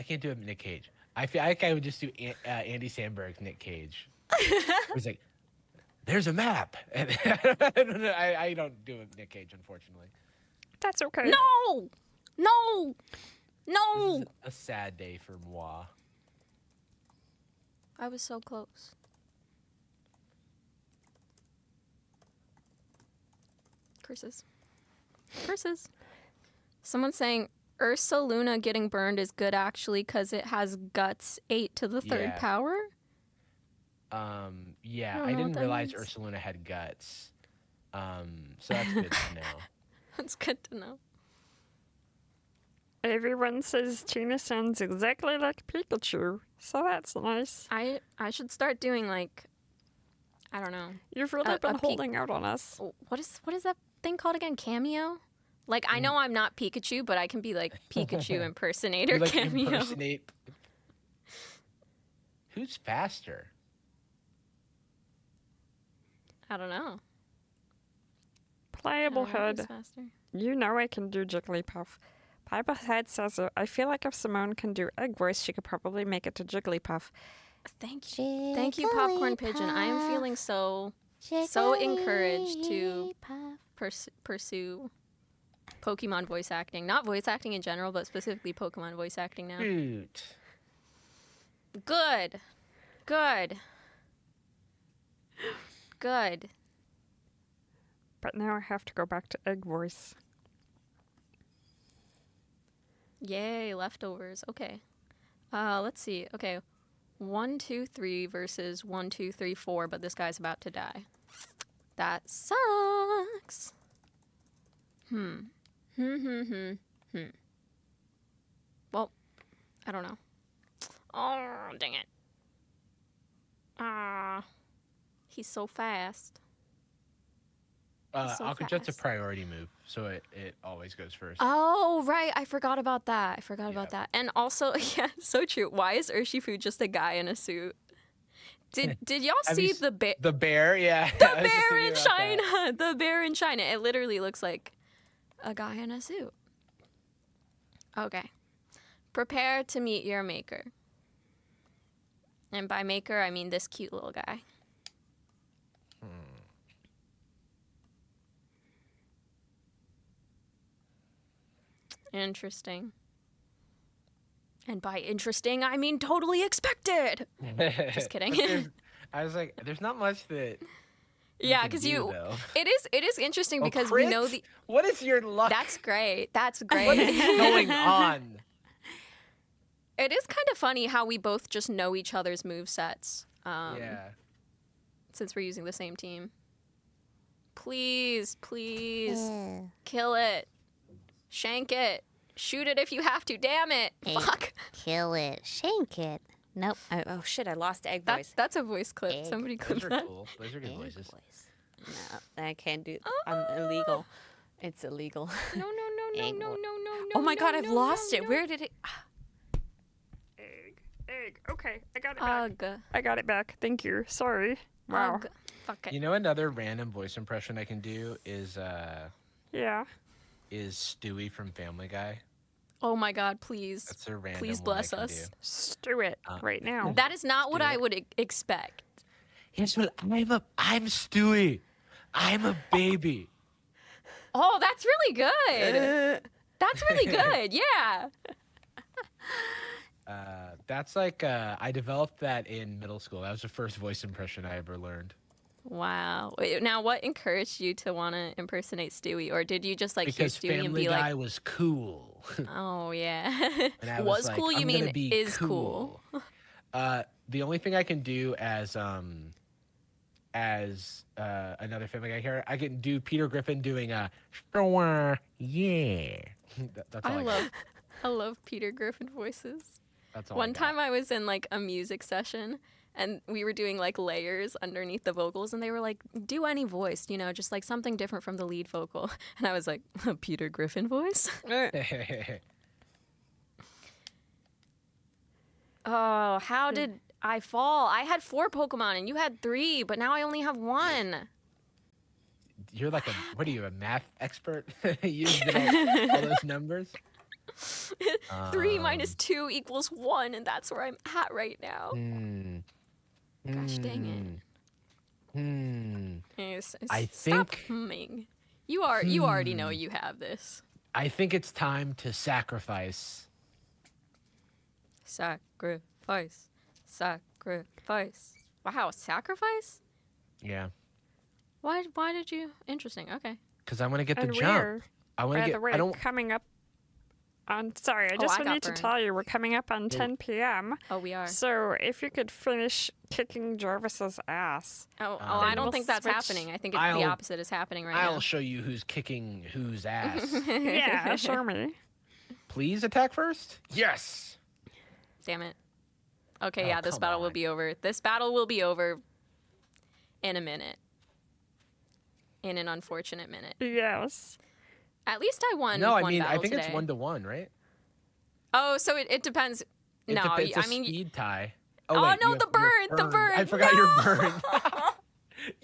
Speaker 14: can't do it, Nick Cage. I feel like I would just do Andy Samberg's Nick Cage. He's like, "There's a map," and I don't do it, Nick Cage, unfortunately.
Speaker 18: That's okay.
Speaker 15: No! No! No!
Speaker 14: This is a sad day for moi.
Speaker 15: I was so close. Curses. Curses. Someone's saying Ursa Luna getting burned is good actually because it has guts 8 to the third
Speaker 14: Yeah.
Speaker 15: power.
Speaker 14: Yeah,
Speaker 15: I don't
Speaker 14: I
Speaker 15: know
Speaker 14: didn't
Speaker 15: what that
Speaker 14: realize
Speaker 15: means.
Speaker 14: Ursaluna had guts. So that's good to know.
Speaker 15: That's good to know.
Speaker 19: Everyone says Tina sounds exactly like Pikachu, so that's nice.
Speaker 15: I should start doing like, I don't know.
Speaker 19: You've really been holding out on us.
Speaker 15: What is that thing called again? Cameo? Like, I know I'm not Pikachu, but I can be like Pikachu impersonator
Speaker 14: You, like,
Speaker 15: cameo.
Speaker 14: impersonate. Who's faster?
Speaker 15: I don't know.
Speaker 19: Playable
Speaker 15: I don't know who's
Speaker 19: Hood.
Speaker 15: faster.
Speaker 19: You know I can do Jigglypuff. Piper Head says, I feel like if Simone can do egg voice, she could probably make it to Jigglypuff.
Speaker 15: Thank you. Thank you, Popcorn Pigeon. I am feeling so encouraged to pursue Pokemon voice acting. Not voice acting in general, but specifically Pokemon voice acting now.
Speaker 14: Shoot.
Speaker 15: Good. Good.
Speaker 19: But now I have to go back to egg voice.
Speaker 15: Yay, leftovers. Okay. Let's see. Okay. 1, 2, 3 versus 1, 2, 3, 4, but this guy's about to die. That sucks. Well, I don't know. Oh, dang it. He's so fast. So
Speaker 14: Aquajet's a
Speaker 15: fast.
Speaker 14: priority move, so it always goes first.
Speaker 15: Oh, right. I forgot about that. About that. And also, yeah, so true. Why is Urshifu just a guy in a suit? Did y'all see the bear?
Speaker 14: The bear, yeah.
Speaker 15: The bear in China. The bear in China. It literally looks like a guy in a suit. Okay. Prepare to meet your maker. And by maker, I mean this cute little guy. Interesting. And by interesting, I mean totally expected. Just kidding.
Speaker 14: I was like, there's not much that.
Speaker 15: Yeah,
Speaker 14: because
Speaker 15: it is interesting because we know the.
Speaker 14: What is your luck?
Speaker 15: That's great. That's great.
Speaker 14: What is going on?
Speaker 15: It is kind of funny how we both just know each other's movesets.
Speaker 14: Yeah.
Speaker 15: Since we're using the same team. Please, kill it. Shank it. Shoot it if you have to. Damn it. Fuck.
Speaker 18: Kill it. Shank it. Nope. Oh shit, I lost egg voice.
Speaker 15: That's a voice clip. Somebody clip
Speaker 14: Those are
Speaker 15: that.
Speaker 14: cool. Those are good voices.
Speaker 18: No, I can't do. I'm illegal. It's illegal.
Speaker 15: No.
Speaker 18: Oh my god, I've lost it. Where did it?
Speaker 19: Egg. Okay, I got it back. I got it back. Thank you. Sorry. Wow.
Speaker 15: Fuck it.
Speaker 14: You know, another random voice impression I can do is
Speaker 19: Yeah.
Speaker 14: is Stewie from Family Guy.
Speaker 15: Oh my god, please.
Speaker 14: That's a random
Speaker 15: Please
Speaker 14: one I
Speaker 15: bless
Speaker 14: can
Speaker 15: us.
Speaker 14: do.
Speaker 19: Stew it right now.
Speaker 15: That is not what I would expect.
Speaker 14: Yes, well, I'm Stewie. I'm a baby.
Speaker 15: Oh, that's really good. That's really good. Yeah.
Speaker 14: That's like I developed that in middle school. That was the first voice impression I ever learned.
Speaker 15: Wow. Wait, now, what encouraged you to want to impersonate Stewie, or did you just like
Speaker 14: Because
Speaker 15: hear Stewie and
Speaker 14: Family
Speaker 15: be
Speaker 14: Guy
Speaker 15: like,
Speaker 14: was cool.
Speaker 15: "Oh yeah"?
Speaker 14: And I
Speaker 15: was
Speaker 14: like,
Speaker 15: cool? You
Speaker 14: I'm
Speaker 15: mean
Speaker 14: gonna be
Speaker 15: is cool?
Speaker 14: The only thing I can do as another Family Guy character, I can do Peter Griffin doing a sure, yeah. That's all
Speaker 15: I love Peter Griffin voices.
Speaker 14: That's all
Speaker 15: One time I was in like a music session and we were doing like layers underneath the vocals and they were like, do any voice, you know, just like something different from the lead vocal. And I was like, a Peter Griffin voice? Oh, how did I fall? I had 4 Pokemon and you had 3, but now I only have 1.
Speaker 14: You're like what are you, a math expert? You did all those numbers?
Speaker 15: 3 minus 2 equals 1, and that's where I'm at right now. Gosh dang it. Yes,
Speaker 14: I
Speaker 15: stop
Speaker 14: think
Speaker 15: humming. You already know you have this.
Speaker 14: I think it's time to sacrifice.
Speaker 15: Sacrifice. Wow, sacrifice?
Speaker 14: Yeah.
Speaker 15: Why did you? Interesting. Okay.
Speaker 14: Because I want to get the
Speaker 19: And
Speaker 14: jump.
Speaker 19: we're,
Speaker 14: I want to
Speaker 19: by
Speaker 14: get.
Speaker 19: the way,
Speaker 14: I don't.
Speaker 19: coming up Sorry, I
Speaker 15: Oh,
Speaker 19: just
Speaker 15: I got
Speaker 19: need to
Speaker 15: burned.
Speaker 19: tell you we're coming up on 10 p.m.
Speaker 15: Oh, we are.
Speaker 19: So if you could finish kicking Jarvis's ass.
Speaker 15: I don't
Speaker 19: we'll
Speaker 15: think that's
Speaker 19: switch-
Speaker 15: happening. I think the
Speaker 14: I'll-
Speaker 15: opposite is happening right
Speaker 14: I'll
Speaker 15: now.
Speaker 14: show you who's kicking whose ass.
Speaker 19: Yeah, show me.
Speaker 14: Please attack first. Yes.
Speaker 15: Damn it. Okay,
Speaker 14: Oh,
Speaker 15: yeah, this
Speaker 14: come
Speaker 15: battle will
Speaker 14: on.
Speaker 15: be over. This battle will be over in a minute. In an unfortunate minute.
Speaker 19: Yes.
Speaker 15: At least I won.
Speaker 14: No, I
Speaker 15: one
Speaker 14: mean I
Speaker 15: battle
Speaker 14: think it's
Speaker 15: today.
Speaker 14: 1-1, right?
Speaker 15: Oh, so it depends.
Speaker 14: It
Speaker 15: No,
Speaker 14: depends, it's
Speaker 15: I
Speaker 14: a
Speaker 15: mean,
Speaker 14: speed tie.
Speaker 15: Oh,
Speaker 14: wait,
Speaker 15: no,
Speaker 14: you're
Speaker 15: the burn, the
Speaker 14: burned.
Speaker 15: burn.
Speaker 14: I forgot
Speaker 15: No!
Speaker 14: you're burned.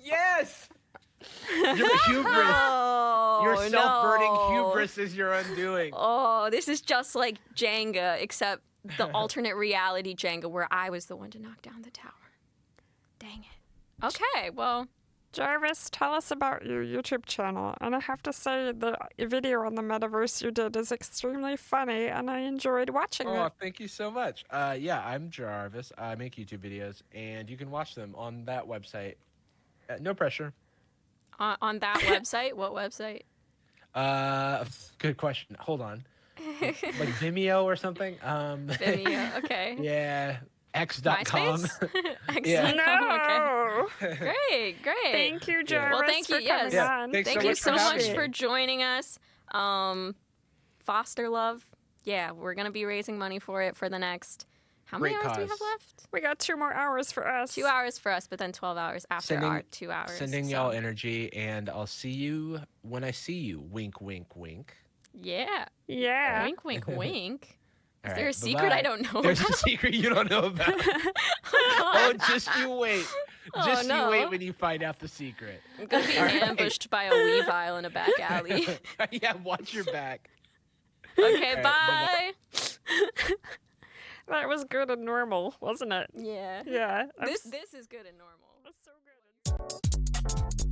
Speaker 14: Yes. Your hubris.
Speaker 15: Oh,
Speaker 14: Your self-burning
Speaker 15: no.
Speaker 14: hubris is your undoing.
Speaker 15: Oh, this is just like Jenga, except the alternate reality Jenga where I was the one to knock down the tower. Dang it. Okay, well.
Speaker 19: Jarvis, tell us about your YouTube channel. And I have to say, the video on the metaverse you did is extremely funny, and I enjoyed watching
Speaker 14: Oh,
Speaker 19: it.
Speaker 14: thank you so much. Yeah, I'm Jarvis. I make YouTube videos, and you can watch them on that website. No pressure.
Speaker 15: On that website? What website?
Speaker 14: Good question. Hold on. Like Vimeo or something?
Speaker 15: Vimeo, okay.
Speaker 14: Yeah. X.com.
Speaker 15: MySpace?
Speaker 14: Yeah.
Speaker 19: No.
Speaker 15: Okay. Great, great.
Speaker 19: Thank you, Jarvis,
Speaker 15: Well, thank you.
Speaker 19: for
Speaker 15: Yes.
Speaker 19: coming
Speaker 14: Yeah,
Speaker 19: on.
Speaker 14: thanks
Speaker 15: Thank
Speaker 14: so
Speaker 15: you
Speaker 14: much
Speaker 15: so
Speaker 14: for
Speaker 15: much
Speaker 14: having
Speaker 15: for
Speaker 14: me.
Speaker 15: joining us. Foster Love. Yeah, we're going to be raising money for it for the next... How many
Speaker 14: Great
Speaker 15: hours do we have
Speaker 14: cause.
Speaker 15: left?
Speaker 19: We got 2 more hours for us.
Speaker 15: 2 hours for us, but then 12 hours after our 2 hours.
Speaker 14: Sending
Speaker 15: so-
Speaker 14: y'all energy, and I'll see you when I see you. Wink, wink, wink.
Speaker 15: Yeah.
Speaker 19: Yeah.
Speaker 15: Wink, wink, wink. Is
Speaker 14: All
Speaker 15: there a
Speaker 14: right,
Speaker 15: secret I
Speaker 14: bye-bye.
Speaker 15: don't know
Speaker 14: There's
Speaker 15: about?
Speaker 14: a secret you don't know about. Oh, just you wait.
Speaker 15: Oh,
Speaker 14: Just
Speaker 15: no.
Speaker 14: you wait when you find out the secret.
Speaker 15: I'm going to be
Speaker 14: All right.
Speaker 15: ambushed by a Weavile in a back alley.
Speaker 14: Yeah, watch your back.
Speaker 15: Okay,
Speaker 14: All right,
Speaker 15: bye.
Speaker 19: That was good and normal, wasn't it?
Speaker 15: Yeah.
Speaker 19: Yeah.
Speaker 15: This is good and normal.
Speaker 19: That's so good.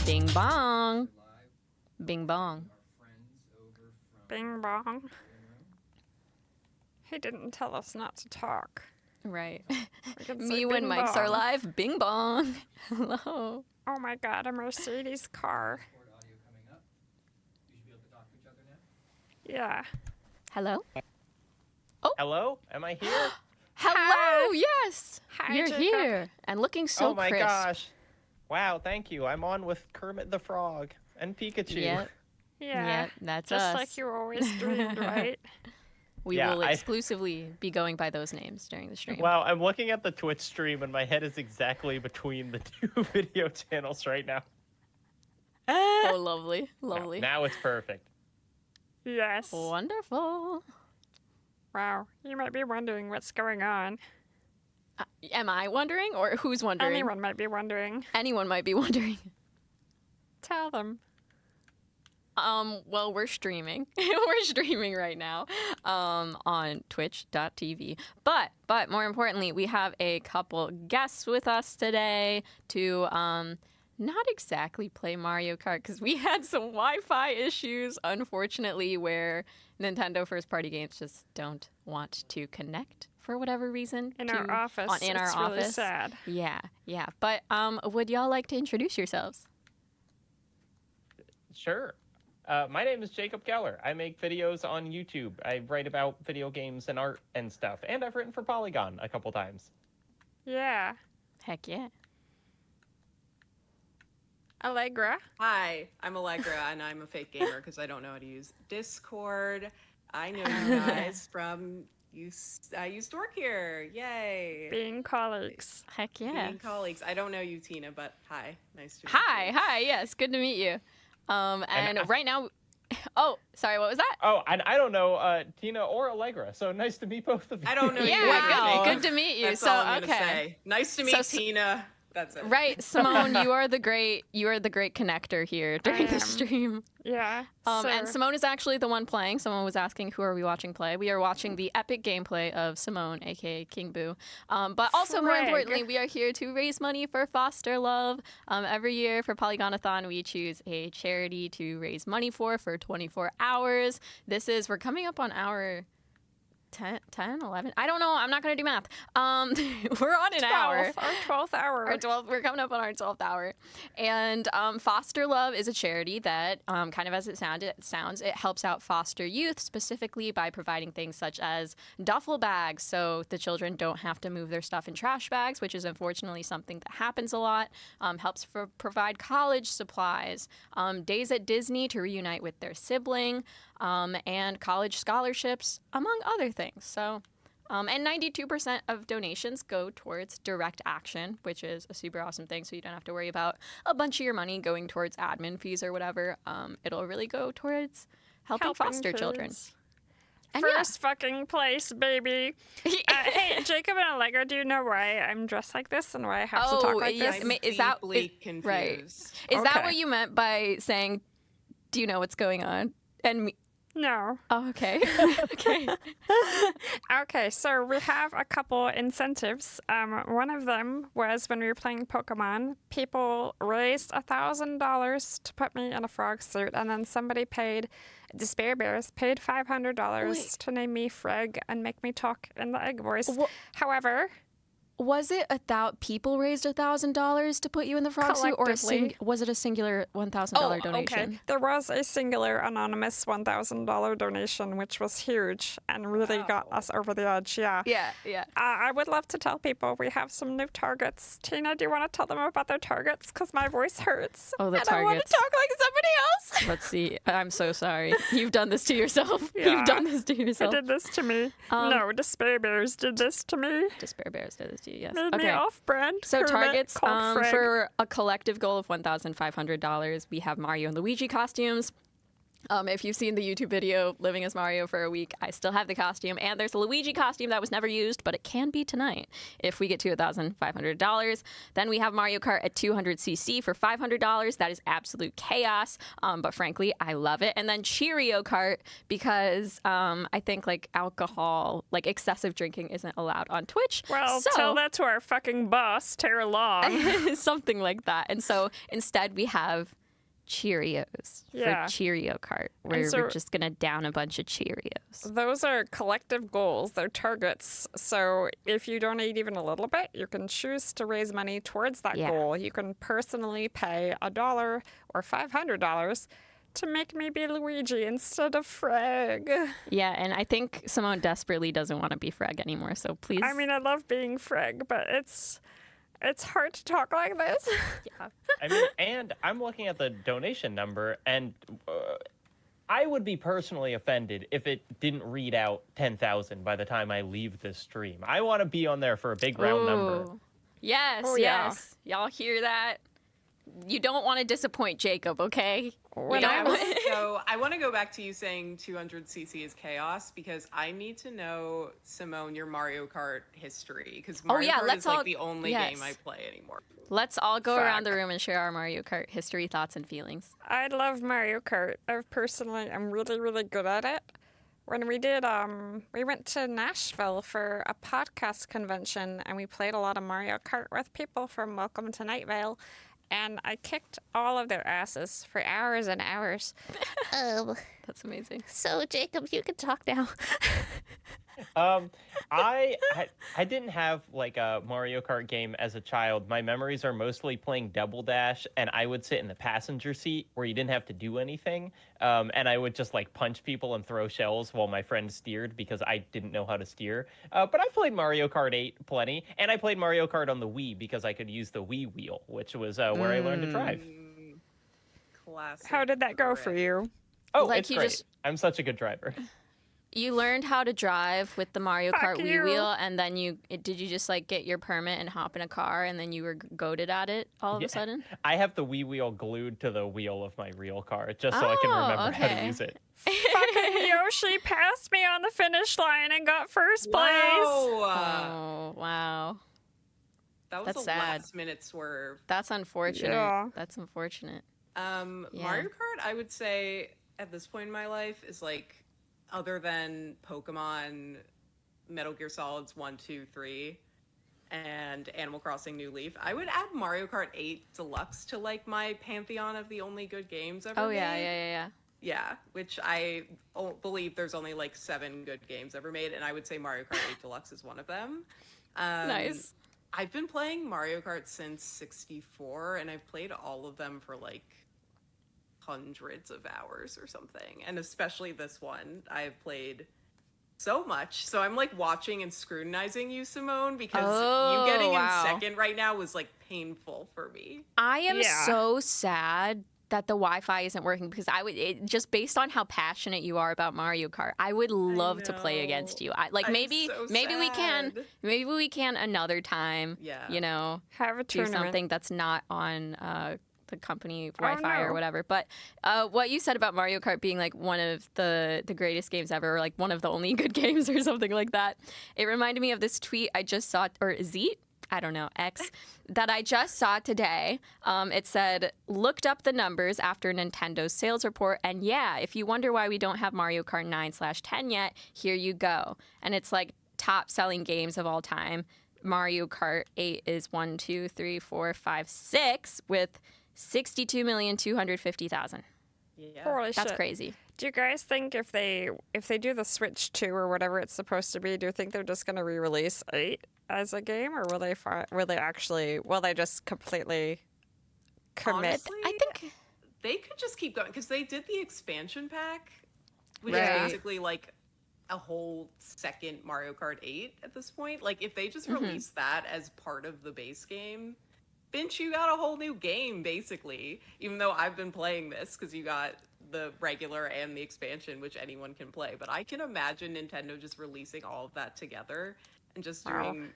Speaker 15: Bing bong. Bing bong.
Speaker 19: Bing bong. He didn't tell us not to talk.
Speaker 15: Right.
Speaker 19: We can say
Speaker 15: Me when
Speaker 19: bing
Speaker 15: mics are
Speaker 19: bong.
Speaker 15: live. Bing bong. Hello.
Speaker 19: Oh my god, a Mercedes car. Yeah.
Speaker 15: Hello?
Speaker 20: Hello? Am I here?
Speaker 15: Hello. Yes.
Speaker 19: Hi,
Speaker 15: You're
Speaker 19: Jacob.
Speaker 15: here and looking so
Speaker 20: oh my
Speaker 15: crisp.
Speaker 20: gosh. Wow, thank you. I'm on with Kermit the Frog and Pikachu.
Speaker 15: Yep.
Speaker 19: Yeah.
Speaker 15: Yep, that's
Speaker 19: Just
Speaker 15: us.
Speaker 19: like you always dreamed, right?
Speaker 15: We
Speaker 20: Yeah,
Speaker 15: will
Speaker 20: I-
Speaker 15: exclusively be going by those names during the stream.
Speaker 20: Wow, I'm looking at the Twitch stream and my head is exactly between the two video channels right now.
Speaker 15: Oh, lovely. Lovely.
Speaker 20: Now it's perfect.
Speaker 19: Yes.
Speaker 15: Wonderful.
Speaker 19: Wow. You might be wondering what's going on.
Speaker 15: Am I wondering or who's wondering?
Speaker 19: Anyone might be wondering.
Speaker 15: Anyone might be wondering.
Speaker 19: Tell them.
Speaker 15: Well, we're streaming. We're streaming right now on twitch.tv. But more importantly, we have a couple guests with us today to not exactly play Mario Kart because we had some Wi-Fi issues, unfortunately, where Nintendo first-party games just don't want to connect for whatever reason.
Speaker 19: In our office.
Speaker 15: In our
Speaker 19: it's
Speaker 15: office.
Speaker 19: really sad.
Speaker 15: Yeah. But would y'all like to introduce yourselves?
Speaker 20: Sure. My name is Jacob Geller. I make videos on YouTube. I write about video games and art and stuff. And I've written for Polygon a couple times.
Speaker 19: Yeah.
Speaker 15: Heck yeah.
Speaker 19: Allegra.
Speaker 21: Hi, I'm Allegra, and I'm a fake gamer because I don't know how to use Discord. I know you guys from you used to work here. Yay!
Speaker 19: Being colleagues.
Speaker 15: Heck yeah.
Speaker 21: Being colleagues. I don't know you, Tina, but hi, nice to meet you.
Speaker 15: Hi. Yes, good to meet you. And right now, oh, sorry, what was that?
Speaker 20: Oh, and I don't know Tina or Allegra, so nice to meet both of you.
Speaker 21: I don't know you.
Speaker 15: Yeah, good to meet you.
Speaker 21: That's
Speaker 15: So,
Speaker 21: all I'm gonna
Speaker 15: okay.
Speaker 21: say. Nice to meet
Speaker 15: So,
Speaker 21: Tina. That's it.
Speaker 15: Right, Simone, you are the great connector here during the stream.
Speaker 19: Yeah.
Speaker 15: And Simone is actually the one playing. Someone was asking, who are we watching play? We are watching the epic gameplay of Simone, aka King Boo. But also, more
Speaker 19: Frig.
Speaker 15: importantly, we are here to raise money for foster love. Every year for Polygonathon, we choose a charity to raise money for 24 hours. We're coming up on our 10, 11? I don't know. I'm not going to do math. We're on an hour.
Speaker 19: Our 12th hour.
Speaker 15: We're coming up on our 12th hour. And Foster Love is a charity that, kind of as it sounds, it helps out foster youth, specifically by providing things such as duffel bags so the children don't have to move their stuff in trash bags, which is unfortunately something that happens a lot. Helps provide college supplies, days at Disney to reunite with their sibling, and college scholarships, among other things. So And 92% of donations go towards direct action, which is a super awesome thing. So you don't have to worry about a bunch of your money going towards admin fees or whatever. It'll really go towards helping foster children.
Speaker 19: kids.
Speaker 15: And
Speaker 19: First fucking place, baby. Hey, Jacob and Allegra, do you know why I'm dressed like this and why I have to talk like
Speaker 15: yes.
Speaker 19: this?
Speaker 15: Is that
Speaker 21: confused.
Speaker 15: right? Is that
Speaker 19: Okay.
Speaker 15: what you meant by saying, "Do you know what's going on?" And me.
Speaker 19: No.
Speaker 15: Oh, okay. Okay.
Speaker 19: Okay, so we have a couple incentives. One of them was when we were playing Pokemon, people raised $1,000 to put me in a frog suit, and then somebody paid, Despair Bears paid $500 to name me Freg and make me talk in the egg voice. However,
Speaker 15: Was it people raised $1,000 to put you in the frog suit, or
Speaker 19: Collectively.
Speaker 15: was it a singular $1,000 donation?
Speaker 19: Okay. There was a singular anonymous $1,000 donation, which was huge and really got us over the edge. Yeah.
Speaker 15: Yeah.
Speaker 19: I would love to tell people we have some new targets. Tina, do you want to tell them about their targets? Because my voice hurts.
Speaker 15: Oh, the
Speaker 19: and I want to
Speaker 15: targets.
Speaker 19: talk like somebody else.
Speaker 15: Let's see. I'm so sorry. You've done this to yourself.
Speaker 19: Yeah.
Speaker 15: You've done this to
Speaker 19: They
Speaker 15: yourself.
Speaker 19: did this to me. No, Despair Bears did this to me.
Speaker 15: Despair Bears did this to you, yes.
Speaker 19: Made
Speaker 15: okay.
Speaker 19: me off-brand.
Speaker 15: So
Speaker 19: hermit
Speaker 15: targets
Speaker 19: called Freg.
Speaker 15: for a collective goal of $1,500. We have Mario and Luigi costumes. If you've seen the YouTube video, Living as Mario for a Week, I still have the costume. And there's a Luigi costume that was never used, but it can be tonight if we get to $1,500. Then we have Mario Kart at 200cc for $500. That is absolute chaos. But frankly, I love it. And then Cheerio Kart because I think like alcohol, like excessive drinking isn't allowed on Twitch.
Speaker 19: Well, tell that to our fucking boss, Tara Long.
Speaker 15: Something like that. And so instead we have Cheerios
Speaker 19: Yeah.
Speaker 15: for Cheerio Kart, where
Speaker 19: And so-
Speaker 15: we're just going to down a bunch of Cheerios.
Speaker 19: Those are collective goals. They're targets. So if you donate even a little bit, you can choose to raise money towards that
Speaker 15: Yeah.
Speaker 19: goal. You can personally pay $1 or $500 to make me be Luigi instead of Freg.
Speaker 15: Yeah, and I think Simone desperately doesn't want to be Freg anymore, so please.
Speaker 19: I mean, I love being Freg, but it's hard to talk like this.
Speaker 15: Yeah.
Speaker 20: I mean, and I'm looking at the donation number, and I would be personally offended if it didn't read out 10,000 by the time I leave this stream. I want to be on there for a big round number.
Speaker 15: Ooh. Yes,
Speaker 19: Oh, yeah.
Speaker 15: yes. Y'all hear that? You don't want to disappoint Jacob, okay?
Speaker 19: When
Speaker 15: Yeah.
Speaker 19: I was
Speaker 21: So I want to go back to you saying 200cc is chaos because I need to know, Simone, your Mario Kart history because Mario
Speaker 15: yeah,
Speaker 21: Kart
Speaker 15: let's
Speaker 21: is like
Speaker 15: all-
Speaker 21: the only
Speaker 15: yes.
Speaker 21: game I play anymore.
Speaker 15: Let's all go around the
Speaker 19: Fuck.
Speaker 15: room and share our Mario Kart history, thoughts, and feelings.
Speaker 19: I love Mario Kart. I'm really, really good at it. When we did, we went to Nashville for a podcast convention and we played a lot of Mario Kart with people from Welcome to Night Vale. And I kicked all of their asses for hours and hours.
Speaker 15: That's amazing.
Speaker 18: So, Jacob, you can talk now.
Speaker 20: I didn't have like a Mario Kart game as a child. My memories are mostly playing Double Dash, and I would sit in the passenger seat where you didn't have to do anything, and I would just like punch people and throw shells while my friend steered because I didn't know how to steer. But I played Mario Kart 8 plenty, and I played Mario Kart on the Wii because I could use the Wii wheel, which was where I learned to drive.
Speaker 21: Classic.
Speaker 19: How did that go for you?
Speaker 20: Oh,
Speaker 15: Like,
Speaker 20: it's
Speaker 15: you
Speaker 20: great.
Speaker 15: just-
Speaker 20: I'm such a good driver.
Speaker 15: You learned how to drive with the Mario Kart
Speaker 19: Fuck
Speaker 15: Wii
Speaker 19: you.
Speaker 15: wheel, and then did you just like get your permit and hop in a car, and then you were goaded at it all of
Speaker 20: Yeah.
Speaker 15: a sudden?
Speaker 20: I have the Wii wheel glued to the wheel of my real car just so I can
Speaker 15: Oh,
Speaker 20: remember how to
Speaker 15: okay.
Speaker 20: use it.
Speaker 19: Fucking Yoshi passed me on the finish line and got first place.
Speaker 15: Oh wow,
Speaker 21: That was
Speaker 15: That's
Speaker 21: a
Speaker 15: sad.
Speaker 21: last minute swerve.
Speaker 15: that's unfortunate.
Speaker 19: Yeah.
Speaker 15: That's unfortunate. Yeah.
Speaker 21: Mario Kart, I would say at this point in my life is like, other than Pokemon, Metal Gear Solids 1, 2, 3, and Animal Crossing New Leaf, I would add Mario Kart 8 Deluxe to like my pantheon of the only good games ever
Speaker 15: Oh
Speaker 21: made.
Speaker 15: yeah.
Speaker 21: Yeah, which I believe there's only like 7 good games ever made, and I would say Mario Kart 8 Deluxe is one of them.
Speaker 15: Nice.
Speaker 21: I've been playing Mario Kart since 64, and I've played all of them for like hundreds of hours or something. And especially this one, I've played so much. So I'm like watching and scrutinizing you, Simone, because
Speaker 15: Oh,
Speaker 21: you getting
Speaker 15: wow.
Speaker 21: in second right now was like painful for me.
Speaker 15: I am
Speaker 19: Yeah.
Speaker 15: so sad that the Wi-Fi isn't working because just based on how passionate you are about Mario Kart, I would love to play against you. Maybe we can another time.
Speaker 21: Yeah.
Speaker 15: You know,
Speaker 19: have a
Speaker 15: do
Speaker 19: tournament.
Speaker 15: something that's not on the company Wi-Fi or whatever. But what you said about Mario Kart being like one of the greatest games ever, or like one of the only good games or something like that, it reminded me of this tweet I just saw, or Zeet? I don't know, X, that I just saw today. It said, looked up the numbers after Nintendo's sales report, and yeah, if you wonder why we don't have Mario Kart 9/10 yet, here you go. And it's like top selling games of all time. Mario Kart 8 is 1, 2, 3, 4, 5, 6 with 62,250,000.
Speaker 21: Yeah.
Speaker 19: Holy
Speaker 15: That's
Speaker 19: shit.
Speaker 15: crazy.
Speaker 19: Do you guys think if they do the Switch 2 or whatever it's supposed to be, do you think they're just going to re-release 8 as a game, or will they just completely commit?
Speaker 21: Honestly, I think they could just keep going because they did the expansion pack, which is basically like a whole second Mario Kart 8 at this point. Like if they just release that as part of the base game, bitch, you got a whole new game basically. Even though I've been playing this because you got the regular and the expansion, which anyone can play. But I can imagine Nintendo just releasing all of that together and just doing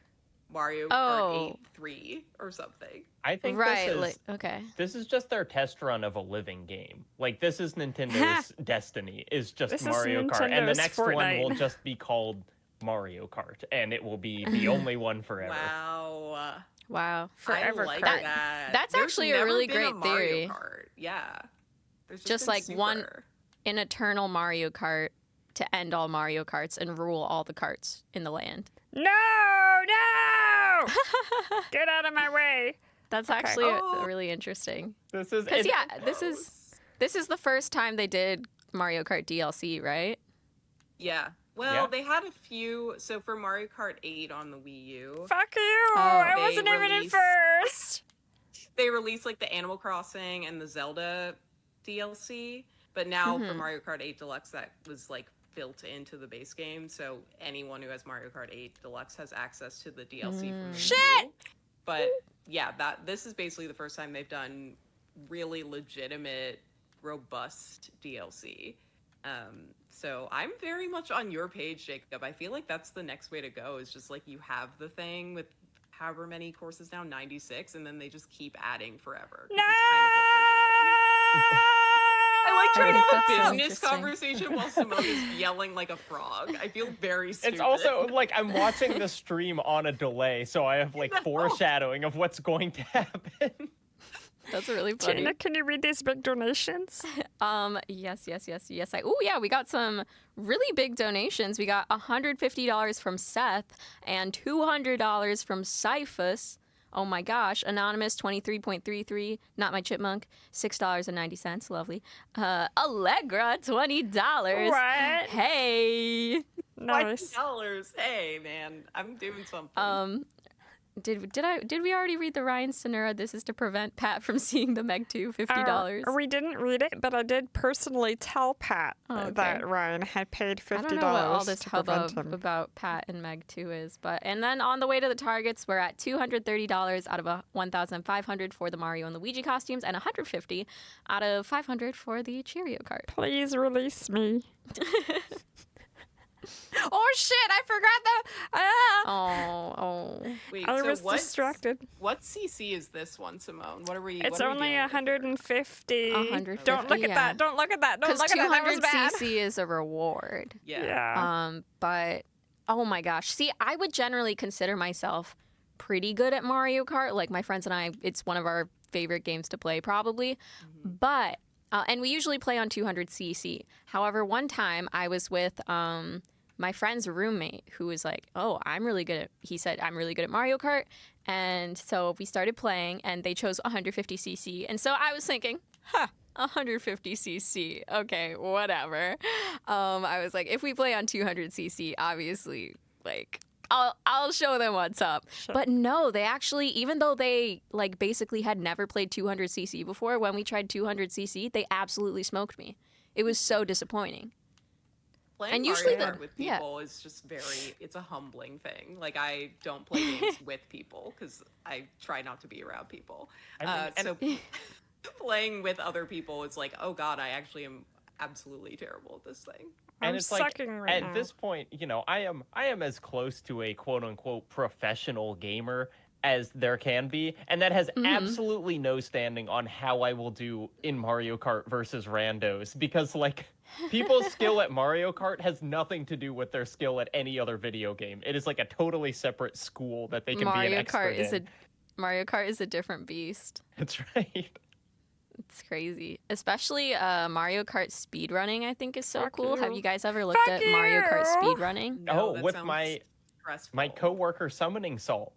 Speaker 21: Mario Kart 8 3 or something.
Speaker 20: I think this is just their test run of a living game. Like this is Nintendo's destiny is just
Speaker 19: This is
Speaker 20: Mario Kart, and the
Speaker 19: Nintendo's
Speaker 20: next one
Speaker 19: Fortnite.
Speaker 20: will just be called Mario Kart, and it will be the only one forever.
Speaker 15: Wow.
Speaker 19: Forever
Speaker 21: I like
Speaker 19: Kart.
Speaker 21: that.
Speaker 15: That's
Speaker 21: There's
Speaker 15: actually a
Speaker 21: never
Speaker 15: really
Speaker 21: been
Speaker 15: great
Speaker 21: Mario
Speaker 15: theory.
Speaker 21: Kart. Yeah. There's
Speaker 15: Just
Speaker 21: been
Speaker 15: like
Speaker 21: Super.
Speaker 15: an eternal Mario Kart to end all Mario Karts and rule all the karts in the land.
Speaker 19: No! Get out of my way.
Speaker 15: That's
Speaker 19: Okay.
Speaker 15: actually really interesting.
Speaker 20: This is
Speaker 15: Because this is the first time they did Mario Kart DLC, right?
Speaker 21: Yeah. Well,
Speaker 15: Yeah.
Speaker 21: they had a few. So for Mario Kart 8 on the Wii U.
Speaker 19: Fuck you! I wasn't even in first.
Speaker 21: They released like the Animal Crossing and the Zelda DLC, but now for
Speaker 19: Mhm.
Speaker 21: Mario Kart 8 Deluxe, that was like built into the base game. So anyone who has Mario Kart 8 Deluxe has access to the DLC from the Wii U. But yeah, this is basically the first time they've done really legitimate, robust DLC. So I'm very much on your page, Jacob. I feel like that's the next way to go, is just like you have the thing with however many courses now, 96, and then they just keep adding forever. No! I like trying to have a business conversation while Simone is yelling like a frog. I feel very stupid.
Speaker 20: It's also like I'm watching the stream on a delay, so I have like foreshadowing of what's going to happen.
Speaker 15: That's really funny.
Speaker 19: Gina, can you read these big donations?
Speaker 15: Yes. We got some really big donations. We got $150 from Seth and $200 from Cyphus. Oh my gosh. Anonymous 23.33, not my chipmunk, $6.90. Lovely. Allegra, $20.
Speaker 19: What?
Speaker 15: Hey.
Speaker 19: Nice.
Speaker 21: $20. Hey, man, I'm doing something.
Speaker 15: Did we already read the Ryan Sonura? This is to prevent Pat from seeing the Meg 2 $50.
Speaker 19: We didn't read it, but I did personally tell Pat that Ryan had paid $50
Speaker 15: I don't know what all this
Speaker 19: to prevent
Speaker 15: hubbub
Speaker 19: him.
Speaker 15: about Pat and Meg 2 is, and then on the way to the targets, we're at $230 out of $1,500 for the Mario and Luigi costumes, and $150 out of $500 for the Cheerio card.
Speaker 19: Please release me.
Speaker 15: Oh shit! I forgot that. Oh.
Speaker 21: Wait,
Speaker 19: I
Speaker 21: so
Speaker 19: was distracted.
Speaker 21: What CC is this one, Simone? What are we?
Speaker 19: It's
Speaker 21: what are we
Speaker 19: only
Speaker 21: doing?
Speaker 19: 150.
Speaker 15: 150,
Speaker 19: Don't look at
Speaker 15: yeah.
Speaker 19: that. Don't look at that. Don't
Speaker 15: Because
Speaker 19: look at that. That was
Speaker 15: 200
Speaker 19: bad.
Speaker 15: CC is a reward.
Speaker 21: Yeah.
Speaker 15: But oh my gosh. See, I would generally consider myself pretty good at Mario Kart. Like my friends and I, it's one of our favorite games to play, probably. But and we usually play on 200 CC. However, one time I was with my friend's roommate who was like, "Oh, he said I'm really good at Mario Kart," and so we started playing, and they chose 150 CC, and so I was thinking, 150 CC, okay, whatever. I was like, if we play on 200 CC, obviously, like, I'll show them what's up.
Speaker 19: Sure.
Speaker 15: But no, they actually, even though they like basically had never played 200 CC before, when we tried 200 CC, they absolutely smoked me. It was so disappointing.
Speaker 21: Playing
Speaker 15: And
Speaker 21: Mario
Speaker 15: usually
Speaker 21: Kart with people is just it's a humbling thing. Like, I don't play games with people because I try not to be around people.
Speaker 20: I mean,
Speaker 21: playing with other people, it's like, oh god, I actually am absolutely terrible at this thing.
Speaker 20: And
Speaker 19: I'm
Speaker 20: it's like
Speaker 19: sucking right
Speaker 20: at
Speaker 19: now.
Speaker 20: this point, I am as close to a quote unquote professional gamer as there can be, and that has absolutely no standing on how I will do in Mario Kart versus randos, because like people's skill at Mario Kart has nothing to do with their skill at any other video game. It is like a totally separate school that they can be an expert in.
Speaker 15: Mario Kart is a different beast.
Speaker 20: That's right.
Speaker 15: It's crazy. Especially Mario Kart speedrunning, I think, is so cool.
Speaker 21: you.
Speaker 15: Have you guys ever looked at Mario Kart speedrunning?
Speaker 20: Oh,
Speaker 21: that
Speaker 20: with
Speaker 21: sounds
Speaker 20: my coworker Summoning Salt,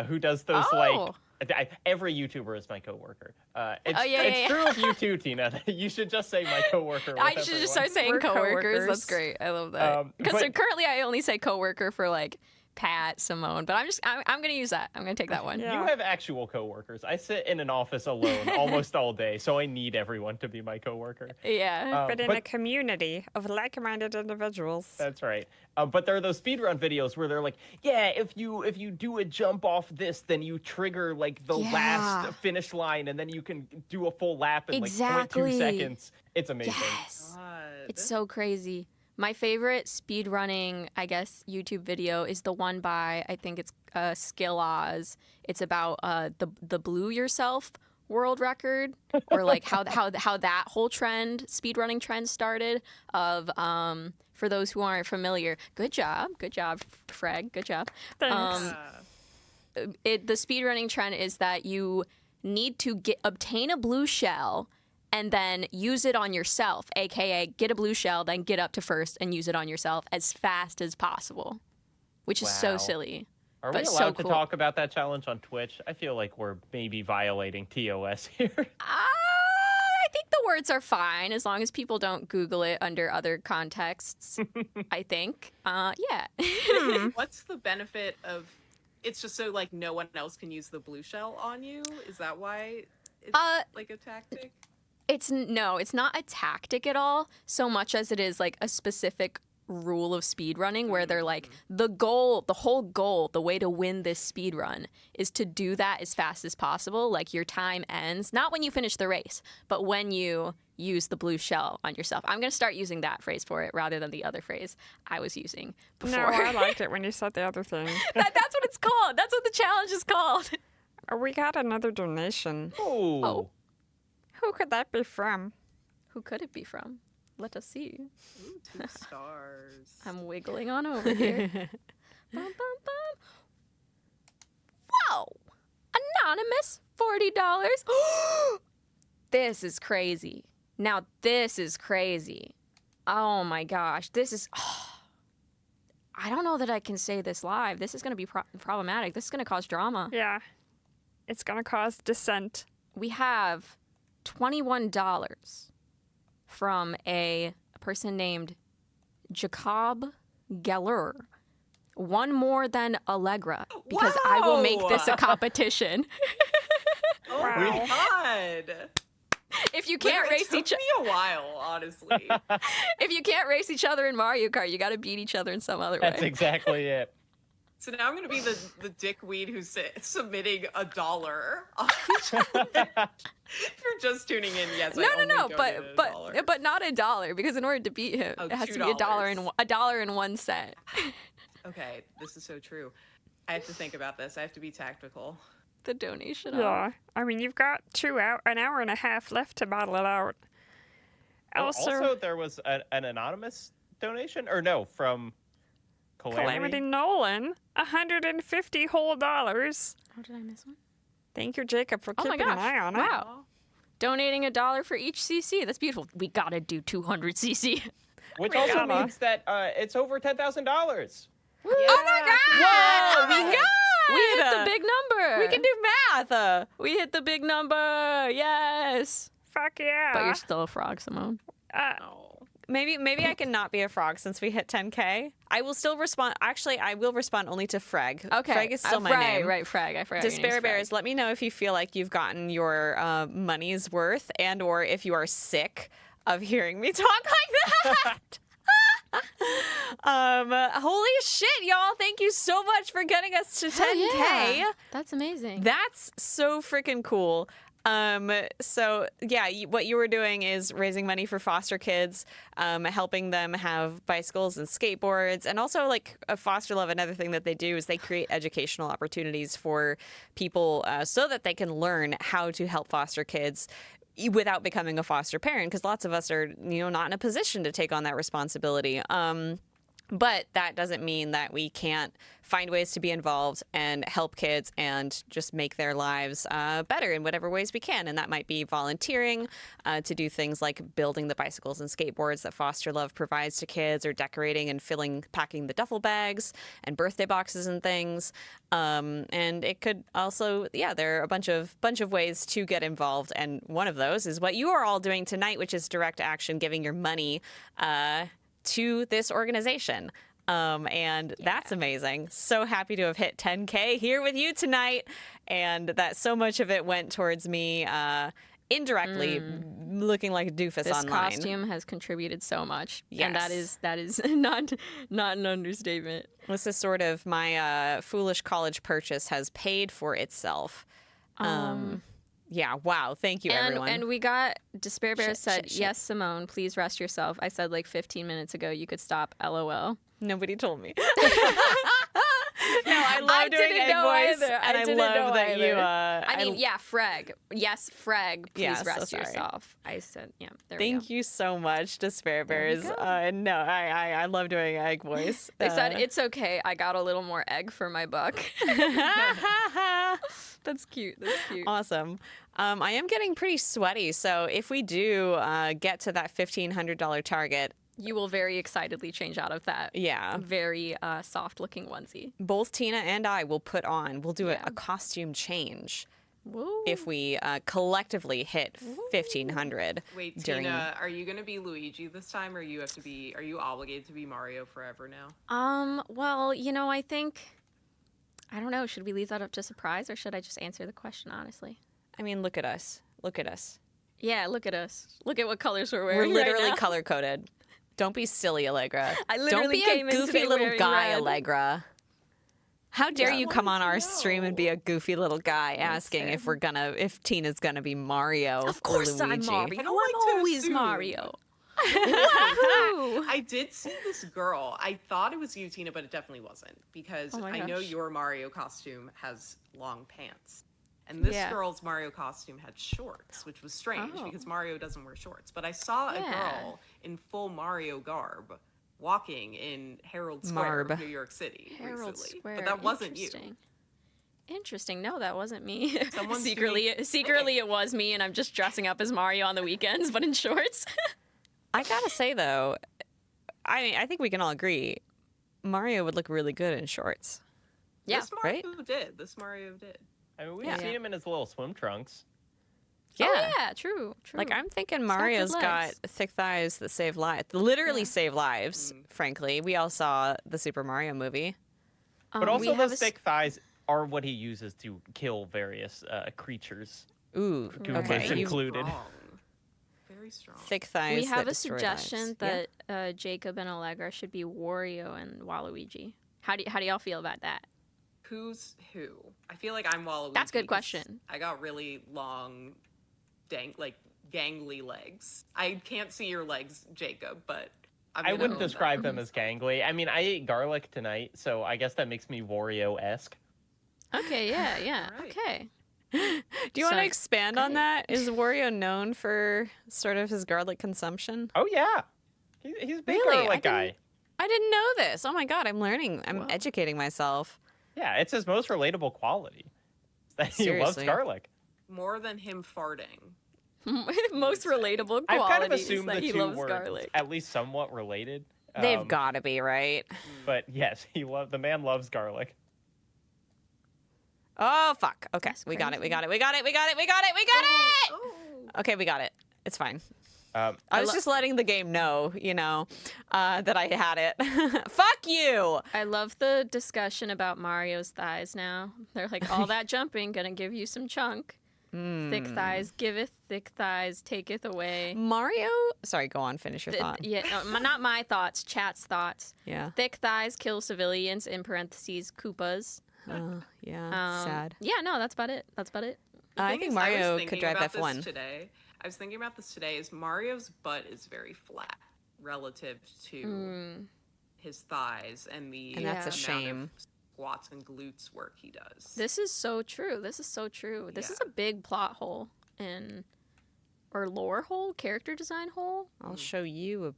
Speaker 20: who does those
Speaker 15: Oh.
Speaker 20: every YouTuber is my coworker.
Speaker 15: yeah.
Speaker 20: True of you too, Tina. You should just say my coworker. with
Speaker 15: I should just start saying
Speaker 20: everyone.
Speaker 15: coworkers. That's great. I love that. Because
Speaker 20: But-
Speaker 15: currently I only say coworker for like Pat, Simone, but I'm gonna use that. I'm gonna take that one.
Speaker 20: You have actual coworkers. I sit in an office alone almost all day, so I need everyone to be my coworker.
Speaker 15: Yeah.
Speaker 19: But in a community of like-minded individuals.
Speaker 20: That's right. But there are those speedrun videos where they're like, yeah, if you do a jump off this, then you trigger like the last finish line, and then you can do a full lap in like 0.2 seconds. It's amazing.
Speaker 15: Yes. It's so crazy. My favorite speedrunning, I guess, YouTube video is the one by, I think it's Skill Oz. It's about the Blue Yourself world record, or like how that whole trend, speedrunning trend started. Of for those who aren't familiar, good job, Freg, good job.
Speaker 19: Thanks.
Speaker 15: The speedrunning trend is that you need to obtain a blue shell and then use it on yourself, aka get a blue shell, then get up to first and use it on yourself as fast as possible, which is so
Speaker 20: Wow.
Speaker 15: silly.
Speaker 20: Are
Speaker 15: but
Speaker 20: we
Speaker 15: so
Speaker 20: allowed to
Speaker 15: cool.
Speaker 20: talk about that challenge on Twitch? I feel like we're maybe violating TOS here.
Speaker 15: I think the words are fine as long as people don't Google it under other contexts. I think. Yeah.
Speaker 21: What's the benefit of? It's just so like no one else can use the blue shell on you. Is that why it's like a tactic?
Speaker 15: It's not a tactic at all, so much as it is like a specific rule of speedrunning where they're like, the whole goal, the way to win this speedrun is to do that as fast as possible. Like your time ends, not when you finish the race, but when you use the blue shell on yourself. I'm going to start using that phrase for it rather than the other phrase I was using before.
Speaker 19: No, I liked it when you said the other thing.
Speaker 15: That's what it's called. That's what the challenge is called.
Speaker 19: We got another donation.
Speaker 20: Oh.
Speaker 19: Who could that be from?
Speaker 15: Who could it be from? Let us see.
Speaker 21: Ooh, 2 stars.
Speaker 15: I'm wiggling on over here. Bum, bum, bum. Whoa! Anonymous, $40. This is crazy. Now this is crazy. Oh my gosh. This is... I don't know that I can say this live. This is going to be problematic. This is going to cause drama.
Speaker 19: Yeah. It's going to cause dissent.
Speaker 15: We have $21 from a person named Jacob Geller. One more than Allegra, because I will make this a competition.
Speaker 21: Oh my god!
Speaker 15: If you can't race each other,
Speaker 21: it took me a while, honestly.
Speaker 15: if you can't race each other in Mario Kart, you got to beat each other in some other way.
Speaker 20: That's exactly it.
Speaker 21: So now I'm going to be the dickweed who's submitting $1 on each other. If you're just tuning in, yes, I only donated $1.
Speaker 15: but not $1, because in order to beat him, it has to be $1.01.
Speaker 21: Okay, this is so true. I have to think about this. I have to be tactical.
Speaker 15: The donation.
Speaker 19: Yeah. I mean, you've got an hour and a half left to battle it out.
Speaker 20: Also, there was an anonymous donation, or no, from
Speaker 19: Calamity Nolan, $150 whole dollars.
Speaker 15: Oh, did I miss one?
Speaker 19: Thank you, Jacob, for keeping an eye on it.
Speaker 15: Wow. Donating $1 for each CC. That's beautiful. We gotta do 200 CC.
Speaker 20: Which also means that it's over $10,000.
Speaker 15: Yeah. Oh my god!
Speaker 11: Whoa,
Speaker 15: Oh my god! We hit the big number.
Speaker 11: We can do math.
Speaker 15: We hit the big number. Yes.
Speaker 19: Fuck yeah.
Speaker 15: But you're still a frog, Simone.
Speaker 11: Maybe I can not be a frog since we hit 10K. I will still respond. Actually, I will respond only to Freg.
Speaker 15: Okay.
Speaker 11: Freg is still my
Speaker 15: Freg,
Speaker 11: name.
Speaker 15: Right, Freg. I forgot.
Speaker 11: Despair Bears, let me know if you feel like you've gotten your money's worth, and or if you are sick of hearing me talk like that. Holy shit, y'all. Thank you so much for getting us to 10K.
Speaker 15: Yeah. That's amazing.
Speaker 11: That's so freaking cool.
Speaker 18: So yeah, what you were doing is raising money for foster kids, helping them have bicycles and skateboards, and also like Foster Love. Another thing that they do is they create educational opportunities for people so that they can learn how to help foster kids without becoming a foster parent, because lots of us are, not in a position to take on that responsibility. But that doesn't mean that we can't find ways to be involved and help kids and just make their lives better in whatever ways we can. And that might be volunteering to do things like building the bicycles and skateboards that Foster Love provides to kids, or decorating and packing the duffel bags and birthday boxes and things. And it could also, there are a bunch of ways to get involved. And one of those is what you are all doing tonight, which is direct action, giving your money to this organization. And that's amazing. So happy to have hit 10K here with you tonight, and that so much of it went towards me indirectly looking like a doofus
Speaker 15: this
Speaker 18: online.
Speaker 15: This costume has contributed so much.
Speaker 18: Yes.
Speaker 15: And that is not an understatement.
Speaker 18: This is sort of my foolish college purchase has paid for itself. Yeah, wow. Thank you, everyone.
Speaker 15: And we got, Despair Bear said,
Speaker 18: shit.
Speaker 15: yes, Simone, please rest yourself. I said like 15 minutes ago you could stop, LOL.
Speaker 18: Nobody told me. No, I love doing egg voice, and I love that you.
Speaker 15: Freg. Yes, Freg. Please
Speaker 18: Yeah, so
Speaker 15: rest
Speaker 18: sorry.
Speaker 15: yourself. I said, yeah. There we go.
Speaker 18: Thank you so much, Despair Bears. No, I love doing egg voice.
Speaker 15: They said it's okay. I got a little more egg for my buck. That's cute. That's cute.
Speaker 18: Awesome. I am getting pretty sweaty, so if we do get to that $1,500 target,
Speaker 15: you will very excitedly change out of that.
Speaker 18: Yeah.
Speaker 15: Very soft-looking onesie.
Speaker 18: Both Tina and I will we'll do a costume change.
Speaker 15: Woo.
Speaker 18: If we collectively hit 1,500.
Speaker 21: Wait,
Speaker 18: during...
Speaker 21: Tina, are you going to be Luigi this time, or are you obligated to be Mario forever now?
Speaker 15: Well, I think, I don't know, should we leave that up to surprise, or should I just answer the question honestly?
Speaker 18: I mean, look at us. Look at us.
Speaker 15: Yeah, look at us. Look at what colors we're wearing.
Speaker 18: We're literally
Speaker 15: right
Speaker 18: color-coded. Don't be silly, Allegra.
Speaker 15: I literally
Speaker 18: Don't
Speaker 15: came
Speaker 18: be a
Speaker 15: in
Speaker 18: goofy
Speaker 15: today
Speaker 18: little
Speaker 15: wearing
Speaker 18: guy,
Speaker 15: red.
Speaker 18: Allegra. How dare you come on our stream and be a goofy little guy asking if Tina's gonna be Mario
Speaker 15: Of course
Speaker 18: or Luigi.
Speaker 15: I'm Mario.
Speaker 21: I don't like to
Speaker 15: always
Speaker 21: assume.
Speaker 15: Mario.
Speaker 21: I did see this girl. I thought it was you, Tina, but it definitely wasn't, because
Speaker 15: Oh my
Speaker 21: I know
Speaker 15: gosh.
Speaker 21: your Mario costume has long pants. And this
Speaker 15: Yeah.
Speaker 21: girl's Mario costume had shorts, which was strange
Speaker 15: Oh.
Speaker 21: because Mario doesn't wear shorts. But I saw a
Speaker 15: Yeah.
Speaker 21: girl in full Mario garb walking in Herald Square
Speaker 18: Marb.
Speaker 21: of New York City
Speaker 15: Herald
Speaker 21: recently.
Speaker 15: Square.
Speaker 21: But that wasn't you.
Speaker 15: Interesting. No, that wasn't me.
Speaker 21: Someone's
Speaker 15: secretly it was me, and I'm just dressing up as Mario on the weekends, but in shorts.
Speaker 18: I gotta say though, I think we can all agree, Mario would look really good in shorts.
Speaker 15: Yeah,
Speaker 21: This Mario did. This Mario did.
Speaker 20: I mean, we've seen him in his little swim trunks.
Speaker 18: Yeah.
Speaker 15: Oh, yeah, true.
Speaker 18: Like, I'm thinking
Speaker 15: He's got good
Speaker 18: Mario's got
Speaker 15: legs.
Speaker 18: thick thighs that save lives. Literally save lives, frankly. We all saw the Super Mario movie.
Speaker 20: But also those thick thighs are what he uses to kill various creatures.
Speaker 18: Ooh,
Speaker 20: Goombas
Speaker 18: okay.
Speaker 20: included.
Speaker 21: Very strong.
Speaker 18: Thick thighs.
Speaker 15: We have
Speaker 18: that
Speaker 15: a
Speaker 18: destroy
Speaker 15: suggestion
Speaker 18: lives.
Speaker 15: that Jacob and Allegra should be Wario and Waluigi. How do y'all feel about that?
Speaker 21: Who's who? I feel like I'm Waluigi.
Speaker 15: That's a good
Speaker 21: 'cause
Speaker 15: question.
Speaker 21: I got really long, gangly legs. I can't see your legs, Jacob, but
Speaker 20: I wouldn't describe them as gangly. I mean, I ate garlic tonight, so I guess that makes me Wario-esque.
Speaker 15: Okay, yeah. Okay.
Speaker 18: Do you want to
Speaker 15: So-
Speaker 18: expand on that? Is Wario known for sort of his garlic consumption?
Speaker 20: Oh, yeah. He's a big
Speaker 18: Really?
Speaker 20: garlic guy.
Speaker 18: I didn't know this. Oh my god, I'm learning. I'm educating myself.
Speaker 20: Yeah, it's his most relatable quality. That he loves
Speaker 18: Seriously.
Speaker 20: garlic.
Speaker 21: More than him farting.
Speaker 15: Most relatable qualities
Speaker 20: I've kind of assumed
Speaker 15: that
Speaker 20: the
Speaker 15: he
Speaker 20: two
Speaker 15: loves
Speaker 20: were
Speaker 15: garlic.
Speaker 20: at least somewhat related.
Speaker 18: They've got to be, right?
Speaker 20: But yes, the man loves garlic.
Speaker 18: Oh fuck. Okay, we got it. We got it. Okay, we got it. It's fine. I was just letting the game know, that I had it. Fuck you!
Speaker 15: I love the discussion about Mario's thighs now. They're like, all that jumping, gonna give you some chunk. Thick thighs giveth, thick thighs taketh away.
Speaker 18: Mario? Sorry, go on. Finish your thought.
Speaker 15: Yeah, no, not my thoughts, chat's thoughts.
Speaker 18: Yeah.
Speaker 15: Thick thighs kill civilians, in parentheses, Koopas.
Speaker 18: Yeah, sad.
Speaker 15: Yeah, no, that's about it.
Speaker 18: I
Speaker 21: thing
Speaker 18: think
Speaker 21: is, I was
Speaker 18: Mario
Speaker 21: thinking
Speaker 18: could drive
Speaker 21: about
Speaker 18: F1.
Speaker 21: This today. I was thinking about this today. Is Mario's butt is very flat relative to his thighs and the
Speaker 18: And that's a
Speaker 21: amount
Speaker 18: shame.
Speaker 21: of squats and glutes work he does.
Speaker 15: This is so true. This is so true. This is a big plot hole in, or lore hole, character design hole.
Speaker 18: I'll show you a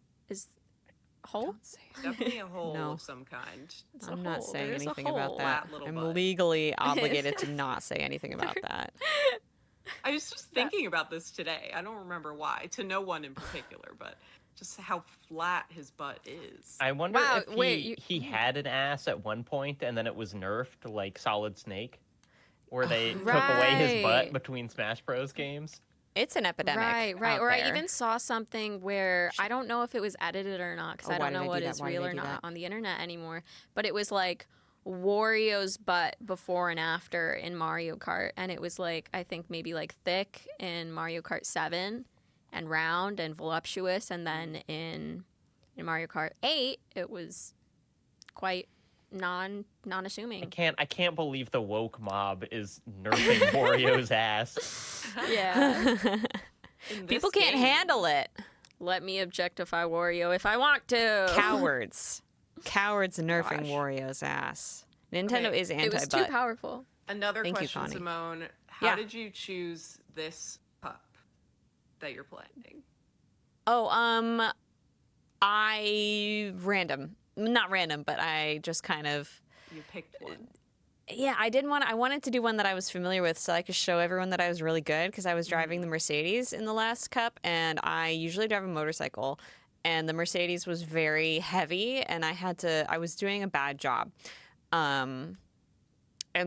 Speaker 15: hole.
Speaker 21: Definitely a hole
Speaker 18: No.
Speaker 21: of some kind.
Speaker 18: I'm not saying
Speaker 15: There's a
Speaker 18: anything about
Speaker 15: hole.
Speaker 18: that.
Speaker 21: Flat little
Speaker 18: I'm
Speaker 21: butt.
Speaker 18: legally obligated to not say anything about that.
Speaker 21: I was just thinking about this today. I don't remember why, to no one in particular, but just how flat his butt is.
Speaker 20: I wonder
Speaker 21: Wow,
Speaker 20: if
Speaker 21: wait,
Speaker 20: he had an ass at one point and then it was nerfed like Solid Snake, where they took away his butt
Speaker 15: Right.
Speaker 20: between Smash Bros. Games.
Speaker 18: It's an epidemic.
Speaker 15: Right.
Speaker 18: out
Speaker 15: Or I
Speaker 18: there.
Speaker 15: even saw something where I don't know if it was edited or not, because
Speaker 18: Oh,
Speaker 15: I
Speaker 18: why
Speaker 15: don't
Speaker 18: did
Speaker 15: know
Speaker 18: they
Speaker 15: what
Speaker 18: do that?
Speaker 15: is
Speaker 18: Why did
Speaker 15: real
Speaker 18: they
Speaker 15: or
Speaker 18: do
Speaker 15: not
Speaker 18: that?
Speaker 15: on the internet anymore. But it was like Wario's butt before and after in Mario Kart, and it was like I think maybe like thick in Mario Kart 7 and round and voluptuous, and then in Mario Kart 8 it was quite non-assuming.
Speaker 20: I can't believe the woke mob is nerfing Wario's ass.
Speaker 15: Yeah.
Speaker 18: People can't handle it.
Speaker 15: Let me objectify Wario if I want to.
Speaker 18: Cowards. Cowards nerfing Wario's ass. Nintendo
Speaker 21: Okay,
Speaker 18: is
Speaker 15: It
Speaker 18: anti-butt.
Speaker 15: was too powerful.
Speaker 21: Another
Speaker 18: Thank you,
Speaker 21: question,
Speaker 18: Connie.
Speaker 21: Simone. How
Speaker 18: Yeah.
Speaker 21: did you choose this pup that you're playing?
Speaker 18: Oh, not random, but I just kind of,
Speaker 21: You picked one.
Speaker 18: yeah, I wanted to do one that I was familiar with so I could show everyone that I was really good because I was driving the Mercedes in the last cup and I usually drive a motorcycle and the Mercedes was very heavy and I was doing a bad job. And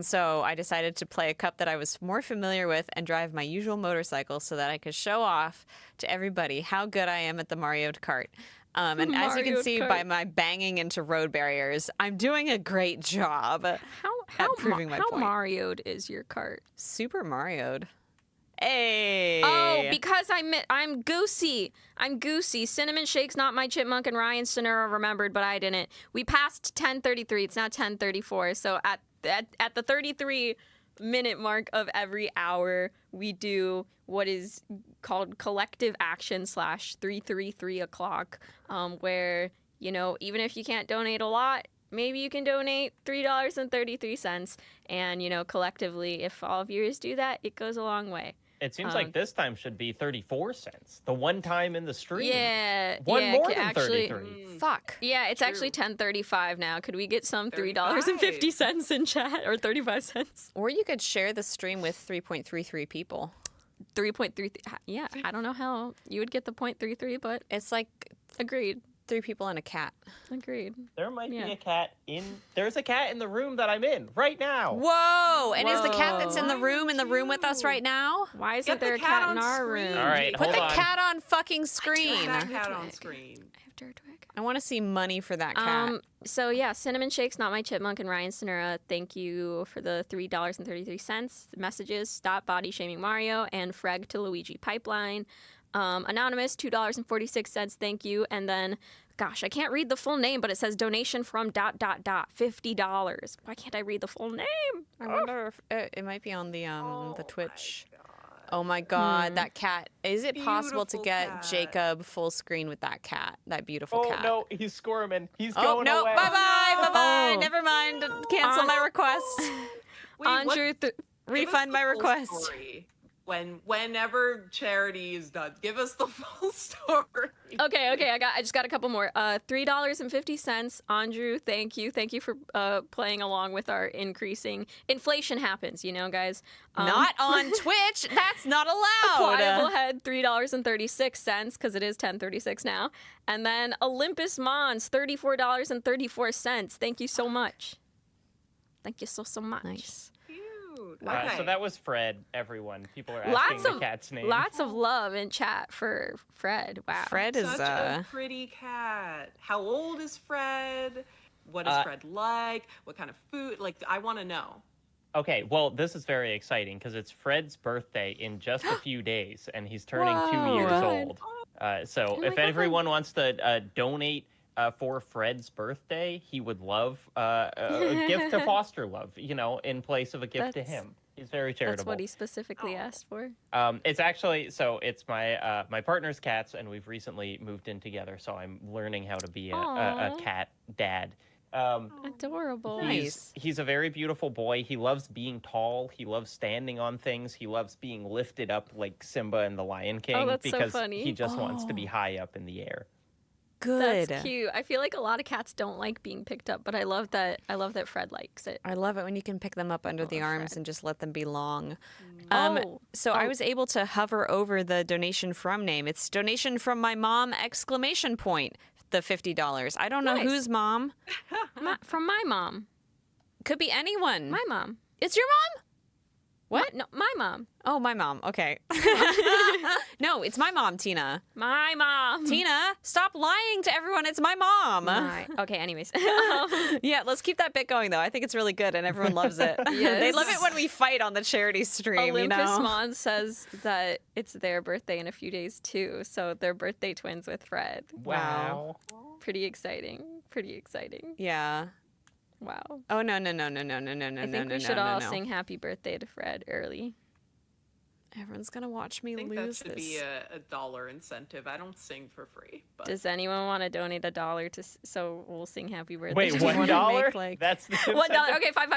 Speaker 18: so I decided to play a cup that I was more familiar with and drive my usual motorcycle so that I could show off to everybody how good I am at the Mario Kart. And as you can
Speaker 15: Mario
Speaker 18: see
Speaker 15: Kart.
Speaker 18: by my banging into road barriers, I'm doing a great job at proving my
Speaker 15: how
Speaker 18: point.
Speaker 15: Mario'd is your cart?
Speaker 18: Super Mario'd. Hey.
Speaker 15: Oh, because I'm goosey. I'm goosey. Cinnamon Shake's not my chipmunk, and Ryan Sonora remembered, but I didn't. We passed 10:33. It's now 10:34. So at the 33-minute mark of every hour, we do what is called collective action / 333 o'clock, where, you know, even if you can't donate a lot, maybe you can donate $3.33. And, you know, collectively, if all viewers do that, it goes a long way.
Speaker 20: It seems like this time should be 34 cents. The one time in the stream.
Speaker 15: Yeah.
Speaker 20: One
Speaker 15: yeah,
Speaker 20: more
Speaker 15: ca-
Speaker 20: than
Speaker 15: actually,
Speaker 20: 33.
Speaker 18: Fuck.
Speaker 15: Yeah, it's actually 10:35 now. Could we get some $3.50 in chat or 35 cents?
Speaker 18: Or you could share the stream with 3.33 people.
Speaker 15: 3.33. Yeah, I don't know how you would get the 0.33, but
Speaker 18: it's like
Speaker 15: agreed.
Speaker 18: 3 people and a cat.
Speaker 15: Agreed.
Speaker 20: There might
Speaker 15: Yeah.
Speaker 20: be a cat There's a cat in the room that I'm in right now.
Speaker 18: Whoa! And is the cat that's in the room with us right now?
Speaker 15: Why isn't
Speaker 21: Get the
Speaker 15: there a
Speaker 21: cat
Speaker 15: cat in
Speaker 21: on
Speaker 15: our
Speaker 21: screen.
Speaker 15: room?
Speaker 20: All right,
Speaker 18: Put
Speaker 20: hold
Speaker 18: the
Speaker 20: on.
Speaker 18: cat on fucking screen.
Speaker 21: That cat on screen.
Speaker 18: I want to see money for that cat.
Speaker 15: So yeah, Cinnamon Shake's not my chipmunk, and Ryan Sonora, thank you for the $3.33 messages. Stop body shaming Mario and Freg to Luigi Pipeline. Anonymous, $2.46, thank you. And then, gosh, I can't read the full name, but it says donation from ... $50. Why can't I read the full name?
Speaker 18: I wonder if it might be on the Twitch. Oh my god, that cat. Is it possible to
Speaker 21: Beautiful
Speaker 18: get
Speaker 21: cat.
Speaker 18: Jacob full screen with that cat? That beautiful
Speaker 20: Oh
Speaker 18: cat.
Speaker 20: no, he's squirming. He's
Speaker 18: Oh,
Speaker 20: going
Speaker 18: no.
Speaker 20: away.
Speaker 18: Bye-bye. Bye-bye.
Speaker 15: Oh.
Speaker 18: Never mind. Cancel my request.
Speaker 15: Andrew,
Speaker 18: refund my request.
Speaker 21: Story. Whenever charity is done, give us the full story.
Speaker 15: Okay, I just got a couple more. $3.50. Andrew, thank you for playing along with our increasing inflation. Happens, you know, guys.
Speaker 18: Not on Twitch. That's not allowed.
Speaker 15: Pliable Head, $3.36 because it is 10:36 now, and then Olympus Mons, $34.34. Thank you so much. Thank you so much.
Speaker 18: Nice.
Speaker 21: Okay.
Speaker 20: So that was Fred, everyone. People are asking the cat's name.
Speaker 15: Lots of love in chat for Fred. Wow.
Speaker 18: Fred is
Speaker 21: Such a pretty cat. How old is Fred? What is Fred like? What kind of food? Like, I want to know.
Speaker 20: Okay, well, this is very exciting because it's Fred's birthday in just a few days, and he's turning 2 years old. So if everyone wants to donate for Fred's birthday, he would love a gift to Foster Love, you know, in place of a gift to him. He's very charitable.
Speaker 15: That's what he specifically asked for.
Speaker 20: It's actually it's my my partner's cats, and we've recently moved in together. So I'm learning how to be a cat dad.
Speaker 15: Adorable.
Speaker 20: He's a very beautiful boy. He loves being tall. He loves standing on things. He loves being lifted up like Simba and the Lion King
Speaker 15: that's so
Speaker 20: because
Speaker 15: funny.
Speaker 20: he just wants to be high up in the air.
Speaker 18: Good.
Speaker 15: That's cute. I feel like a lot of cats don't like being picked up, but I love that Fred likes it.
Speaker 18: I love it when you can pick them up under the arms
Speaker 15: Fred.
Speaker 18: and just let them be long.
Speaker 15: Oh.
Speaker 18: I was able to hover over the donation from name. It's donation from my mom ! The $50. I don't know
Speaker 15: Nice.
Speaker 18: whose mom.
Speaker 15: From my mom.
Speaker 18: Could be anyone.
Speaker 15: My mom.
Speaker 18: It's your mom? What?
Speaker 15: No, my mom.
Speaker 18: Oh, my mom. Okay. No, it's my mom, Tina.
Speaker 15: My mom.
Speaker 18: Tina, stop lying to everyone. It's my mom.
Speaker 15: Okay, anyways.
Speaker 18: Yeah, let's keep that bit going, though. I think it's really good, and everyone loves it.
Speaker 15: Yes.
Speaker 18: They love it when we fight on the charity stream,
Speaker 15: Olympus
Speaker 18: you know?
Speaker 15: Mons says that it's their birthday in a few days, too. So they're birthday twins with Fred.
Speaker 20: Wow.
Speaker 15: Pretty exciting. Pretty exciting.
Speaker 18: Yeah.
Speaker 15: Wow.
Speaker 18: Oh, no.
Speaker 15: I think we should all sing happy birthday to Fred early.
Speaker 18: Everyone's going to watch me
Speaker 21: I think
Speaker 18: lose
Speaker 21: that should
Speaker 18: this.
Speaker 21: be a dollar incentive. I don't sing for free. But
Speaker 15: Does anyone want to donate $1 to so we'll sing happy birthday?
Speaker 20: Wait,
Speaker 15: Do you wanna
Speaker 20: $1?
Speaker 15: make, like...
Speaker 20: That's the
Speaker 15: $1. Okay, fine.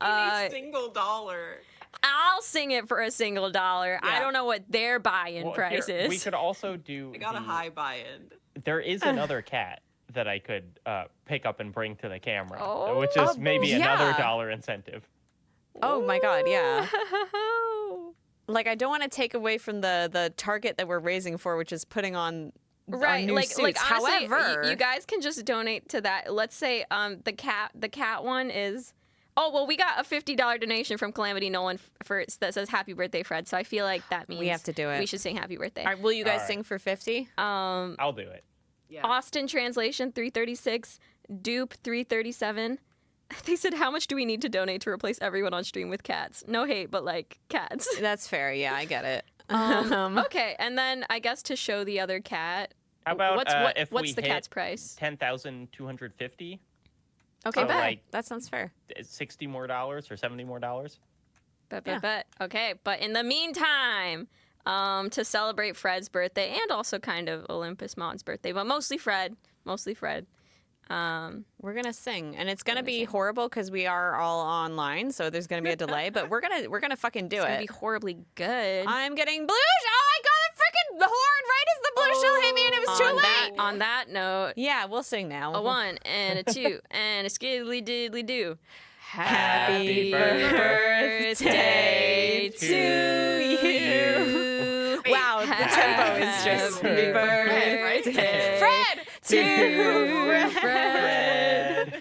Speaker 21: a single dollar.
Speaker 15: I'll sing it for a single $1. I
Speaker 21: Yeah.
Speaker 15: don't know what their buy-in
Speaker 20: Well,
Speaker 15: price
Speaker 20: here,
Speaker 15: is.
Speaker 20: we could also do.
Speaker 21: I got a high buy-in.
Speaker 20: There is another cat that I could pick up and bring to the camera,
Speaker 15: Oh.
Speaker 20: which is maybe
Speaker 18: yeah.
Speaker 20: another dollar incentive.
Speaker 18: Oh, my God, yeah. Like, I don't want to take away from the target that we're raising for, which is putting on our new suits.
Speaker 15: honestly,
Speaker 18: However,
Speaker 15: you guys can just donate to that. Let's say the cat one is. Oh well, we got a $50 donation from Calamity Nolan that says Happy Birthday, Fred. So I feel like that means
Speaker 18: we have to do it.
Speaker 15: We should sing Happy Birthday.
Speaker 18: All right, will you guys
Speaker 20: All right.
Speaker 18: sing for 50?
Speaker 20: I'll do it.
Speaker 21: Yeah.
Speaker 15: Austin Translation 336, Dupe 337. They said, how much do we need to donate to replace everyone on stream with cats? No hate, but like cats.
Speaker 18: That's fair. Yeah, I get it.
Speaker 15: Okay, and then I guess to show the other cat.
Speaker 20: How about
Speaker 15: what's the cat's price?
Speaker 20: 10,250.
Speaker 15: Okay,
Speaker 20: So,
Speaker 15: bet.
Speaker 20: like,
Speaker 18: That sounds fair.
Speaker 20: $60 more or $70 more.
Speaker 15: Bet. Okay, but in the meantime, to celebrate Fred's birthday and also kind of Olympus Mons' birthday, but mostly Fred.
Speaker 18: We're gonna sing, and it's gonna be horrible because we are all online, so there's gonna be a delay. But we're gonna fucking do
Speaker 15: It's
Speaker 18: it.
Speaker 15: gonna be horribly good.
Speaker 18: I'm getting blue. Oh, I got the freaking horn right as the blue shell hit me, and it was too late.
Speaker 15: On that note,
Speaker 18: Yeah, we'll sing now.
Speaker 15: a 1 and a 2 and a skiddly diddly do.
Speaker 18: Happy birthday to you. Wow, the tempo is just
Speaker 15: Happy
Speaker 18: birthday, Fred, to Fred.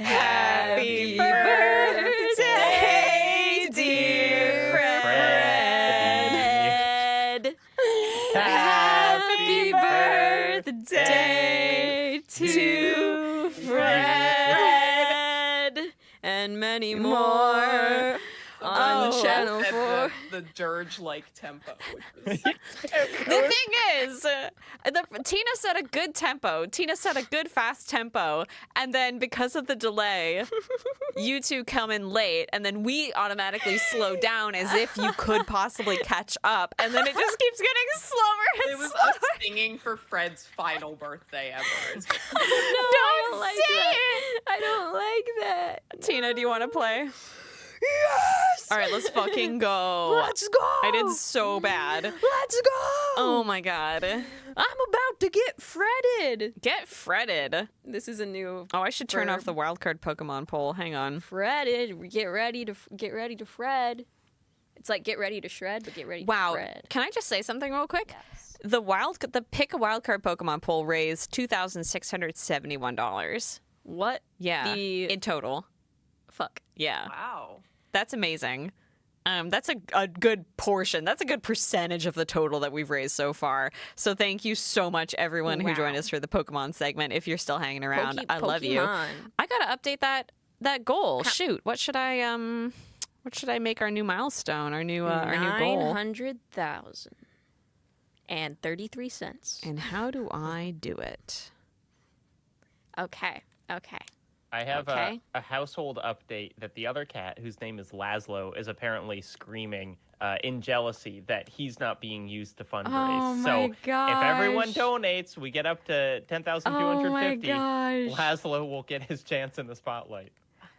Speaker 18: Happy birthday, dear Fred. Happy birthday to Fred.
Speaker 15: And many more on Channel 4.
Speaker 21: The dirge-like tempo. Which
Speaker 18: The thing is, Tina set a good tempo. Tina set a good fast tempo, and then because of the delay, you two come in late, and then we automatically slow down as if you could possibly catch up, and then it just keeps getting slower and
Speaker 21: it was
Speaker 18: slower.
Speaker 21: us singing for Fred's final birthday ever.
Speaker 18: Don't
Speaker 15: like
Speaker 18: say
Speaker 15: that.
Speaker 18: it.
Speaker 15: I don't like that.
Speaker 18: Tina, do you want to play?
Speaker 15: Yes!
Speaker 18: All right, let's fucking go.
Speaker 15: Let's go!
Speaker 18: I did so bad.
Speaker 15: Let's go!
Speaker 18: Oh my god.
Speaker 15: I'm about to get fretted.
Speaker 18: Get fretted.
Speaker 15: This is a new.
Speaker 18: Oh, I should turn off
Speaker 15: verb.
Speaker 18: the wildcard Pokemon poll. Hang on.
Speaker 15: Fretted. Get ready to Fred. It's like get ready to shred, but get ready
Speaker 18: Wow.
Speaker 15: to Fred.
Speaker 18: Can I just say something real quick?
Speaker 15: Yes.
Speaker 18: The pick a wildcard Pokemon poll raised $2,671.
Speaker 15: What?
Speaker 18: Yeah. In total.
Speaker 15: Fuck.
Speaker 18: Yeah.
Speaker 21: Wow.
Speaker 18: That's amazing. That's a good portion. That's a good percentage of the total that we've raised so far. So thank you so much, everyone who joined us for the Pokemon segment. If you're still hanging around, I love you.
Speaker 15: Pokemon.
Speaker 18: I gotta update that goal. Shoot, what should I make our new milestone? Our new goal.
Speaker 15: 900,033 cents.
Speaker 18: And how do I do it?
Speaker 15: Okay.
Speaker 20: I have
Speaker 15: Okay.
Speaker 20: a household update that the other cat, whose name is Laszlo, is apparently screaming in jealousy that he's not being used to fundraise.
Speaker 15: Oh
Speaker 20: so
Speaker 15: my
Speaker 20: if everyone
Speaker 15: gosh.
Speaker 20: donates, we get up to 10,250.
Speaker 15: Oh my gosh.
Speaker 20: Laszlo will get his chance in the spotlight.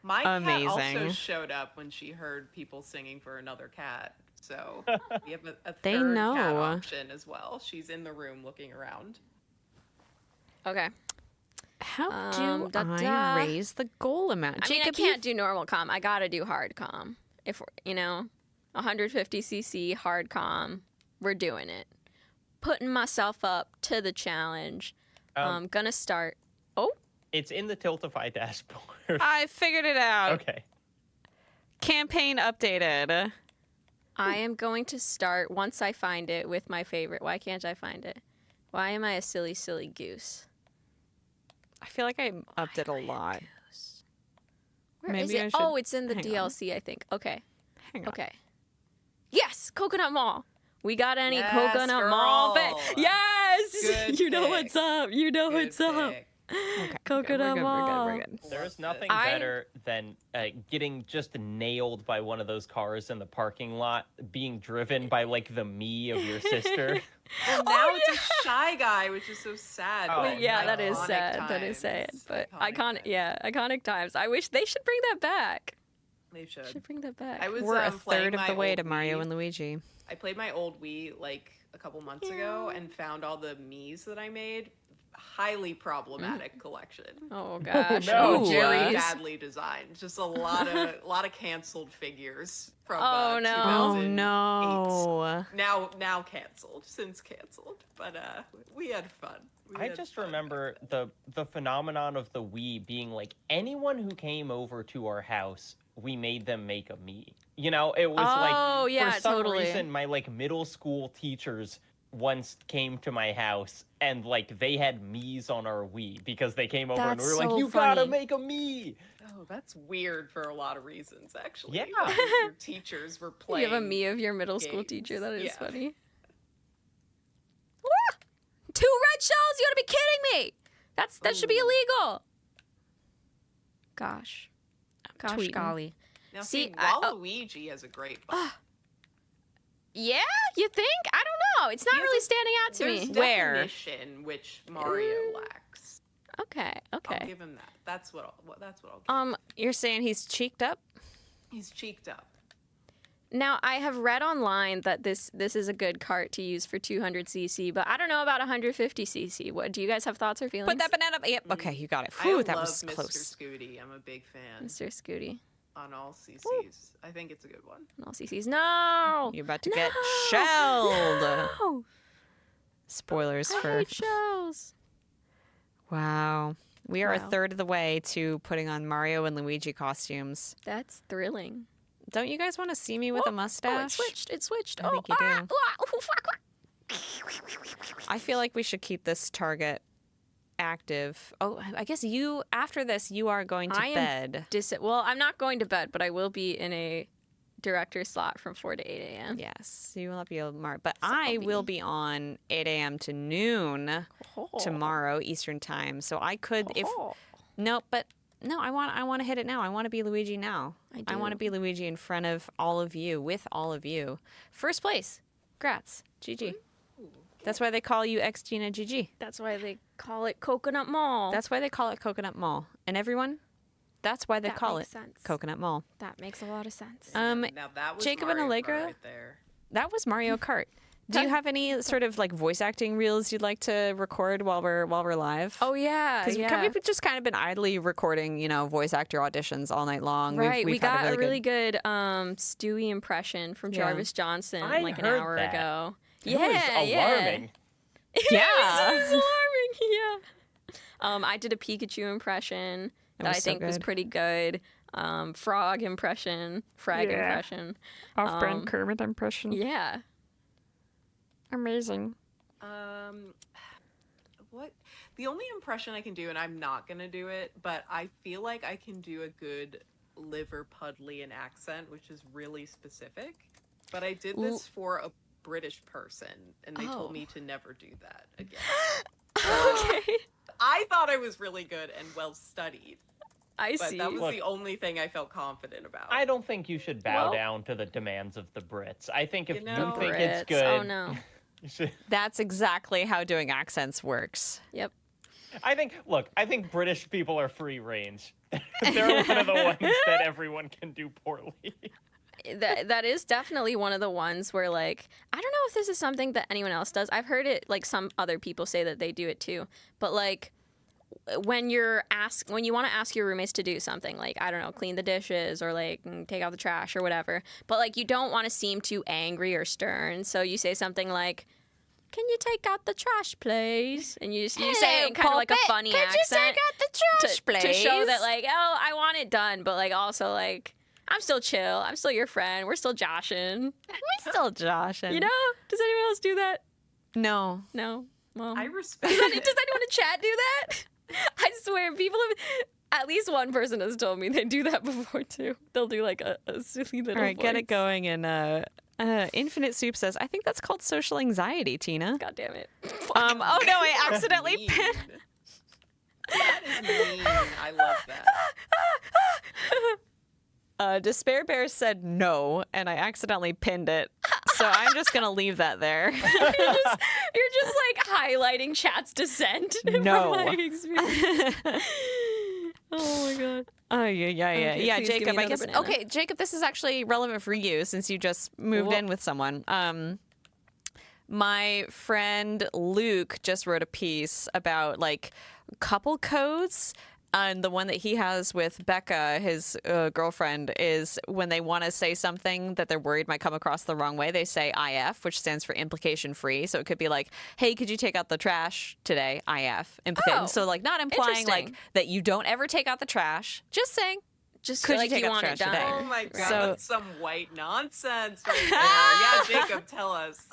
Speaker 21: My cat also
Speaker 18: Amazing.
Speaker 21: showed up when she heard people singing for another cat. So we have a
Speaker 18: They
Speaker 21: third cat
Speaker 18: know.
Speaker 21: option as well. She's in the room looking around.
Speaker 15: Okay.
Speaker 18: How do I raise the goal amount?
Speaker 15: I mean, I
Speaker 18: Jacob,
Speaker 15: can't do normal comm. I gotta do hard comm. If 150cc hard comm, we're doing it. Putting myself up to the challenge. I'm gonna start. Oh,
Speaker 20: It's in the Tiltify dashboard.
Speaker 18: I figured it out.
Speaker 20: Okay.
Speaker 18: Campaign updated.
Speaker 15: I am going to start once I find it with my favorite. Why can't I find it? Why am I a silly, silly goose?
Speaker 18: I feel like I upped it a lot.
Speaker 15: Where is
Speaker 18: Maybe I
Speaker 15: it?
Speaker 18: should
Speaker 15: Oh, it's in the
Speaker 18: hang on.
Speaker 15: DLC, I think. Okay.
Speaker 18: Hang on.
Speaker 15: Okay. Yes, Coconut Mall. We got any
Speaker 21: Yes,
Speaker 15: Coconut Mall?
Speaker 21: girl.
Speaker 15: Yes!
Speaker 21: Good
Speaker 15: You know
Speaker 21: pick.
Speaker 15: what's up. You know
Speaker 21: Good
Speaker 15: what's up.
Speaker 21: pick.
Speaker 18: Okay.
Speaker 15: Coconut Mall.
Speaker 18: We're good.
Speaker 20: There's nothing
Speaker 15: I-
Speaker 20: better than getting just nailed by one of those cars in the parking lot, being driven by like the me of your sister.
Speaker 21: Well, now it's a shy guy, which is so sad.
Speaker 20: Oh,
Speaker 21: but
Speaker 15: Yeah, that is
Speaker 21: iconic
Speaker 15: sad. That is sad.
Speaker 21: times.
Speaker 15: But
Speaker 21: Iconic
Speaker 15: iconic times. I wish they should bring that back.
Speaker 21: They should.
Speaker 15: Should bring that back.
Speaker 21: I was
Speaker 18: We're a
Speaker 21: playing
Speaker 18: third of
Speaker 21: my
Speaker 18: the way
Speaker 21: old
Speaker 18: to Mario
Speaker 21: Wii.
Speaker 18: and Luigi.
Speaker 21: I played my old Wii like a couple months ago and found all the Miis that I made. Highly problematic collection.
Speaker 15: Oh gosh.
Speaker 20: no.
Speaker 15: Oh,
Speaker 21: Very
Speaker 15: Jerry's.
Speaker 21: badly designed. Just a lot of canceled figures from
Speaker 15: Oh, no.
Speaker 18: Oh
Speaker 21: 2008.
Speaker 18: no.
Speaker 21: Now canceled. Since canceled. But we had fun.
Speaker 20: I just remember the phenomenon of the Wii being like anyone who came over to our house, we made them make a me. You know, it was like
Speaker 15: yeah,
Speaker 20: for some
Speaker 15: totally.
Speaker 20: reason my like middle school teachers once came to my house and like they had me's on our Wii because they came over and we were
Speaker 15: That's
Speaker 20: like,
Speaker 15: so
Speaker 20: you gotta
Speaker 15: funny.
Speaker 20: make a me.
Speaker 21: Oh, that's weird for a lot of reasons, actually.
Speaker 20: Yeah.
Speaker 21: Like, your teachers were
Speaker 15: You
Speaker 21: playing.
Speaker 15: have a me of your middle school
Speaker 21: games.
Speaker 15: teacher. That is
Speaker 21: Yeah.
Speaker 15: funny. Ah! 2 red shells? You gotta be kidding me! That should be illegal. Gosh. Gosh
Speaker 18: tweeting.
Speaker 15: golly.
Speaker 21: Now,
Speaker 15: See,
Speaker 21: see,
Speaker 15: I-
Speaker 21: Waluigi has a great button.
Speaker 15: Yeah, you think? I don't know. It's not really standing out to
Speaker 21: There's
Speaker 15: me.
Speaker 18: Where?
Speaker 21: definition, which Mario lacks.
Speaker 15: Okay, okay.
Speaker 21: I'll give him that. That's what I'll give.
Speaker 18: You're saying he's cheeked up?
Speaker 21: He's cheeked up.
Speaker 15: Now, I have read online that this is a good cart to use for 200cc, but I don't know about 150cc. What do you guys have thoughts or feelings?
Speaker 18: Put that banana. Yep. Okay, you got it.
Speaker 21: I
Speaker 18: Whew,
Speaker 21: love
Speaker 18: that was
Speaker 21: Mr.
Speaker 18: close.
Speaker 21: Scooty. I'm a big fan
Speaker 15: Mr. Scooty.
Speaker 21: on all CCs. I think it's a good one.
Speaker 15: All CCs. No!
Speaker 18: You're about to get shelled.
Speaker 15: No!
Speaker 18: Spoilers
Speaker 15: I
Speaker 18: for.
Speaker 15: hate shells.
Speaker 18: Wow. We are a
Speaker 15: Wow.
Speaker 18: third of the way to putting on Mario and Luigi costumes.
Speaker 15: That's thrilling.
Speaker 18: Don't you guys want to see me with a
Speaker 15: Oh,
Speaker 18: mustache?
Speaker 15: it switched. It switched.
Speaker 18: I
Speaker 15: Oh,
Speaker 18: think you do.
Speaker 15: oh, fuck.
Speaker 18: I feel like we should keep this target active. Oh, I guess you, after this, you are going to
Speaker 15: I am
Speaker 18: bed.
Speaker 15: Well, I'm not going to bed, but I will be in a director slot from 4 to 8 a.m.
Speaker 18: Yes, you will not be able to mark. But I will be on 8 a.m. to noon tomorrow Eastern time. So I could, if no, but no, I want to hit it now. I want to be Luigi now. I want to be Luigi in front of all of you, with all of you. First place. Grats. GG. That's why they call you X Gina GG.
Speaker 15: That's why they call it Coconut Mall.
Speaker 18: That's why they call it Coconut Mall. And everyone, that's why they
Speaker 15: That
Speaker 18: call it
Speaker 15: makes sense.
Speaker 18: Coconut Mall.
Speaker 15: That makes a lot of sense.
Speaker 21: Now that was
Speaker 18: Jacob
Speaker 21: Mario
Speaker 18: and
Speaker 21: Kart
Speaker 18: Allegra,
Speaker 21: right there.
Speaker 18: that was Mario Kart. Do you have any sort of like voice acting reels you'd like to record while we're live?
Speaker 15: Oh yeah,
Speaker 18: Because
Speaker 15: yeah.
Speaker 18: we've just kind of been idly recording, voice actor auditions all night long.
Speaker 15: Right, we
Speaker 18: we've had
Speaker 15: got a really good Stewie impression from
Speaker 18: Yeah.
Speaker 15: Jarvis Johnson
Speaker 20: I
Speaker 15: like an
Speaker 20: heard
Speaker 15: hour
Speaker 20: that.
Speaker 15: ago.
Speaker 20: It
Speaker 15: yeah,
Speaker 20: was alarming.
Speaker 15: Yeah,
Speaker 18: Yeah.
Speaker 15: it was alarming. Yeah. I did a Pikachu impression that I
Speaker 18: was so
Speaker 15: think was
Speaker 18: good.
Speaker 15: pretty good. Frog impression, frag
Speaker 19: Yeah.
Speaker 15: impression.
Speaker 19: Off-brand Kermit impression.
Speaker 15: Yeah.
Speaker 19: Amazing.
Speaker 21: What? The only impression I can do, and I'm not gonna do it, but I feel like I can do a good Liverpudlian accent, which is really specific. But I did this for a British person, and they told me to never do that again.
Speaker 15: Okay.
Speaker 21: I thought I was really good and well studied,
Speaker 15: I
Speaker 21: But
Speaker 15: see.
Speaker 21: that was
Speaker 20: Look,
Speaker 21: the only thing I felt confident about.
Speaker 20: I don't think you should bow
Speaker 21: Well-
Speaker 20: down to the demands of the Brits. I think if you,
Speaker 21: know-
Speaker 20: think
Speaker 15: Brits.
Speaker 20: it's good,
Speaker 15: Oh, no.
Speaker 20: you should.
Speaker 18: That's exactly how doing accents works.
Speaker 15: Yep.
Speaker 20: I think British people are free range. They're one of the ones that everyone can do poorly.
Speaker 15: That is definitely one of the ones where, like, I don't know if this is something that anyone else does. I've heard it, like, some other people say that they do it too. But, like, when you want to ask your roommates to do something, like, I don't know, clean the dishes or, like, take out the trash or whatever, but, like, you don't want to seem too angry or stern, so you say something like, can you take out the trash, please? And you say it in kind of like a funny
Speaker 18: Could
Speaker 15: accent.
Speaker 18: you take out the trash, please?
Speaker 15: To show that, like, oh, I want it done, but, like, also, like, I'm still chill. I'm still your friend. We're still joshing.
Speaker 18: We're still joshing.
Speaker 15: You know? Does anyone else do that?
Speaker 18: No.
Speaker 15: No? Well,
Speaker 21: I respect
Speaker 15: does anyone in chat do that? I swear, people have... At least one person has told me they do that before, too. They'll do, like, a silly little
Speaker 18: All right, get
Speaker 15: voice.
Speaker 18: it going. And Infinite Soup says, I think that's called social anxiety, Tina.
Speaker 15: God damn it.
Speaker 18: Oh, no, I accidentally pinned...
Speaker 21: That is mean. I love that.
Speaker 18: Despair Bear said no, and I accidentally pinned it. So I'm just going to leave that there.
Speaker 15: You're just like highlighting chat's dissent
Speaker 18: No.
Speaker 15: from my experience. Oh my god.
Speaker 18: Oh, yeah.
Speaker 15: Okay,
Speaker 18: Yeah,
Speaker 15: please give me
Speaker 18: Jacob, I
Speaker 15: another
Speaker 18: guess.
Speaker 15: banana.
Speaker 18: Okay, Jacob, this is actually relevant for you since you just moved
Speaker 15: Whoa.
Speaker 18: in with someone. My friend Luke just wrote a piece about like couple codes. And the one that he has with Becca, his girlfriend, is when they want to say something that they're worried might come across the wrong way, they say IF, which stands for implication free. So it could be like, hey, could you take out the trash today? IF.
Speaker 15: Oh,
Speaker 18: so like not implying like
Speaker 15: interesting.
Speaker 18: that you don't ever take out the trash, just saying.
Speaker 15: Just
Speaker 18: could
Speaker 15: like
Speaker 18: you take
Speaker 15: you
Speaker 18: out the
Speaker 15: want
Speaker 18: trash
Speaker 15: it done.
Speaker 18: today?
Speaker 21: Oh my god,
Speaker 18: So-
Speaker 21: that's some white nonsense right there. Yeah, Jacob, tell us.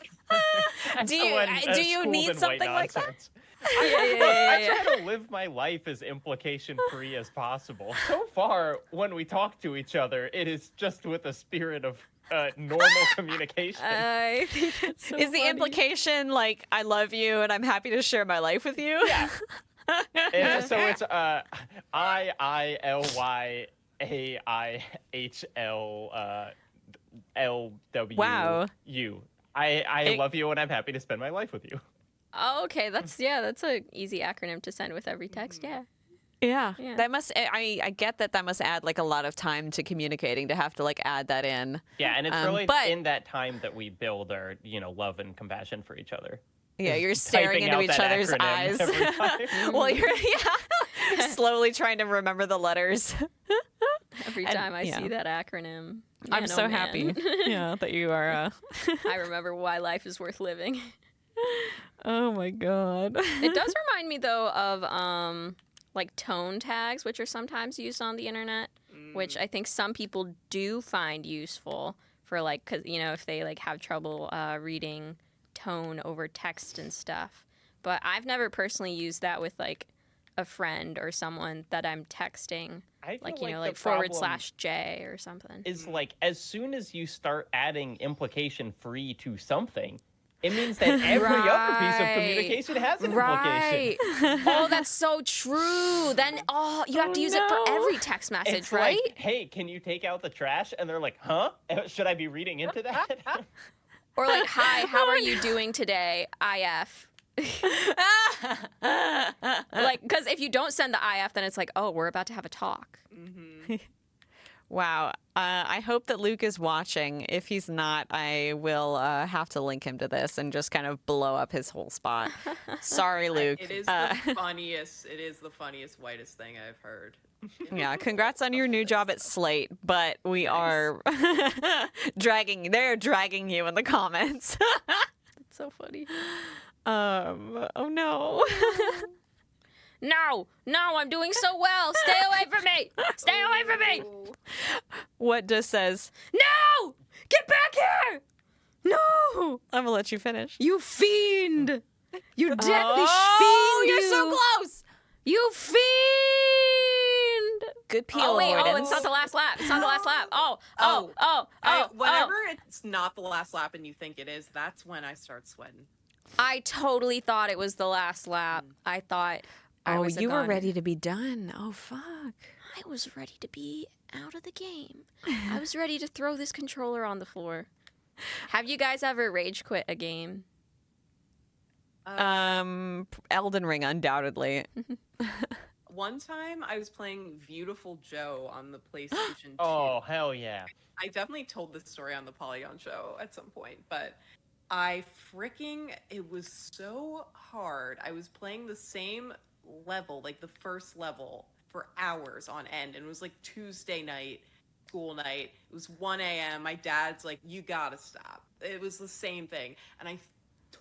Speaker 18: Do you need something like that?
Speaker 20: I try to live my life as implication free as possible. So far, when we talk to each other, it is just with a spirit of normal communication.
Speaker 15: I think that's so
Speaker 18: Is the
Speaker 15: funny.
Speaker 18: implication like I love you and I'm happy to share my life with you?
Speaker 20: Yeah. So it's IILYAIHLLW.
Speaker 18: Wow.
Speaker 20: I love you and I'm happy to spend my life with you.
Speaker 15: Oh, okay, that's an easy acronym to send with every text. Yeah.
Speaker 18: Yeah.
Speaker 15: Yeah.
Speaker 18: That must I get that must add like a lot of time to communicating to have to like add that in.
Speaker 20: Yeah, and it's really
Speaker 18: but
Speaker 20: in that time that we build our, love and compassion for each other.
Speaker 18: yeah,
Speaker 20: Is
Speaker 18: you're staring
Speaker 20: typing
Speaker 18: into
Speaker 20: out
Speaker 18: each
Speaker 20: that
Speaker 18: other's
Speaker 20: acronym
Speaker 18: eyes.
Speaker 20: every time.
Speaker 18: Well, you're slowly trying to remember the letters.
Speaker 15: Every
Speaker 18: And-
Speaker 15: time I
Speaker 18: yeah.
Speaker 15: see that acronym.
Speaker 18: I'm
Speaker 15: man,
Speaker 18: so
Speaker 15: oh, man.
Speaker 18: happy. Yeah, that you are
Speaker 15: I remember why life is worth living.
Speaker 18: Oh my god.
Speaker 15: It does remind me though of like tone tags, which are sometimes used on the internet, which I think some people do find useful for like, cause if they like have trouble reading tone over text and stuff. But I've never personally used that with like a friend or someone that I'm texting,
Speaker 20: I feel
Speaker 15: like
Speaker 20: like the
Speaker 15: /J or something.
Speaker 20: Is like as soon as you start adding implication free to something, it means that every other piece of communication has an
Speaker 15: Right.
Speaker 20: implication.
Speaker 15: Oh, that's so true. Then you have to use it for every text message,
Speaker 20: It's
Speaker 15: right?
Speaker 20: like, hey, can you take out the trash? And they're like, huh? Should I be reading into that?
Speaker 15: Or like, hi, how are you doing today? IF. Like, because if you don't send the IF, then it's like, oh, we're about to have a talk.
Speaker 18: Wow. I hope that Luke is watching. If he's not, I will have to link him to this and just kind of blow up his whole spot. Sorry, Luke.
Speaker 21: It is the funniest. It is the funniest, whitest thing I've heard.
Speaker 18: Yeah, congrats on your new job at Slate, but we are they're dragging you in the comments.
Speaker 15: That's so funny.
Speaker 18: Oh no.
Speaker 15: No, I'm doing so well. Stay away from me. Stay away from me.
Speaker 18: What just says,
Speaker 15: No! Get back here! No!
Speaker 18: I'm gonna let you finish.
Speaker 15: You fiend! You deadly
Speaker 18: Oh,
Speaker 15: fiend!
Speaker 18: you're so close!
Speaker 15: You fiend!
Speaker 18: Good peel
Speaker 15: Oh, wait,
Speaker 18: avoidance.
Speaker 15: it's not the last lap. It's not the last lap.
Speaker 21: Whenever it's not the last lap and you think it is, that's when I start sweating.
Speaker 15: I totally thought it was the last lap. I thought I
Speaker 18: Oh,
Speaker 15: was
Speaker 18: you were
Speaker 15: gone.
Speaker 18: ready to be done. Oh, fuck.
Speaker 15: I was ready to be out of the game. I was ready to throw this controller on the floor. Have you guys ever rage quit a game?
Speaker 18: Elden Ring, undoubtedly.
Speaker 21: One time I was playing Beautiful Joe on the PlayStation 2.
Speaker 20: Oh, hell yeah.
Speaker 21: I definitely told this story on the Polygon show at some point, but it was so hard. I was playing the same level, like the first level, for hours on end. And it was like Tuesday night, school night. It was 1 a.m. My dad's like, you gotta stop. It was the same thing. And I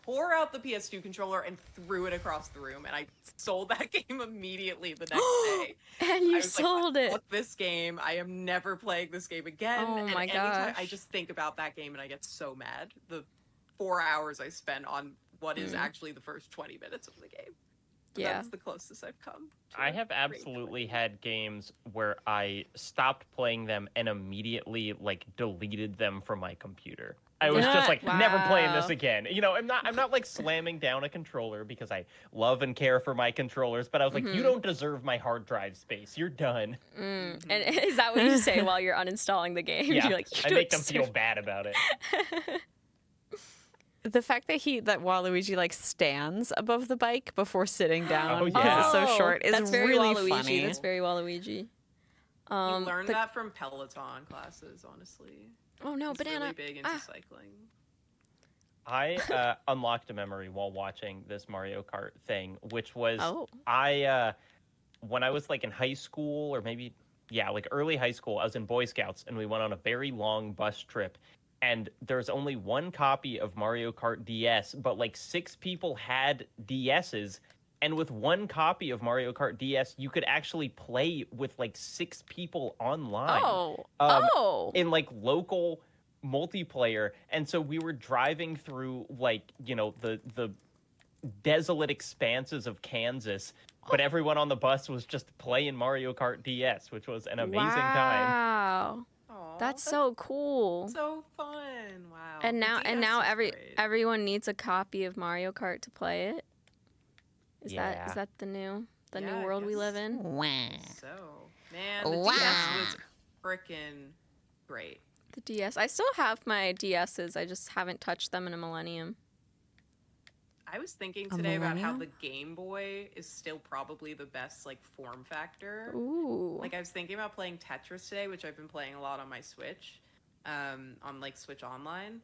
Speaker 21: tore out the PS2 controller and threw it across the room, and I sold that game immediately the next day.
Speaker 15: And you sold it.
Speaker 21: Fuck this game. I am never playing this game again.
Speaker 15: Oh my
Speaker 21: anytime
Speaker 15: gosh.
Speaker 21: I just think about that game and I get so mad. The 4 hours I spent on what is actually the first 20 minutes of the game.
Speaker 15: Yeah.
Speaker 21: That's the closest I've come.
Speaker 20: I have absolutely had games where I stopped playing them and immediately like deleted them from my computer. I was just like, never playing this again. You know, I'm not like slamming down a controller because I love and care for my controllers, but I was like, you don't deserve my hard drive space. You're done.
Speaker 15: And is that what you say while you're uninstalling the game?
Speaker 20: Yeah,
Speaker 15: You're like,
Speaker 20: I make them feel bad about it.
Speaker 18: The fact that Waluigi like stands above the bike before sitting down because
Speaker 20: yeah.
Speaker 18: it's so short is
Speaker 15: that's very
Speaker 18: really
Speaker 15: Waluigi.
Speaker 18: funny.
Speaker 15: That's very Waluigi.
Speaker 21: You learned that from Peloton classes, honestly.
Speaker 15: Oh no,
Speaker 21: He's
Speaker 15: Banana!
Speaker 21: Really big into cycling.
Speaker 20: I unlocked a memory while watching this Mario Kart thing, which was when I was like in high school or maybe like early high school. I was in Boy Scouts and we went on a very long bus trip. And there's only one copy of Mario Kart DS, but like 6 people had DSs. And with one copy of Mario Kart DS, you could actually play with like 6 people online. In like local multiplayer. And so we were driving through like, you know, the desolate expanses of Kansas. But everyone on the bus was just playing Mario Kart DS, which was an amazing time.
Speaker 15: Wow. That's so cool.
Speaker 21: So fun. Wow.
Speaker 15: And now
Speaker 21: The DS is great.
Speaker 15: everyone needs a copy of Mario Kart to play it. Is
Speaker 21: Yeah.
Speaker 15: that the new
Speaker 21: Yeah, I
Speaker 15: world we
Speaker 21: guess
Speaker 15: live in?
Speaker 21: So, man, the DS was freaking great.
Speaker 15: The DS. I still have my DSs. I just haven't touched them in a millennium.
Speaker 21: I was thinking today about how
Speaker 15: millennium?
Speaker 21: the Game Boy is still probably the best like form factor.
Speaker 15: Ooh.
Speaker 21: Like I was thinking about playing Tetris today, which I've been playing a lot on my Switch, on like Switch Online.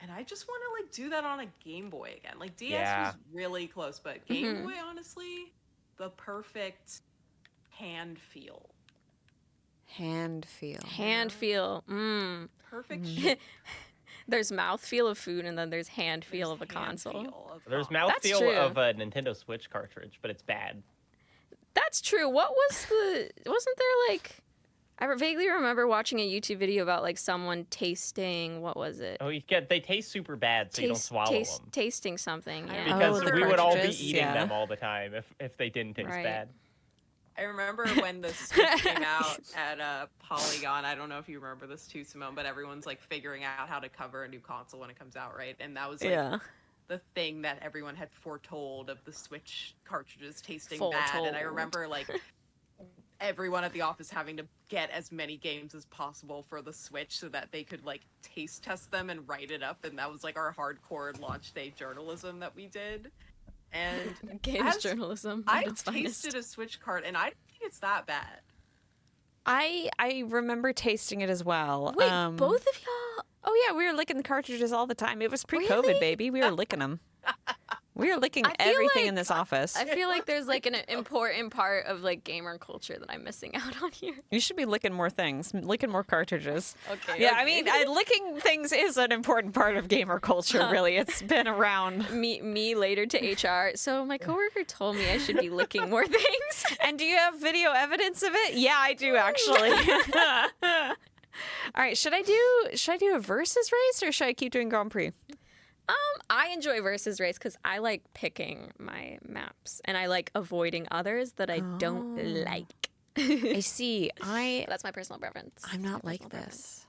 Speaker 21: And I just want to like do that on a Game Boy again. Like DS was really close, but Game Boy, honestly, the perfect hand feel.
Speaker 18: Hand feel.
Speaker 15: Hand feel.
Speaker 21: Perfect.
Speaker 15: There's mouth feel of food, and then there's hand feel of a console.
Speaker 20: There's
Speaker 15: That's
Speaker 20: mouthfeel
Speaker 15: true.
Speaker 20: of a Nintendo Switch cartridge, but it's bad.
Speaker 15: That's true. What was wasn't there like, I vaguely remember watching a YouTube video about like someone tasting, what was it?
Speaker 20: Oh, they taste super bad, so you don't swallow them.
Speaker 15: Tasting something, yeah.
Speaker 20: Because we would all be
Speaker 18: cartridges,
Speaker 20: eating
Speaker 18: yeah.
Speaker 20: them all the time if they didn't taste
Speaker 15: Right.
Speaker 20: bad.
Speaker 21: I remember when the Switch came out at Polygon. I don't know if you remember this too, Simone, but everyone's like figuring out how to cover a new console when it comes out, right? And that was like the thing that everyone had foretold of the Switch cartridges tasting bad. And I remember like everyone at the office having to get as many games as possible for the Switch so that they could like taste test them and write it up. And that was like our hardcore launch day journalism that we did. And
Speaker 15: Games journalism.
Speaker 21: I
Speaker 15: at its finest.
Speaker 21: tasted a Switch cart, and I don't think it's that bad.
Speaker 18: I remember tasting it as well.
Speaker 15: Wait, both of y'all?
Speaker 18: Oh yeah, we were licking the cartridges all the time. It was pre-COVID, baby. We were licking them. We were licking
Speaker 15: I feel
Speaker 18: everything
Speaker 15: like-
Speaker 18: in this office.
Speaker 15: I feel like there's like an important part of like gamer culture that I'm missing out on here.
Speaker 18: You should be licking more things, licking more cartridges.
Speaker 15: Okay.
Speaker 18: Yeah, I mean, licking things is an important part of gamer culture, really. It's been around.
Speaker 15: Me later to HR. So my coworker told me I should be licking more things.
Speaker 18: And do you have video evidence of it? Yeah, I do actually. All right, should I do a versus race or should I keep doing Grand Prix?
Speaker 15: I enjoy versus race because I like picking my maps and I like avoiding others that I don't like.
Speaker 18: I see.
Speaker 15: That's my personal preference.
Speaker 18: I'm not like this.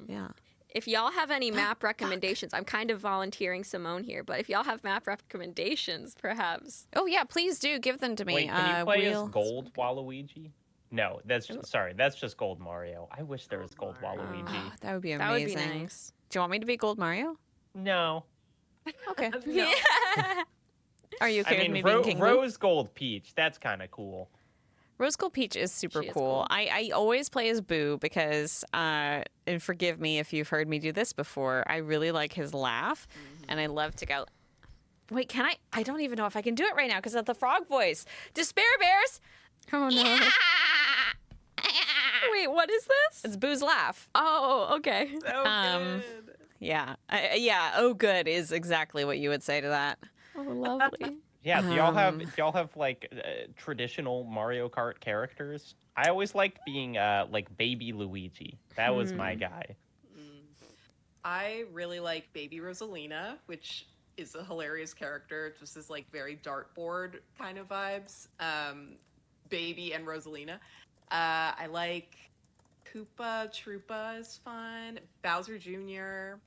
Speaker 18: Yeah.
Speaker 15: If y'all have any map recommendations, I'm kind of volunteering Simone here, but if y'all have map recommendations, perhaps.
Speaker 18: Oh yeah, please do give them to me.
Speaker 20: Wait, can you play as Gold Waluigi? No, that's sorry. That's just Gold Mario. I wish there was Gold Waluigi.
Speaker 18: Oh, that would be
Speaker 15: That would be
Speaker 18: amazing.
Speaker 15: nice.
Speaker 18: Do you want me to be Gold Mario?
Speaker 20: No.
Speaker 18: Okay.
Speaker 20: No.
Speaker 18: Are you okay
Speaker 20: I mean,
Speaker 18: with me being King Boo?
Speaker 20: Rose Gold Peach. That's kind of cool.
Speaker 18: Rose Gold Peach is super
Speaker 15: She is
Speaker 18: cool.
Speaker 15: cool.
Speaker 18: I always play as Boo because, and forgive me if you've heard me do this before, I really like his laugh, and I love to go. Wait, can I? I don't even know if I can do it right now because of the frog voice. Despair Bears.
Speaker 15: Oh no. Wait, what is this?
Speaker 18: It's Boo's laugh.
Speaker 15: Oh, okay.
Speaker 18: Yeah, yeah. Oh, good is exactly what you would say to that.
Speaker 15: Oh, lovely.
Speaker 20: Yeah, do y'all have like traditional Mario Kart characters? I always liked being like Baby Luigi. That was my guy.
Speaker 21: I really like Baby Rosalina, which is a hilarious character. Just this like very dartboard kind of vibes. Baby and Rosalina. I like Koopa Troopa is fun. Bowser Jr.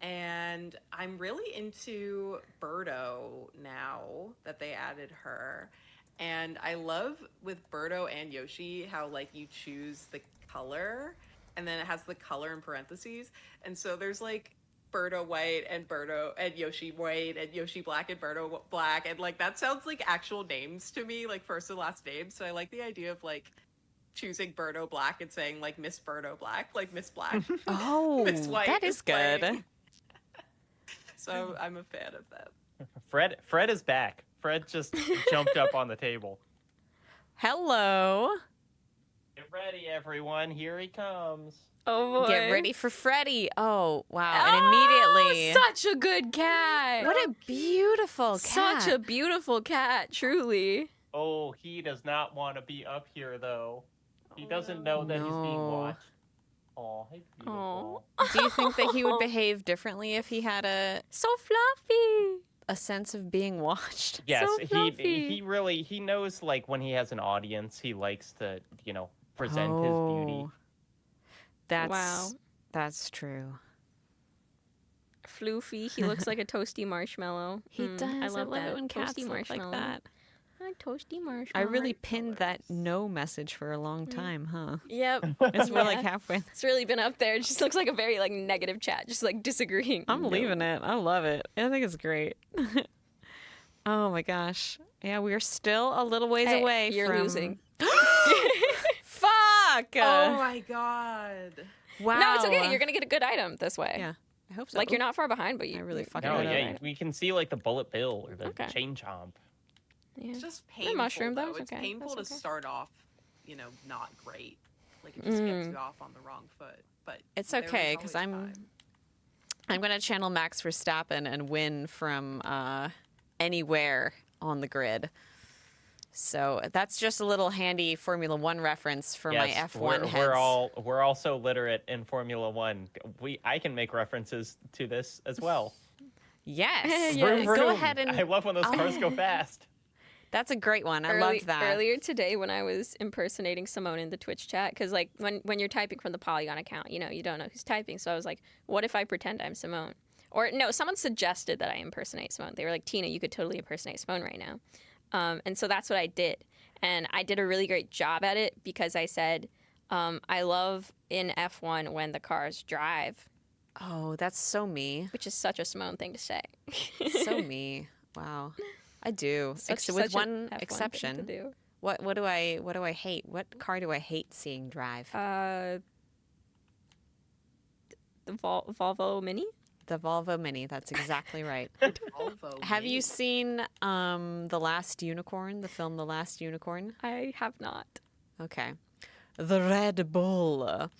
Speaker 21: And I'm really into Birdo now that they added her. And I love with Birdo and Yoshi how like you choose the color and then it has the color in parentheses. And so there's like Birdo white and Birdo and Yoshi white and Yoshi black and Birdo black. And like that sounds like actual names to me, like first and last names. So I like the idea of like choosing Birdo black and saying like Miss Birdo black, like Miss Black.
Speaker 18: Oh,
Speaker 21: Miss White
Speaker 18: that is good.
Speaker 21: playing. So I'm a fan of that.
Speaker 20: Fred is back. Fred just jumped up on the table.
Speaker 18: Hello.
Speaker 20: Get ready, everyone. Here he comes.
Speaker 15: Oh boy.
Speaker 18: Get ready for Freddy. Oh, wow. And immediately.
Speaker 15: Such a good cat.
Speaker 18: What a beautiful cat.
Speaker 15: Such a beautiful cat, truly.
Speaker 20: Oh, he does not want to be up here, though. He doesn't know that he's being watched. Oh, he's beautiful.
Speaker 18: Do you think that he would behave differently if he had
Speaker 15: so fluffy
Speaker 18: a sense of being watched?
Speaker 20: Yes,
Speaker 15: So
Speaker 20: he really knows like when he has an audience, he likes to, present his beauty.
Speaker 18: That's true.
Speaker 15: Floofy, he looks like a toasty marshmallow.
Speaker 18: He does.
Speaker 15: I love that.
Speaker 18: it when cats
Speaker 15: Toasty
Speaker 18: look like
Speaker 15: marshmallow.
Speaker 18: that.
Speaker 15: I like toasty marshmallow.
Speaker 18: I really pinned that no message for a long time, huh?
Speaker 15: Yep.
Speaker 18: It's we're like halfway.
Speaker 15: It's really been up there. It just looks like a very like negative chat, just like disagreeing.
Speaker 18: I'm leaving it. I love it. I think it's great. Oh my gosh. Yeah, we're still a little ways away
Speaker 15: you're
Speaker 18: from
Speaker 15: losing.
Speaker 18: Fuck!
Speaker 21: Oh my god.
Speaker 18: Wow.
Speaker 15: No, it's okay. You're gonna get a good item this way.
Speaker 18: Yeah, I hope so.
Speaker 15: Like you're not far behind, but you really fucking.
Speaker 20: No, yeah, we can see like the bullet bill or the
Speaker 15: Okay.
Speaker 20: chain chomp.
Speaker 15: Yeah.
Speaker 21: It's just
Speaker 15: The
Speaker 21: painful.
Speaker 15: mushroom, though,
Speaker 21: though.
Speaker 15: is
Speaker 21: It's
Speaker 15: okay.
Speaker 21: painful
Speaker 15: That's
Speaker 21: to
Speaker 15: okay.
Speaker 21: start off, not great. Like it just gets you off on the wrong foot. But
Speaker 18: It's
Speaker 21: there is
Speaker 18: okay because
Speaker 21: always
Speaker 18: I'm
Speaker 21: time.
Speaker 18: gonna channel Max Verstappen and win from anywhere on the grid. So that's just a little handy Formula One reference for my F1 heads.
Speaker 20: We're all so literate in Formula One. I can make references to this as well.
Speaker 18: Yes.
Speaker 20: Vroom,
Speaker 18: Go
Speaker 20: vroom.
Speaker 18: ahead and
Speaker 20: I love when those cars go fast.
Speaker 18: That's a great one. I loved that.
Speaker 15: Earlier today when I was impersonating Simone in the Twitch chat, because like when you're typing from the Polygon account, you don't know who's typing. So I was like, what if I pretend I'm Simone? Or no, someone suggested that I impersonate Simone. They were like, Tina, you could totally impersonate Simone right now. And so that's what I did. And I did a really great job at it because I said, I love in F1 when the cars drive.
Speaker 18: Oh, that's so me.
Speaker 15: Which is such a Simone thing to say.
Speaker 18: So me. Wow. I do.
Speaker 15: Such
Speaker 18: With
Speaker 15: an
Speaker 18: one
Speaker 15: F1 thing to
Speaker 18: exception.
Speaker 15: do.
Speaker 18: What do I hate? What car do I hate seeing drive?
Speaker 15: The Volvo Mini?
Speaker 18: The Volvo Mini. That's exactly right.
Speaker 21: Volvo
Speaker 18: Have
Speaker 21: Mini.
Speaker 18: you seen The Last Unicorn, the film The Last Unicorn?
Speaker 15: I have not.
Speaker 18: Okay. The Red Bull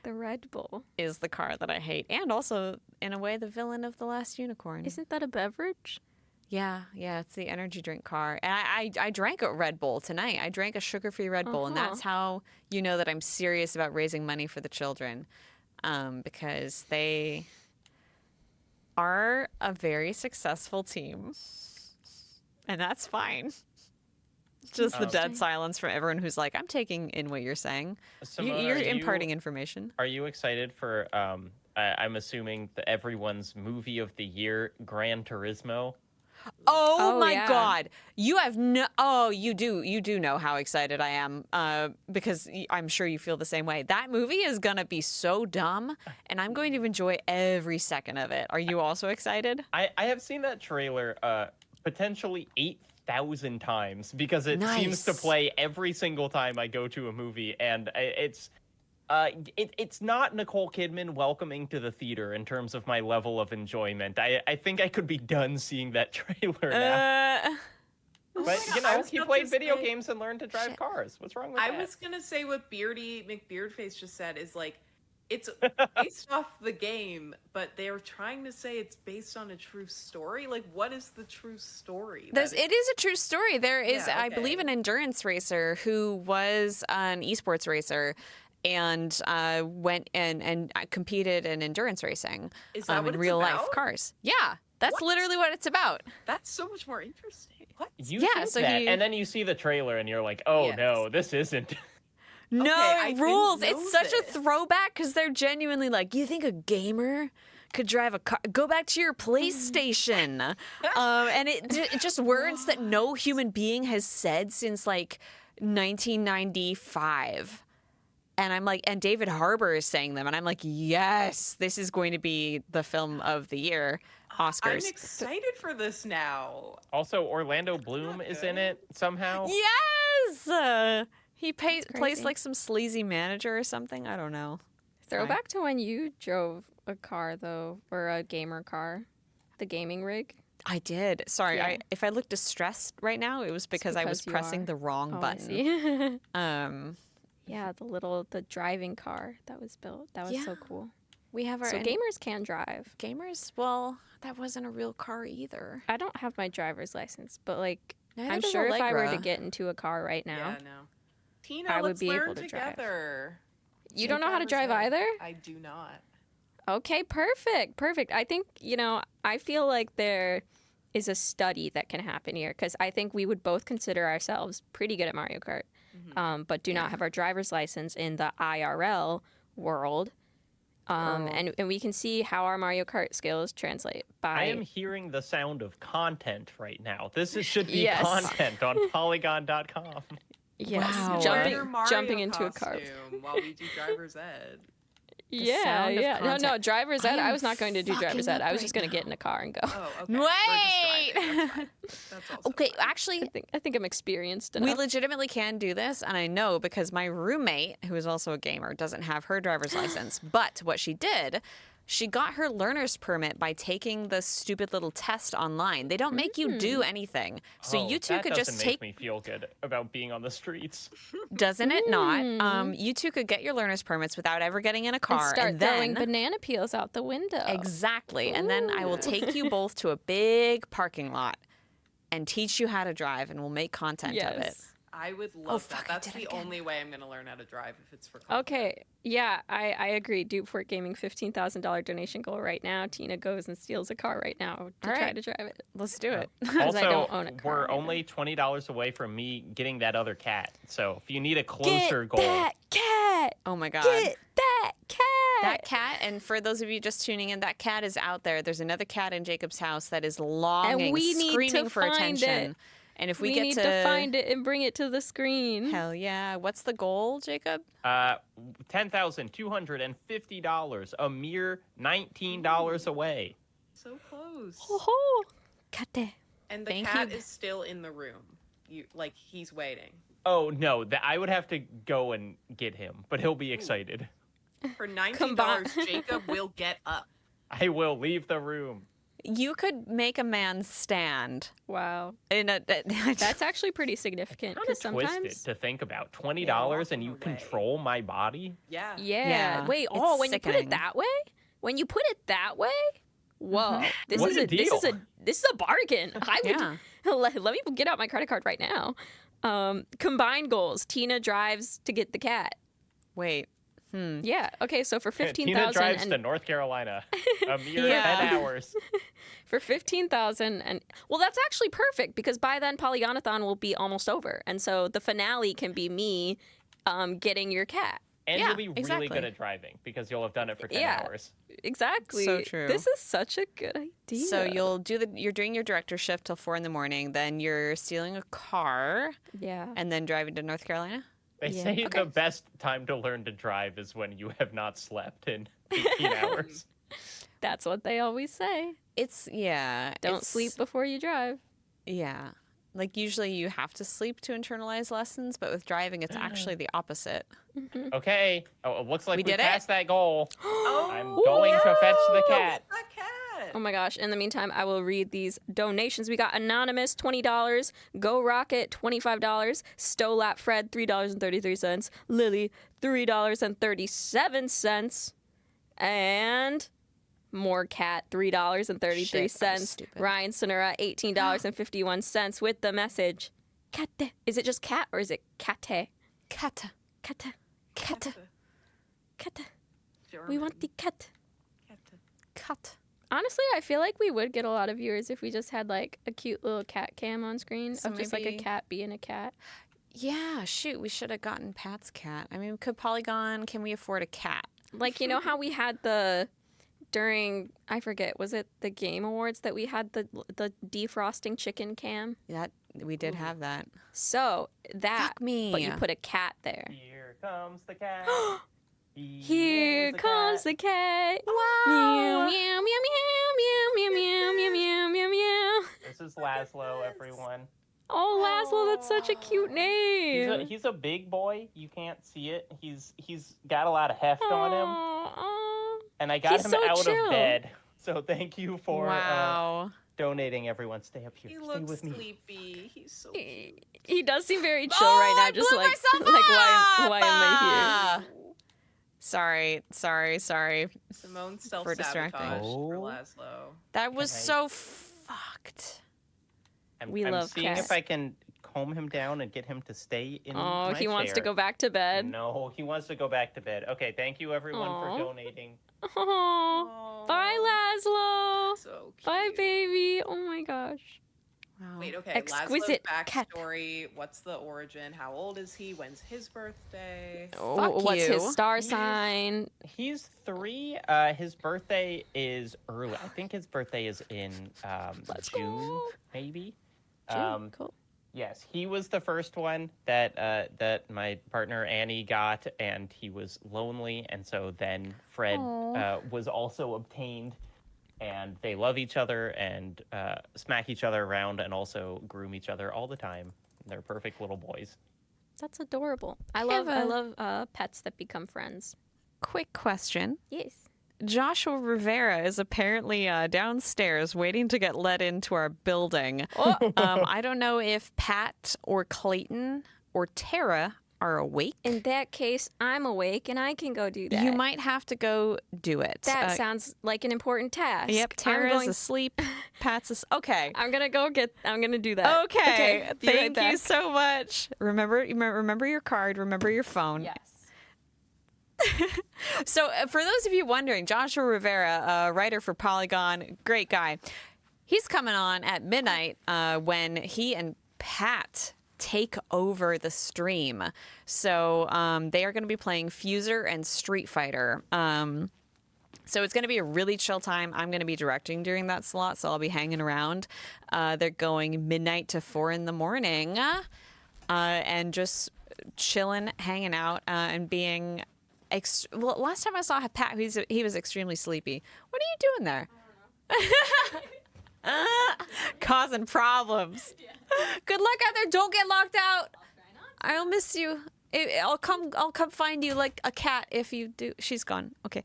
Speaker 15: The Red Bull.
Speaker 18: is the car that I hate. And also, in a way, the villain of The Last Unicorn.
Speaker 15: Isn't that a beverage?
Speaker 18: Yeah, it's the energy drink car. And I drank a Red Bull tonight. I drank a sugar-free Red Bull, and that's how you know that I'm serious about raising money for the children, because they are a very successful team, and that's fine. Just the dead silence from everyone who's like, I'm taking in what you're saying.
Speaker 20: Simone,
Speaker 18: You're
Speaker 20: are you-
Speaker 18: imparting information.
Speaker 20: Are you excited for? I'm assuming everyone's movie of the year, Gran Turismo.
Speaker 18: Oh my
Speaker 15: yeah.
Speaker 18: God. You have no, you do know how excited I am because I'm sure you feel the same way. That movie is going to be so dumb and I'm going to enjoy every second of it. Are you also excited?
Speaker 20: I have seen that trailer potentially 8,000 times because it seems to play every single time I go to a movie, and it's not Nicole Kidman welcoming to the theater in terms of my level of enjoyment. I think I could be done seeing that trailer now. But, you know, he played video games and learned to drive cars. What's wrong with that?
Speaker 21: I was going to say what Beardy McBeardface just said is like, it's based off the game, but they're trying to say it's based on a true story. Like, what is the true story?
Speaker 18: It is a true story. There is, I believe, an endurance racer who was an esports racer and went and competed in endurance racing
Speaker 21: Is that what
Speaker 18: in
Speaker 21: it's
Speaker 18: real life
Speaker 21: about?
Speaker 18: cars. Yeah, that's literally what it's about.
Speaker 21: That's so much more interesting. What?
Speaker 20: You
Speaker 18: Yeah,
Speaker 20: think
Speaker 18: so
Speaker 20: that,
Speaker 18: he-
Speaker 20: and then you see the trailer and you're like, oh no, this isn't.
Speaker 18: No,
Speaker 21: I
Speaker 18: it
Speaker 21: didn't
Speaker 18: rules.
Speaker 21: know
Speaker 18: It's such a
Speaker 21: this.
Speaker 18: throwback because they're genuinely like, you think a gamer could drive a car? Go back to your PlayStation. And it just words that no human being has said since like 1995. And I'm like, and David Harbour is saying them. And I'm like, yes, this is going to be the film of the year. Oscars.
Speaker 21: I'm excited for this now.
Speaker 20: Also, Orlando Bloom is in it somehow.
Speaker 18: Yes! He plays
Speaker 15: crazy.
Speaker 18: like some sleazy manager or something. I don't know.
Speaker 15: Throwback to when you drove a car, though, or a gamer car, the gaming rig.
Speaker 18: I did. Sorry,
Speaker 15: Yeah.
Speaker 18: if I look distressed right now, it was because I was
Speaker 15: because you
Speaker 18: pressing
Speaker 15: are.
Speaker 18: the wrong
Speaker 15: Oh, I
Speaker 18: button.
Speaker 15: see.
Speaker 18: Yeah,
Speaker 15: the driving car that was built. That was so cool.
Speaker 18: We have our
Speaker 15: So gamers can drive.
Speaker 18: Gamers, well, that wasn't a real car either.
Speaker 15: I don't have my driver's license, but like
Speaker 18: Neither
Speaker 15: I'm
Speaker 18: does
Speaker 15: sure if I were to
Speaker 18: Allegra.
Speaker 15: get into a car right now,
Speaker 21: Yeah, no. Tina,
Speaker 15: I would
Speaker 21: let's
Speaker 15: be
Speaker 21: learn
Speaker 15: able to drive.
Speaker 21: together.
Speaker 15: You don't know how to drive either?
Speaker 21: I do not.
Speaker 15: Okay, perfect. I think, I feel like there is a study that can happen here because I think we would both consider ourselves pretty good at Mario Kart, but do not have our driver's license in the IRL world. And we can see how our Mario Kart skills translate by.
Speaker 20: I am hearing the sound of content right now. Should be
Speaker 15: Yes.
Speaker 20: content on Polygon.com.
Speaker 15: Yes,
Speaker 21: Wear
Speaker 15: jumping
Speaker 21: your Mario
Speaker 15: jumping into a car.
Speaker 21: costume while we do driver's ed.
Speaker 15: Yeah.
Speaker 18: sound of
Speaker 15: No,
Speaker 18: content.
Speaker 15: driver's ed.
Speaker 18: I
Speaker 15: I
Speaker 18: am
Speaker 15: was not going to do driver's
Speaker 18: fucking
Speaker 15: ed. I was
Speaker 18: up
Speaker 15: just
Speaker 18: right
Speaker 15: going to get in a car and go.
Speaker 21: Oh, okay.
Speaker 18: Wait!
Speaker 21: That's also
Speaker 18: Okay, actually,
Speaker 15: I think I'm experienced
Speaker 18: we
Speaker 15: enough.
Speaker 18: legitimately can do this, and I know because my roommate, who is also a gamer, doesn't have her driver's license. But what she did, she got her learner's permit by taking the stupid little test online. They don't make you do anything. So you two
Speaker 20: that
Speaker 18: could
Speaker 20: doesn't
Speaker 18: just
Speaker 20: make
Speaker 18: take
Speaker 20: me feel good about being on the streets.
Speaker 18: Doesn't it not? You two could get your learner's permits without ever getting in a car,
Speaker 15: and start throwing
Speaker 18: then
Speaker 15: banana peels out the window.
Speaker 18: exactly, and then I will take you both to a big parking lot and teach you how to drive, and we'll make content of it.
Speaker 21: I would love
Speaker 18: fuck,
Speaker 21: that.
Speaker 18: I
Speaker 21: That's
Speaker 18: did
Speaker 21: the
Speaker 18: it again.
Speaker 21: only way I'm going to learn how to drive if it's for content.
Speaker 15: Okay, yeah, I agree. Dupe Fort Gaming $15,000 donation goal right now. Tina goes and steals a car right now to
Speaker 18: All
Speaker 15: try
Speaker 18: right.
Speaker 15: to drive it.
Speaker 18: Let's do it.
Speaker 15: Because I
Speaker 20: Also,
Speaker 15: don't own a car.
Speaker 20: we're
Speaker 15: either.
Speaker 20: only $20 away from me getting that other cat. So if you need a closer goal,
Speaker 15: cat.
Speaker 18: Oh my god.
Speaker 15: Get that cat.
Speaker 18: That cat, and for those of you just tuning in, that cat is out there. There's another cat in Jacob's house that is longing,
Speaker 15: we need to
Speaker 18: screaming for
Speaker 15: find
Speaker 18: attention.
Speaker 15: it.
Speaker 18: And if
Speaker 15: we
Speaker 18: we get
Speaker 15: need to find it and bring it to the screen.
Speaker 18: Hell yeah. What's the goal, Jacob?
Speaker 20: $10,250, a mere $19 away.
Speaker 21: So close.
Speaker 15: Oh, kate.
Speaker 21: And the
Speaker 18: Thank
Speaker 21: cat
Speaker 18: you.
Speaker 21: is still in the room. He's waiting.
Speaker 20: Oh no, I would have to go and get him, but he'll be excited.
Speaker 21: For $19,
Speaker 15: Combine-
Speaker 21: Jacob will get up.
Speaker 20: I will leave the room.
Speaker 18: You could make a man stand.
Speaker 15: Wow.
Speaker 18: In a,
Speaker 15: That's actually pretty significant
Speaker 20: Kind
Speaker 15: because
Speaker 20: of twisted
Speaker 15: sometimes.
Speaker 20: to think about. $20 and you control my body.
Speaker 21: Yeah.
Speaker 15: Yeah. Wait.
Speaker 18: it's
Speaker 15: When you put
Speaker 18: sickening.
Speaker 15: it that way. When you put it that way. Whoa. This
Speaker 20: What
Speaker 15: is
Speaker 20: a
Speaker 15: this is
Speaker 20: deal.
Speaker 15: this is a bargain. I would.
Speaker 18: Yeah.
Speaker 15: Let me get out my credit card right now. Combined goals. Tina drives to get the cat.
Speaker 18: Wait.
Speaker 15: Yeah. Okay. So for
Speaker 20: Tina
Speaker 15: 15,000
Speaker 20: drives
Speaker 15: and
Speaker 20: to North Carolina. A mere
Speaker 18: Yeah.
Speaker 20: 10 hours.
Speaker 15: for 15,000 and well, that's actually perfect because by then Polygonathon will be almost over, and so the finale can be me getting your cat.
Speaker 20: And
Speaker 15: Yeah,
Speaker 20: you'll be really
Speaker 15: exactly.
Speaker 20: good at driving because you'll have done it for 10
Speaker 15: Yeah.
Speaker 20: hours.
Speaker 15: Exactly.
Speaker 18: So true.
Speaker 15: This is such a good idea.
Speaker 18: So you're doing your director shift till 4 a.m. Then you're stealing a car.
Speaker 15: Yeah.
Speaker 18: And then driving to North Carolina.
Speaker 20: They say the best time to learn to drive is when you have not slept in 18 hours.
Speaker 15: That's what they always say. Don't sleep before you drive.
Speaker 18: Yeah. Like usually you have to sleep to internalize lessons, but with driving it's actually the opposite.
Speaker 20: Okay. Oh, it looks like we
Speaker 18: did
Speaker 20: passed that goal.
Speaker 17: Oh,
Speaker 20: I'm going to fetch the cat.
Speaker 15: Oh my gosh. In the meantime, I will read these donations. We got Anonymous, $20. Go Rocket, $25. Stolap Fred, $3.33. Lily, $3.37. And more cat, $3.33. Ryan Sonora, $18.51 with the message, Kate. Is it just cat or is it kate?
Speaker 18: Kata.
Speaker 15: Kata. Kata. Kata. We want the cat.
Speaker 18: Cut.
Speaker 15: Honestly, I feel like we would get a lot of viewers if we just had like a cute little cat cam on screen
Speaker 18: So
Speaker 15: of just like a
Speaker 18: maybe-
Speaker 15: cat being a cat.
Speaker 18: Yeah, shoot, we should have gotten Pat's cat. I mean, can we afford a cat?
Speaker 15: Like, you know how we had during, I forget, was it the Game Awards that we had the defrosting chicken cam?
Speaker 18: We did have that.
Speaker 15: So that,
Speaker 18: Fuck me.
Speaker 15: but you put a cat there.
Speaker 20: Here comes the cat.
Speaker 15: Here comes the cat. Meow, meow, meow, meow, meow, meow, meow, meow, meow, meow.
Speaker 20: This is Laszlo, everyone.
Speaker 15: Oh, Laszlo, that's such a cute name.
Speaker 20: He's a big boy. You can't see it. He's got a lot of heft on him. And I got
Speaker 15: He's
Speaker 20: him
Speaker 15: so
Speaker 20: out
Speaker 15: chill.
Speaker 20: of bed. So thank you for
Speaker 18: Wow.
Speaker 20: donating, everyone. Stay up here.
Speaker 17: He
Speaker 20: Stay
Speaker 17: looks
Speaker 20: with me.
Speaker 17: sleepy. He's so cute.
Speaker 15: He does seem very chill right now. Just like why am I here?
Speaker 18: Sorry.
Speaker 17: Simone
Speaker 18: For distracting.
Speaker 17: self-sabotaged for
Speaker 20: Oh.
Speaker 17: Laszlo.
Speaker 18: That was
Speaker 20: Can I-
Speaker 18: so fucked.
Speaker 20: I'm
Speaker 15: love
Speaker 20: seeing
Speaker 15: cats.
Speaker 20: if I can calm him down and get him to stay in
Speaker 15: Oh,
Speaker 20: my
Speaker 15: he wants to
Speaker 20: chair.
Speaker 15: go back to bed.
Speaker 20: No, he wants to go back to bed. Okay, thank you everyone
Speaker 15: Aw.
Speaker 20: for donating.
Speaker 15: Oh, bye, Laszlo.
Speaker 17: So
Speaker 15: Bye, baby. Oh my gosh.
Speaker 17: Wait, okay.
Speaker 15: Exquisite
Speaker 17: Laszlo's
Speaker 15: cat.
Speaker 17: backstory. What's the origin? How old is he? When's his birthday?
Speaker 15: Oh, what's his star sign?
Speaker 20: He's 3. His birthday is early. I think his birthday is in June, maybe.
Speaker 15: Cool.
Speaker 20: Yes, he was the first one that my partner Annie got, and he was lonely, and so then Fred was also obtained, and they love each other and smack each other around and also groom each other all the time. They're perfect little boys.
Speaker 15: That's adorable. I
Speaker 18: have
Speaker 15: love pets that become friends.
Speaker 18: Quick question.
Speaker 15: Yes.
Speaker 18: Joshua Rivera is apparently downstairs waiting to get let into our building. I don't know if Pat or Clayton or Tara are awake.
Speaker 15: In that case, I'm awake and I can go do that.
Speaker 18: You might have to go do it.
Speaker 15: That sounds like an important task.
Speaker 18: Yep, Tara's asleep. Pat's okay.
Speaker 15: I'm gonna do that.
Speaker 18: Okay.
Speaker 15: Be right
Speaker 18: Thank you
Speaker 15: back.
Speaker 18: so much. Remember your card. Remember your phone.
Speaker 15: Yes.
Speaker 18: So, for those of you wondering, Joshua Rivera, writer for Polygon, great guy. He's coming on at midnight when he and Pat take over the stream. So, they are going to be playing Fuser and Street Fighter. So it's going to be a really chill time. I'm going to be directing during that slot, so I'll be hanging around. They're going midnight to 4 in the morning and just chilling, hanging out, and being... well, last time I saw Pat, he was extremely sleepy. What are you doing there? Causing problems. Good luck out there. Don't get locked out. I'll miss you. I'll come find you like a cat if you do. She's gone. Okay.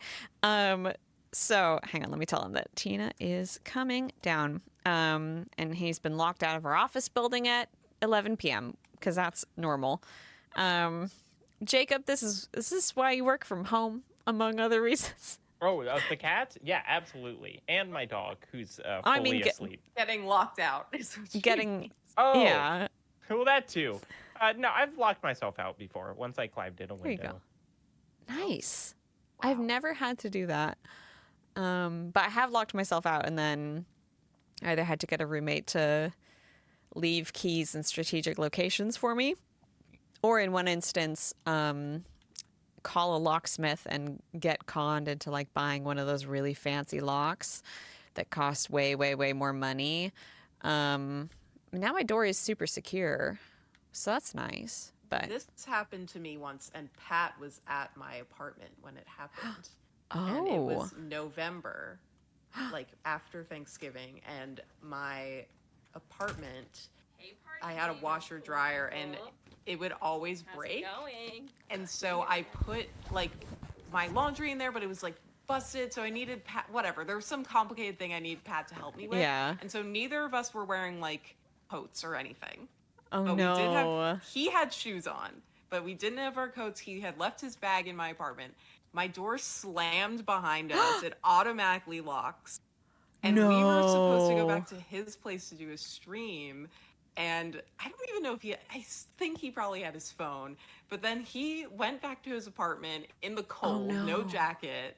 Speaker 18: So hang on. Let me tell him that Tina is coming down. And he's been locked out of our office building at 11 p.m. because that's normal. Jacob, is this why you work from home, among other reasons?
Speaker 20: Oh, the cat? Yeah, absolutely. And my dog, who's fully asleep.
Speaker 17: Getting locked out. Is what you
Speaker 18: Getting...
Speaker 17: mean.
Speaker 20: Oh,
Speaker 18: yeah.
Speaker 20: Well, that too. No, I've locked myself out before. Once I climbed in a
Speaker 18: There you
Speaker 20: window.
Speaker 18: go. Nice. I've never had to do that. But I have locked myself out and then either had to get a roommate to leave keys in strategic locations for me, or in one instance, call a locksmith and get conned into like buying one of those really fancy locks that cost way, way, way more money. Now my door is super secure, so that's nice. But
Speaker 21: This happened to me once, and Pat was at my apartment when it happened.
Speaker 18: Oh.
Speaker 21: And it was November, like after Thanksgiving, and my apartment, I had a washer dryer, and it would always break. And so I put like my laundry in there, but it was like busted, so I needed Pat, whatever. There was some complicated thing I needed Pat to help me with.
Speaker 18: Yeah.
Speaker 21: And so neither of us were wearing like coats or anything.
Speaker 18: Oh,
Speaker 21: But
Speaker 18: no.
Speaker 21: we did have, he had shoes on, but we didn't have our coats. He had left his bag in my apartment. My door slammed behind us. It automatically locks. And we were supposed to go back to his place to do a stream. And I don't even know if I think he probably had his phone. But then he went back to his apartment in the cold, no jacket.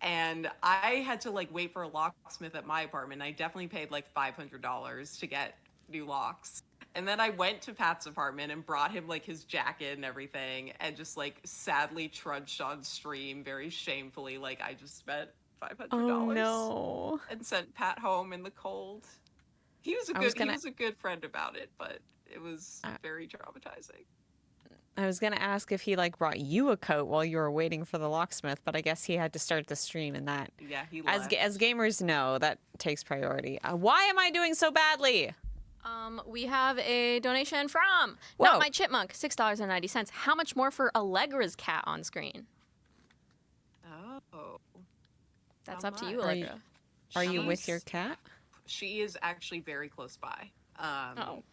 Speaker 21: And I had to like wait for a locksmith at my apartment. I definitely paid like $500 to get new locks. And then I went to Pat's apartment and brought him like his jacket and everything, and just like sadly trudged on stream very shamefully. Like I just spent $500
Speaker 18: no.
Speaker 21: and sent Pat home in the cold. He was a good friend about it, but it was very traumatizing.
Speaker 18: I was going to ask if he like brought you a coat while you were waiting for the locksmith, but I guess he had to start the stream, and that,
Speaker 21: yeah, he left.
Speaker 18: as gamers know, that takes priority. Why am I doing so badly?
Speaker 15: We have a donation from Not My Chipmunk, $6.90. How much more for Allegra's cat on screen?
Speaker 21: Oh.
Speaker 15: That's
Speaker 21: How
Speaker 15: up to you,
Speaker 21: much?
Speaker 15: Allegra.
Speaker 18: Are you with your cat?
Speaker 21: She is actually very close by.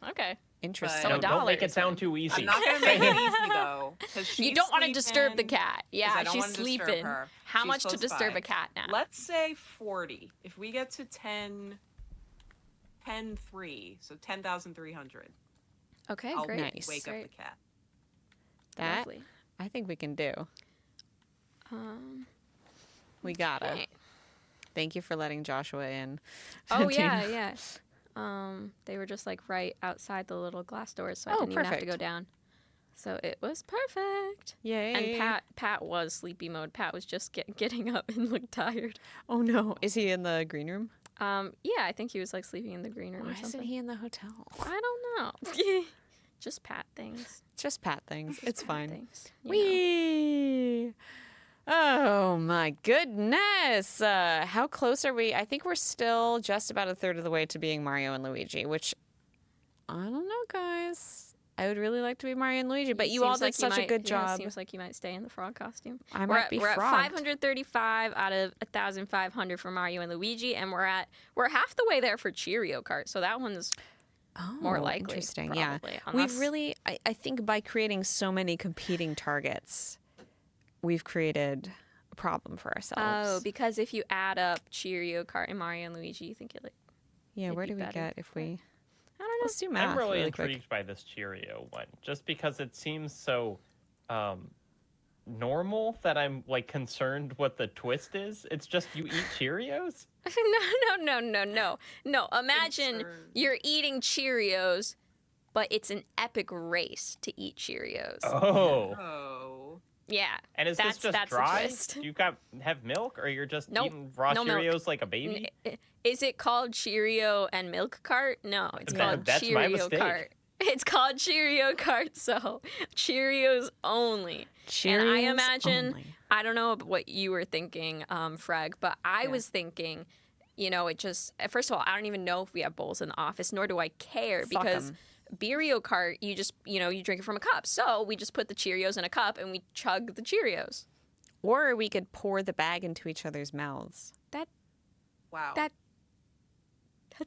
Speaker 15: Okay.
Speaker 18: Interesting.
Speaker 15: So
Speaker 20: Don't make it sound too easy.
Speaker 21: I'm not gonna make it easy though, because
Speaker 15: You don't want to disturb the cat. Yeah,
Speaker 21: I don't
Speaker 15: she's
Speaker 21: wanna disturb
Speaker 15: sleeping.
Speaker 21: her.
Speaker 15: How
Speaker 21: She's
Speaker 15: much to
Speaker 21: close
Speaker 15: disturb
Speaker 21: by.
Speaker 15: a cat now?
Speaker 21: Let's say 40. If we get to 10.3, so 10,300.
Speaker 15: Okay,
Speaker 21: I'll
Speaker 15: great.
Speaker 21: wake up
Speaker 15: Great.
Speaker 21: the cat.
Speaker 18: That
Speaker 15: Lovely.
Speaker 18: I think we can do. We gotta.
Speaker 15: okay.
Speaker 18: Thank you for letting Joshua in.
Speaker 15: Oh
Speaker 18: Tina.
Speaker 15: yeah. They were just like right outside the little glass doors, so I didn't even have to go down. So it was perfect.
Speaker 18: Yay.
Speaker 15: And Pat was sleepy mode. Pat was just getting up and looked tired.
Speaker 18: Oh no. Is he in the green room?
Speaker 15: Yeah, I think he was like sleeping in the green room
Speaker 18: Why
Speaker 15: or something.
Speaker 18: isn't he in the hotel?
Speaker 15: I don't know. Just Pat things.
Speaker 18: Just Pat things. It's fine.
Speaker 15: Things. you know.
Speaker 18: Wee. Oh my goodness. How close are we? I think we're still just about a third of the way to being Mario and Luigi, which I don't know, guys. I would really like to be Mario and Luigi, but you all did such a good job.
Speaker 15: Seems like you might stay in the frog costume.
Speaker 18: I
Speaker 15: we're
Speaker 18: might
Speaker 15: at,
Speaker 18: be
Speaker 15: We're at
Speaker 18: frogged.
Speaker 15: 535 out of 1,500 for Mario and Luigi, and we're half the way there for Cheerio Kart. So that one's more likely.
Speaker 18: Interesting.
Speaker 15: Probably,
Speaker 18: Yeah.
Speaker 15: unless-
Speaker 18: We've really, I think by creating so many competing targets, we've created a problem for ourselves.
Speaker 15: Oh, because if you add up Cheerio Kart and Mario and Luigi, you think
Speaker 18: yeah, where
Speaker 15: be
Speaker 18: do we
Speaker 15: better.
Speaker 18: get if we...
Speaker 15: I don't know.
Speaker 18: Let's do math
Speaker 20: I'm really
Speaker 18: quick.
Speaker 20: intrigued by this Cheerio one, just because it seems so normal that I'm like concerned what the twist is. It's just you eat Cheerios?
Speaker 15: No. Imagine you're eating Cheerios, but it's an epic race to eat Cheerios.
Speaker 20: Oh.
Speaker 15: Yeah.
Speaker 20: And is
Speaker 15: that's
Speaker 20: this just
Speaker 15: that's the
Speaker 20: dry?
Speaker 15: twist.
Speaker 20: Do you have milk, or you're just
Speaker 15: Nope,
Speaker 20: eating raw
Speaker 15: no milk.
Speaker 20: Cheerios like a baby?
Speaker 15: Is it called Cheerio and Milk Cart? No, it's called
Speaker 20: That's my
Speaker 15: Cheerio
Speaker 20: mistake.
Speaker 15: Kart. It's called Cheerio Kart, so Cheerios only. And I
Speaker 18: Cheerios
Speaker 15: imagine,
Speaker 18: only.
Speaker 15: I don't know what you were thinking, Freg, but I was thinking, it just, first of all, I don't even know if we have bowls in the office, nor do I care,
Speaker 18: Fuck
Speaker 15: because
Speaker 18: 'em.
Speaker 15: Cheerio Kart, you just, you drink it from a cup. So we just put the Cheerios in a cup and we chug the Cheerios.
Speaker 18: Or we could pour the bag into each other's mouths.
Speaker 21: Wow.
Speaker 15: That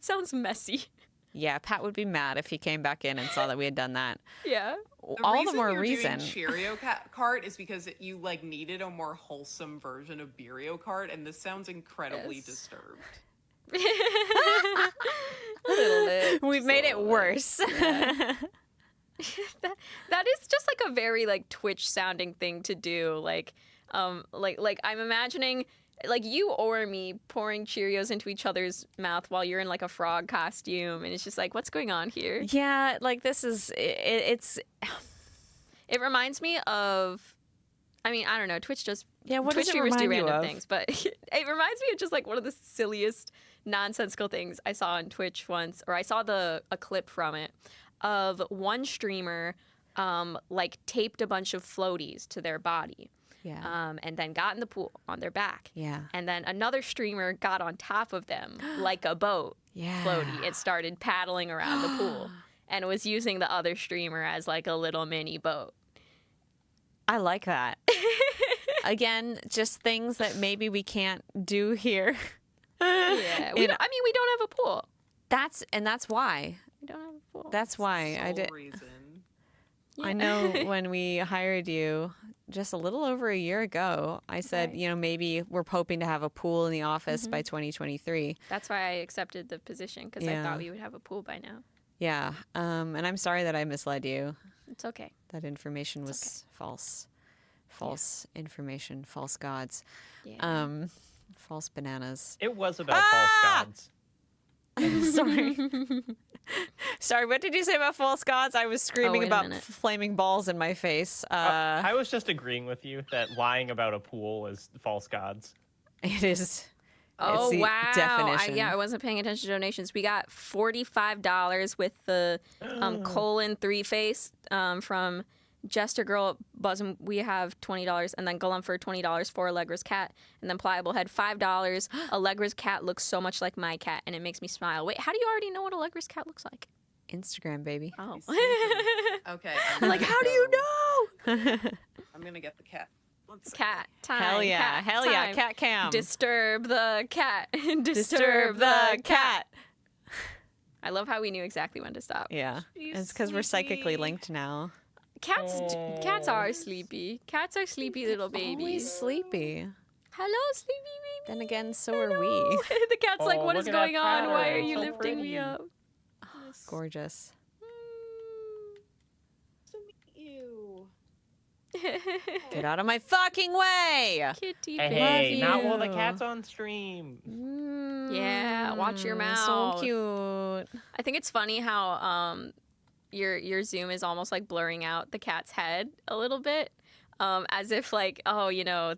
Speaker 15: sounds messy.
Speaker 18: Yeah, Pat would be mad if he came back in and saw that we had done that.
Speaker 15: Yeah.
Speaker 18: All the more
Speaker 21: you're
Speaker 18: reason.
Speaker 21: Doing Cheerio Kart is because you like needed a more wholesome version of Beerio Kart, and this sounds incredibly disturbed.
Speaker 15: A little bit.
Speaker 18: We've made it worse.
Speaker 15: Yeah. that is just like a very like Twitch sounding thing to do. Like I'm imagining like you or me pouring Cheerios into each other's mouth while you're in like a frog costume, and it's just like, what's going on here?
Speaker 18: Yeah, like this is it's.
Speaker 15: It reminds me of I mean, I don't know. Twitch does.
Speaker 18: Yeah, what
Speaker 15: Twitch
Speaker 18: does it
Speaker 15: streamers do
Speaker 18: remind you
Speaker 15: random
Speaker 18: of?
Speaker 15: things, but it reminds me of just like one of the silliest, nonsensical things I saw on Twitch once, or I saw a clip from it of one streamer like taped a bunch of floaties to their body.
Speaker 18: Yeah.
Speaker 15: And then got in the pool on their back.
Speaker 18: Yeah.
Speaker 15: And then another streamer got on top of them like a boat floaty and started paddling around the pool and was using the other streamer as like a little mini boat.
Speaker 18: I like that. Again, just things that maybe we can't do here.
Speaker 15: Yeah. We don't have a pool.
Speaker 18: That's why.
Speaker 15: We don't have a pool.
Speaker 18: That's why I did. I know when we hired you just a little over a year ago, I said, maybe we're hoping to have a pool in the office by 2023.
Speaker 15: That's why I accepted the position, because I thought we would have a pool by now.
Speaker 18: Yeah. And I'm sorry that I misled you.
Speaker 15: It's okay.
Speaker 18: That information was false. False information, false gods.
Speaker 15: Yeah.
Speaker 18: False bananas.
Speaker 20: It was about false gods.
Speaker 18: Sorry. Sorry, what did you say about false gods? I was screaming
Speaker 15: wait a
Speaker 18: about
Speaker 15: minute.
Speaker 18: flaming balls in my face.
Speaker 20: I was just agreeing with you that lying about a pool is false gods.
Speaker 18: It is.
Speaker 15: Oh,
Speaker 18: it's the
Speaker 15: wow.
Speaker 18: definition.
Speaker 15: I wasn't paying attention to donations. We got $45 with the colon 3 face from Jester Girl Buzzum. We have $20, and then Glumfer $20 for Allegra's cat, and then Pliable had $5. Allegra's cat looks so much like my cat, and it makes me smile. Wait, how do you already know what Allegra's cat looks like?
Speaker 18: Instagram, baby.
Speaker 15: Oh.
Speaker 21: Okay.
Speaker 15: I'm like, how do you know?
Speaker 21: I'm gonna get the cat.
Speaker 15: Cat time.
Speaker 18: Hell yeah.
Speaker 15: Cat
Speaker 18: Hell yeah.
Speaker 15: time.
Speaker 18: Cat cam.
Speaker 15: Disturb the cat.
Speaker 18: Disturb the cat.
Speaker 15: I love how we knew exactly when to stop.
Speaker 18: Yeah. It's because we're psychically linked now.
Speaker 15: Cats are sleepy. Cats are sleepy little babies.
Speaker 18: Always sleepy.
Speaker 15: Hello, sleepy baby.
Speaker 18: Then again, so are we.
Speaker 15: The cat's like, what is
Speaker 20: look at that
Speaker 15: going on? Why
Speaker 20: pattern.
Speaker 15: are you
Speaker 20: So
Speaker 15: lifting me
Speaker 20: pretty.
Speaker 15: up?
Speaker 18: Gorgeous.
Speaker 21: Ew.
Speaker 18: Get out of my fucking way.
Speaker 15: Kitty
Speaker 20: Hey,
Speaker 15: baby.
Speaker 20: not while the cat's on stream.
Speaker 15: Yeah, watch your mouth.
Speaker 18: So cute.
Speaker 15: I think it's funny how your Zoom is almost like blurring out the cat's head a little bit. As if like,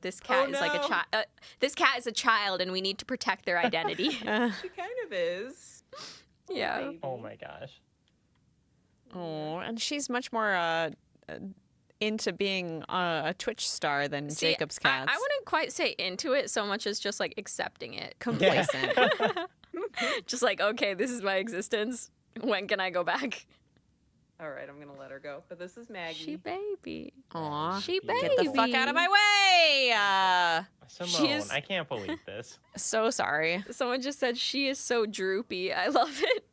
Speaker 15: this cat is like a child. This cat is a child, and we need to protect their identity.
Speaker 21: She kind of is.
Speaker 15: Yeah.
Speaker 20: Oh my gosh.
Speaker 18: Oh, and she's much more into being a Twitch star than
Speaker 15: See,
Speaker 18: Jacob's cats.
Speaker 15: I wouldn't quite say into it so much as just like accepting it.
Speaker 18: Complacent.
Speaker 15: Just like, okay, this is my existence. When can I go back?
Speaker 21: All right, I'm gonna let her go. But this is Maggie.
Speaker 15: She baby.
Speaker 18: Aw.
Speaker 15: She baby.
Speaker 18: Get the fuck out of my way.
Speaker 20: Simone, I can't believe this.
Speaker 18: So sorry.
Speaker 15: Someone just said she is so droopy. I love it.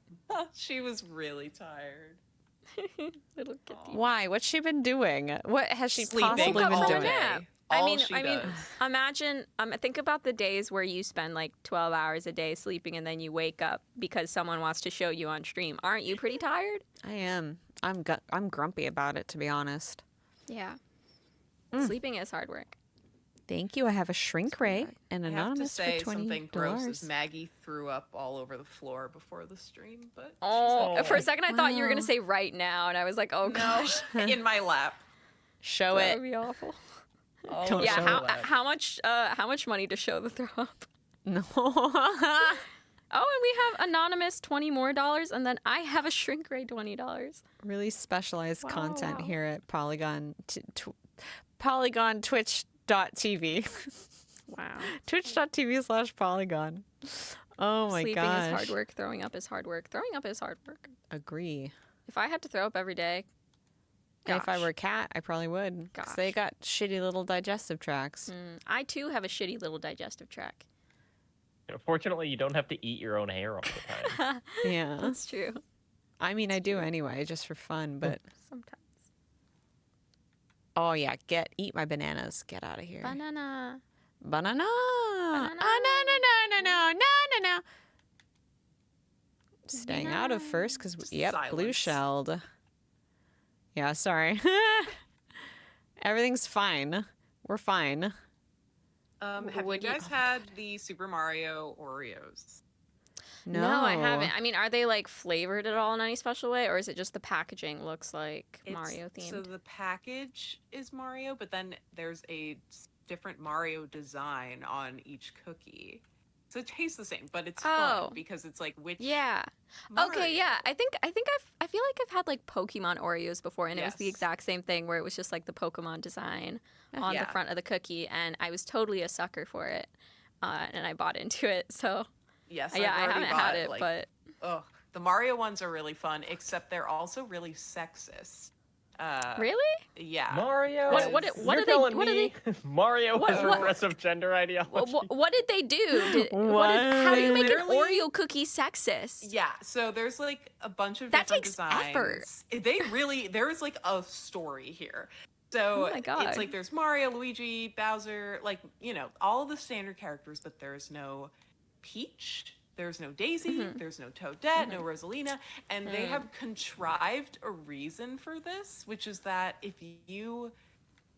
Speaker 21: She was really tired.
Speaker 15: Little kitty.
Speaker 18: Why? What's she been doing? What has she
Speaker 21: Sleeping
Speaker 18: possibly
Speaker 21: all
Speaker 18: been
Speaker 21: day.
Speaker 18: doing?
Speaker 15: nap.
Speaker 21: All
Speaker 15: I mean,
Speaker 21: she does.
Speaker 15: imagine. Think about the days where you spend like 12 hours a day sleeping, and then you wake up because someone wants to show you on stream. Aren't you pretty tired?
Speaker 18: I am. I'm grumpy about it, to be honest.
Speaker 15: Yeah. Sleeping is hard work.
Speaker 18: Thank you. I have a shrink ray and
Speaker 21: I have to
Speaker 18: anonymous
Speaker 21: say
Speaker 18: for $20.
Speaker 21: something gross is Maggie threw up all over the floor before the stream, but
Speaker 15: Oh, for a second I thought you were gonna say right now, and I was like, oh
Speaker 21: no,
Speaker 15: gosh,
Speaker 21: in my lap.
Speaker 18: Show
Speaker 15: that
Speaker 18: it.
Speaker 15: would be awful.
Speaker 18: Don't
Speaker 15: Yeah,
Speaker 18: show it.
Speaker 15: how much money to show the throw up?
Speaker 18: No.
Speaker 15: Oh, and we have anonymous $20 more, and then I have a shrink ray $20.
Speaker 18: Really specialized content
Speaker 15: wow.
Speaker 18: here at Polygon. Polygon Twitch.tv.
Speaker 15: Wow.
Speaker 18: Twitch.tv/Polygon. Oh my
Speaker 15: Sleeping
Speaker 18: gosh.
Speaker 15: is hard work. Throwing up is hard work. Throwing up is hard work.
Speaker 18: Agree.
Speaker 15: If I had to throw up every day,
Speaker 18: And if I
Speaker 15: gosh.
Speaker 18: were a cat, I probably would. 'Cause they got shitty little digestive tracts.
Speaker 15: I too have a shitty little digestive tract.
Speaker 20: Fortunately, you don't have to eat your own hair all the time.
Speaker 18: Yeah.
Speaker 15: That's true.
Speaker 18: I mean, I do anyway, just for fun, but.
Speaker 15: Sometimes.
Speaker 18: Oh, yeah. Eat my bananas. Get out of here.
Speaker 15: Banana.
Speaker 18: Banana.
Speaker 15: Banana.
Speaker 18: No. Staying out of first because, yep, blue shelled. Yeah, sorry. Everything's fine. We're fine.
Speaker 21: Have you guys had the Super Mario Oreos?
Speaker 18: No.
Speaker 15: No, I haven't. I mean, are they like flavored at all in any special way, or is it just the packaging looks like Mario themed?
Speaker 21: So the package is Mario, but then there's a different Mario design on each cookie. So it tastes the same, but it's fun because it's like which
Speaker 15: Okay, yeah. I feel like I've had like Pokemon Oreos before, and it was the exact same thing where it was just like the Pokemon design on the front of the cookie, and I was totally a sucker for it, and I bought into it. So
Speaker 21: yes,
Speaker 15: I haven't had it, but
Speaker 21: the Mario ones are really fun, except they're also really sexist.
Speaker 15: Really?
Speaker 21: Yeah.
Speaker 20: Mario.
Speaker 15: What are they?
Speaker 20: Mario has regressive gender ideology.
Speaker 15: What did they do? How do you make an Oreo cookie sexist?
Speaker 21: Yeah, so there's like a bunch of
Speaker 15: That
Speaker 21: different
Speaker 15: takes
Speaker 21: designs.
Speaker 15: effort.
Speaker 21: There's like a story here. So
Speaker 15: Oh my God.
Speaker 21: it's like there's Mario, Luigi, Bowser, like, you know, all the standard characters, but there's no Peach. There's no Daisy, there's no Toadette, no Rosalina, and they have contrived a reason for this, which is that if you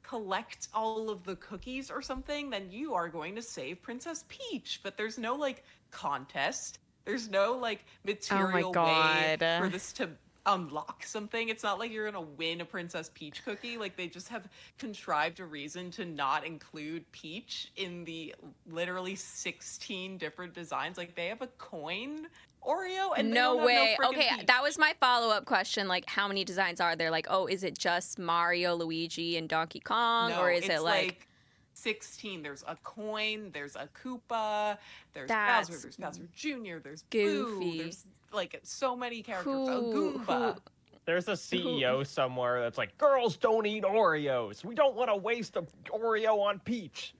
Speaker 21: collect all of the cookies or something, then you are going to save Princess Peach. But there's no, like, contest. There's no, like, material way for this to unlock something. It's not like you're gonna win a Princess Peach cookie. Like, they just have contrived a reason to not include Peach in the literally 16 different designs. Like, they have a coin Oreo and
Speaker 15: No way.
Speaker 21: No
Speaker 15: Okay,
Speaker 21: Peach.
Speaker 15: that was my follow-up question. Like, how many designs are there? Like, oh, is it just Mario, Luigi, and Donkey Kong,
Speaker 21: No,
Speaker 15: or is
Speaker 21: it's
Speaker 15: it like
Speaker 21: 16? There's a coin, there's a Koopa, there's
Speaker 15: That's
Speaker 21: Bowser, there's Bowser Jr., there's
Speaker 15: goofy.
Speaker 21: Boo, there's like so many characters. A Goomba.
Speaker 20: There's a CEO somewhere that's like, girls don't eat Oreos. We don't want to waste an Oreo on Peach.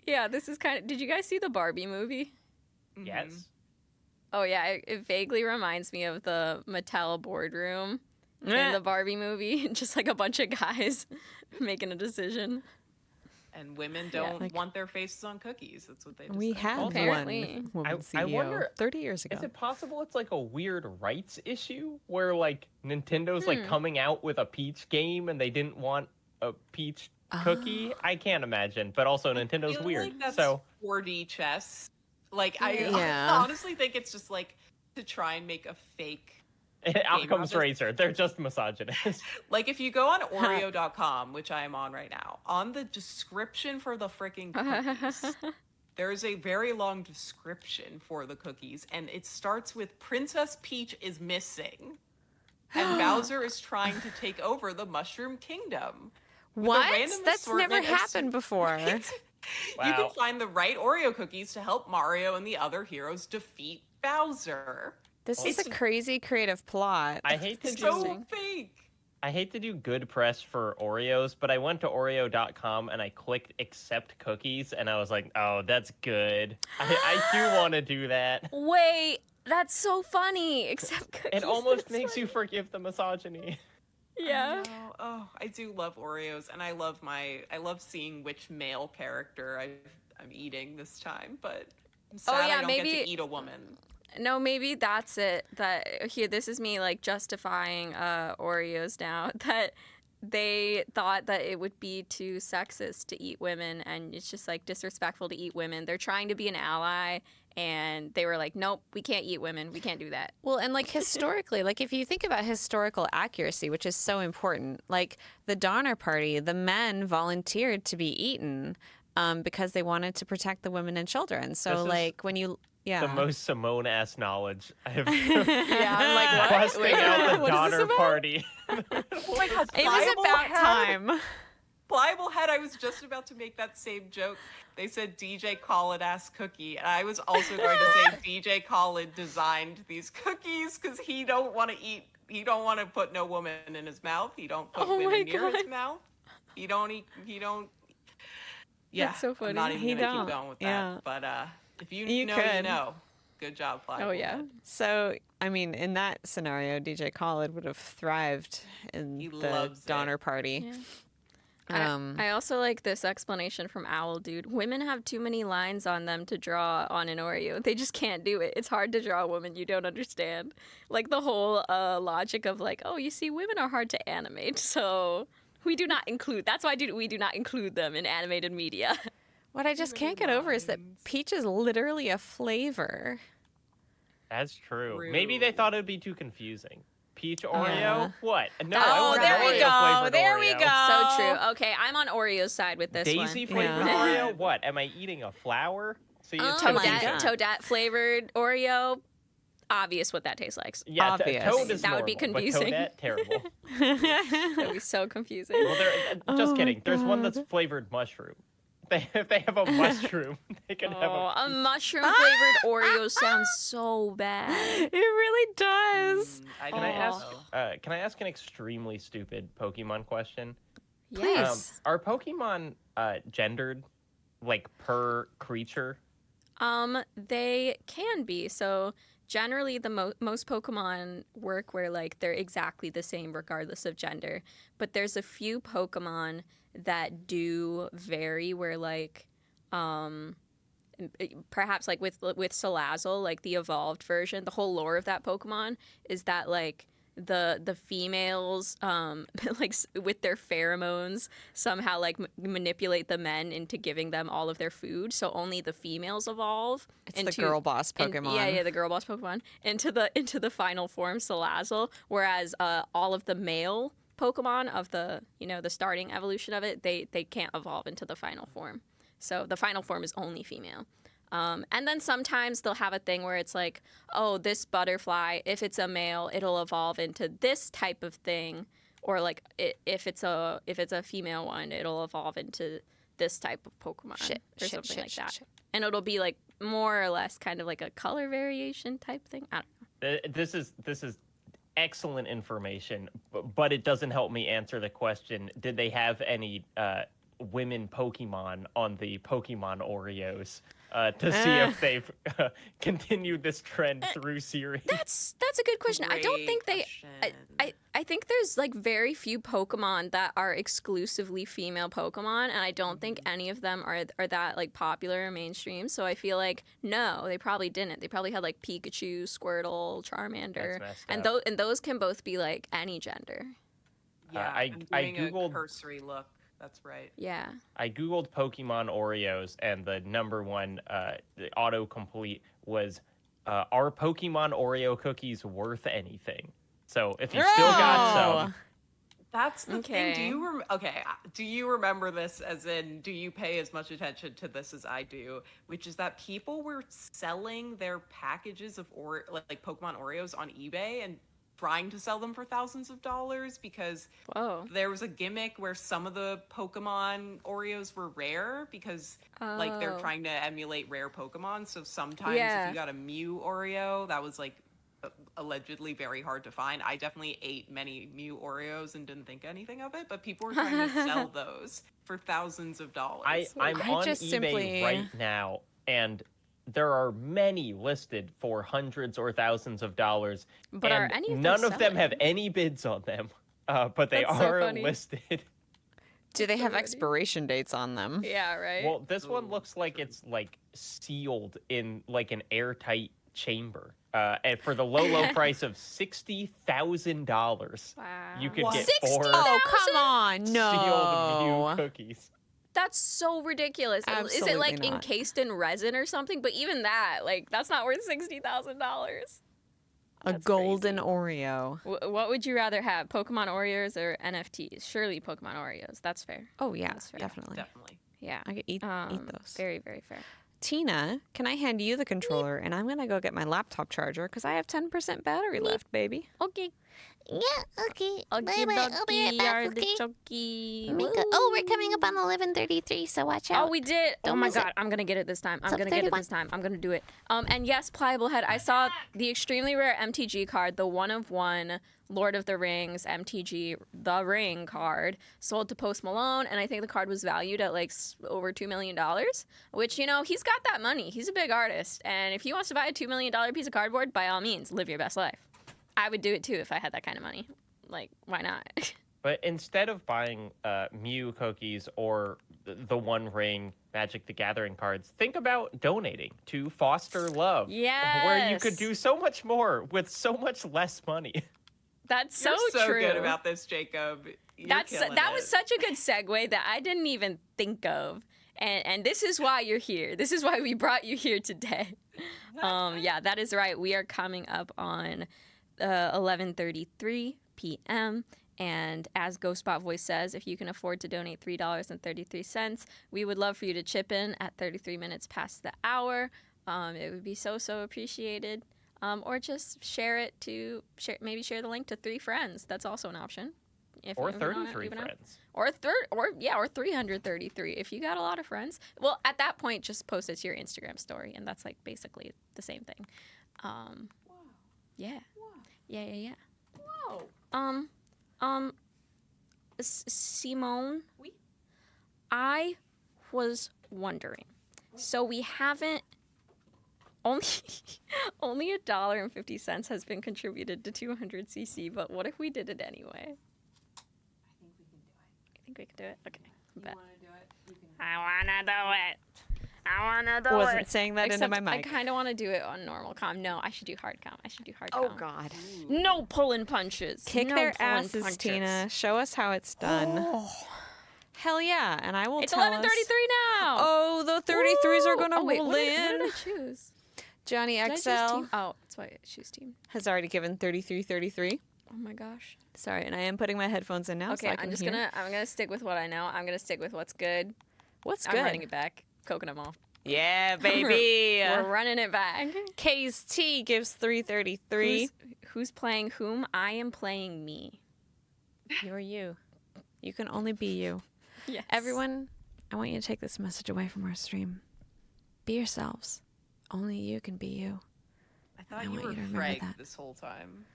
Speaker 15: Yeah, this is kind of. Did you guys see the Barbie movie?
Speaker 20: Yes.
Speaker 15: Oh yeah, it vaguely reminds me of the Mattel boardroom in the Barbie movie. Just like a bunch of guys making a decision.
Speaker 21: And women don't want their faces on cookies. That's what they just
Speaker 18: We
Speaker 21: say.
Speaker 18: had
Speaker 15: Apparently.
Speaker 18: one woman CEO
Speaker 20: I wonder,
Speaker 18: 30 years ago.
Speaker 20: Is it possible it's like a weird rights issue where like Nintendo's like coming out with a Peach game and they didn't want a Peach cookie? I can't imagine, but also Nintendo's
Speaker 21: I feel
Speaker 20: weird.
Speaker 21: like that's
Speaker 20: So
Speaker 21: 4D chess. Like I honestly think it's just like to try and make a fake.
Speaker 20: out comes Razor. They're just misogynist.
Speaker 21: Like if you go on Oreo.com, which I am on right now, on the description for the freaking cookies, there is a very long description for the cookies, and it starts with Princess Peach is missing, and Bowser is trying to take over the Mushroom Kingdom.
Speaker 18: What? That's never happened before.
Speaker 21: You can find the right Oreo cookies to help Mario and the other heroes defeat Bowser.
Speaker 18: This is a crazy creative plot.
Speaker 20: I hate to
Speaker 21: so fake.
Speaker 20: I hate to do good press for Oreos, but I went to Oreo.com and I clicked accept cookies, and I was like, oh, that's good. I do want to do that.
Speaker 15: Wait, that's so funny. Accept cookies.
Speaker 20: It almost makes you forgive the misogyny.
Speaker 15: Yeah.
Speaker 21: Oh, I do love Oreos, and I love seeing which male character I'm eating this time. But I'm sad I don't get to eat a woman.
Speaker 15: No, maybe that's it. That here, this is me like justifying Oreos now. That they thought that it would be too sexist to eat women, and it's just like disrespectful to eat women. They're trying to be an ally, and they were like, nope, we can't eat women. We can't do that.
Speaker 18: Well, and like historically, like if you think about historical accuracy, which is so important, like the Donner Party, the men volunteered to be eaten because they wanted to protect the women and children. So like when you... Yeah.
Speaker 20: The most Simone-ass knowledge I have.
Speaker 18: I'm like, what?
Speaker 20: Busting out the Donner Party.
Speaker 21: Oh my God,
Speaker 18: it was about time.
Speaker 21: Pliable Head, I was just about to make that same joke. They said DJ Khaled ass cookie, and I was also going to say DJ Khaled designed these cookies because he don't want to put no woman in his mouth. He don't put women near his mouth. He don't. Yeah,
Speaker 15: that's so funny.
Speaker 21: I'm not even gonna keep going with that, but if you know,
Speaker 18: could.
Speaker 21: you know. Good job, Pliable.
Speaker 15: Oh yeah.
Speaker 18: So I mean, in that scenario, DJ Khaled would have thrived in the Donner Party.
Speaker 15: Yeah. I also like this explanation from Owl Dude. Women have too many lines on them to draw on an Oreo. They just can't do it. It's hard to draw a woman you don't understand. Like the whole logic of like, oh, you see, women are hard to animate, so we do not include. That's why we do not include them in animated media.
Speaker 18: What I just can't get over is that Peach is literally a flavor.
Speaker 20: That's true.
Speaker 21: True.
Speaker 20: Maybe they thought it would be too confusing. Peach Oreo?
Speaker 15: Yeah.
Speaker 20: What? No, I
Speaker 15: Oh,
Speaker 20: want
Speaker 15: there
Speaker 20: an
Speaker 15: we go.
Speaker 20: Oreo-flavored
Speaker 15: There we
Speaker 20: Oreo.
Speaker 15: go. So true. Okay, I'm on Oreo's side with this
Speaker 20: Daisy
Speaker 15: one.
Speaker 20: flavored Oreo? What? Am I eating a flower? See, it's
Speaker 15: Toadette flavored Oreo. Obvious what that tastes like.
Speaker 20: Yeah,
Speaker 16: Obvious.
Speaker 20: Toad is
Speaker 15: That would be
Speaker 20: normal,
Speaker 15: confusing.
Speaker 20: But Toadette, terrible.
Speaker 15: That would be so confusing.
Speaker 20: Well, just kidding. There's one that's flavored mushroom. If they have a mushroom, they can have
Speaker 15: a mushroom flavored Oreo sounds so bad.
Speaker 18: It really does.
Speaker 20: Can I ask an extremely stupid Pokemon question?
Speaker 15: Yes.
Speaker 20: Are Pokemon gendered, like per creature?
Speaker 15: They can be. So generally, the most Pokemon work where like they're exactly the same regardless of gender. But there's a few Pokemon that do vary where like perhaps like with Salazzle, like the evolved version, the whole lore of that Pokemon is that like the females like with their pheromones somehow like manipulate the men into giving them all of their food, so only the females evolve.
Speaker 18: It's the girl boss Pokemon.
Speaker 15: Yeah, the girl boss Pokemon into the final form Salazzle, whereas all of the male Pokemon of the the starting evolution of it, they can't evolve into the final form. So the final form is only female. And then sometimes they'll have a thing where it's like, oh, this butterfly, if it's a male, it'll evolve into this type of thing, or like if it's a female one, it'll evolve into this type of Pokemon or something like that. And it'll be like more or less kind of like a color variation type thing. I don't know.
Speaker 20: This is excellent information, but it doesn't help me answer the question. Did they have any women Pokemon on the Pokemon Oreos to see if they've continued this trend through series?
Speaker 15: That's a good question. I don't think they. I think there's like very few Pokemon that are exclusively female Pokemon, and I don't think any of them are that like popular or mainstream. So I feel like no, they probably didn't. They probably had like Pikachu, Squirtle, Charmander, and those can both be like any gender.
Speaker 21: Yeah,
Speaker 20: I googled
Speaker 21: a cursory look. That's right.
Speaker 15: Yeah.
Speaker 20: I googled Pokemon Oreos, and the number one the autocomplete was, are Pokemon Oreo cookies worth anything? So if you still got some.
Speaker 21: That's the thing. Do you remember this? As in, do you pay as much attention to this as I do? Which is that people were selling their packages of like Pokemon Oreos on eBay and trying to sell them for thousands of dollars because there was a gimmick where some of the Pokemon Oreos were rare because like they're trying to emulate rare Pokemon. So sometimes if you got a Mew Oreo, that was like allegedly very hard to find. I definitely ate many Mew Oreos and didn't think anything of it, but people were trying to sell those for thousands of dollars.
Speaker 20: I'm on eBay right now, and there are many listed for hundreds or thousands of dollars,
Speaker 15: but
Speaker 20: and
Speaker 15: are any of them
Speaker 20: none of them have
Speaker 15: selling?
Speaker 20: any bids on them, but they
Speaker 15: That's so
Speaker 20: are
Speaker 15: funny.
Speaker 20: listed.
Speaker 18: Do they have expiration dates on them?
Speaker 15: Yeah, right.
Speaker 20: Well, this one looks like it's like sealed in like an airtight chamber. And for the low price of $60,000, you could get 4
Speaker 18: Oh, come on. No.
Speaker 20: sealed Mew cookies.
Speaker 15: That's so ridiculous. Is it
Speaker 18: Absolutely
Speaker 15: like
Speaker 18: not.
Speaker 15: encased in resin or something? But even that, like, that's not worth $60,000.
Speaker 18: A golden Oreo.
Speaker 15: What would you rather have, Pokemon Oreos or NFTs? Surely Pokemon Oreos. That's fair.
Speaker 18: Oh, yeah,
Speaker 15: That's fair.
Speaker 18: definitely.
Speaker 15: Yeah.
Speaker 18: I could eat those.
Speaker 15: Very, very fair.
Speaker 18: Tina, can I hand you the controller and I'm going to go get my laptop charger because I have 10% battery left, baby.
Speaker 15: Okay.
Speaker 9: Yeah, okay.
Speaker 15: Okay,
Speaker 9: Bye-bye. I'll be right back,
Speaker 15: okay?
Speaker 9: Oh, we're coming up on 11:33, so watch out.
Speaker 15: Oh, we did.
Speaker 9: Don't
Speaker 15: Oh my
Speaker 9: miss it.
Speaker 15: God, I'm gonna get it this time. I'm
Speaker 9: It's
Speaker 15: gonna get it
Speaker 9: 31.
Speaker 15: this time. I'm gonna do it. And yes, Pliable Head, I saw the extremely rare MTG card, the 1/1 Lord of the Rings MTG The Ring card, sold to Post Malone, and I think the card was valued at like over $2 million. Which, you know, he's got that money. He's a big artist, and if he wants to buy a $2 million piece of cardboard, by all means, live your best life. I would do it too if I had that kind of money. Like, why not?
Speaker 20: But instead of buying Mew cookies or the One Ring Magic the Gathering cards, think about donating to Foster Love. Where you could do so much more with so much less money.
Speaker 15: That's
Speaker 21: You're so
Speaker 15: true.
Speaker 21: good about this, Jacob. You're killing
Speaker 15: That
Speaker 21: it.
Speaker 15: was such a good segue that I didn't even think of And this is why you're here. This is why we brought you here today. Yeah, that is right. We are coming up on 11:33 p.m. And as Ghostbot Voice says, if you can afford to donate $3.33, we would love for you to chip in at 33 minutes past the hour. It would be so appreciated. Or just maybe share the link to 3 friends. That's also an option.
Speaker 20: Or 33 friends.
Speaker 15: Or 333 if you got a lot of friends. Well, at that point, just post it to your Instagram story, and that's like basically the same thing. Yeah. Yeah. Whoa. Simone, I was wondering. So we haven't. Only $1.50 has been contributed to 200cc, but what if we did it anyway? I think we can do it. Okay. Bet. I wanna do it.
Speaker 18: Wasn't saying that into my mic.
Speaker 15: I kind of want to do it on normal comm. No, I should do hard comm.
Speaker 18: Oh God.
Speaker 15: No pulling punches.
Speaker 18: Kick
Speaker 15: no
Speaker 18: their
Speaker 15: pulling
Speaker 18: asses,
Speaker 15: punches.
Speaker 18: Tina. Show us how it's done.
Speaker 15: Oh.
Speaker 18: Hell yeah, and I will
Speaker 15: It's
Speaker 18: tell
Speaker 15: 11:33 now.
Speaker 18: Oh, the 33s are gonna
Speaker 15: wait,
Speaker 18: roll
Speaker 15: what
Speaker 18: in.
Speaker 15: did I choose?
Speaker 18: Johnny
Speaker 15: Did I choose
Speaker 18: XL
Speaker 15: team? Oh, that's why I choose team.
Speaker 18: has already given 33.
Speaker 15: Oh my gosh.
Speaker 18: Sorry, and I am putting my headphones in now,
Speaker 15: Okay,
Speaker 18: so I can
Speaker 15: I'm
Speaker 18: hear.
Speaker 15: gonna stick with what I know. I'm gonna stick with what's good.
Speaker 18: What's
Speaker 15: I'm
Speaker 18: good?
Speaker 15: running it back. Coconut Mall.
Speaker 18: Yeah, baby.
Speaker 15: We're running it back.
Speaker 18: K's T gives 333.
Speaker 15: Who's playing whom? I am playing me.
Speaker 18: You're you. You can only be you.
Speaker 15: Yes.
Speaker 18: Everyone, I want you to take this message away from our stream. Be yourselves. Only you can be you.
Speaker 21: I thought
Speaker 18: I
Speaker 21: you
Speaker 18: want
Speaker 21: were
Speaker 18: you to remember
Speaker 21: Freg
Speaker 18: that.
Speaker 21: this whole time.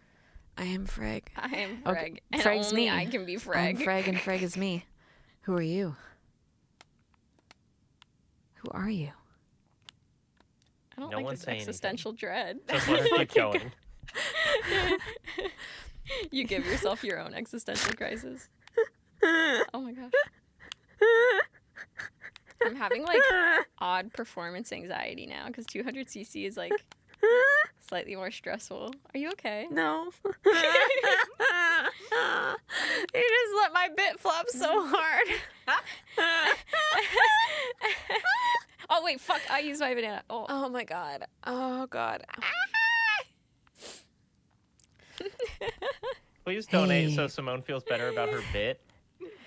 Speaker 18: I am Freg.
Speaker 15: I am Freg.
Speaker 18: Okay.
Speaker 15: And
Speaker 18: Freg's
Speaker 15: only
Speaker 18: me.
Speaker 15: I can be Freg.
Speaker 18: I'm Freg and Freg is me. Who are you? Who are you?
Speaker 15: I don't
Speaker 20: No
Speaker 15: like
Speaker 20: one
Speaker 15: this
Speaker 20: say anything.
Speaker 15: existential dread.
Speaker 20: Just let her keep going.
Speaker 15: You give yourself your own existential crisis. Oh my gosh. I'm having like odd performance anxiety now because 200cc is like slightly more stressful. Are you okay?
Speaker 18: No. You just let my bit flop so hard.
Speaker 15: Oh wait, fuck! I used my banana.
Speaker 18: Oh my god. Oh god.
Speaker 20: Please donate
Speaker 18: Hey.
Speaker 20: so Simone feels better about her bit.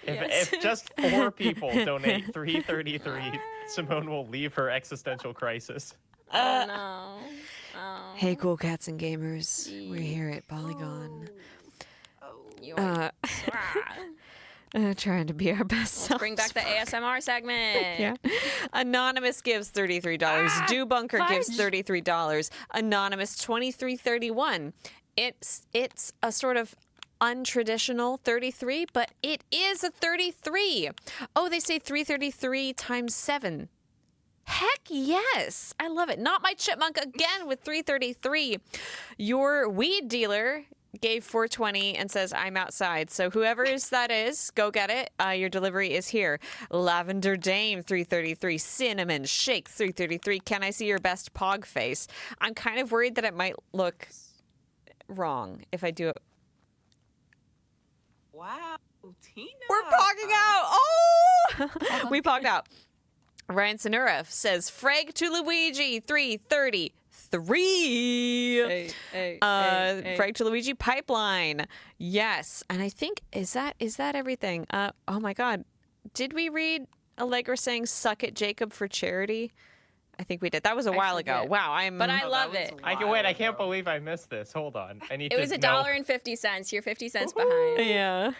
Speaker 15: Yes.
Speaker 20: If just 4 people donate 333, Simone will leave her existential crisis.
Speaker 15: Oh no. Oh.
Speaker 18: Hey, cool cats and gamers. We're here at Polygon. Trying to be our best
Speaker 15: Let's bring back the ASMR segment.
Speaker 18: Yeah. Anonymous gives $33. Dewbunker gives $33. Anonymous 2331. It's a sort of untraditional 33, but it is a 33. Oh, they say 333 times 7. Heck yes. I love it. Not my chipmunk again with 333. Your weed dealer gave 420 and says I'm outside. So whoever that is, go get it. Your delivery is here. Lavender Dame 333. Cinnamon Shake 333. Can I see your best pog face? I'm kind of worried that it might look wrong if I do it.
Speaker 21: Wow, Tina.
Speaker 18: We're pogging out. Oh, we pogged out. Ryan Sonura says Freg to Luigi 333. Freg to Luigi pipeline. Yes, and I think is that everything? Oh my God, did we read Allegra saying "suck it, Jacob" for charity? I think we did. That was a while ago.
Speaker 15: forget.
Speaker 18: Wow,
Speaker 15: But I love it.
Speaker 20: I can't believe I missed this. Hold on. I need
Speaker 15: It
Speaker 20: to
Speaker 15: was
Speaker 20: know.
Speaker 15: $1.50. You're 50 cents behind.
Speaker 18: Yeah.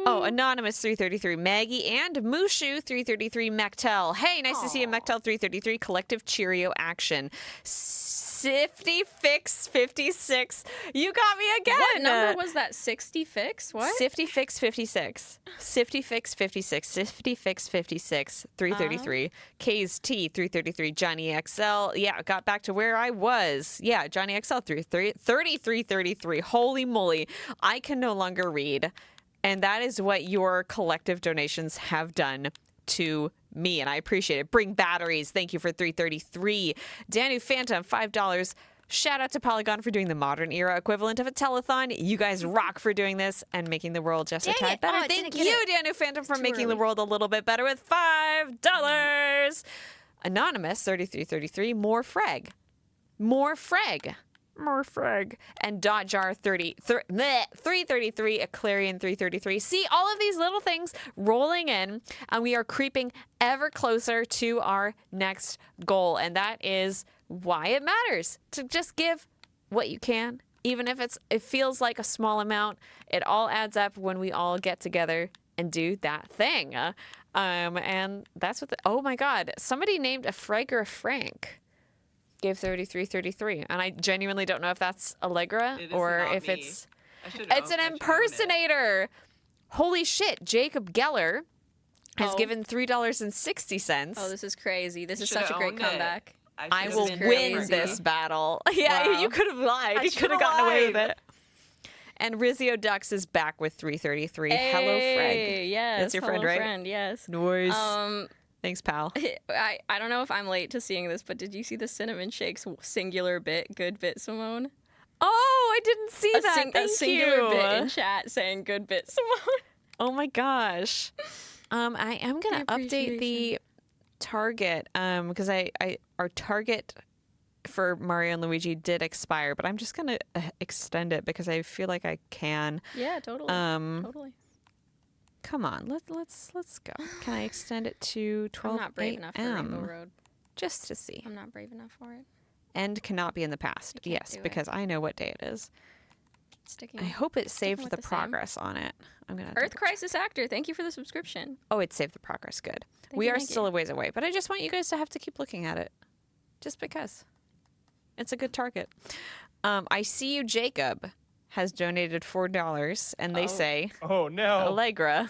Speaker 18: Oh, Anonymous 333, Maggie and Mushu 333, Mechtel. Hey, nice to see you, Mechtel 333, Collective Cheerio Action. Sifty Fix 56. You got me again.
Speaker 15: What number was that? 60 Fix? What?
Speaker 18: Sifty Fix 56. Sifty Fix 56. Sifty Fix 56. 333. K's T 333. Johnny XL. Yeah, got back to where I was. Yeah, Johnny XL 3333. Holy moly. I can no longer read. And that is what your collective donations have done to me, and I appreciate it. Bring batteries. Thank you for 333. Danu Phantom, $5. Shout out to Polygon for doing the modern era equivalent of a telethon. You guys rock for doing this and making the world just a tad better. Thank you, Danu Phantom, for making the world a little bit better with $5. Anonymous 3333, more frag. More frag. More frag. And Dotjar 333, a Clarion 333. See all of these little things rolling in, and we are creeping ever closer to our next goal. And that is why it matters to just give what you can, even if it feels like a small amount. It all adds up when we all get together and do that thing. And that's what oh my God, somebody named a Frag or a Frank gave 3333, and I genuinely don't know if that's Allegra or if it's an impersonator. Holy shit, Jacob Geller has given $3.60.
Speaker 15: Oh, this is crazy. This is such a great comeback.
Speaker 18: I will win this battle. Yeah, you could have lied. You could have gotten away with it. And Rizio Dux is back with 333.
Speaker 15: Hey,
Speaker 18: hello, Fred.
Speaker 15: Yes,
Speaker 18: that's your friend, right?
Speaker 15: Friend, yes.
Speaker 18: Noise. Thanks, pal.
Speaker 15: I don't know if I'm late to seeing this, but did you see the Cinnamon Shakes singular bit, good bit, Simone?
Speaker 18: Oh, I didn't see that.
Speaker 15: A singular bit in chat saying good bit, Simone.
Speaker 18: Oh my gosh. I am gonna update the target because our target for Mario and Luigi did expire, but I'm just gonna extend it because I feel like I can.
Speaker 15: Yeah, totally. Totally.
Speaker 18: Come on, let's go. Can I extend it to 12
Speaker 15: I'm not brave enough for Rainbow Road.
Speaker 18: Just to see.
Speaker 15: I'm not brave enough for it.
Speaker 18: End cannot be in the past. Yes, because I know what day it is. I hope it saved the progress on it. I'm gonna
Speaker 15: Earth Crisis Actor, thank you for the subscription.
Speaker 18: Oh, it saved the progress. Good. We are still a ways away, but I just want you guys to have to keep looking at it, just because it's a good target. I see you, Jacob has donated $4, and they say,
Speaker 20: "Oh no,
Speaker 18: Allegra."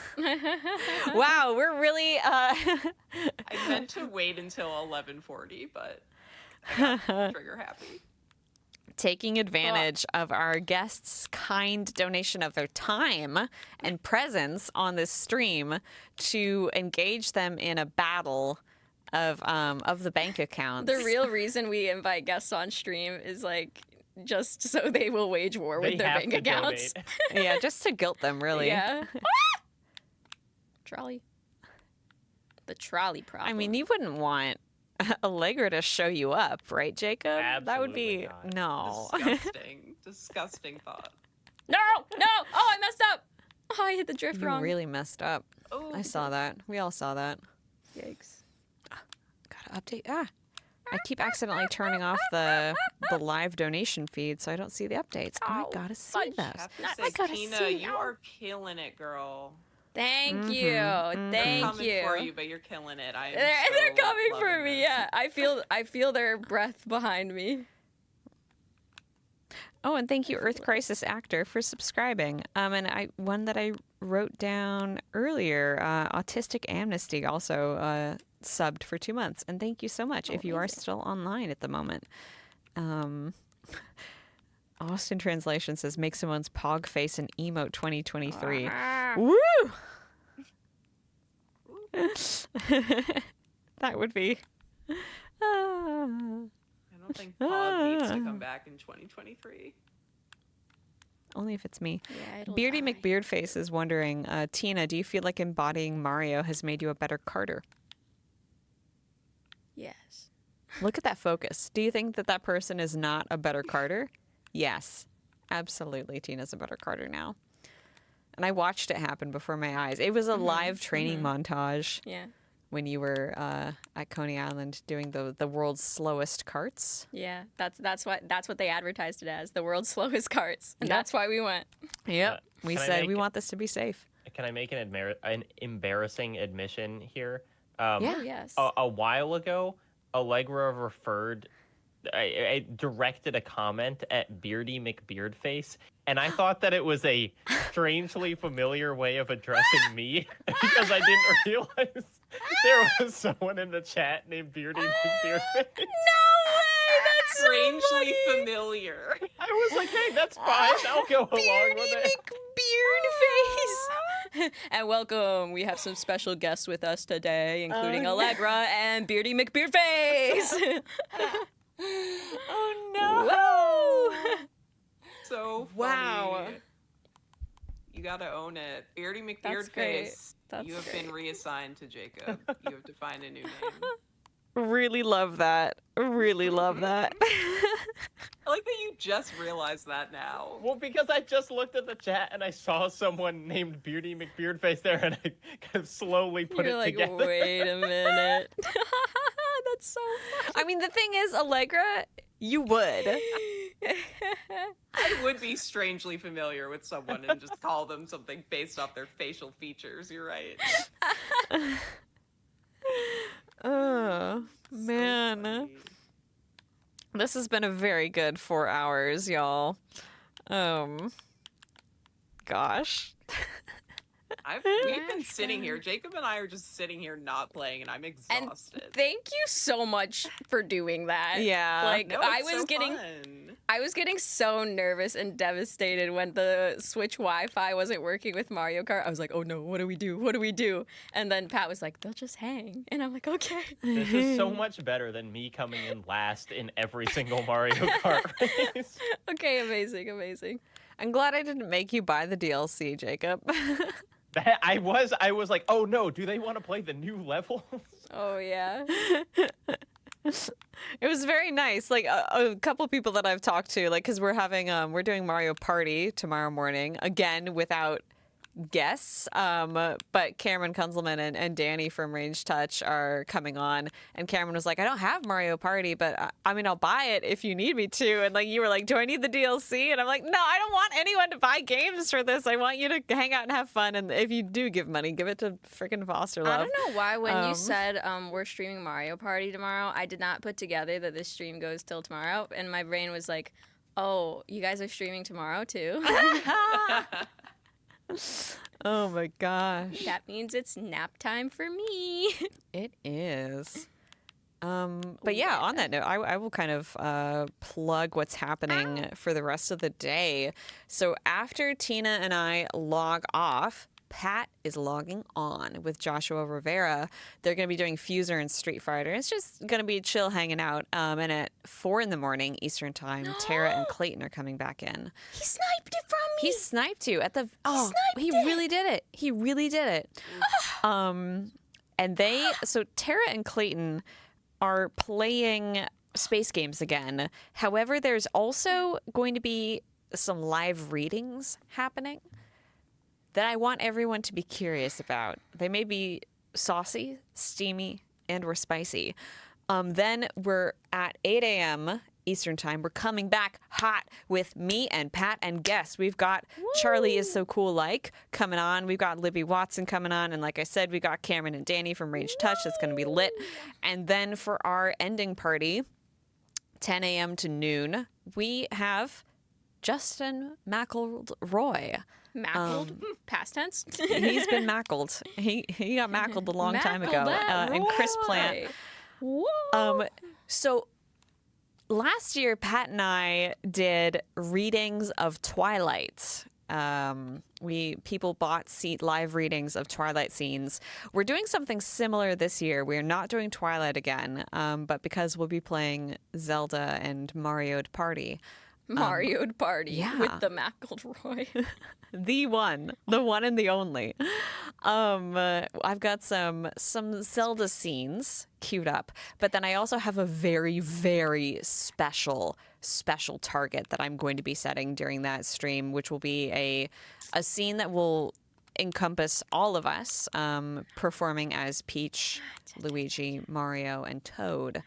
Speaker 18: Wow, we're really.
Speaker 21: I meant to wait until 11:40, but I got trigger happy.
Speaker 18: Taking advantage of our guests' kind donation of their time and presence on this stream to engage them in a battle of the bank accounts.
Speaker 15: The real reason we invite guests on stream is like just so they will wage war with their bank accounts.
Speaker 18: Yeah, just to guilt them, really.
Speaker 15: Yeah. Trolley. The trolley problem.
Speaker 18: I mean, you wouldn't want Allegra to show you up, right, Jacob?
Speaker 20: Absolutely
Speaker 18: that would be
Speaker 20: not.
Speaker 18: No.
Speaker 21: Disgusting thought.
Speaker 15: No. Oh, I messed up. Oh, I hit the drift
Speaker 18: You
Speaker 15: wrong.
Speaker 18: really messed up.
Speaker 21: Oh.
Speaker 18: I saw that. We all saw that.
Speaker 15: Yikes.
Speaker 18: Gotta update. I keep accidentally turning off the live donation feed, so I don't see the updates. I gotta see those.
Speaker 21: I gotta Tina, you are killing it, girl.
Speaker 15: Thank you.
Speaker 21: They're
Speaker 15: Thank
Speaker 21: coming
Speaker 15: you.
Speaker 21: for you, but you're killing it.
Speaker 15: They're coming for me. Yeah, I feel their breath behind me.
Speaker 18: Oh, and thank you, Earth Crisis Actor, for subscribing. And one that I wrote down earlier, Autistic Amnesty, also subbed for 2 months. And thank you so much if you are still online at the moment. Austin Translation says, make Simone's pog face an emote 2023. Woo! That would be...
Speaker 21: I don't think pog needs to come back in 2023.
Speaker 18: Only if it's me.
Speaker 15: Yeah,
Speaker 18: Beardy McBeardface is wondering, Tina, do you feel like embodying Mario has made you a better Carter?
Speaker 15: Yes.
Speaker 18: Look at that focus. Do you think that person is not a better Carter? Yes. Absolutely, Tina's a better Carter now. And I watched it happen before my eyes. It was a live training montage.
Speaker 15: Yeah.
Speaker 18: When you were at Coney Island doing the world's slowest carts.
Speaker 15: Yeah, that's what they advertised it as, the world's slowest carts, and that's why we went.
Speaker 18: Yep. We said we want this to be safe.
Speaker 20: Can I make an embarrassing admission here?
Speaker 15: Yes.
Speaker 20: A while ago, Allegra referred. I directed a comment at Beardy McBeardface, and I thought that it was a strangely familiar way of addressing me because I didn't realize there was someone in the chat named Beardy McBeardface.
Speaker 15: No way! That's
Speaker 21: strangely familiar.
Speaker 20: I was like, hey, that's fine. I'll go along with it.
Speaker 15: Beardface. And welcome. We have some special guests with us today, including Allegra and Beardy McBeardface. Oh no!
Speaker 21: So
Speaker 15: Wow.
Speaker 21: funny. You gotta own it. Beardy
Speaker 15: That's great.
Speaker 21: McBeardface,
Speaker 15: That's
Speaker 21: you have
Speaker 15: great.
Speaker 21: been reassigned to Jacob. You have to find a new name.
Speaker 18: Really love that. Really love that.
Speaker 21: I like that you just realized that now.
Speaker 20: Well, because I just looked at the chat and I saw someone named Beardy McBeardface there, and I kind of slowly put
Speaker 15: You're
Speaker 20: it
Speaker 15: like,
Speaker 20: together.
Speaker 15: wait a minute. That's so funny.
Speaker 18: I mean, the thing is, Allegra, you would.
Speaker 21: I would be strangely familiar with someone and just call them something based off their facial features. You're right.
Speaker 18: Oh, man. This has been a very good 4 hours, y'all. Gosh.
Speaker 21: We've been sitting here. Jacob and I are just sitting here not playing, and I'm exhausted.
Speaker 15: Thank you so much for doing that.
Speaker 18: Yeah.
Speaker 15: Like
Speaker 21: No,
Speaker 15: I
Speaker 21: it's
Speaker 15: was
Speaker 21: so
Speaker 15: getting
Speaker 21: fun.
Speaker 15: I was getting so nervous and devastated when the Switch Wi-Fi wasn't working with Mario Kart. I was like, "Oh no, what do we do? What do we do?" And then Pat was like, "They'll just hang." And I'm like, "Okay."
Speaker 20: This is so much better than me coming in last in every single Mario Kart race.
Speaker 15: Okay, amazing.
Speaker 18: I'm glad I didn't make you buy the DLC, Jacob.
Speaker 20: I was like, oh no, do they want to play the new levels?
Speaker 15: Oh yeah.
Speaker 18: It was very nice. Like a couple people that I've talked to, like, because we're doing Mario Party tomorrow morning again without guests. But Cameron Kunzelman and Danny from Range Touch are coming on, and Cameron was like, I don't have Mario Party, but I mean, I'll buy it if you need me to. And like, you were like, do I need the DLC? And I'm like, no, I don't want anyone to buy games for this. I want you to hang out and have fun. And if you do give money, give it to freaking Foster Love.
Speaker 15: I don't know why when you said we're streaming Mario Party tomorrow, I did not put together that this stream goes till tomorrow, and my brain was like, oh, you guys are streaming tomorrow too?
Speaker 18: Oh my gosh.
Speaker 15: That means it's nap time for me.
Speaker 18: It is. But yeah, on that note, I will kind of plug what's happening for the rest of the day. So after Tina and I log off, Pat is logging on with Joshua Rivera. They're going to be doing Fuser and Street Fighter. It's just going to be chill hanging out. And at 4 a.m. Eastern Time, Tara and Clayton are coming back in.
Speaker 15: He sniped it from me.
Speaker 18: He sniped you at the. He really did it. He really did it. And so Tara and Clayton are playing space games again. However, there's also going to be some live readings happening that I want everyone to be curious about. They may be saucy, steamy, and or spicy. Then we're at 8 a.m. Eastern Time. We're coming back hot with me and Pat and guests. We've got Charlie Is So Cool Like coming on. We've got Libby Watson coming on. And like I said, we got Cameron and Danny from Range Touch. That's going to be lit. And then for our ending party, 10 a.m. to noon, we have Justin McElroy.
Speaker 15: Mackled? Past tense?
Speaker 18: He's been mackled. He got mackled a long time ago. And Chris Plant. So last year, Pat and I did readings of Twilight. People bought live readings of Twilight scenes. We're doing something similar this year. We're not doing Twilight again, but because we'll be playing Zelda and Mario Party.
Speaker 15: Mario'd Party with the McElroy.
Speaker 18: The one and the only. I've got some Zelda scenes queued up, but then I also have a very, very special target that I'm going to be setting during that stream, which will be a scene that will encompass all of us performing as Peach, Luigi, Mario, and Toad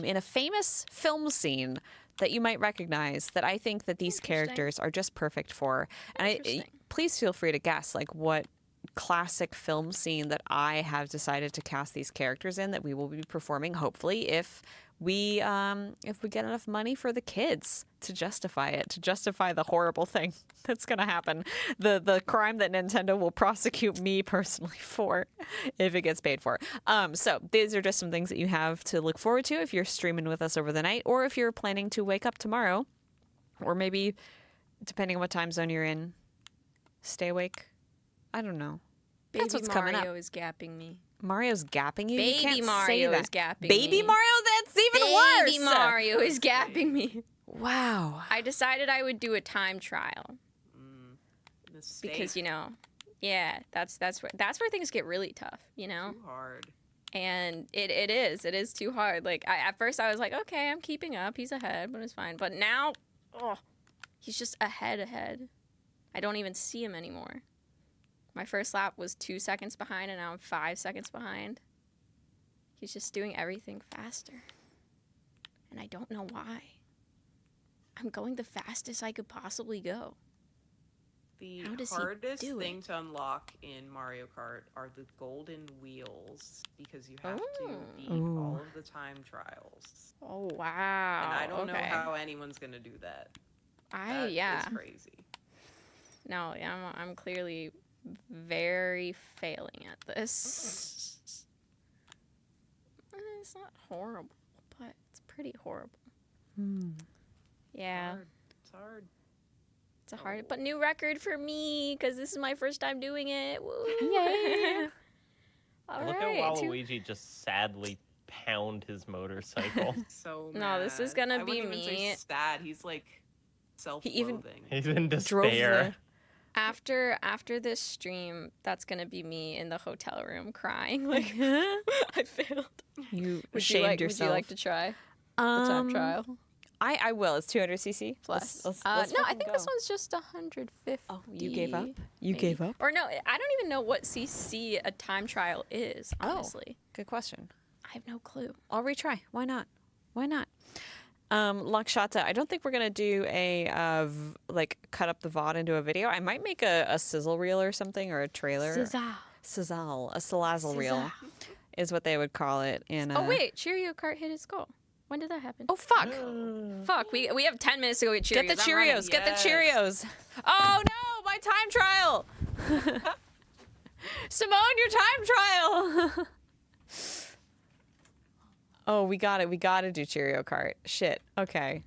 Speaker 18: in a famous film scene that you might recognize that I think that these characters are just perfect for. And please feel free to guess like what classic film scene that I have decided to cast these characters in that we will be performing, hopefully, if we get enough money for the kids to justify it, to justify the horrible thing that's going to happen, the crime that Nintendo will prosecute me personally for if it gets paid for. So these are just some things that you have to look forward to if you're streaming with us over the night, or if you're planning to wake up tomorrow, or maybe depending on what time zone you're in, stay awake. I don't know. That's what's coming up.
Speaker 15: Mario is gapping me.
Speaker 18: Mario's gapping you?
Speaker 15: Baby
Speaker 18: You can't
Speaker 15: Mario
Speaker 18: say that.
Speaker 15: is gapping
Speaker 18: Baby
Speaker 15: me.
Speaker 18: Mario? That's even worse.
Speaker 15: Baby Mario is gapping me.
Speaker 18: Wow.
Speaker 15: I decided I would do a time trial
Speaker 21: Mistake.
Speaker 15: because yeah, that's where things get really tough,
Speaker 21: Too hard.
Speaker 15: And it is too hard. Like at first I was like, okay, I'm keeping up. He's ahead, but it's fine. But now, he's just ahead. I don't even see him anymore. My first lap was 2 seconds behind, and now I'm 5 seconds behind. He's just doing everything faster. And I don't know why. I'm going the fastest I could possibly go.
Speaker 21: The
Speaker 15: How does he
Speaker 21: hardest
Speaker 15: do
Speaker 21: thing
Speaker 15: it?
Speaker 21: to unlock in Mario Kart are the golden wheels because you have to beat all of the time trials.
Speaker 15: Oh, wow.
Speaker 21: And I don't know
Speaker 15: okay.
Speaker 21: how anyone's gonna do that.
Speaker 15: Yeah.
Speaker 21: It's crazy.
Speaker 15: No, I'm clearly very failing at this. It's not horrible, but it's pretty horrible. Yeah.
Speaker 21: It's hard.
Speaker 15: It's a hard, but new record for me because this is my first time doing it. Woo.
Speaker 18: Yay!
Speaker 15: All
Speaker 20: Look
Speaker 15: right,
Speaker 20: at Waluigi just sadly pound his motorcycle.
Speaker 21: So
Speaker 15: No, this is gonna
Speaker 21: I
Speaker 15: be
Speaker 21: wouldn't even say
Speaker 15: me.
Speaker 21: sad. He's like self-loathing.
Speaker 20: He's in despair.
Speaker 15: After this stream, that's gonna be me in the hotel room crying. Like I failed.
Speaker 18: You
Speaker 15: Would
Speaker 18: shamed
Speaker 15: you
Speaker 18: yourself.
Speaker 15: like to try the time trial?
Speaker 18: I will. It's 200cc
Speaker 15: Plus.
Speaker 18: Let's
Speaker 15: No, I
Speaker 18: fucking
Speaker 15: think
Speaker 18: go.
Speaker 15: this one's just 150.
Speaker 18: Oh, you gave up? You
Speaker 15: maybe.
Speaker 18: gave up?
Speaker 15: Or no, I don't even know what CC a time trial is, honestly.
Speaker 18: Good question.
Speaker 15: I have no clue.
Speaker 18: I'll retry. Why not? Lakshata, I don't think we're gonna do a cut up the VOD into a video. I might make a sizzle reel or something, or a trailer. Sizzle, a salazzle reel, is what they would call it. In
Speaker 15: Oh wait, Cheerio Kart hit his goal. When did that happen?
Speaker 18: Oh fuck!
Speaker 15: Fuck, we have 10 minutes to go get Cheerios.
Speaker 18: Get the
Speaker 15: I'm running.
Speaker 18: Cheerios. Get the Cheerios. Oh no, my time trial. Simone, your time trial. Oh, we got it. We got to do Cheerio Kart. Shit. Okay.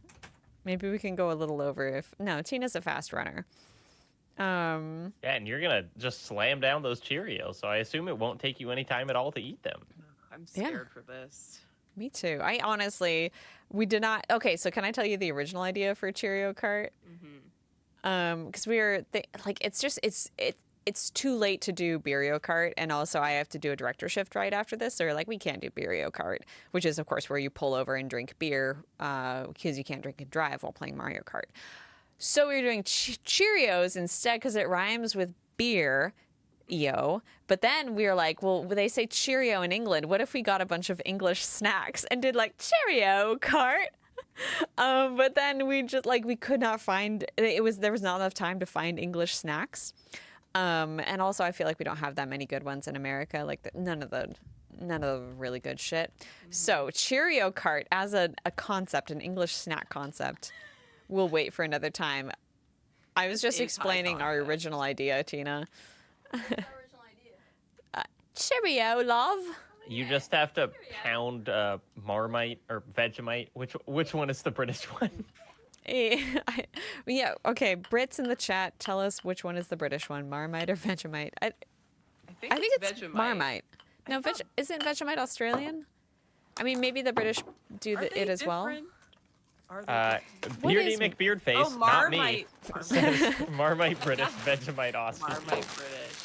Speaker 18: Maybe we can go a little over if... No, Tina's a fast runner.
Speaker 20: Yeah, and you're going to just slam down those Cheerios, so I assume it won't take you any time at all to eat them.
Speaker 21: I'm scared for this.
Speaker 18: Me too. I honestly... We did not... Okay, so can I tell you the original idea for Cheerio Kart? Because we were... It's too late to do Beerio Kart, and also I have to do a director shift right after this. So we're like, we can't do Beerio Kart, which is, of course, where you pull over and drink beer because you can't drink and drive while playing Mario Kart. So we were doing Cheerios instead because it rhymes with beer, EO. But then we were like, well, they say Cheerio in England. What if we got a bunch of English snacks and did like Cheerio Kart? But then we just we could not find there was not enough time to find English snacks. And also I feel like we don't have that many good ones in America, none of the really good shit. So Cheerio Kart as a concept, an English snack concept, we'll wait for another time. I was just explaining our original idea, Tina. Cheerio, love.
Speaker 20: You just have to pound Marmite or Vegemite. Which one is the British one?
Speaker 18: Yeah, okay. Brits in the chat, tell us which one is the British one, Marmite or Vegemite. I think it's
Speaker 21: Vegemite.
Speaker 18: Marmite. No, isn't Vegemite Australian? I mean, maybe the British do it as well.
Speaker 20: Beardy McBeardface, not me. Marmite British, Vegemite Austrian.
Speaker 21: Marmite British.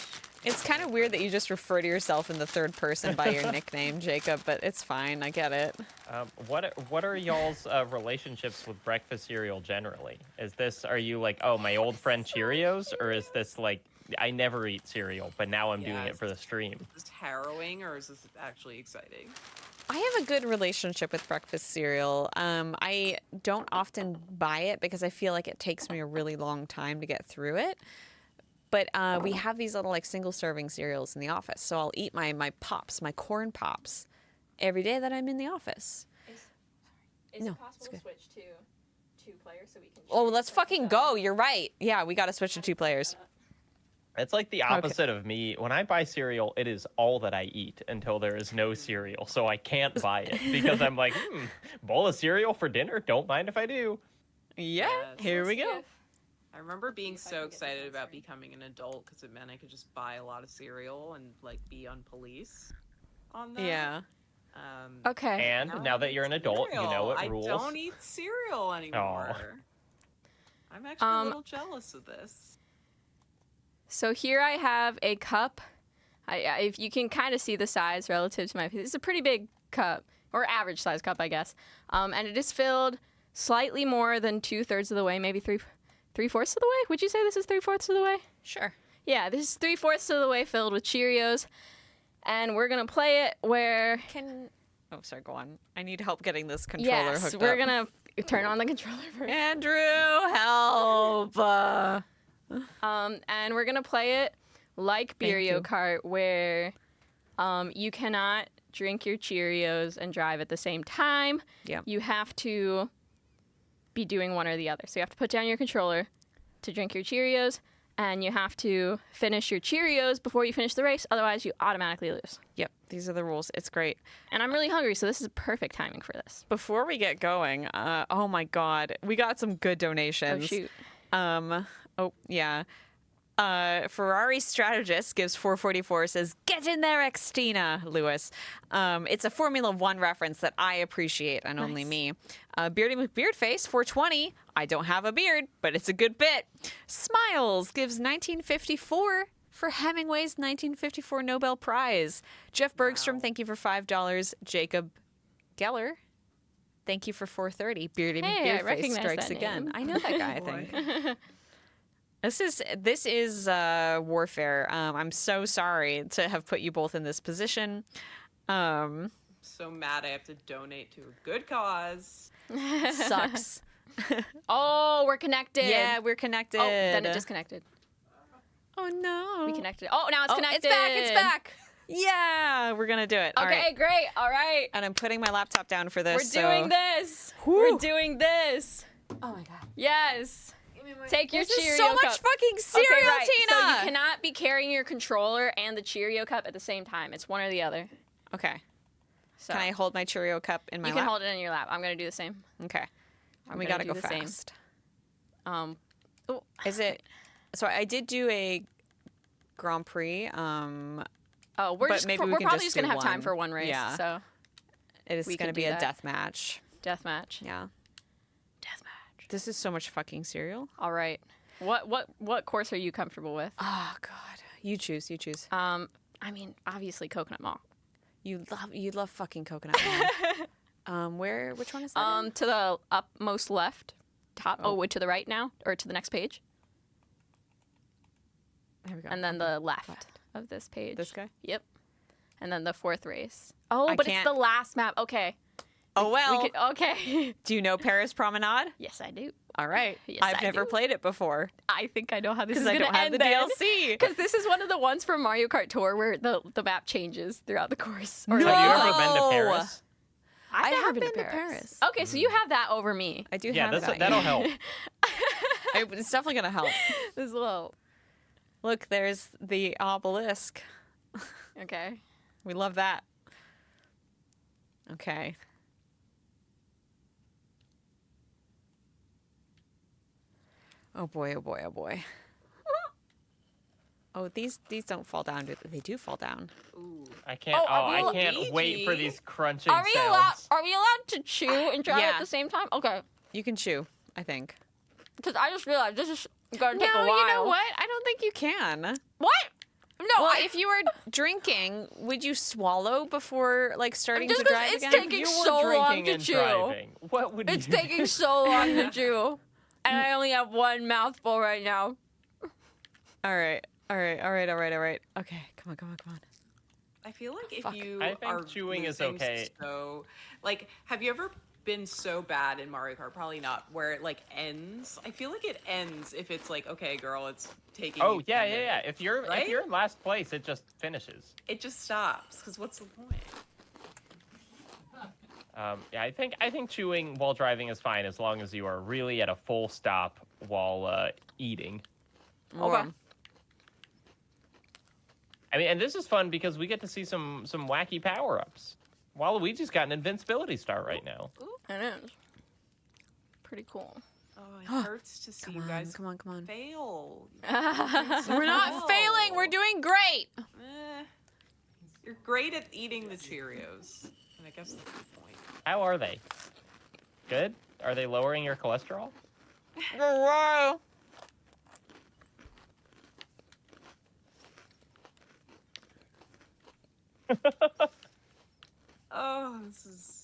Speaker 18: It's kind of weird that you just refer to yourself in the third person by your nickname, Jacob, but it's fine. I get it.
Speaker 20: What are y'all's relationships with breakfast cereal generally? Are you like, oh, my old friend Cheerios, or is this like, I never eat cereal, but now I'm doing it for the stream?
Speaker 21: Is this harrowing, or is this actually exciting?
Speaker 18: I have a good relationship with breakfast cereal. I don't often buy it because I feel like it takes me a really long time to get through it. But we have these little single serving cereals in the office. So I'll eat my pops, my corn pops, every day that I'm in the office.
Speaker 12: Is it possible to switch to 2 players so we can...
Speaker 18: Oh, let's fucking go. You're right. Yeah, we got to switch to 2 players.
Speaker 20: It's like the opposite of me. When I buy cereal, it is all that I eat until there is no cereal. So I can't buy it because I'm like, bowl of cereal for dinner? Don't mind if I do.
Speaker 18: Yeah, here we go.
Speaker 21: I remember being so excited about becoming an adult because it meant I could just buy a lot of cereal and be on police on that.
Speaker 18: Yeah.
Speaker 15: Okay.
Speaker 20: And now that you're an adult, you know what
Speaker 17: I
Speaker 20: rules.
Speaker 17: don't eat cereal anymore. I'm actually a little jealous of this.
Speaker 15: So here I have a cup. If you can kind of see the size relative to my, it's a pretty big cup, or average size cup, I guess. And it is filled slightly more than 2/3 of the way, maybe 3/4 of the way. Would you say this is 3/4 of the way?
Speaker 18: Sure.
Speaker 15: Yeah, this is 3/4 of the way filled with Cheerios, and we're gonna play it where.
Speaker 18: Oh, sorry. Go on. I need help getting this controller hooked up.
Speaker 15: Yes, we're gonna turn on the controller first.
Speaker 18: Andrew, help!
Speaker 15: And we're gonna play it like Mario Kart, where you cannot drink your Cheerios and drive at the same time.
Speaker 18: Yeah.
Speaker 15: You have to be doing one or the other. So you have to put down your controller to drink your Cheerios, and you have to finish your Cheerios before you finish the race. Otherwise, you automatically lose.
Speaker 18: Yep, these are the rules. It's great.
Speaker 15: And I'm really hungry, so this is perfect timing for this.
Speaker 18: Before we get going, oh my God, we got some good donations.
Speaker 15: Oh, shoot.
Speaker 18: Oh, yeah. Ferrari Strategist gives 444, says, "Get in there, Xtina," Lewis. It's a Formula One reference that I appreciate, and only me. Beardy McBeardface, 420. I don't have a beard, but it's a good bit. Smiles gives 1954 for Hemingway's 1954 Nobel Prize. Jeff Bergstrom, thank you for $5. Jacob Geller, thank you for 430. Beardy
Speaker 15: Hey, I
Speaker 18: McBeardface
Speaker 15: recognize
Speaker 18: strikes
Speaker 15: that
Speaker 18: again.
Speaker 15: name.
Speaker 18: I know that guy, I think. This is warfare. I'm so sorry to have put you both in this position.
Speaker 17: So mad I have to donate to a good cause.
Speaker 18: Sucks.
Speaker 15: Oh, we're connected.
Speaker 18: Yeah, we're connected.
Speaker 15: Oh, then it disconnected.
Speaker 18: Oh no.
Speaker 15: We connected. Oh, now it's connected.
Speaker 18: It's back. It's back. Yeah, we're gonna do it. All
Speaker 15: Okay,
Speaker 18: right.
Speaker 15: great. All right.
Speaker 18: And I'm putting my laptop down for this.
Speaker 15: We're doing this. We're doing this.
Speaker 18: Oh my God.
Speaker 15: Yes. Take your
Speaker 18: This is
Speaker 15: Cheerio
Speaker 18: so much
Speaker 15: cup.
Speaker 18: fucking cereal,
Speaker 15: okay, right. So
Speaker 18: Tina.
Speaker 15: you cannot be carrying your controller and the Cheerio cup at the same time. It's one or the other.
Speaker 18: Okay.
Speaker 15: So
Speaker 18: Can I hold my Cheerio cup in my
Speaker 15: you
Speaker 18: lap?
Speaker 15: can hold it in your lap. I'm gonna do the same.
Speaker 18: Okay.
Speaker 15: I'm
Speaker 18: We
Speaker 15: gonna
Speaker 18: gotta go
Speaker 15: do the same.
Speaker 18: fast.
Speaker 15: Oh,
Speaker 18: Is it? So I did do a Grand Prix.
Speaker 15: we're
Speaker 18: but
Speaker 15: just
Speaker 18: maybe we
Speaker 15: we're
Speaker 18: can
Speaker 15: probably
Speaker 18: just
Speaker 15: just gonna
Speaker 18: do
Speaker 15: have time
Speaker 18: one.
Speaker 15: for one race.
Speaker 18: Yeah.
Speaker 15: So
Speaker 18: it is
Speaker 15: we
Speaker 18: gonna
Speaker 15: can
Speaker 18: be
Speaker 15: do
Speaker 18: a
Speaker 15: that.
Speaker 18: death match.
Speaker 15: Death match.
Speaker 18: Yeah.
Speaker 15: Death match.
Speaker 18: This is so much fucking cereal.
Speaker 15: All right. What course are you comfortable with?
Speaker 18: Oh God. You choose. You choose.
Speaker 15: I mean, obviously Coconut Mall.
Speaker 18: You love fucking coconut. Which one is that? in?
Speaker 15: To the upmost left, top. Oh, to the right now, or to the next page.
Speaker 18: There we go.
Speaker 15: And then the left of this page.
Speaker 18: This guy?
Speaker 15: Yep. And then the fourth race. Oh,
Speaker 18: I
Speaker 15: but
Speaker 18: can't-
Speaker 15: it's the last map. Okay.
Speaker 18: Oh well.
Speaker 15: Okay.
Speaker 18: Do you know Paris Promenade?
Speaker 15: Yes, I do.
Speaker 18: All right.
Speaker 15: Yes,
Speaker 18: I've
Speaker 15: I
Speaker 18: never
Speaker 15: do.
Speaker 18: played it before.
Speaker 15: I think I know how this is
Speaker 18: 'Cause I
Speaker 15: going
Speaker 18: don't
Speaker 15: to
Speaker 18: have
Speaker 15: end
Speaker 18: the
Speaker 15: then.
Speaker 18: DLC.
Speaker 15: Because this is one of the ones from Mario Kart Tour where the map changes throughout the course.
Speaker 20: Have you ever been to Paris?
Speaker 15: I've
Speaker 18: I
Speaker 15: never
Speaker 18: have
Speaker 15: been,
Speaker 18: been
Speaker 15: to
Speaker 18: to
Speaker 15: Paris.
Speaker 18: Paris.
Speaker 15: Okay, so you have that over me.
Speaker 18: I do
Speaker 20: Yeah,
Speaker 18: have
Speaker 20: that's,
Speaker 18: it.
Speaker 20: that'll help.
Speaker 18: It's definitely gonna help.
Speaker 15: As well.
Speaker 18: Look, there's the obelisk.
Speaker 15: Okay.
Speaker 18: We love that. Okay. Oh boy, oh boy, oh boy. Oh, these don't fall down. They do fall down.
Speaker 20: I can't.
Speaker 15: Oh,
Speaker 20: Oh,
Speaker 15: are we
Speaker 20: I can't wait for these crunching
Speaker 15: Are we
Speaker 20: sounds.
Speaker 15: allowed to chew and drive
Speaker 18: Yeah.
Speaker 15: at the same time? Okay.
Speaker 18: You can chew, I think.
Speaker 15: Because I just realized this is going to take
Speaker 18: No,
Speaker 15: a while.
Speaker 18: you know what? I don't think you can.
Speaker 15: What? No,
Speaker 18: Well, if you were drinking, would you swallow before like starting
Speaker 15: Just
Speaker 18: to
Speaker 15: 'cause
Speaker 18: drive
Speaker 15: it's
Speaker 18: again?
Speaker 15: taking
Speaker 20: You were
Speaker 15: so long
Speaker 20: drinking
Speaker 15: to
Speaker 20: and
Speaker 15: chew.
Speaker 20: driving. What would
Speaker 15: It's
Speaker 20: you
Speaker 15: taking
Speaker 20: do?
Speaker 15: so long to chew. And I only have one mouthful right now.
Speaker 18: All right. Okay, come on.
Speaker 17: I feel like if
Speaker 18: Fuck.
Speaker 17: you
Speaker 20: I think
Speaker 17: are
Speaker 20: chewing is
Speaker 17: losing
Speaker 20: okay.
Speaker 17: So, like, have you ever been so bad in Mario Kart? Probably not. Where it like ends. I feel like it ends if it's like, okay, girl, it's taking.
Speaker 20: Oh
Speaker 17: you
Speaker 20: yeah,
Speaker 17: 10
Speaker 20: yeah, yeah.
Speaker 17: minutes,
Speaker 20: If you're
Speaker 17: right?
Speaker 20: in last place, it just finishes.
Speaker 17: It just stops. Because what's the point?
Speaker 20: Yeah, I think chewing while driving is fine as long as you are really at a full stop while eating.
Speaker 15: Okay.
Speaker 20: I mean, and this is fun because we get to see some wacky power-ups. Waluigi's got an invincibility star right now.
Speaker 15: It is. Pretty cool.
Speaker 17: Oh, it hurts to see you guys
Speaker 18: Come on.
Speaker 17: fail.
Speaker 18: We're not failing. We're doing great.
Speaker 17: You're great at eating the Cheerios. I guess that's the point.
Speaker 20: How are they? Good? Are they lowering your cholesterol?
Speaker 17: Oh, this is.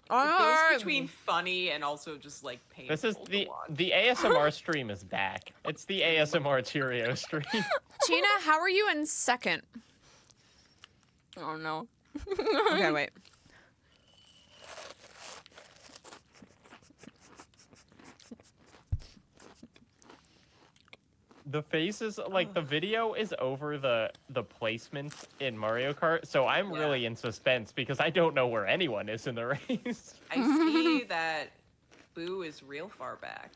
Speaker 17: It goes between funny and also just like painful.
Speaker 20: This is the ASMR stream is back. It's the ASMR Cheerio stream.
Speaker 18: Tina, how are you in second?
Speaker 15: Oh no.
Speaker 18: Okay, wait.
Speaker 20: The faces, like the video is over the placement in Mario Kart, so I'm really in suspense because I don't know where anyone is in the race.
Speaker 17: I see that Boo is real far back.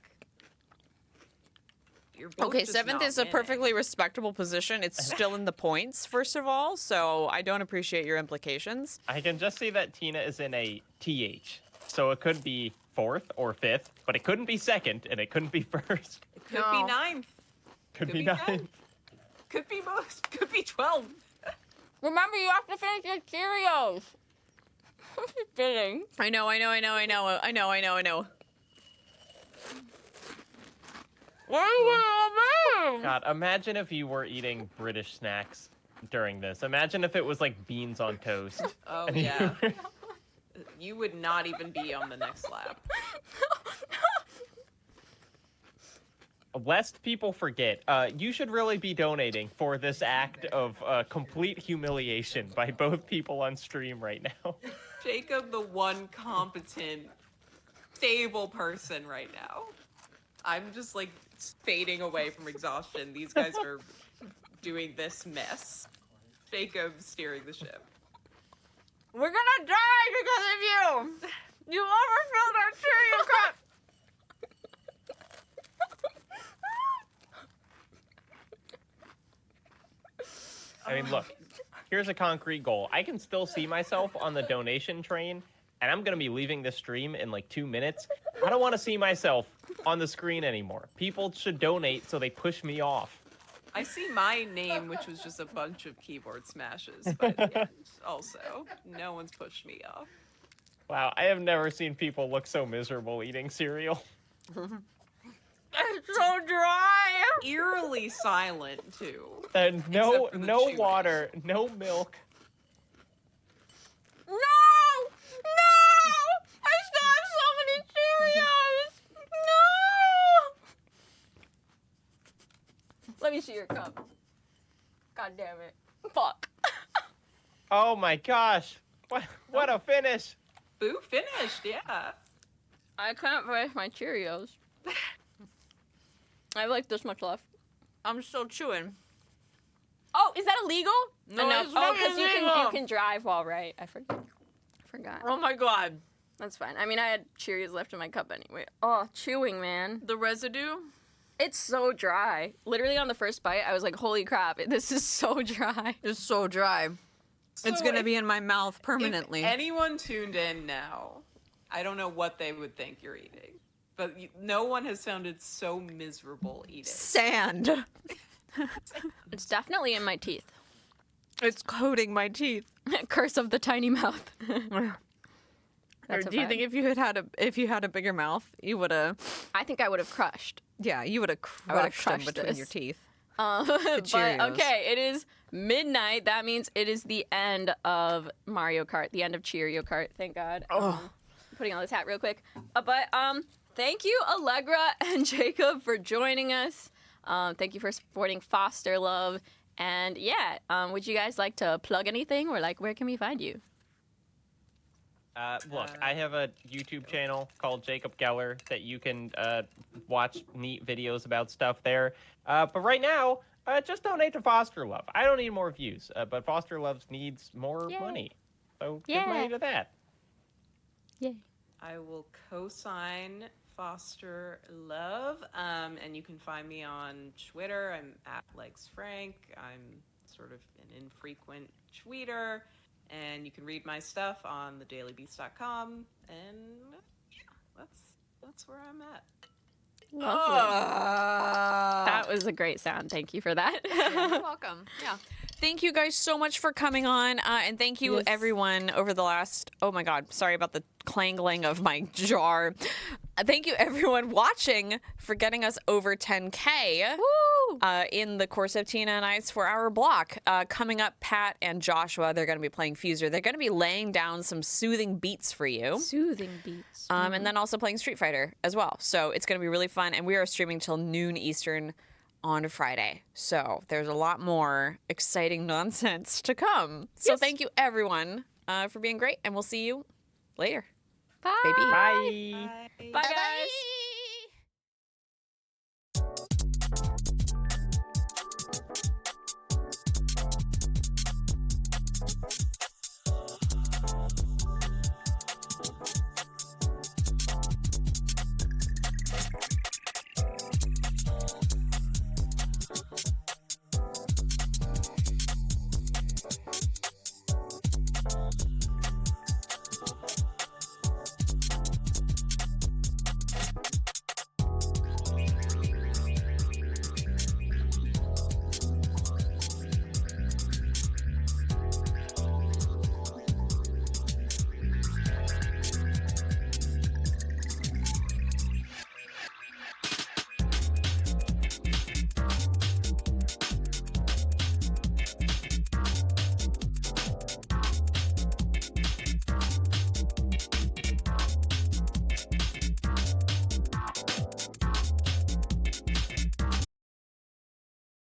Speaker 17: You're both
Speaker 18: Okay,
Speaker 17: just
Speaker 18: seventh
Speaker 17: not
Speaker 18: is a
Speaker 17: winning.
Speaker 18: perfectly respectable position. It's still in the points, first of all, so I don't appreciate your implications.
Speaker 20: I can just see that Tina is in a TH, so it could be 4th or 5th, but it couldn't be 2nd, and it couldn't be 1st.
Speaker 17: It could be 9th.
Speaker 20: Could be 9th.
Speaker 17: 10th. Could be most. Could be 12th.
Speaker 15: Remember, you have to finish your Cheerios. Fitting.
Speaker 18: I know.
Speaker 20: God, imagine if you were eating British snacks during this. Imagine if it was like beans on toast.
Speaker 17: Oh,
Speaker 20: and you
Speaker 17: yeah.
Speaker 20: were-
Speaker 17: You would not even be on the next lap.
Speaker 20: Lest people forget, you should really be donating for this act of complete humiliation by both people on stream right now.
Speaker 17: Jacob, the one competent, stable person right now. I'm just like fading away from exhaustion. These guys are doing this mess. Jacob steering the ship.
Speaker 18: We're gonna die because of you! You overfilled our Cheerio cup!
Speaker 20: I mean, look, here's a concrete goal. I can still see myself on the donation train, and I'm going to be leaving this stream in like 2 minutes. I don't want to see myself on the screen anymore. People should donate so they push me off.
Speaker 17: I see my name, which was just a bunch of keyboard smashes by the end. Also, no one's pushed me off.
Speaker 20: Wow, I have never seen people look so miserable eating cereal.
Speaker 18: It's so dry!
Speaker 17: Eerily silent, too.
Speaker 20: And no
Speaker 17: Except for the
Speaker 20: no
Speaker 17: chewing.
Speaker 20: water, no milk.
Speaker 18: No! No! I still have so many Cheerios! No!
Speaker 15: Let me see your cup. God damn it.
Speaker 18: Fuck.
Speaker 20: Oh my gosh. What a finish.
Speaker 17: Boo finished, yeah.
Speaker 15: I couldn't finish my Cheerios. I have like this much left.
Speaker 18: I'm still chewing.
Speaker 15: Oh, is that illegal?
Speaker 18: No,
Speaker 15: Enough-
Speaker 18: it's
Speaker 15: oh,
Speaker 18: not
Speaker 15: because you
Speaker 18: illegal.
Speaker 15: can drive while right. I forgot.
Speaker 18: Oh my god.
Speaker 15: That's fine. I mean, I had Cheerios left in my cup anyway. Oh, chewing, man.
Speaker 18: The residue?
Speaker 15: It's so dry. Literally on the first bite, I was like, holy crap, this is so dry.
Speaker 18: It's so dry. It's
Speaker 17: So
Speaker 18: gonna
Speaker 17: if-
Speaker 18: be in my mouth permanently.
Speaker 17: If anyone tuned in now, I don't know what they would think you're eating. But no one has sounded so miserable eating.
Speaker 18: Sand.
Speaker 15: It's definitely in my teeth.
Speaker 18: It's coating my teeth.
Speaker 15: Curse of the tiny mouth.
Speaker 18: Or
Speaker 15: That's
Speaker 18: do you think if you had a bigger mouth, you would have?
Speaker 15: I think I would have crushed.
Speaker 18: Yeah, you would have crushed them between
Speaker 15: this.
Speaker 18: your teeth.
Speaker 15: But
Speaker 18: Cheerios.
Speaker 15: okay, it is midnight. That means it is the end of Mario Kart, the end of Cheerio Kart. Thank God. Putting on this hat real quick. Thank you, Allegra and Jacob, for joining us. Thank you for supporting Foster Love. And yeah, would you guys like to plug anything, or like where can we find you?
Speaker 20: Look, I have a YouTube channel called Jacob Geller that you can watch neat videos about stuff there. But right now, just donate to Foster Love. I don't need more views, but Foster Love needs more money. So give money to that.
Speaker 15: Yay.
Speaker 17: I will co-sign Foster Love, and you can find me on Twitter. I'm at LegsFrank. I'm sort of an infrequent tweeter, and you can read my stuff on thedailybeast.com. And yeah, that's where I'm at.
Speaker 15: Lovely. That was a great sound. Thank you for that.
Speaker 18: You're welcome. Yeah. thank you guys so much for coming on. And thank you, everyone, over the last, oh my God, sorry about the clangling of my jar. Thank you, everyone watching, for getting us over 10K in the course of Tina and I's 4-hour block. Coming up, Pat and Joshua, they're going to be playing Fuser. They're going to be laying down some soothing beats for you.
Speaker 15: Soothing beats.
Speaker 18: And then also playing Street Fighter as well. So it's going to be really fun. And we are streaming till noon Eastern on Friday. So there's a lot more exciting nonsense to come. So thank you, everyone, for being great. And we'll see you later.
Speaker 15: Bye.
Speaker 18: Baby.
Speaker 20: Bye.
Speaker 15: Bye, guys.